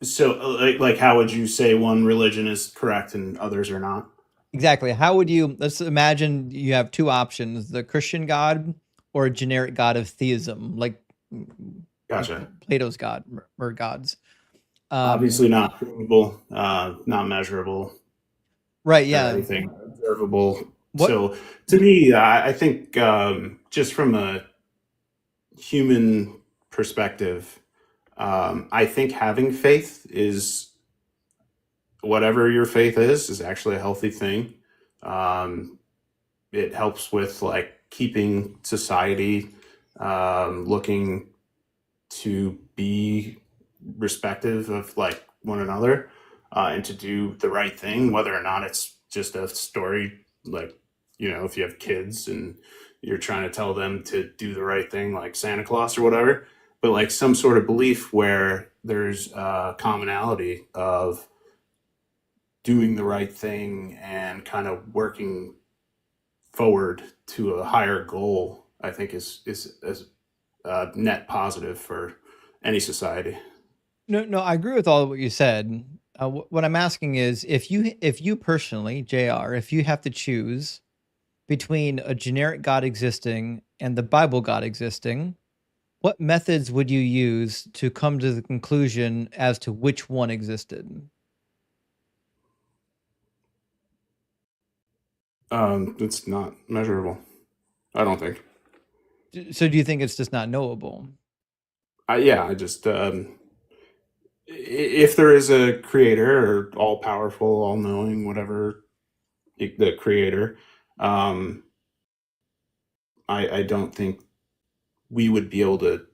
So, like, how would you say one religion is correct and others are not? Exactly. How would you, let's imagine you have two options, the Christian God or a generic God of theism, like Gotcha. Plato's God or gods. Obviously not provable, not measurable, right? or Yeah. anything observable. What? So, to me, I think just from a human perspective, I think having faith is, whatever your faith is actually a healthy thing. It helps with like keeping society looking to be respective of like one another, and to do the right thing, whether or not it's just a story, like, you know, if you have kids and you're trying to tell them to do the right thing, like Santa Claus or whatever, but like some sort of belief where there's a commonality of doing the right thing and kind of working forward to a higher goal, I think is net positive for any society. No, I agree with all of what you said. What I'm asking is, if you personally, JR, if you have to choose between a generic God existing and the Bible God existing, what methods would you use to come to the conclusion as to which one existed? It's not measurable, I don't think. So do you think it's just not knowable? Yeah, I just if there is a creator or all powerful, all knowing, whatever, the creator, I don't think we would be able to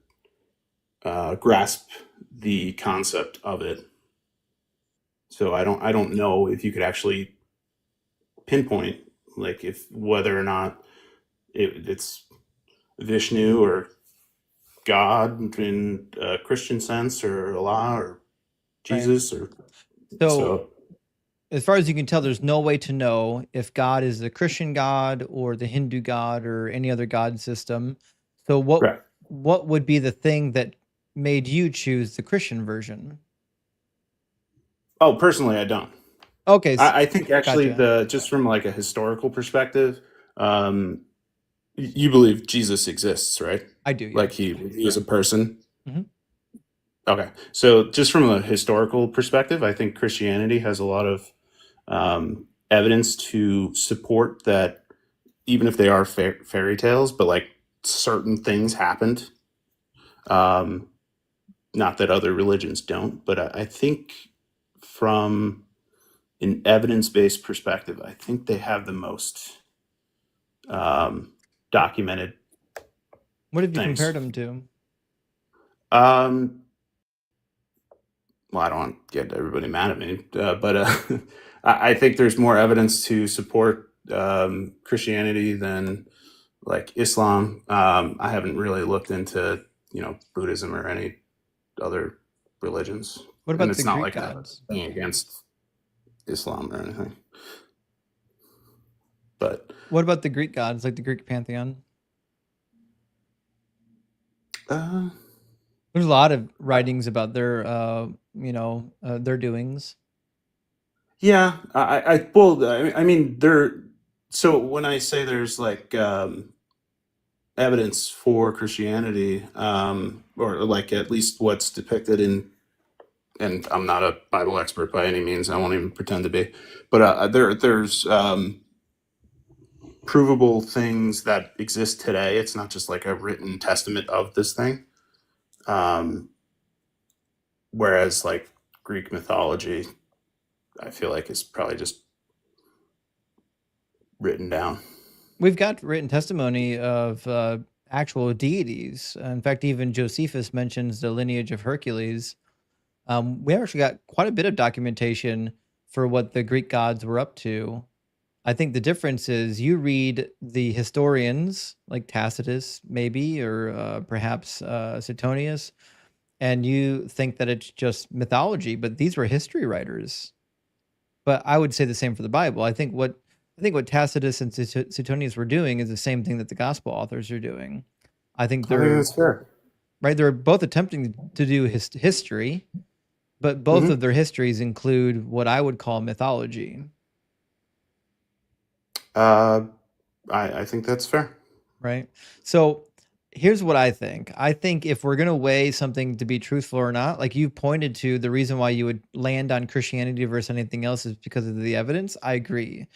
grasp the concept of it. So I don't know if you could actually pinpoint, like, if whether or not it's Vishnu or God in a Christian sense, or Allah or Jesus, or So, as far as you can tell, there's no way to know if God is the Christian God or the Hindu God or any other God system. So what would be the thing that made you choose the Christian version? Oh, personally, I don't. Okay, I think actually gotcha. just from like a historical perspective, you believe Jesus exists, right? I do, yeah. Like he is a person. Mhm. Okay, so just from a historical perspective, I think Christianity has a lot of evidence to support that, even if they are fairy tales, but like certain things happened. Not that other religions don't, but I think from an evidence-based perspective, I think they have the most documented. What have you things. compared them to? Well, I don't want to get everybody mad at me, but I think there's more evidence to support Christianity than like Islam. I haven't really looked into, Buddhism or any other religions. What about and it's the not Greek like gods? a thing against Islam or anything. But What about the Greek gods, like the Greek pantheon? There's a lot of writings about their, their doings. Yeah, I mean, so when I say there's like evidence for Christianity, or like at least what's depicted in, and I'm not a Bible expert by any means, I won't even pretend to be, but there's provable things that exist today. It's not just like a written testament of this thing. Whereas like Greek mythology, I feel like is probably just written down. We've got written testimony of actual deities. In fact, even Josephus mentions the lineage of Hercules. We actually got quite a bit of documentation for what the Greek gods were up to. I think the difference is you read the historians like Tacitus, maybe, or perhaps Suetonius, and you think that it's just mythology, but these were history writers. But I would say the same for the Bible. I think what Tacitus and Suetonius were doing is the same thing that the gospel authors are doing. I think I think that's fair. right. They're both attempting to do history, but both of their histories include what I would call mythology. I think that's fair. Right. So here's what I think. I think if we're going to weigh something to be truthful or not, like you pointed to, the reason why you would land on Christianity versus anything else is because of the evidence. I agree.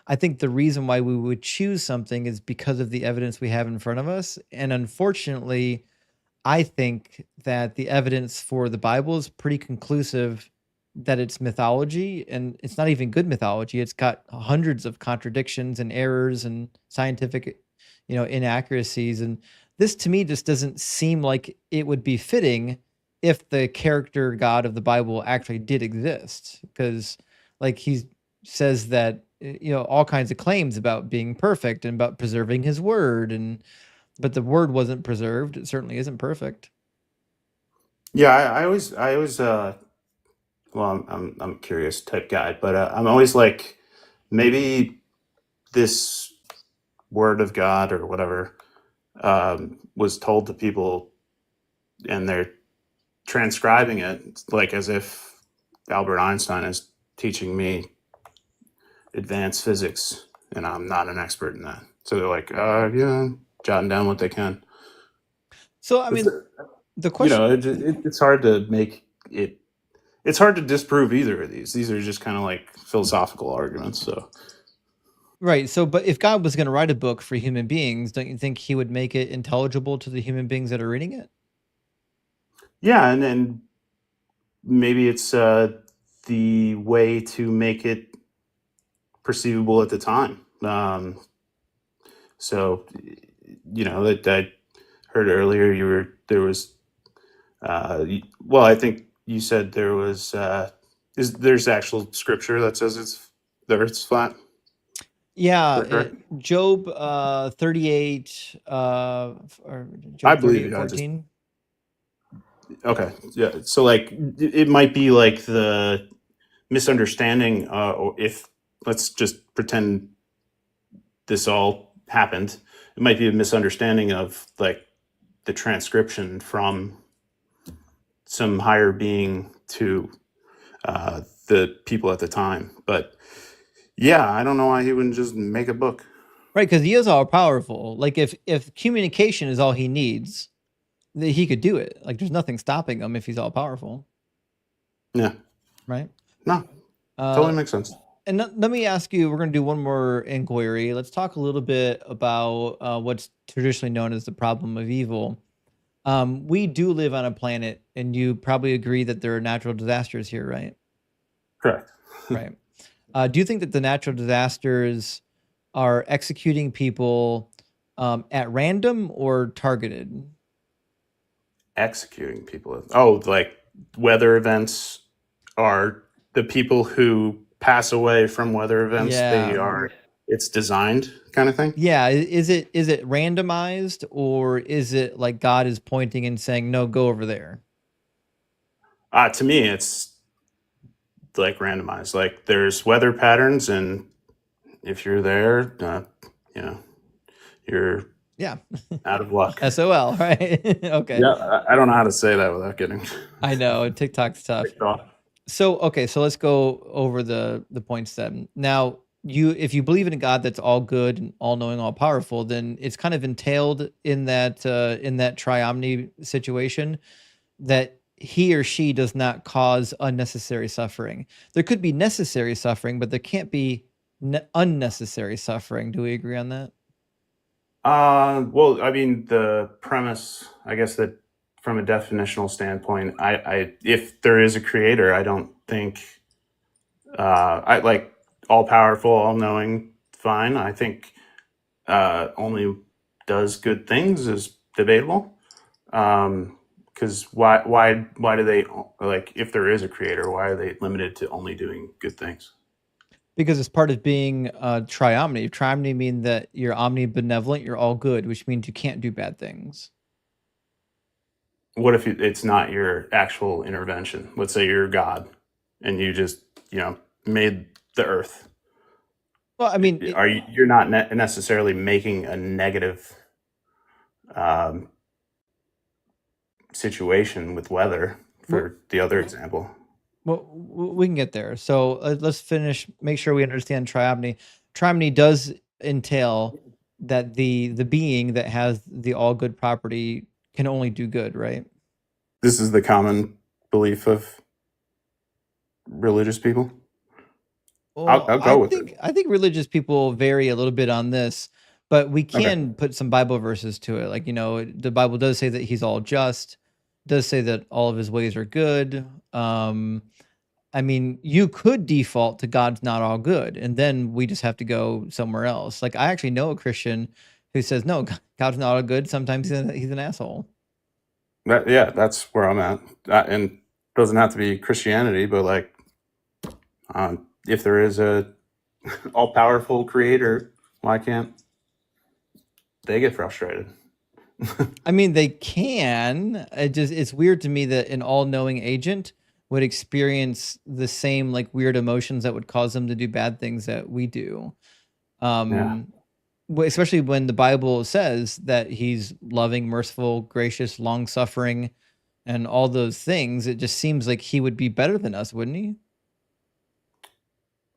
I think the reason why we would choose something is because of the evidence we have in front of us. And unfortunately, I think that the evidence for the Bible is pretty conclusive that it's mythology, and it's not even good mythology. It's got hundreds of contradictions and errors and scientific, inaccuracies. And this to me just doesn't seem like it would be fitting if the character God of the Bible actually did exist. Because like he says that, all kinds of claims about being perfect and about preserving his word, but the word wasn't preserved. It certainly isn't perfect. Yeah, I always, well, I'm a curious type guy, but I'm always like, maybe this word of God or whatever was told to people, and they're transcribing it like as if Albert Einstein is teaching me advanced physics, and I'm not an expert in that. So they're like, yeah, jotting down what they can. So I mean, the question, it's hard to make it. It's hard to disprove either of these. These are just kind of like philosophical arguments. So right. So, but if God was going to write a book for human beings, don't you think he would make it intelligible to the human beings that are reading it? yeah, and then maybe it's the way to make it perceivable at the time. So, that I heard earlier, there's actual scripture that says the earth's flat. Yeah, Job 38, or Job I believe 38, it. 14. Okay, yeah. So like, it might be like the misunderstanding, or if let's just pretend this all happened, it might be a misunderstanding of like the transcription from some higher being to the people at the time. But yeah, I don't know why he wouldn't just make a book. Right, because he is all powerful. Like if communication is all he needs, he could do it. Like there's nothing stopping him if he's all powerful. Yeah. Right? No. Totally makes sense. And let me ask you, we're going to do one more inquiry. Let's talk a little bit about what's traditionally known as the problem of evil. We do live on a planet, and you probably agree that there are natural disasters here, right? Correct. Right. Do you think that the natural disasters are executing people at random or targeted? Executing people. Oh, like weather events are the people who pass away from weather events. Yeah. It's designed kind of thing. Yeah. Is it randomized, or is it like God is pointing and saying, no, go over there? To me, it's like randomized. Like there's weather patterns, and if you're there, you're out of luck. SOL, right? Okay. Yeah, I don't know how to say that without getting. I know TikTok's tough. So okay, so let's go over the points then. Now, if you believe in a God that's all good and all knowing, all powerful, then it's kind of entailed in that triomny situation that he or she does not cause unnecessary suffering. There could be necessary suffering, but there can't be unnecessary suffering. Do we agree on that? Well, I mean, the premise, I guess, that from a definitional standpoint, if there is a creator, I don't think I like all powerful, all knowing, fine. I think only does good things is debatable. Because why do they, like, if there is a creator, why are they limited to only doing good things? Because it's part of being triomny. Triomny means that you're omnibenevolent, you're all good, which means you can't do bad things. What if it's not your actual intervention? Let's say you're God and you just, made the earth. Well, I mean, you're not necessarily making a negative situation with weather for the other example. Well, we can get there. So let's finish. Make sure we understand triomny. Triomny does entail that the being that has the all good property can only do good, right? This is the common belief of religious people. Well, I'll go with I think religious people vary a little bit on this, but we Okay. can put some Bible verses to it. Like, the Bible does say that he's all just, does say that all of his ways are good. I mean, you could default to God's not all good, and then we just have to go somewhere else. Like, I actually know a Christian who says, no, God's not all good. Sometimes he's an asshole. Yeah, that's where I'm at. And doesn't have to be Christianity, but like, if there is a all-powerful creator, why can't they get frustrated? I mean, they can. It's weird to me that an all-knowing agent would experience the same like weird emotions that would cause them to do bad things that we do. Especially when the Bible says that he's loving, merciful, gracious, long-suffering, and all those things. It just seems like he would be better than us, wouldn't he?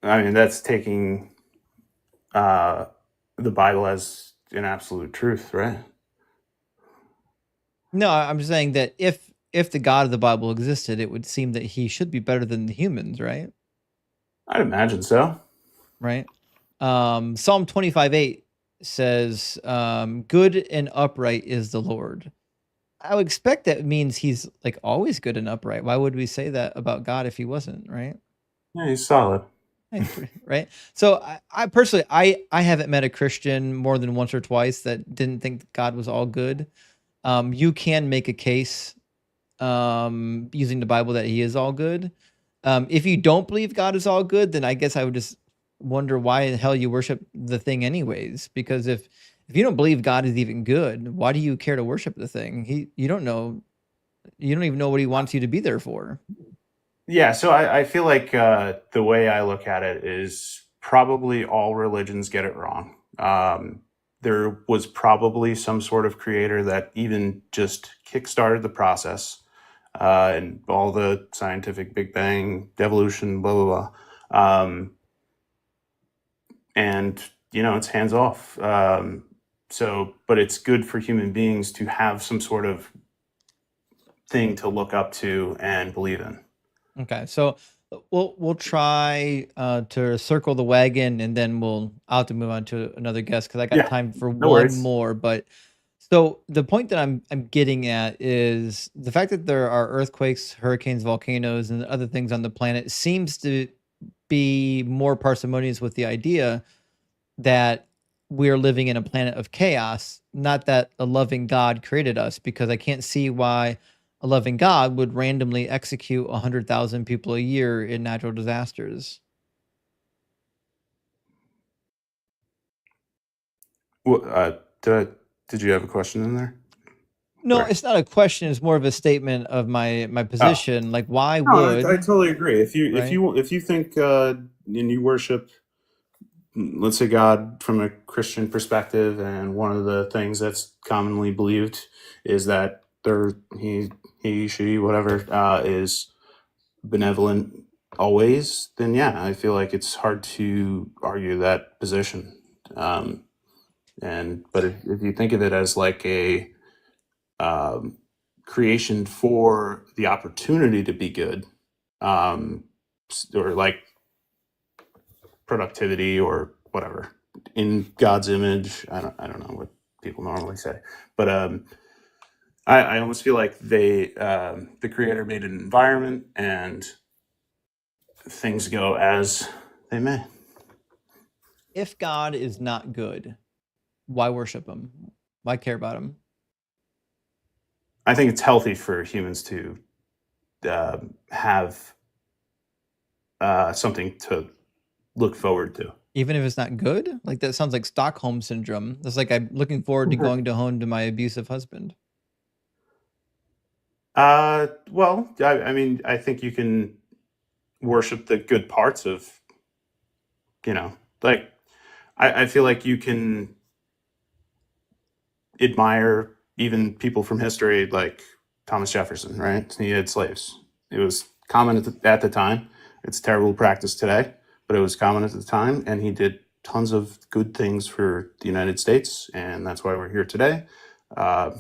I mean, that's taking the Bible as an absolute truth, right? No, I'm just saying that if the God of the Bible existed, it would seem that he should be better than the humans, right? I'd imagine so. Right. Psalm 25:8 says, good and upright is the Lord. I would expect that means he's like always good and upright. Why would we say that about God if he wasn't, right? Yeah, he's solid. Right. So I personally, I haven't met a Christian more than once or twice that didn't think God was all good. You can make a case using the Bible that he is all good. If you don't believe God is all good, then I guess I would just wonder why the hell you worship the thing anyways. Because if you don't believe God is even good, why do you care to worship the thing? You don't even know what he wants you to be there for. Yeah, so I feel like the way I look at it is probably all religions get it wrong. There was probably some sort of creator that even just kickstarted the process, and all the scientific Big Bang, evolution, blah, blah, blah. And, it's hands off. But it's good for human beings to have some sort of thing to look up to and believe in. Okay, so we'll try to circle the wagon, and then I'll have to move on to another guest because I got time for no one worries. more. But so the point that I'm getting at is the fact that there are earthquakes, hurricanes, volcanoes, and other things on the planet seems to be more parsimonious with the idea that we're living in a planet of chaos, not that a loving God created us, because I can't see why a loving God would randomly execute 100,000 people a year in natural disasters. Well, did you have a question in there? No, it's not a question. It's more of a statement of my position. Like, why would I totally agree. If you right? if you think and you worship, let's say, God from a Christian perspective, and one of the things that's commonly believed is that she, whatever, is benevolent always, then yeah, I feel like it's hard to argue that position. But if you think of it as like a creation for the opportunity to be good, or like productivity or whatever in God's image, I don't know what people normally say, but I almost feel like the creator made an environment and things go as they may. If God is not good, why worship him? Why care about him? I think it's healthy for humans to have something to look forward to. Even if it's not good? Like, that sounds like Stockholm syndrome. That's like I'm looking forward to going home to my abusive husband. Well, I mean, I think you can worship the good parts of, like, I feel like you can admire even people from history, like Thomas Jefferson, right? He had slaves. It was common at the time. It's terrible practice today, but it was common at the time, and he did tons of good things for the United States, and that's why we're here today.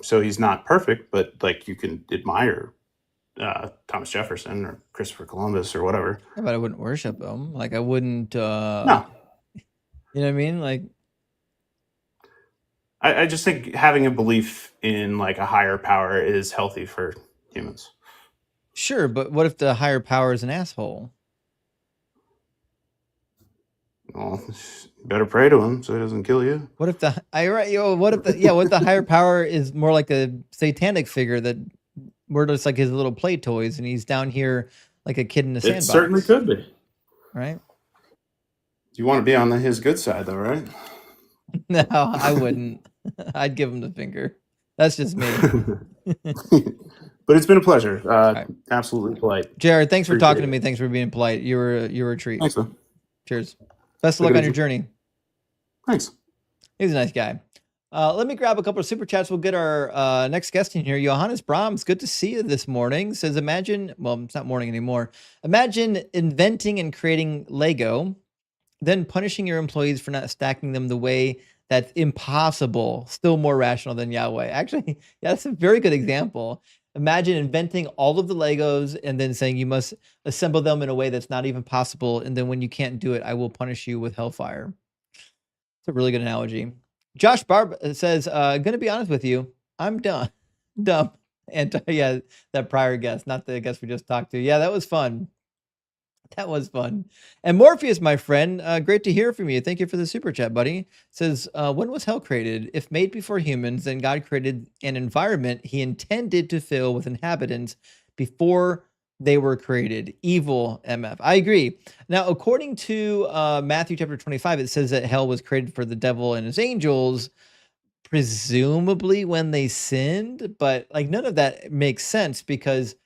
So he's not perfect, but like you can admire Thomas Jefferson or Christopher Columbus or whatever. Yeah, but I wouldn't worship him. Like I wouldn't. No, You know what I mean? Like I just think having a belief in like a higher power is healthy for humans. sure, but what if the higher power is an asshole? Well, you better pray to him so he doesn't kill you. What if the what if the higher power is more like a satanic figure that we're just like his little play toys and he's down here like a kid in a It sandbox? certainly could be. Right? You want to be on his good side, though, right? No, I wouldn't. I'd give him the finger. That's just me. But it's been a pleasure. Absolutely polite. Jared, thanks for Appreciate talking to it. me. Thanks for being polite. You were a treat. Thanks, man. Cheers. Best of Take luck it on your easy. journey. Thanks. He's a nice guy. Let me grab a couple of super chats. We'll get our next guest in here. Johannes Brahms, good to see you this morning. Says, imagine, well, it's not morning anymore. Imagine inventing and creating Lego, then punishing your employees for not stacking them the way that's impossible, still more rational than Yahweh. Actually, yeah, that's a very good example. Imagine inventing all of the Legos and then saying you must assemble them in a way that's not even possible. And then when you can't do it, I will punish you with hellfire. It's a really good analogy. Josh Barb says, gonna be honest with you, I'm done. Dumb. And yeah, that prior guest, not the guest we just talked to. Yeah, that was fun. That was fun. And Morpheus, my friend, great to hear from you. Thank you for the super chat, buddy. Says, when was hell created? If made before humans, then God created an environment he intended to fill with inhabitants before they were created. Evil MF. I agree. Now, according to Matthew chapter 25, it says that hell was created for the devil and his angels, presumably when they sinned, but like none of that makes sense because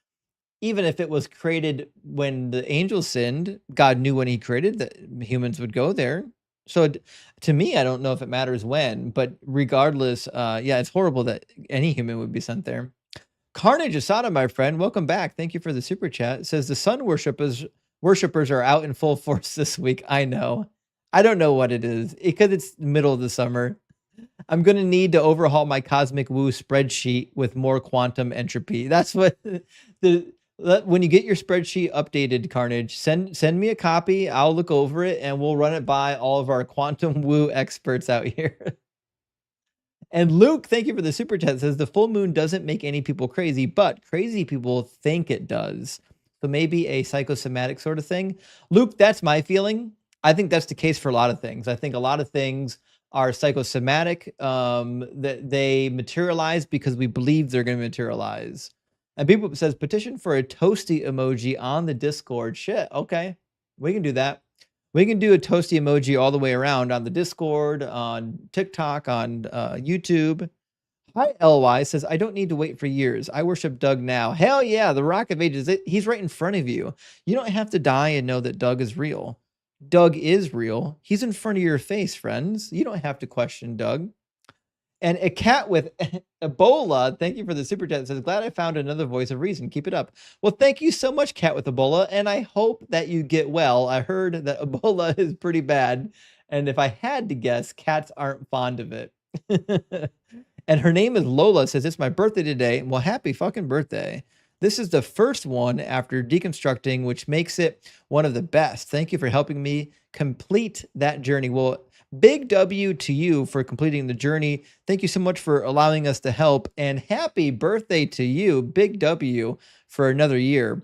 even if it was created when the angels sinned, God knew when he created that humans would go there. So to me, I don't know if it matters when, but regardless, yeah, it's horrible that any human would be sent there. Carnage Asada, my friend, welcome back. Thank you for the super chat. It says the sun worshippers are out in full force this week. I know. I don't know what it is because it's middle of the summer. I'm going to need to overhaul my Cosmic Woo spreadsheet with more quantum entropy. That's what when you get your spreadsheet updated, Carnage, send me a copy. I'll look over it and we'll run it by all of our quantum woo experts out here. And Luke, thank you for the super chat, says the full moon doesn't make any people crazy, but crazy people think it does. So maybe a psychosomatic sort of thing. Luke, that's my feeling. I think that's the case for a lot of things. I think a lot of things are psychosomatic, that they materialize because we believe they're going to materialize. And people says petition for a toasty emoji on the Discord. Shit, okay, we can do that. We can do a toasty emoji all the way around on the Discord, on TikTok, on YouTube. Hi, LY says, I don't need to wait for years. I worship Doug now. Hell yeah, the Rock of Ages. He's right in front of you. You don't have to die and know that Doug is real. Doug is real. He's in front of your face, friends. You don't have to question Doug. And a cat with Ebola, thank you for the super chat, says, glad I found another voice of reason. Keep it up. Well, thank you so much, cat with Ebola, and I hope that you get well. I heard that Ebola is pretty bad, and if I had to guess, cats aren't fond of it. And her name is Lola, says, it's my birthday today. Well, happy fucking birthday. This is the first one after deconstructing, which makes it one of the best. Thank you for helping me complete that journey. Well, big W to you for completing the journey. Thank you so much for allowing us to help. And happy birthday to you. Big W for another year.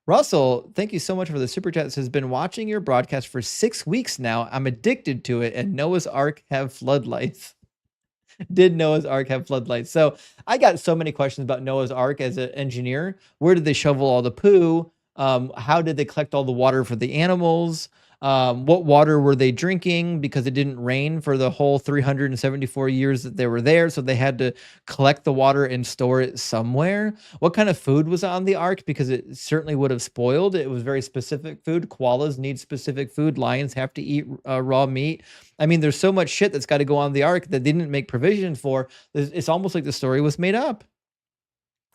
Russell, thank you so much for the super chat. It says, been watching your broadcast for 6 weeks now. I'm addicted to it. And Noah's Ark have floodlights. Did Noah's Ark have floodlights? So I got so many questions about Noah's Ark as an engineer. Where did they shovel all the poo? How did they collect all the water for the animals? What water were they drinking? Because it didn't rain for the whole 374 years that they were there. So they had to collect the water and store it somewhere. What kind of food was on the ark? Because it certainly would have spoiled. It was very specific food. Koalas need specific food. Lions have to eat raw meat. I mean, there's so much shit that's got to go on the ark that they didn't make provision for. It's almost like the story was made up.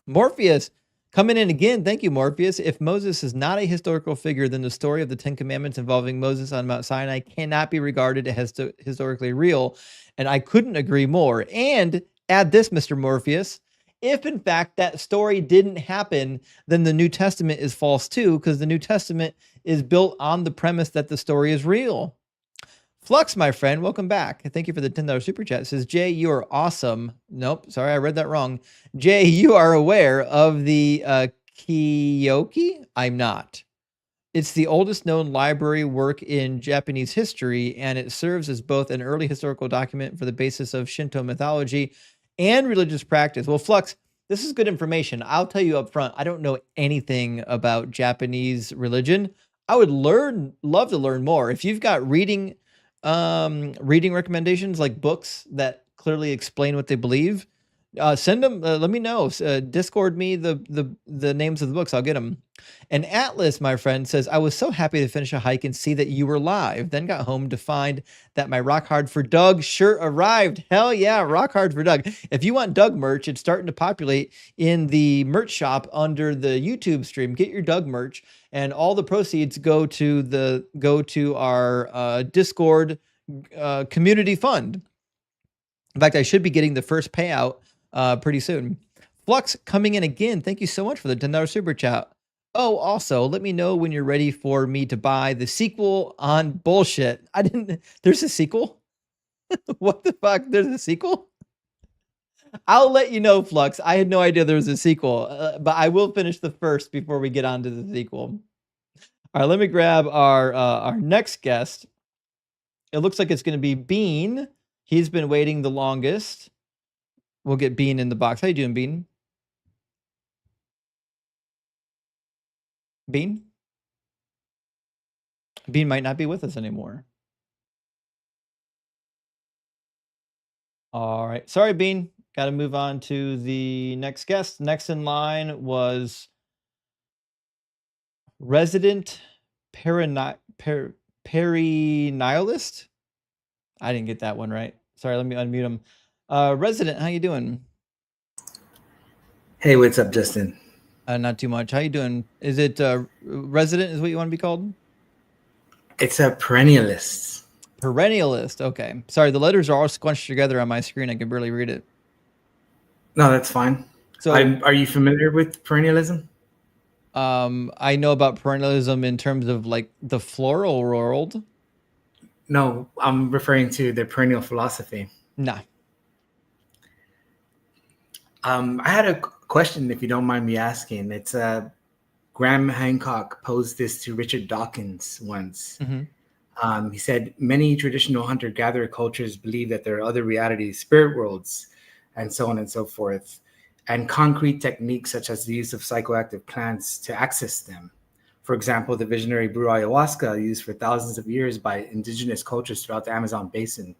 Morpheus, Coming in again, thank you, Morpheus. If Moses is not a historical figure, then the story of the Ten Commandments involving Moses on Mount Sinai cannot be regarded as historically real. And I couldn't agree more. And add this, Mr. Morpheus. If in fact that story didn't happen, then the New Testament is false too, because the New Testament is built on the premise that the story is real. Flux, my friend, welcome back. Thank you for the $10 super chat. It says, Jay, you are awesome. Nope, sorry, I read that wrong. Jay, you are aware of the Kiyoki? I'm not. It's the oldest known library work in Japanese history, and it serves as both an early historical document for the basis of Shinto mythology and religious practice. Well, Flux, this is good information. I'll tell you up front, I don't know anything about Japanese religion. I would love to learn more. If you've got reading recommendations, like books that clearly explain what they believe, send them. Let me know. Discord me the names of the books. I'll get them. And Atlas, my friend, says, I was so happy to finish a hike and see that you were live. Then got home to find that my Rock Hard for Doug shirt arrived. Hell yeah, Rock Hard for Doug. If you want Doug merch, it's starting to populate in the merch shop under the YouTube stream. Get your Doug merch, and all the proceeds go to our Discord community fund. In fact, I should be getting the first payout pretty soon. Flux coming in again. Thank you so much for the $10 super chat. Oh, also, let me know when you're ready for me to buy the sequel on bullshit. There's a sequel? What the fuck? There's a sequel? I'll let you know, Flux. I had no idea there was a sequel, but I will finish the first before we get on to the sequel. All right, let me grab our next guest. It looks like it's going to be Bean. He's been waiting the longest. We'll get Bean in the box. How you doing, Bean? Bean? Bean might not be with us anymore. All right. Sorry, Bean. Got to move on to the next guest. Next in line was resident Perennialist. I didn't get that one right. Sorry, let me unmute him. Resident, how you doing? Hey, what's up, Justin? Not too much. How you doing? Is it resident is what you want to be called? It's a perennialist. Perennialist. Okay. Sorry, the letters are all squunched together on my screen. I can barely read it. No, that's fine. So, are you familiar with perennialism? I know about perennialism in terms of like the floral world. No, I'm referring to the perennial philosophy. Nah. I had a question, if you don't mind me asking. It's Graham Hancock posed this to Richard Dawkins once. Mm-hmm. He said, many traditional hunter-gatherer cultures believe that there are other realities, spirit worlds, and so on and so forth, and concrete techniques such as the use of psychoactive plants to access them. For example, the visionary brew ayahuasca used for thousands of years by indigenous cultures throughout the Amazon basin.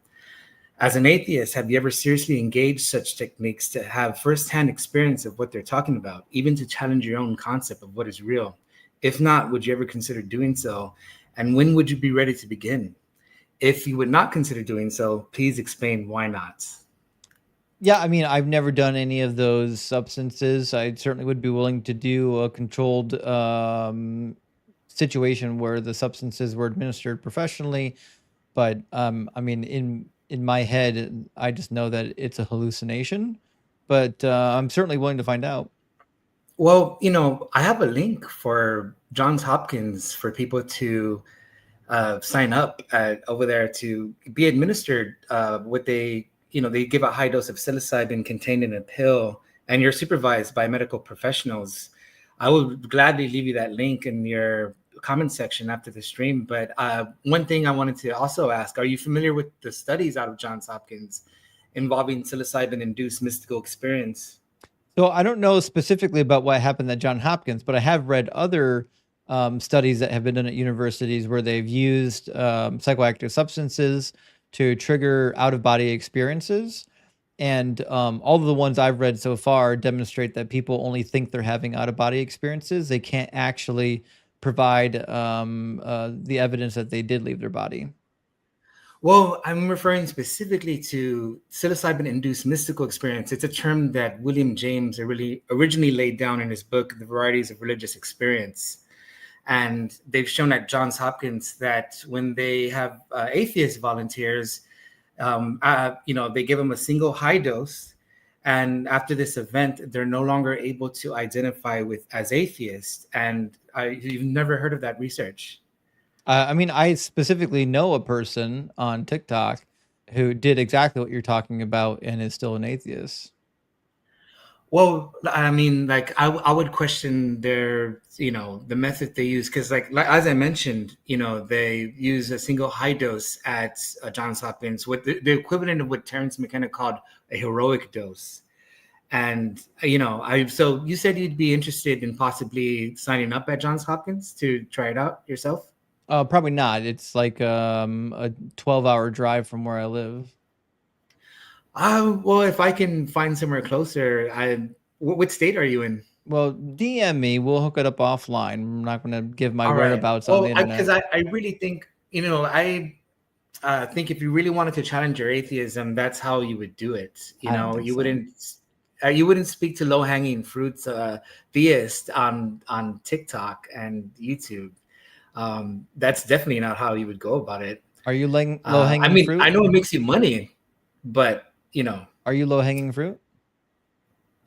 As an atheist, have you ever seriously engaged such techniques to have firsthand experience of what they're talking about, even to challenge your own concept of what is real? If not, would you ever consider doing so? And when would you be ready to begin? If you would not consider doing so, please explain why not. Yeah, I mean, I've never done any of those substances. I certainly would be willing to do a controlled situation where the substances were administered professionally. But I mean, in my head, I just know that it's a hallucination. But I'm certainly willing to find out. Well, I have a link for Johns Hopkins for people to sign up over there to be administered what they give a high dose of psilocybin contained in a pill, and you're supervised by medical professionals. I would gladly leave you that link in your comment section after the stream. But one thing I wanted to also ask, are you familiar with the studies out of Johns Hopkins involving psilocybin-induced mystical experience? So I don't know specifically about what happened at Johns Hopkins, but I have read other studies that have been done at universities where they've used psychoactive substances to trigger out-of-body experiences. And all of the ones I've read so far demonstrate that people only think they're having out-of-body experiences. They can't actually provide the evidence that they did leave their body. Well, I'm referring specifically to psilocybin-induced mystical experience. It's a term that William James originally laid down in his book, The Varieties of Religious Experience. And they've shown at Johns Hopkins that when they have atheist volunteers, they give them a single high dose. And after this event, they're no longer able to identify as atheists. And you've never heard of that research? I mean, I specifically know a person on TikTok who did exactly what you're talking about and is still an atheist. Well, I mean, like I would question their, the method they use, because like as I mentioned, they use a single high dose at Johns Hopkins with the equivalent of what Terence McKenna called a heroic dose. And so you said you'd be interested in possibly signing up at Johns Hopkins to try it out yourself? Probably not. It's like a 12-hour drive from where I live. Well, if I can find somewhere closer, what state are you in? Well, DM me. We'll hook it up offline. I'm not going to give my All right. whereabouts on the internet. Because I really think, I think if you really wanted to challenge your atheism, that's how you would do it. You wouldn't speak to low-hanging fruits theists on TikTok and YouTube. That's definitely not how you would go about it. Are you low-hanging fruit? I know it makes you money, but Are you low-hanging fruit?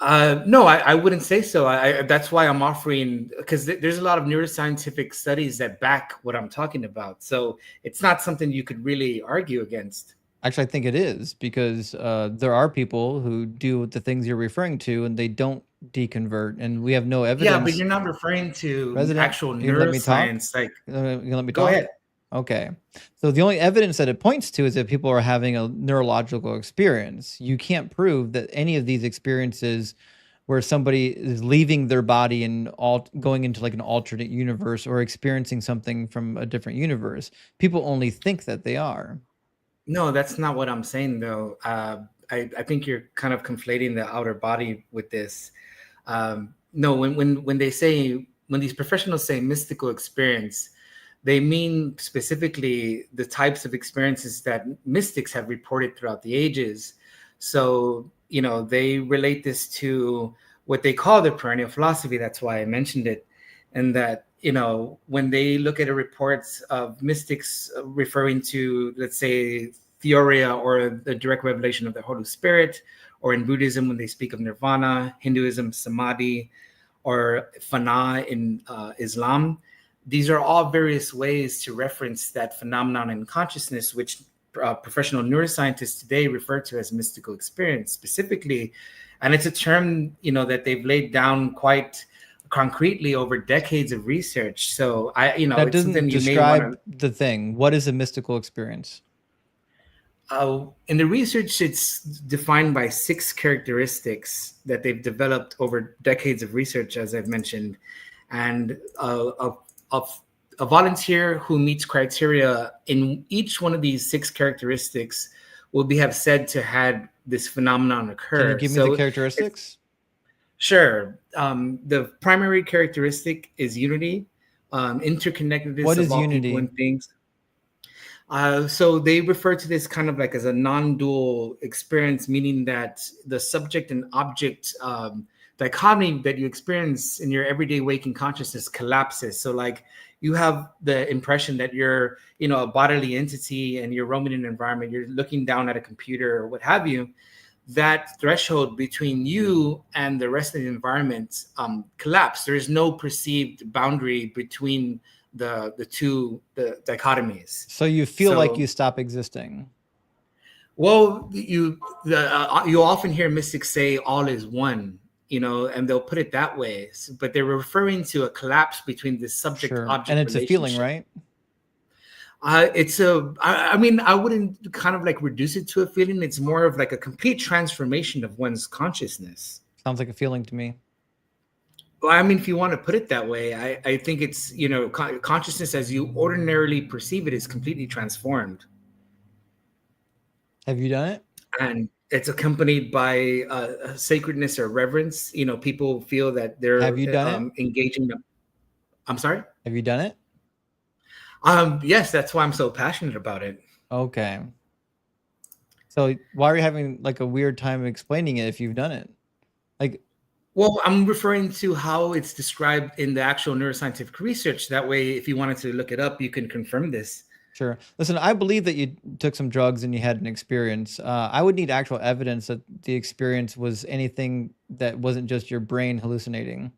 No, I wouldn't say so. That's why I'm offering, because there's a lot of neuroscientific studies that back what I'm talking about. So it's not something you could really argue against. Actually, I think it is, because there are people who do the things you're referring to and they don't deconvert, and we have no evidence. Yeah, but you're not referring to actual you let me talk? neuroscience. Like, you let me go talk? ahead. Okay. So the only evidence that it points to is that people are having a neurological experience. You can't prove that any of these experiences where somebody is leaving their body and going into like an alternate universe or experiencing something from a different universe. People only think that they are. No, that's not what I'm saying, though. I think you're kind of conflating the outer body with this. No, when these professionals say mystical experience, they mean specifically the types of experiences that mystics have reported throughout the ages. So, they relate this to what they call the perennial philosophy. That's why I mentioned it. And that, when they look at the reports of mystics referring to, let's say, Theoria or the direct revelation of the Holy Spirit, or in Buddhism, when they speak of nirvana, Hinduism, samadhi, or fana in Islam, these are all various ways to reference that phenomenon in consciousness, which professional neuroscientists today refer to as mystical experience specifically. And it's a term, that they've laid down quite concretely over decades of research. So that it's doesn't something you may describe want the thing. What is a mystical experience? in the research, it's defined by 6 characteristics that they've developed over decades of research, as I've mentioned. And a volunteer who meets criteria in each one of these 6 characteristics will have said to had this phenomenon occur. Can you give me the characteristics? Sure. The primary characteristic is unity, interconnectedness What of is all unity? people and things. So they refer to this kind of like as a non-dual experience, meaning that the subject and object dichotomy that you experience in your everyday waking consciousness collapses. So like you have the impression that you're, a bodily entity and you're roaming in an environment, you're looking down at a computer or what have you. That threshold between you and the rest of the environment collapse. There is no perceived boundary between the dichotomies. So you feel like you stop existing. Well, you often hear mystics say all is one, and they'll put it that way, but they're referring to a collapse between the subject object and it's a feeling, relationship. right? I mean, I wouldn't kind of like reduce it to a feeling. It's more of like a complete transformation of one's consciousness. Sounds like a feeling to me. Well, I mean, if you want to put it that way, I think it's, consciousness as you ordinarily perceive it is completely transformed. Have you done it? And it's accompanied by sacredness or reverence. People feel that they're Have you done it? Engaging them. I'm sorry? Have you done it? Yes, that's why I'm so passionate about it. Okay. So why are you having like a weird time explaining it if you've done it? Like, Well, I'm referring to how it's described in the actual neuroscientific research. That way, if you wanted to look it up, you can confirm this. sure. Listen, I believe that you took some drugs and you had an experience. I would need actual evidence that the experience was anything that wasn't just your brain hallucinating.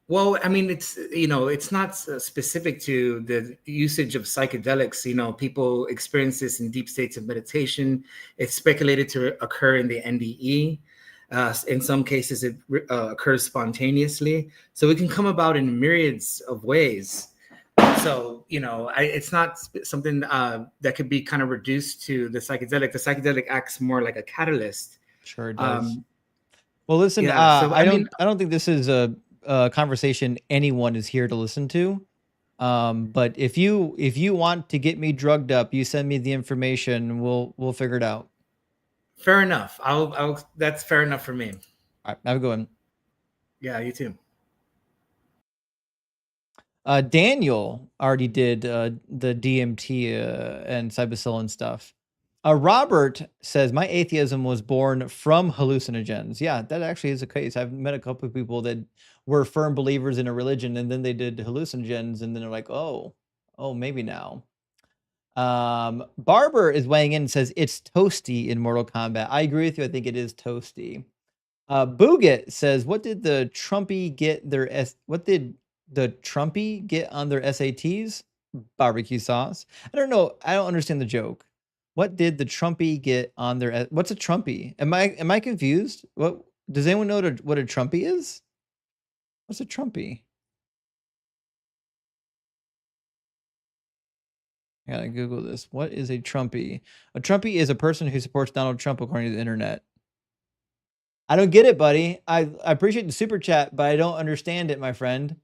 Well, I mean, it's not specific to the usage of psychedelics. People experience this in deep states of meditation. It's speculated to occur in the NDE. In some cases, it occurs spontaneously. So it can come about in myriads of ways. So, it's not something that could be kind of reduced to the psychedelic. The psychedelic acts more like a catalyst. Sure it does. Well, listen, Yeah, so I don't think this is a conversation anyone is here to listen to. But if you want to get me drugged up, you send me the information. We'll figure it out. fair enough. That's fair enough for me. All right, have a good one. Yeah, you too. Daniel already did the DMT and psilocybin stuff. Robert says my atheism was born from hallucinogens. Yeah, that actually is the case. I've met a couple of people that were firm believers in a religion, and then they did hallucinogens, and then they're like, oh, maybe now. Barber is weighing in and says it's toasty in Mortal Kombat. I agree with you. I think it is toasty. Booget says, what did the Trumpy get on their SATs? Barbecue sauce. I don't know. I don't understand the joke. What did the Trumpy get on their? What's a Trumpy? Am I confused? What does anyone know what a Trumpy is? What's a Trumpy? I gotta Google this. What is a Trumpy? A Trumpy is a person who supports Donald Trump, according to the internet. I don't get it, buddy. I appreciate the super chat, but I don't understand it, my friend.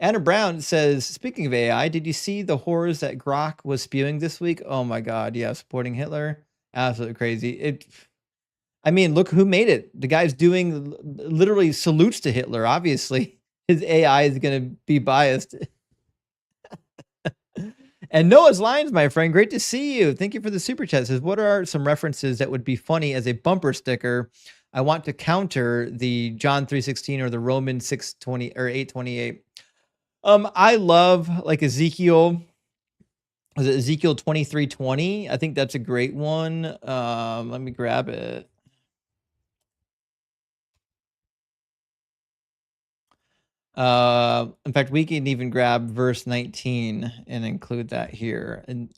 Anna Brown says, speaking of AI, did you see the horrors that Grok was spewing this week? Oh my God. Yeah. Supporting Hitler. Absolutely crazy. I mean, look who made it. The guy's doing literally salutes to Hitler. Obviously his AI is going to be biased. And Noah's Lines, my friend, great to see you. Thank you for the super chat. Says, what are some references that would be funny as a bumper sticker? I want to counter the John 3:16 or the Romans 6:20 or 8:28. I love like Ezekiel. Was it Ezekiel 23:20? I think that's a great one. Let me grab it. In fact, we can even grab verse 19 and include that here. And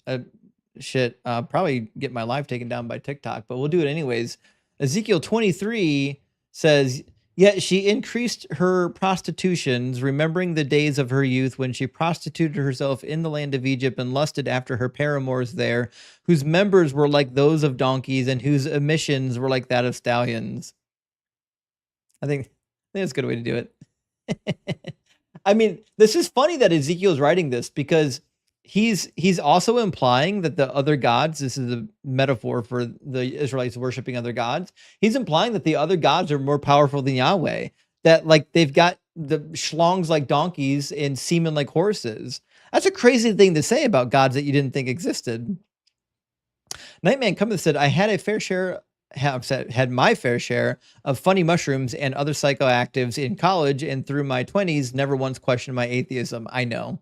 probably get my life taken down by TikTok, but we'll do it anyways. Ezekiel 23 says, yet she increased her prostitutions, remembering the days of her youth when she prostituted herself in the land of Egypt and lusted after her paramours there, whose members were like those of donkeys and whose emissions were like that of stallions. I think that's a good way to do it. I mean, this is funny that Ezekiel's writing this because he's also implying that the other gods, this is a metaphor for the Israelites worshiping other gods. He's implying that the other gods are more powerful than Yahweh, that like they've got the schlongs like donkeys and semen like horses. That's a crazy thing to say about gods that you didn't think existed. Nightman Cometh said, I had my fair share of funny mushrooms and other psychoactives in college, and through my 20s, never once questioned my atheism. I know.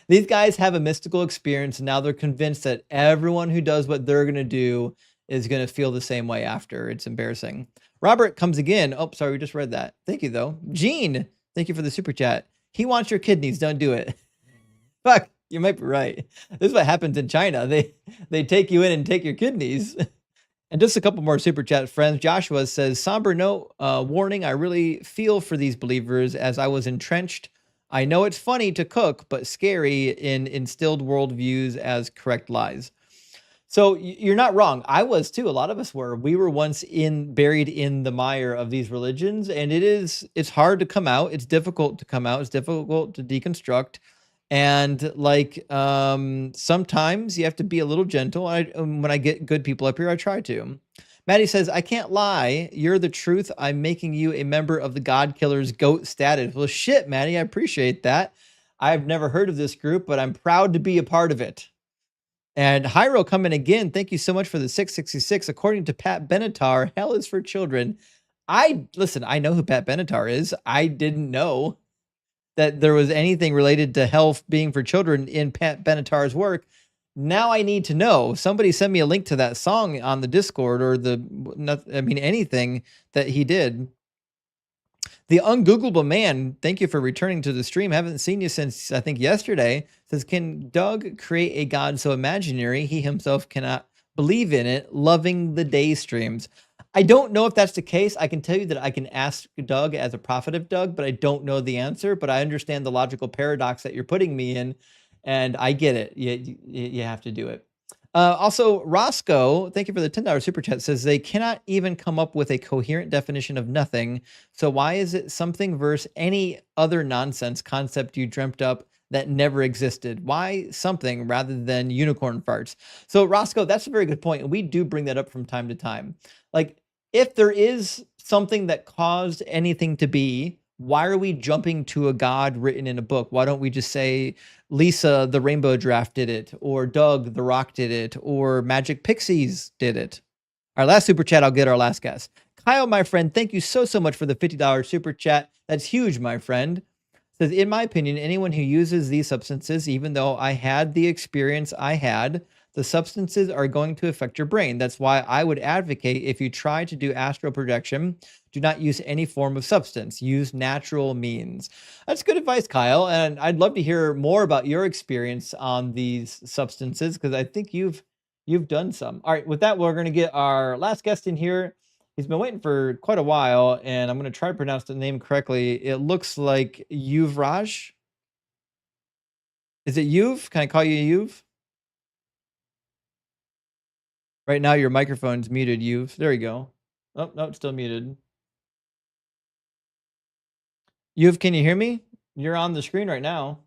These guys have a mystical experience, and now they're convinced that everyone who does what they're going to do is going to feel the same way after. It's embarrassing. Robert comes again. Oh, sorry, we just read that. Thank you, though. Gene, thank you for the super chat. He wants your kidneys. Don't do it. Fuck, you might be right. This is what happens in China. They take you in and take your kidneys. And just a couple more super chat friends. Joshua says, somber note, warning, I really feel for these believers as I was entrenched. I know it's funny to cook, but scary in instilled worldviews as correct lies. So you're not wrong. I was too. A lot of us were. We were once buried in the mire of these religions, and it's hard to come out. It's difficult to come out. It's difficult to deconstruct. And like sometimes you have to be a little gentle. When I get good people up here, I try to. Maddie says, I can't lie. You're the truth. I'm making you a member of the God Killers GOAT status. Well, shit, Maddie, I appreciate that. I've never heard of this group, but I'm proud to be a part of it. And Hyro coming again. Thank you so much for the 666. According to Pat Benatar, hell is for children. Listen, I know who Pat Benatar is. I didn't know that there was anything related to hell being for children in Pat Benatar's work. Now I need to know. Somebody send me a link to that song on the Discord or anything that he did. The Ungoogleable Man, thank you for returning to the stream. Haven't seen you since, I think, yesterday. Says, can Doug create a god so imaginary he himself cannot believe in it, loving the day streams? I don't know if that's the case. I can tell you that I can ask Doug as a prophet of Doug, but I don't know the answer. But I understand the logical paradox that you're putting me in, and I get it. You have to do it. Also, Roscoe, thank you for the $10 super chat, says they cannot even come up with a coherent definition of nothing. So why is it something versus any other nonsense concept you dreamt up that never existed? Why something rather than unicorn farts? So Roscoe, that's a very good point. And we do bring that up from time to time. Like, if there is something that caused anything to be, why are we jumping to a god written in a book? Why don't we just say Lisa, the Rainbow Draft did it, or Doug, the Rock did it, or Magic Pixies did it? Our last super chat, I'll get our last guess. Kyle, my friend, thank you so much for the $50 super chat. That's huge, my friend. Says, in my opinion, anyone who uses these substances, even though I had the experience I had, the substances are going to affect your brain. That's why I would advocate, if you try to do astral projection, do not use any form of substance. Use natural means. That's good advice, Kyle. And I'd love to hear more about your experience on these substances, because I think you've done some. All right, with that, we're going to get our last guest in here. He's been waiting for quite a while, and I'm going to try to pronounce the name correctly. It looks like Yuvraj. Is it Yuv? Can I call you Yuv? Right now, your microphone's muted, Yuv. There you go. Oh, no, it's still muted. Yuv, can you hear me? You're on the screen right now.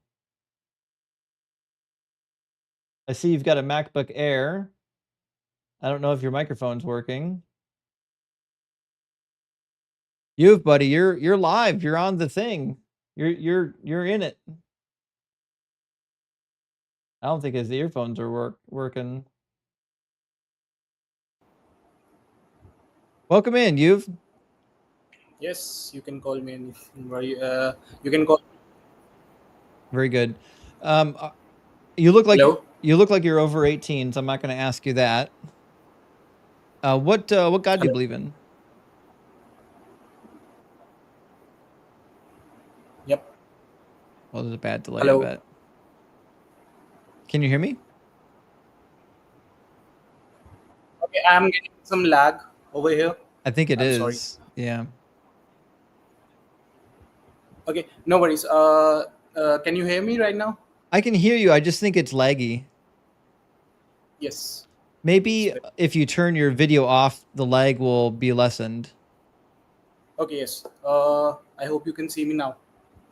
I see you've got a MacBook Air. I don't know if your microphone's working. Yuv, buddy, you're live. You're on the thing. You're in it. I don't think his earphones are working. Welcome in, Yuv. Yes, you can call me anything. You can call. Very good. You look like you're over 18, so I'm not going to ask you that. What God do you believe in? Yep. Well, there's a bad delay. Hello. I bet. Can you hear me? Okay, I'm getting some lag over here. I think it is. Sorry. Yeah. Okay, no worries. Can you hear me right now? I can hear you. I just think it's laggy. Yes. Maybe if you turn your video off, the lag will be lessened. Okay, yes. I hope you can see me now.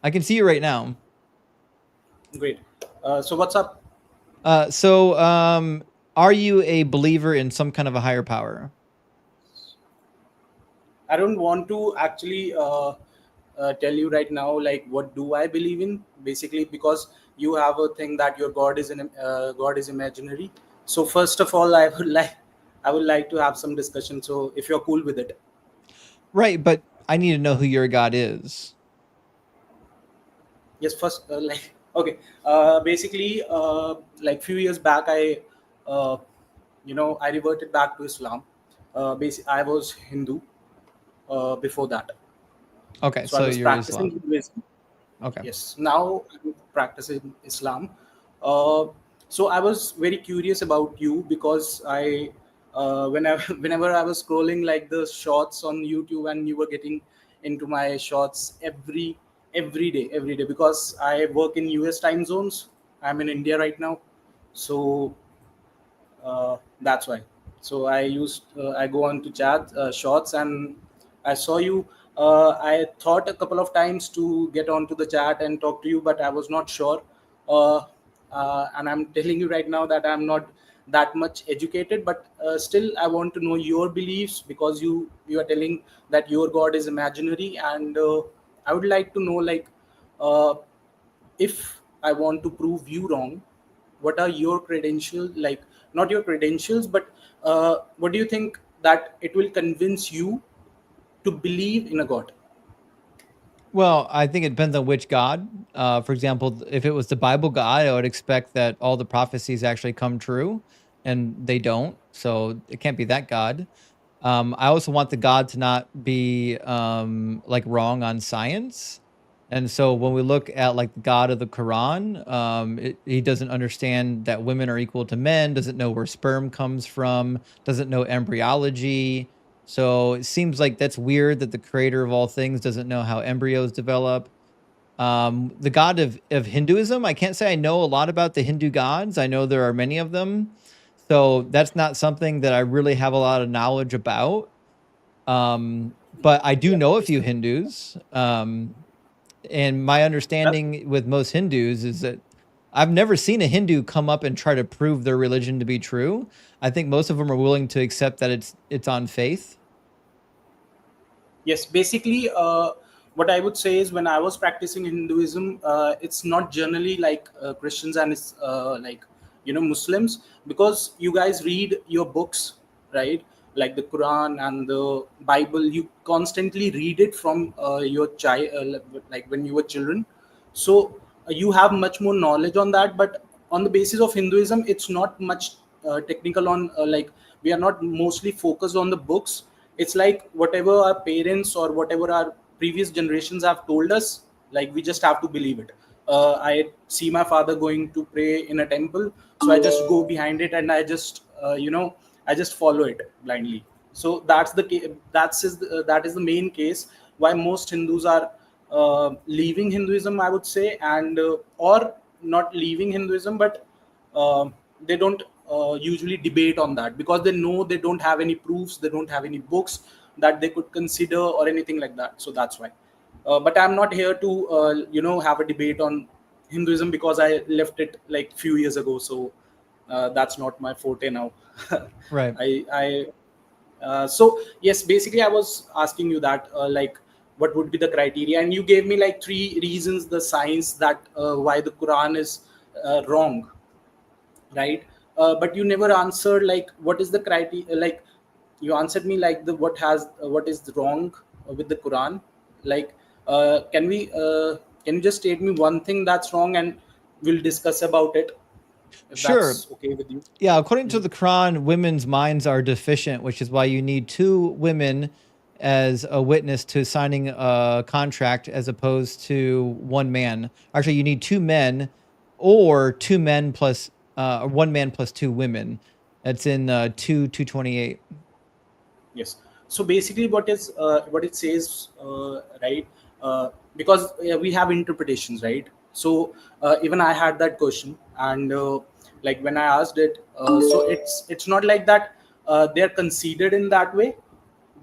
I can see you right now. Great. So what's up? Are you a believer in some kind of a higher power? I don't want to actually tell you right now, like, what do I believe in? Basically, because you have a thing that your God is imaginary. So first of all, I would like to have some discussion. So if you're cool with it. Right, but I need to know who your God is. Yes, first, okay. Basically, like few years back, I reverted back to Islam. I was Hindu before that. Okay, so I was you're practicing Islam. Hinduism. Okay. Yes, now I'm practicing Islam. So I was very curious about you because whenever I was scrolling like the shorts on YouTube, and you were getting into my shorts every day because I work in US time zones. I'm in India right now, so that's why. So I go on to chat shorts, and I saw you. I thought a couple of times to get onto the chat and talk to you, but I was not sure. And I'm telling you right now that I'm not that much educated, but still I want to know your beliefs, because you are telling that your God is imaginary, and I would like to know, like, if I want to prove you wrong, what are your credentials, like not your credentials, but what do you think that it will convince you to believe in a god? Well, I think it depends on which God. For example, if it was the Bible God, I would expect that all the prophecies actually come true, and they don't. So it can't be that God. I also want the God to not be like wrong on science. And so when we look at like the God of the Quran, he doesn't understand that women are equal to men, doesn't know where sperm comes from, doesn't know embryology. So it seems like that's weird that the creator of all things doesn't know how embryos develop. The God of Hinduism, I can't say I know a lot about the Hindu gods. I know there are many of them. So that's not something that I really have a lot of knowledge about. But I do know a few Hindus. And my understanding with most Hindus is that I've never seen a Hindu come up and try to prove their religion to be true. I think most of them are willing to accept that it's on faith. Yes, basically, what I would say is when I was practicing Hinduism, it's not generally like Christians and it's like, Muslims, because you guys read your books, right? Like the Quran and the Bible, you constantly read it from your child, like when you were children. So you have much more knowledge on that. But on the basis of Hinduism, it's not much technical on like we are not mostly focused on the books. It's like whatever our parents or whatever our previous generations have told us, like we just have to believe it. I see my father going to pray in a temple, so I just go behind it and I just I just follow it blindly. So that's the case. That is the main case why most Hindus are leaving Hinduism, I would say, and or not leaving Hinduism, but they don't usually debate on that because they know they don't have any proofs, they don't have any books that they could consider or anything like that. So that's why. But I'm not here to have a debate on Hinduism because I left it like few years ago. So that's not my forte now. Right. So yes, basically I was asking you that like what would be the criteria, and you gave me like 3 reasons, the science that why the Quran is wrong, right? But you never answered like what is the criteria. Like you answered me like the what is wrong with the Quran. Like can you just state me one thing that's wrong and we'll discuss about it, if Sure. that's okay with you? Yeah, according to the Quran, women's minds are deficient, which is why you need 2 women as a witness to signing a contract as opposed to 1 man. Actually, you need 2 men or 2 men plus 1 man plus 2 women. That's in 2:28. Yes. So basically, what it says, right? Because we have interpretations, right? So even I had that question, and like when I asked it, so it's not like that they're considered in that way.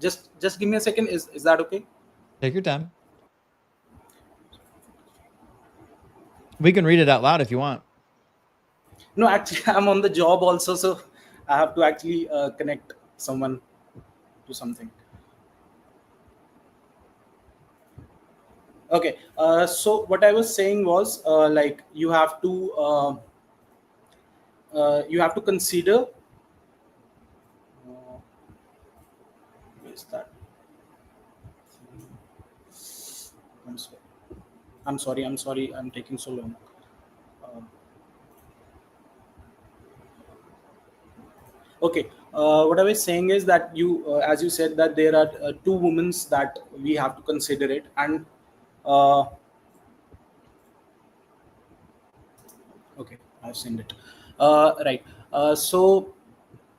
Just give me a second. Is that okay? Take your time. We can read it out loud if you want. No, actually, I'm on the job also, so I have to actually connect someone to something. Okay, so what I was saying was like you have to consider. Where is that? I'm sorry. I'm taking so long. Okay. What I was saying is that you, as you said, that there are 2 women that we have to consider it, and okay, I've seen it. Right. So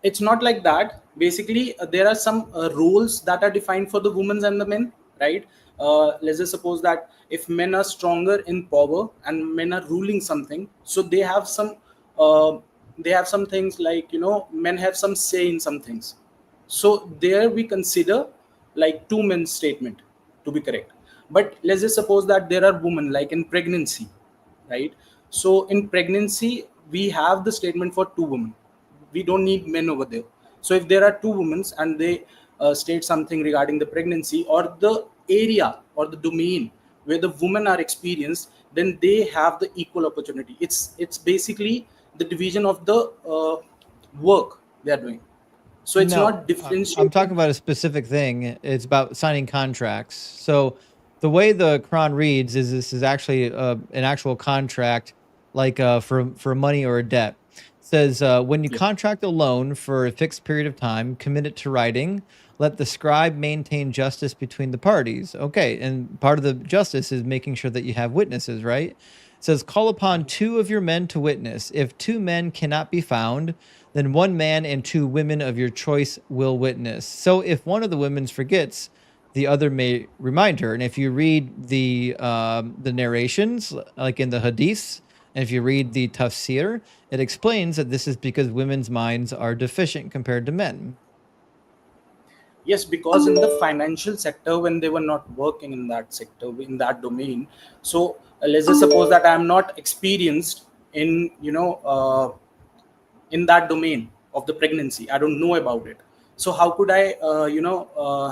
it's not like that. Basically, there are some roles that are defined for the women and the men, right? Let's just suppose that if men are stronger in power and men are ruling something, so they have some things like men have some say in some things. So there we consider like 2 men's statement to be correct. But let's just suppose that there are women like in pregnancy, right? So in pregnancy we have the statement for 2 women. We don't need men over there. So if there are 2 women and they state something regarding the pregnancy or the area or the domain where the women are experienced, then they have the equal opportunity. It's basically the division of the work they are doing. So it's No, not differentiating. I'm talking about a specific thing. It's about signing contracts. So the way the Quran reads is this is actually an actual contract, like for money or a debt. It says when you contract a loan for a fixed period of time, commit it to writing. Let the scribe maintain justice between the parties. Okay, and part of the justice is making sure that you have witnesses, right? It says call upon 2 of your men to witness. If 2 men cannot be found, then 1 man and 2 women of your choice will witness. So if one of the women forgets, the other may remind her. And if you read the narrations, like in the hadiths, and if you read the tafsir, it explains that this is because women's minds are deficient compared to men. Yes, because in the financial sector, when they were not working in that sector, in that domain, so let's just suppose that I am not experienced in, in that domain of the pregnancy. I don't know about it. So how could I,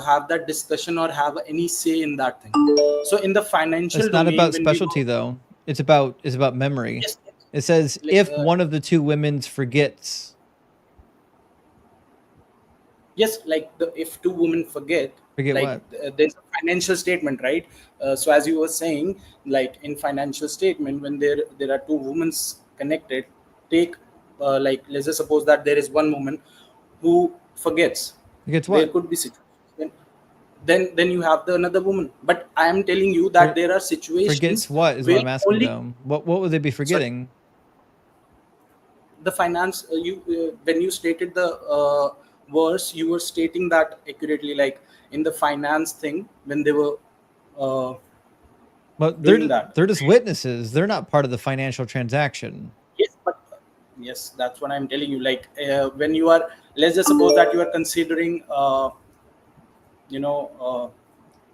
have that discussion or have any say in that thing? So in the financial It's not domain, about when we specialty, though. It's about memory. It says if one of the 2 women forgets. Yes, like if 2 women forget Forget like what? there's a financial statement, right? So as you were saying, like in financial statement, when there are 2 women connected, take like let's just suppose that there is one woman who forgets. Forgets There what? could be situations. Then you have the another woman. But I am telling you that there are situations Forgets what is where what I'm asking only though. What would they be forgetting? the finance when you stated the verse, you were stating that accurately, like in the finance thing when they were But doing that. they're just witnesses. They're not part of the financial transaction. Yes, but yes, that's what I'm telling you. Like when you are, let's just suppose that you are considering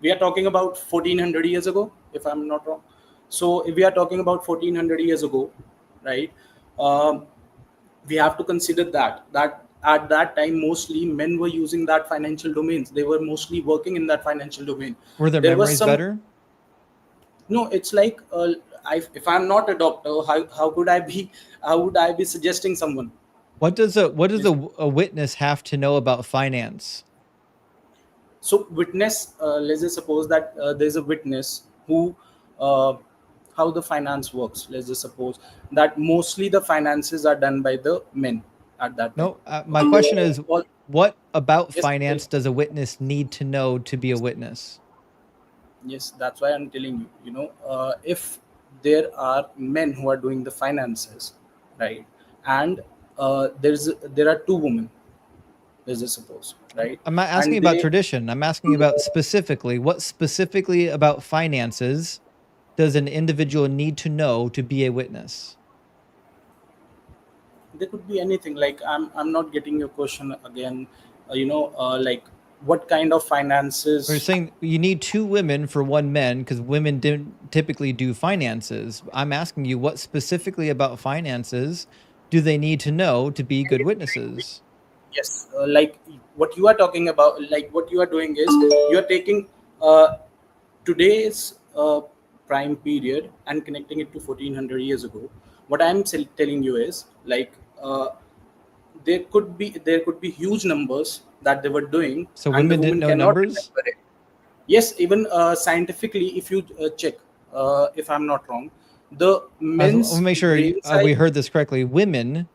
we are talking about 1400 years ago, if I'm not wrong. So if we are talking about 1400 years ago, right, we have to consider that at that time mostly men were using that financial domains. They were mostly working in that financial domain. Were their There was memories some, better? no, it's like if I'm not a doctor, how would I be suggesting someone? What does a witness have to know about finance? So witness, let's just suppose that there's a witness who how the finance works. Let's just suppose that mostly the finances are done by the men at that time. No, my question is, what about Yes, finance does a witness need to know to be a witness? yes, that's why I'm telling you, if there are men who are doing the finances, right, and there are 2 women, let's just suppose, right, I'm not asking and about they, tradition. I'm asking about specifically. What specifically about finances does an individual need to know to be a witness? there could be anything. Like I'm not getting your question again. Like what kind of finances? We're saying you need 2 women for 1 man because women didn't typically do finances. I'm asking you, what specifically about finances do they need to know to be good witnesses? Yes, like what you are talking about, like what you are doing is you are taking today's prime period and connecting it to 1400 years ago. What I'm telling you is like there could be huge numbers that they were doing, So and the women didn't woman know cannot numbers? remember it. Yes, even scientifically, if you check, if I'm not wrong, the I want men's to make sure brain we size. heard this correctly. Women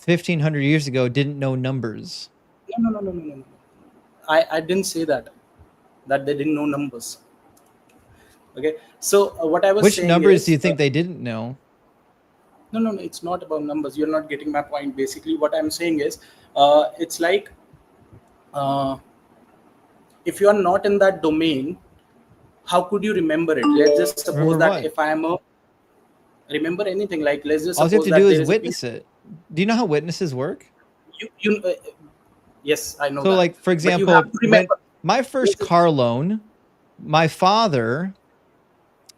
1500 years ago didn't know numbers. No. I didn't say that they didn't know numbers. Okay, so what I was Which saying numbers do you is think they didn't know? no, it's not about numbers. You're not getting my point. Basically what I'm saying is it's like if you are not in that domain, how could you remember it? Let's just suppose Remember that what? if I am a remember anything, like let's just All you have suppose to that do there is is a piece. witness it. Do you know how witnesses work? You yes, I know So that, like, for but you example, have to when remember. my first car loan, my father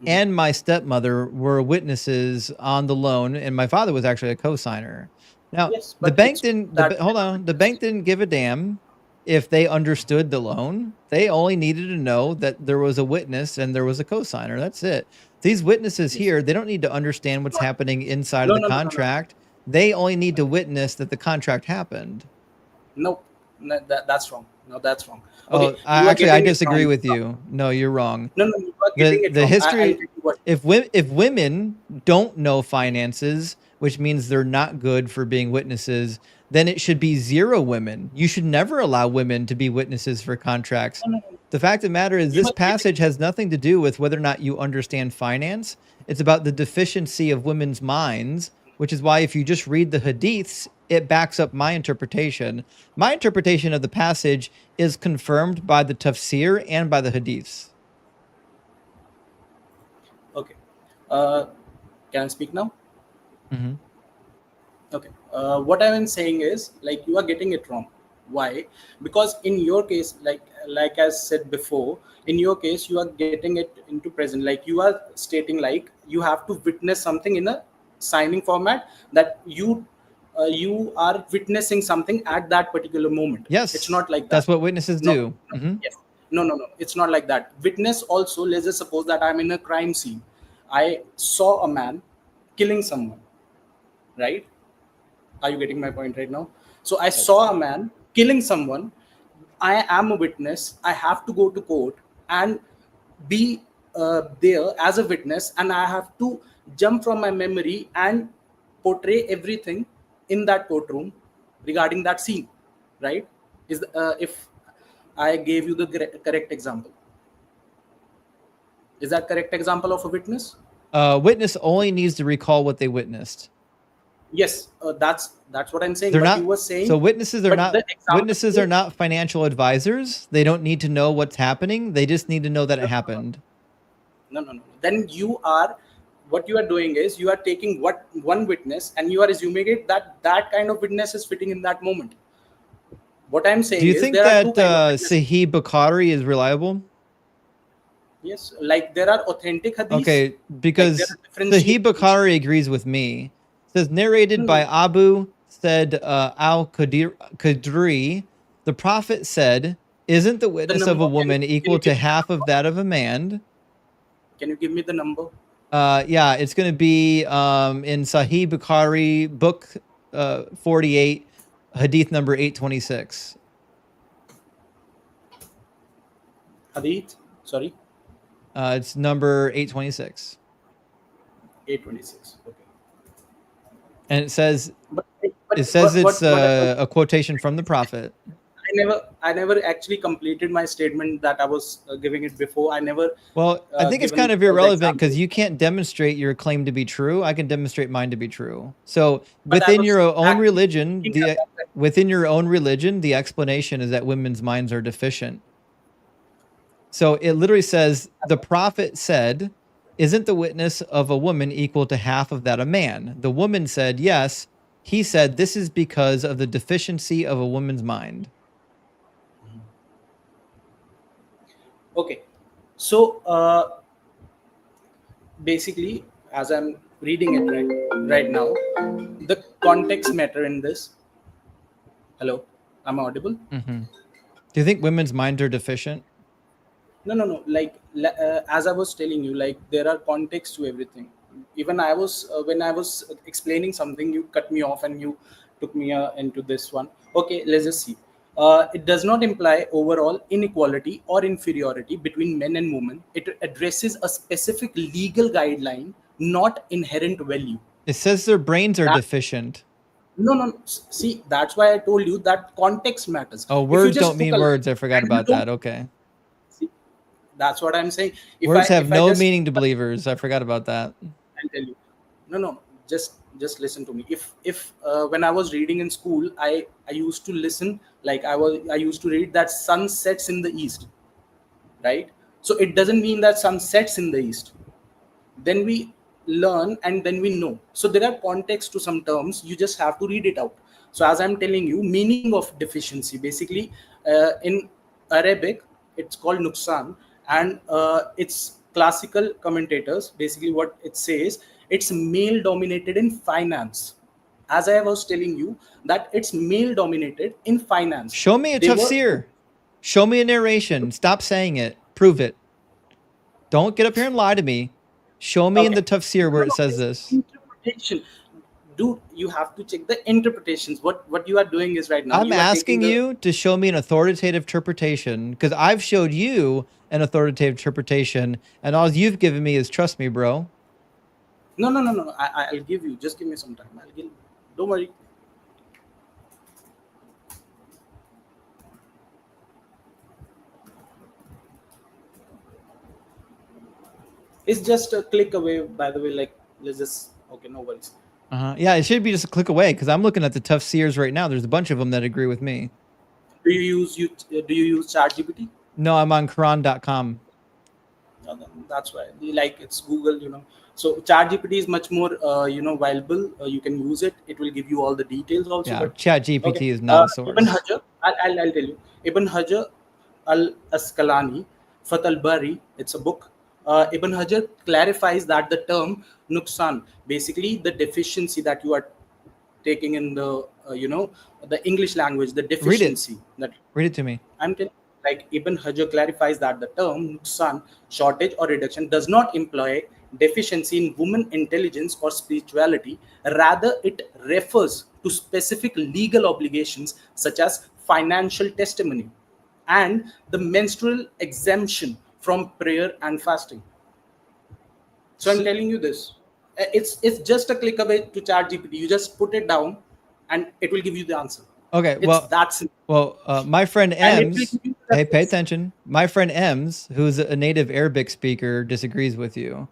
and my stepmother were witnesses on the loan, and my father was actually a co-signer. Now, Yes, the but bank it's didn't, that hold on, the bank didn't give a damn if they understood the loan. They only needed to know that there was a witness and there was a co-signer. That's it. These witnesses here, they don't need to understand what's happening inside of no the no no no no contract. They only need to witness that the contract happened. No, that's wrong. No, that's wrong. Oh, Okay, you are actually, I getting it disagree wrong. with you. No, you're wrong. No, you are getting it The wrong. I'll history, tell you what. if women don't know finances, which means they're not good for being witnesses, then it should be 0 women. You should never allow women to be witnesses for contracts. No. The fact of the matter is this passage has nothing to do with whether or not you understand finance. It's about the deficiency of women's minds, which is why if you just read the hadiths, it backs up my interpretation. My interpretation of the passage is confirmed by the tafsir and by the hadiths. Okay. Can I speak now? Mm-hmm. Okay. What I'm saying is, like, you are getting it wrong. Why? Because in your case, like I said before, in your case, you are getting it into present. Like, you are stating like you have to witness something in a signing format, that you are witnessing something at that particular moment. Yes, it's not like that. That's what witnesses do. Mm-hmm. Yes. No. It's not like that. Witness also, let's just suppose that I'm in a crime scene. I saw a man killing someone, right? Are you getting my point right now? So I saw a man killing someone. I am a witness. I have to go to court and be there as a witness, and I have to jump from my memory and portray everything in that courtroom regarding that scene, right? If I gave you the correct example, is that correct example of a witness? Witness only needs to recall what they witnessed. Yes, that's what I'm saying. They're But not. you were saying, So witnesses are but not the example witnesses is- are not financial advisors. They don't need to know what's happening. They just need to know that it happened. No. Then you are, what you are doing is you are taking one witness and you are assuming it that kind of witness is fitting in that moment. What I'm saying Do you is think there are two that kind of witnesses. Sahih Bukhari is reliable? Yes, like there are authentic hadiths. Okay, because there are different Sahih Bukhari agrees with me. It says narrated by Abu said al-Qadri, the prophet said, "Isn't the witness of a number, woman equal to half of that of a man?" Can you give me the number? Yeah, it's going to be in Sahih Bukhari, book 48, hadith number 826. Hadith, sorry. It's number 826. 826. Okay. And it says But it's a quotation from the prophet. I never actually completed my statement that I was giving it before. I never. Well, I think it's given kind of all the irrelevant examples. because you can't demonstrate your claim to be true. I can demonstrate mine to be true. So But I within was your own actually religion, thinking about that. within your own religion, the explanation is that women's minds are deficient. So it literally says the prophet said, "Isn't the witness of a woman equal to half of that of man?" The woman said, "Yes." He said, "This is because of the deficiency of a woman's mind." Okay, so basically, as I'm reading it right now, the context matter in this. Hello, am I audible? Mm-hmm. Do you think women's minds are deficient? No. Like as I was telling you, like there are contexts to everything. Even I was when I was explaining something, you cut me off and you took me into this one. Okay, let's just see. It does not imply overall inequality or inferiority between men and women. It addresses a specific legal guideline, not inherent value. It says their brains are deficient. No. See, that's why I told you that context matters. Oh, If you words just don't mean took a words. I forgot and you about don't- that. Okay. That's what I'm saying. Words have if I no just- meaning to believers. I forgot about that. I'll tell you. No. Just listen to me. If when I was reading in school, I used to listen. Like I used to read that sun sets in the east, right? So it doesn't mean that sun sets in the east. Then we learn and then we know. So there are contexts to some terms. You just have to read it out. So as I'm telling you, meaning of deficiency, basically in Arabic, it's called nuksan, and it's classical commentators. Basically, what it says, it's male dominated in finance. As I was telling you, that it's male dominated in finance. Show me a They were- tafsir. Show me a narration. Stop saying it. Prove it. Don't get up here and lie to me. Show me in the tafsir where it says this. Interpretation. dude, you have to check the interpretations. What you are doing is right now, I'm you are taking asking the you to show me an authoritative interpretation because I've showed you an authoritative interpretation, and all you've given me is trust me, bro. no. I'll give you. Just give me some time. I'll give you. Don't worry. It's just a click away, by the way. Like, let's just, okay, no worries. Yeah, it should be just a click away because I'm looking at the tough seers right now. There's a bunch of them that agree with me. Do you use ChatGPT? No, I'm on Quran.com. That's why, like, it's Google, So ChatGPT is much more, valuable. You can use it. It will give you all the details also. Yeah, But ChatGPT is not a source. Ibn Hajar, I'll tell you. Ibn Hajar al-Asqalani, Fath al-Bari, it's a book. Ibn Hajar clarifies that the term nuksan, basically the deficiency that you are taking in the, the English language, the deficiency. Read it to me. I'm telling, like, Ibn Hajar clarifies that the term nuksan, shortage or reduction, does not imply deficiency in woman intelligence or spirituality. Rather, it refers to specific legal obligations such as financial testimony and the menstrual exemption from prayer and fasting. So I'm telling you this. It's just a click away to ChatGPT. You just put it down, and it will give you the answer. Okay, my friend Ems, hey, pay attention. My friend Ems, who's a native Arabic speaker, disagrees with you,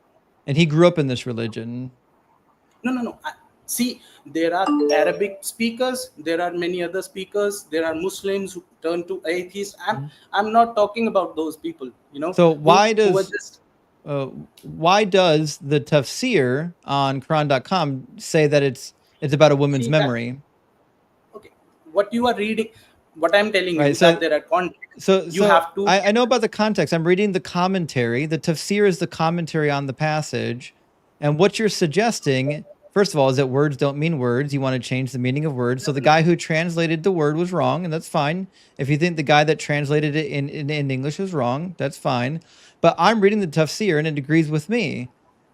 and he grew up in this religion. No. See, there are Arabic speakers. There are many other speakers. There are Muslims who turn to atheists. I'm not talking about those people. So why does the tafsir on Quran.com say that it's about a woman's memory? What you are reading, what I'm telling you is that there are contexts. You have to. I know about the context. I'm reading the commentary. The tafsir is the commentary on the passage, and what you're suggesting, first of all, is that words don't mean words. You want to change the meaning of words. So the guy who translated the word was wrong, and that's fine. If you think the guy that translated it in English is wrong, that's fine. But I'm reading the tafsir, and it agrees with me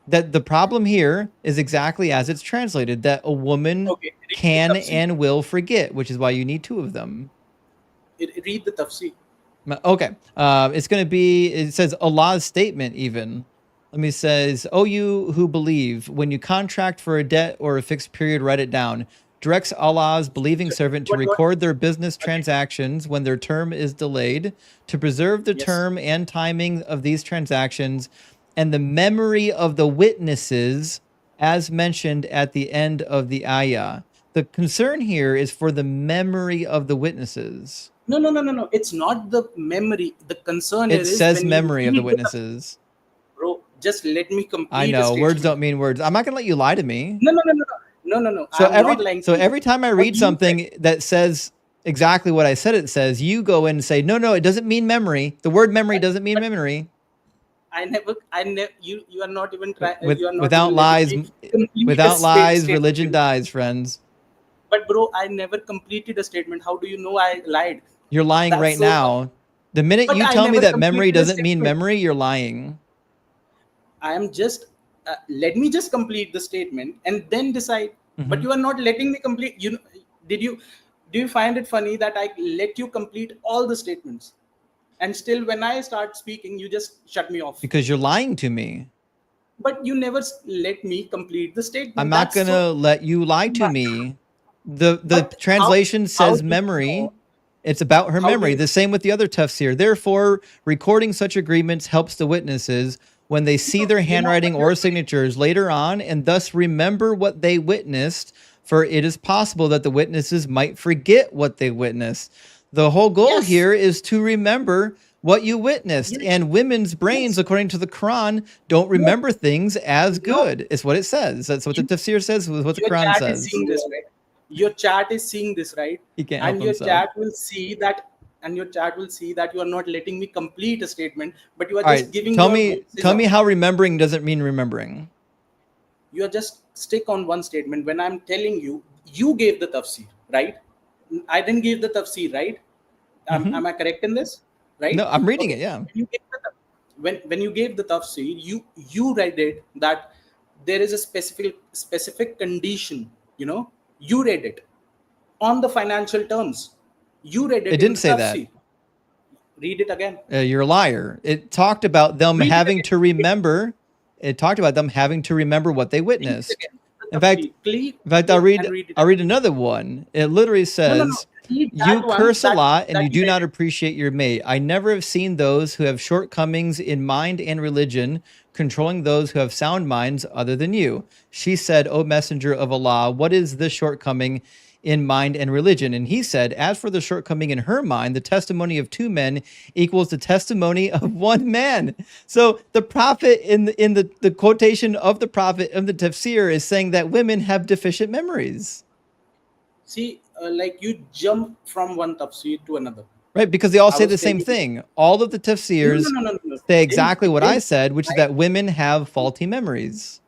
that the problem here is exactly as it's translated, that a woman can and will forget, which is why you need two of them. Read the tafsir. Okay. It's going to be, it says Allah's statement even. Let me says, "Oh, you who believe, when you contract for a debt or a fixed period, write it down. Directs Allah's believing servant to record their business transactions when their term is delayed, to preserve the term and timing of these transactions, and the memory of the witnesses as mentioned at the end of the ayah." The concern here is for the memory of the witnesses. No. It's not the memory. The concern It is says when memory you of the read witnesses. Bro, just let me complete. I know, words don't mean words. I'm not going to let you lie to me. No. So I'm not lying to you. every time I read something that says exactly what I said it says, you go in and say, no, it doesn't mean memory. The word memory doesn't mean memory. I never. You are not even trying. Without lies, religion dies, friends. But bro, I never completed a statement. How do you know I lied? You're lying right now. The minute you tell me that memory doesn't mean memory, you're lying. I am just, let me just complete the statement and then decide. But you are not letting me complete. Do you find it funny that I let you complete all the statements, and still when I start speaking, you just shut me off? Because you're lying to me. But you never let me complete the statement. I'm not going to let you lie to me. The translation says memory. It's about her memory. The same with the other tafsir. Therefore, recording such agreements helps the witnesses when they see their handwriting or signatures later on, and thus remember what they witnessed, for it is possible that the witnesses might forget what they witnessed. The whole goal here is to remember what you witnessed, and women's brains, according to the Quran, don't remember things as good. It's what it says. That's what the tafsir says, what the Quran says. Your chat is seeing this, right? He can't and help your himself. chat will see that, and your chat will see that you are not letting me complete a statement, but you are All just right, giving. tell me how remembering doesn't mean remembering. You are just stick on one statement. When I'm telling you, you gave the tafsir, right? I didn't give the tafsir, right? Am I correct in this? Right? No, I'm reading it. Yeah. When you gave the tafsir, you read it that there is a specific condition, You read it on the financial terms. You read it. It didn't say that. Read it again. You're a liar. It talked about them having to remember. It talked about them having to remember what they witnessed. In fact, I'll read another one. It literally says, "You curse a lot and you do not appreciate your mate. I never have seen those who have shortcomings in mind and religion controlling those who have sound minds other than you. She said, O messenger of Allah, what is the shortcoming in mind and religion? And he said, as for the shortcoming in her mind, the testimony of two men equals the testimony of one man." So the prophet in the quotation of the prophet of the tafsir is saying that women have deficient memories. See, like you jump from one tafsir to another. Right, because they all say the same thing. All of the tafsirs say exactly what I said, which is that women have faulty memories.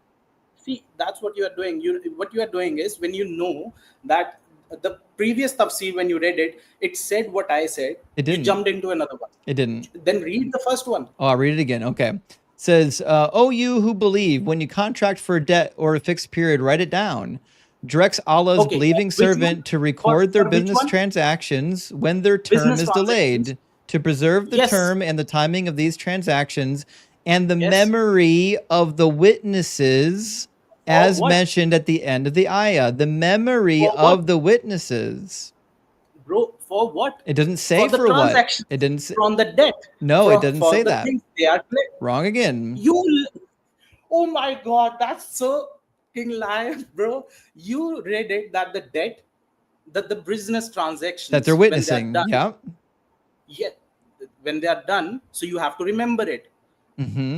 See, that's what you are doing. What you are doing is, when you know that the previous tafsir, when you read it, it said what I said. It didn't. You jumped into another one. It didn't. Then read the first one. Oh, I'll read it again. Okay. It says, "O you who believe, when you contract for a debt or a fixed period, write it down. Directs Allah's believing servant to record their business transactions when their term is delayed, to preserve the term and the timing of these transactions and the memory of the witnesses, as mentioned at the end of the ayah." The memory of the witnesses. Bro, for what? It doesn't say for what. It didn't say from the debt. No, it doesn't say that. They are wrong again. Oh my God, that's so liar, bro. You read it that the debt, that the business transactions that they're witnessing, when they are done, so you have to remember it.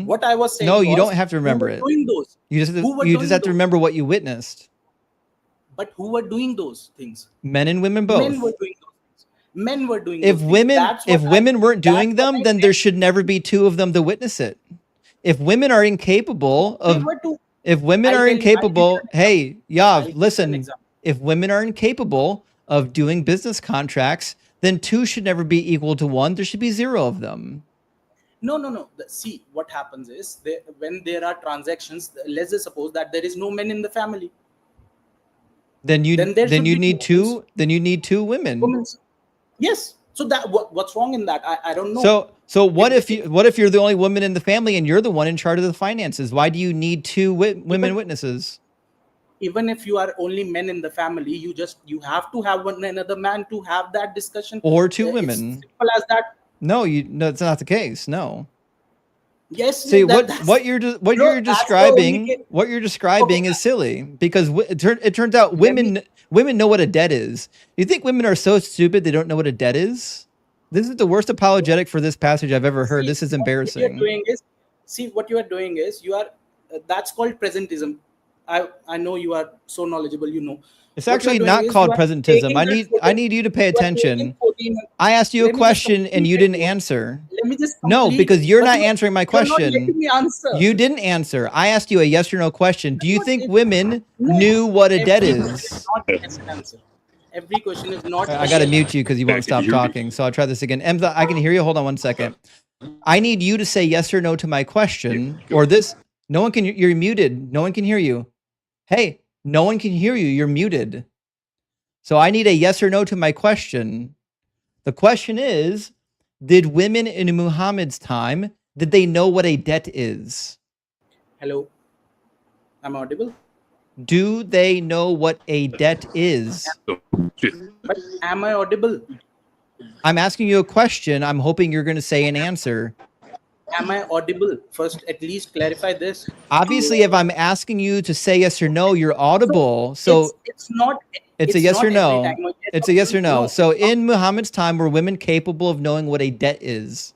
What I was saying, no, you don't have to remember it. Doing those. You just have to remember what you witnessed. But who were doing those things? Men and women both. Men were doing those things. Men were doing. If women weren't doing them, then there should never be two of them to witness it. If women are incapable of If women are incapable, hey, Yav, listen, if women are incapable of doing business contracts, then two should never be equal to one. There should be zero of them. No. See, what happens is, when there are transactions, let's just suppose that there is no men in the family. Then you need two women. Yes. So that what's wrong in that? I don't know. So what if you're the only woman in the family and you're the one in charge of the finances? Why do you need two women witnesses? Even if you are only men in the family, you have to have another man to have that discussion. Or two women. It's simple as that. No, that's not the case. No. Yes. See, what you're describing is silly, because it turns out women know what a debt is. You think women are so stupid they don't know what a debt is? This is the worst apologetic for this passage I've ever heard. This is embarrassing. What you are doing is that's called presentism. I know you are so knowledgeable, you know. It's actually not called presentism. I need you to pay attention. I asked you a question and you didn't answer. Let me just No, because you're not answering my question. You're not letting me answer. You didn't answer. I asked you a yes or no question. Do you think women knew what a debt is? Every question is not. I got to mute you because you won't stop talking. So I'll try this again. Emza, I can hear you. Hold on 1 second. I need you to say yes or no to my question, or this. No one can. You're muted. No one can hear you. Hey, no one can hear you. You're muted. So I need a yes or no to my question. The question is, did women in Muhammad's time, did they know what a debt is? Hello. I'm audible. Do they know what a debt is? But am I audible? I'm asking you a question. I'm hoping you're going to say an answer. Am I audible? First, at least clarify this. Obviously, if I'm asking you to say yes or no, you're audible. So it's not. It's a yes or no. It's a yes or no. So in Muhammad's time, were women capable of knowing what a debt is?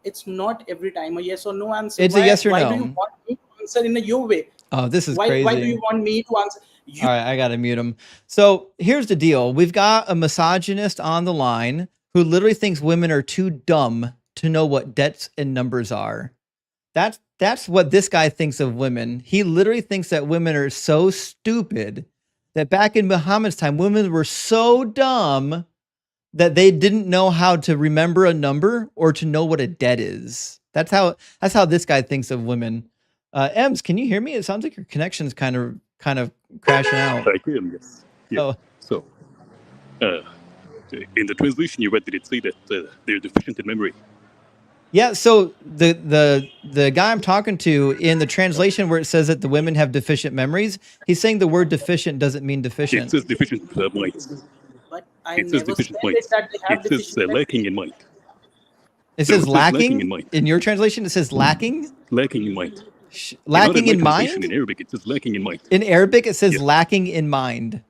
It's not every time a yes or no answer. It's a yes or no. Why do you want me to answer in your way? Oh, this is crazy. Why do you want me to answer? All right, I got to mute him. So here's the deal. We've got a misogynist on the line who literally thinks women are too dumb to know what debts and numbers are. That's what this guy thinks of women. He literally thinks that women are so stupid that back in Muhammad's time, women were so dumb that they didn't know how to remember a number or to know what a debt is. That's how this guy thinks of women. Ems, can you hear me? It sounds like your connection's kind kind of crashing out. I can, yes. Yeah. Oh, So, in the translation you read, did it say that they're deficient in memory? yeah. So the guy I'm talking to in the translation where it says that the women have deficient memories, he's saying the word deficient doesn't mean It deficient. says deficient minds. But I It says never deficient said minds. that they have It says deficient lacking in mind. It No, says it says lacking in lacking mind. in your translation. It says lacking. Lacking in mind. Lacking Not in my translation. mind. In Arabic, it says lacking in mind. In Arabic, it says Yes. lacking in mind.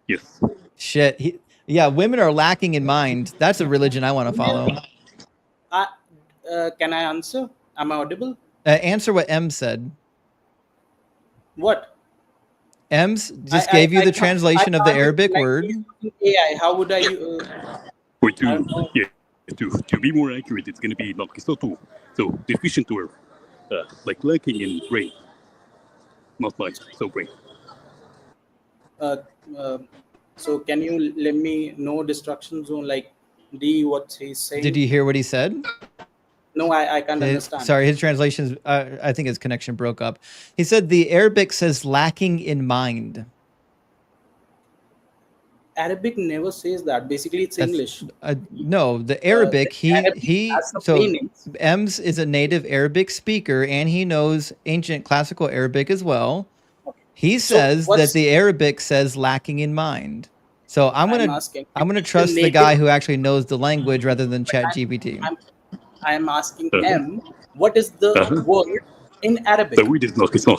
Yes. Shit. Yeah, women are lacking in mind. That's a religion I want to follow. Can I answer? Am I audible? Answer what M said. What? Ems just gave you the translation of the Arabic word. AI. How would I? Or to be more accurate, it's going to be naqisato. So deficient or like lacking in brain, not mind. So brain. So can you let me know destruction zone, like what he's saying? Did you hear what he said? No, I can't understand. Sorry, his translations, I think his connection broke up. He said the Arabic says lacking in mind. Arabic never says that. Basically, it's English. No, the Arabic, so meanings. Ems is a native Arabic speaker and he knows ancient classical Arabic as well. He says that the Arabic says lacking in mind. So I'm gonna trust the guy who actually knows the language rather than ChatGPT. I'm asking M, what is the word in Arabic? The word is naqisat.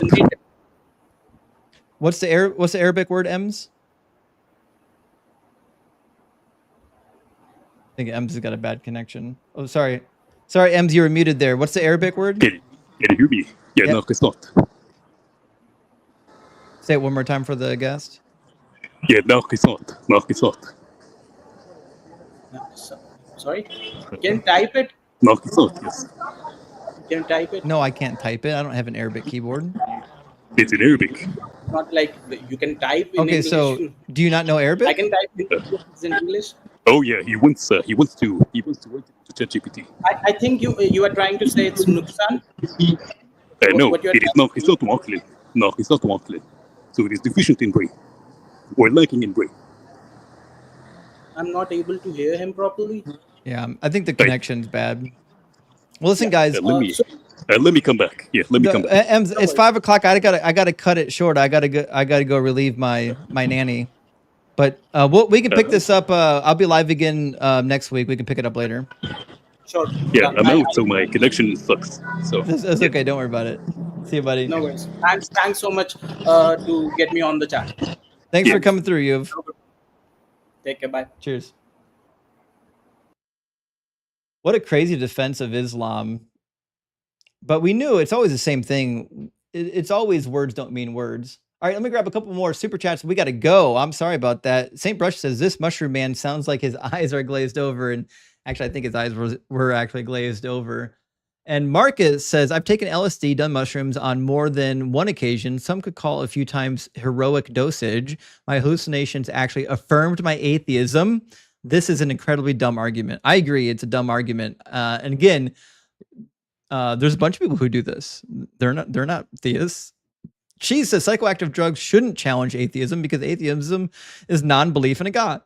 What's the Arabic word, Ems? I think Ems has got a bad connection. Oh, sorry. Sorry, Ems, you were muted there. What's the Arabic word? Can you hear me? Yeah, Yep. naqisat. Say it one more time for the guest. Yeah, naqisat. Naqisat. Sorry? Can you type it? Naqisat, yes. Can you type it? No, I can't type it. I don't have an Arabic keyboard. It's in Arabic. Not like you can type in Okay, English. so do you not know Arabic? I can type in English. Oh yeah, he wants to write it to ChatGPT. I think you are trying to say it's nuksan. No, what you're it is naqisat aqlin. Naqisat aqlin. So it is deficient in brain or lacking in brain. I'm not able to hear him properly. Yeah, I think the connection's bad. Well, listen, guys. Let me come back. Yeah, let me come back. Ems, it's 5 o'clock. I gotta cut it short. I gotta go relieve my nanny. But we can pick this up. I'll be live again next week. We can pick it up later. Sure. Yeah, I'm out, so my connection sucks. So that's okay. Don't worry about it. See you, buddy. No worries. Thanks so much to get me on the chat. Thanks for coming through, Yuv. Take care. Bye. Cheers. What a crazy defense of Islam. But we knew it's always the same thing. It's always words don't mean words. All right, let me grab a couple more super chats. We got to go. I'm sorry about that. St. Brush says, this mushroom man sounds like his eyes are glazed over. And actually, I think his eyes were actually glazed over. And Marcus says, I've taken LSD, done mushrooms on more than one occasion. Some could call a few times heroic dosage. My hallucinations actually affirmed my atheism. This is an incredibly dumb argument. I agree, it's a dumb argument. And again, there's a bunch of people who do this. They're not theists. She says psychoactive drugs shouldn't challenge atheism because atheism is non-belief in a God.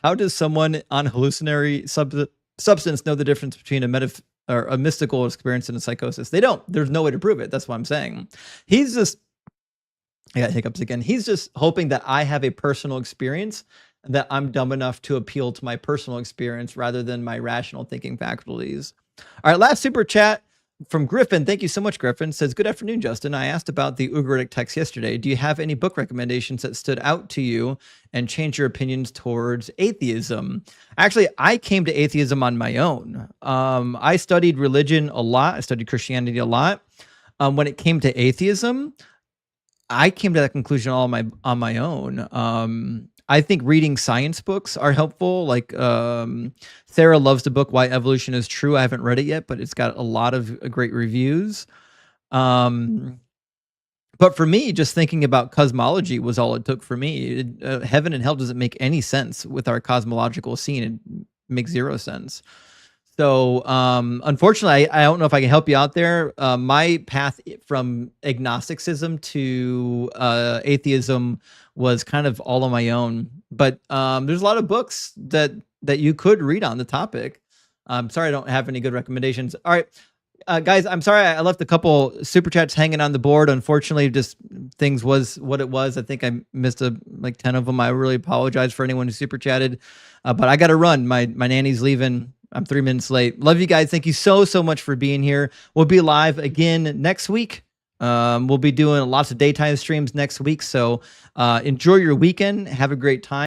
How does someone on hallucinatory substance know the difference between a mystical experience and a psychosis? They don't. There's no way to prove it. That's what I'm saying. He's just, I got hiccups again. He's just hoping that I have a personal experience, that I'm dumb enough to appeal to my personal experience rather than my rational thinking faculties. All right, last super chat from Griffin. Thank you so much, Griffin. Says, good afternoon, Justin. I asked about the Ugaritic text yesterday. Do you have any book recommendations that stood out to you and changed your opinions towards atheism? Actually, I came to atheism on my own. I studied religion a lot. I studied Christianity a lot. When it came to atheism, I came to that conclusion all on my own. I think reading science books are helpful. Like Sarah loves the book Why Evolution is True. I haven't read it yet, but it's got a lot of great reviews. But for me, just thinking about cosmology was all it took for me. Heaven and hell doesn't make any sense with our cosmological scene. It makes zero sense. So unfortunately, I don't know if I can help you out there. My path from agnosticism to atheism was kind of all on my own. But there's a lot of books that you could read on the topic. I'm sorry I don't have any good recommendations. All right, guys, I'm sorry I left a couple super chats hanging on the board. Unfortunately, just things was what it was. I think I missed like 10 of them. I really apologize for anyone who super chatted, but I got to run. My nanny's leaving. I'm 3 minutes late. Love you guys. Thank you so much for being here. We'll be live again next week. We'll be doing lots of daytime streams next week. So enjoy your weekend. Have a great time.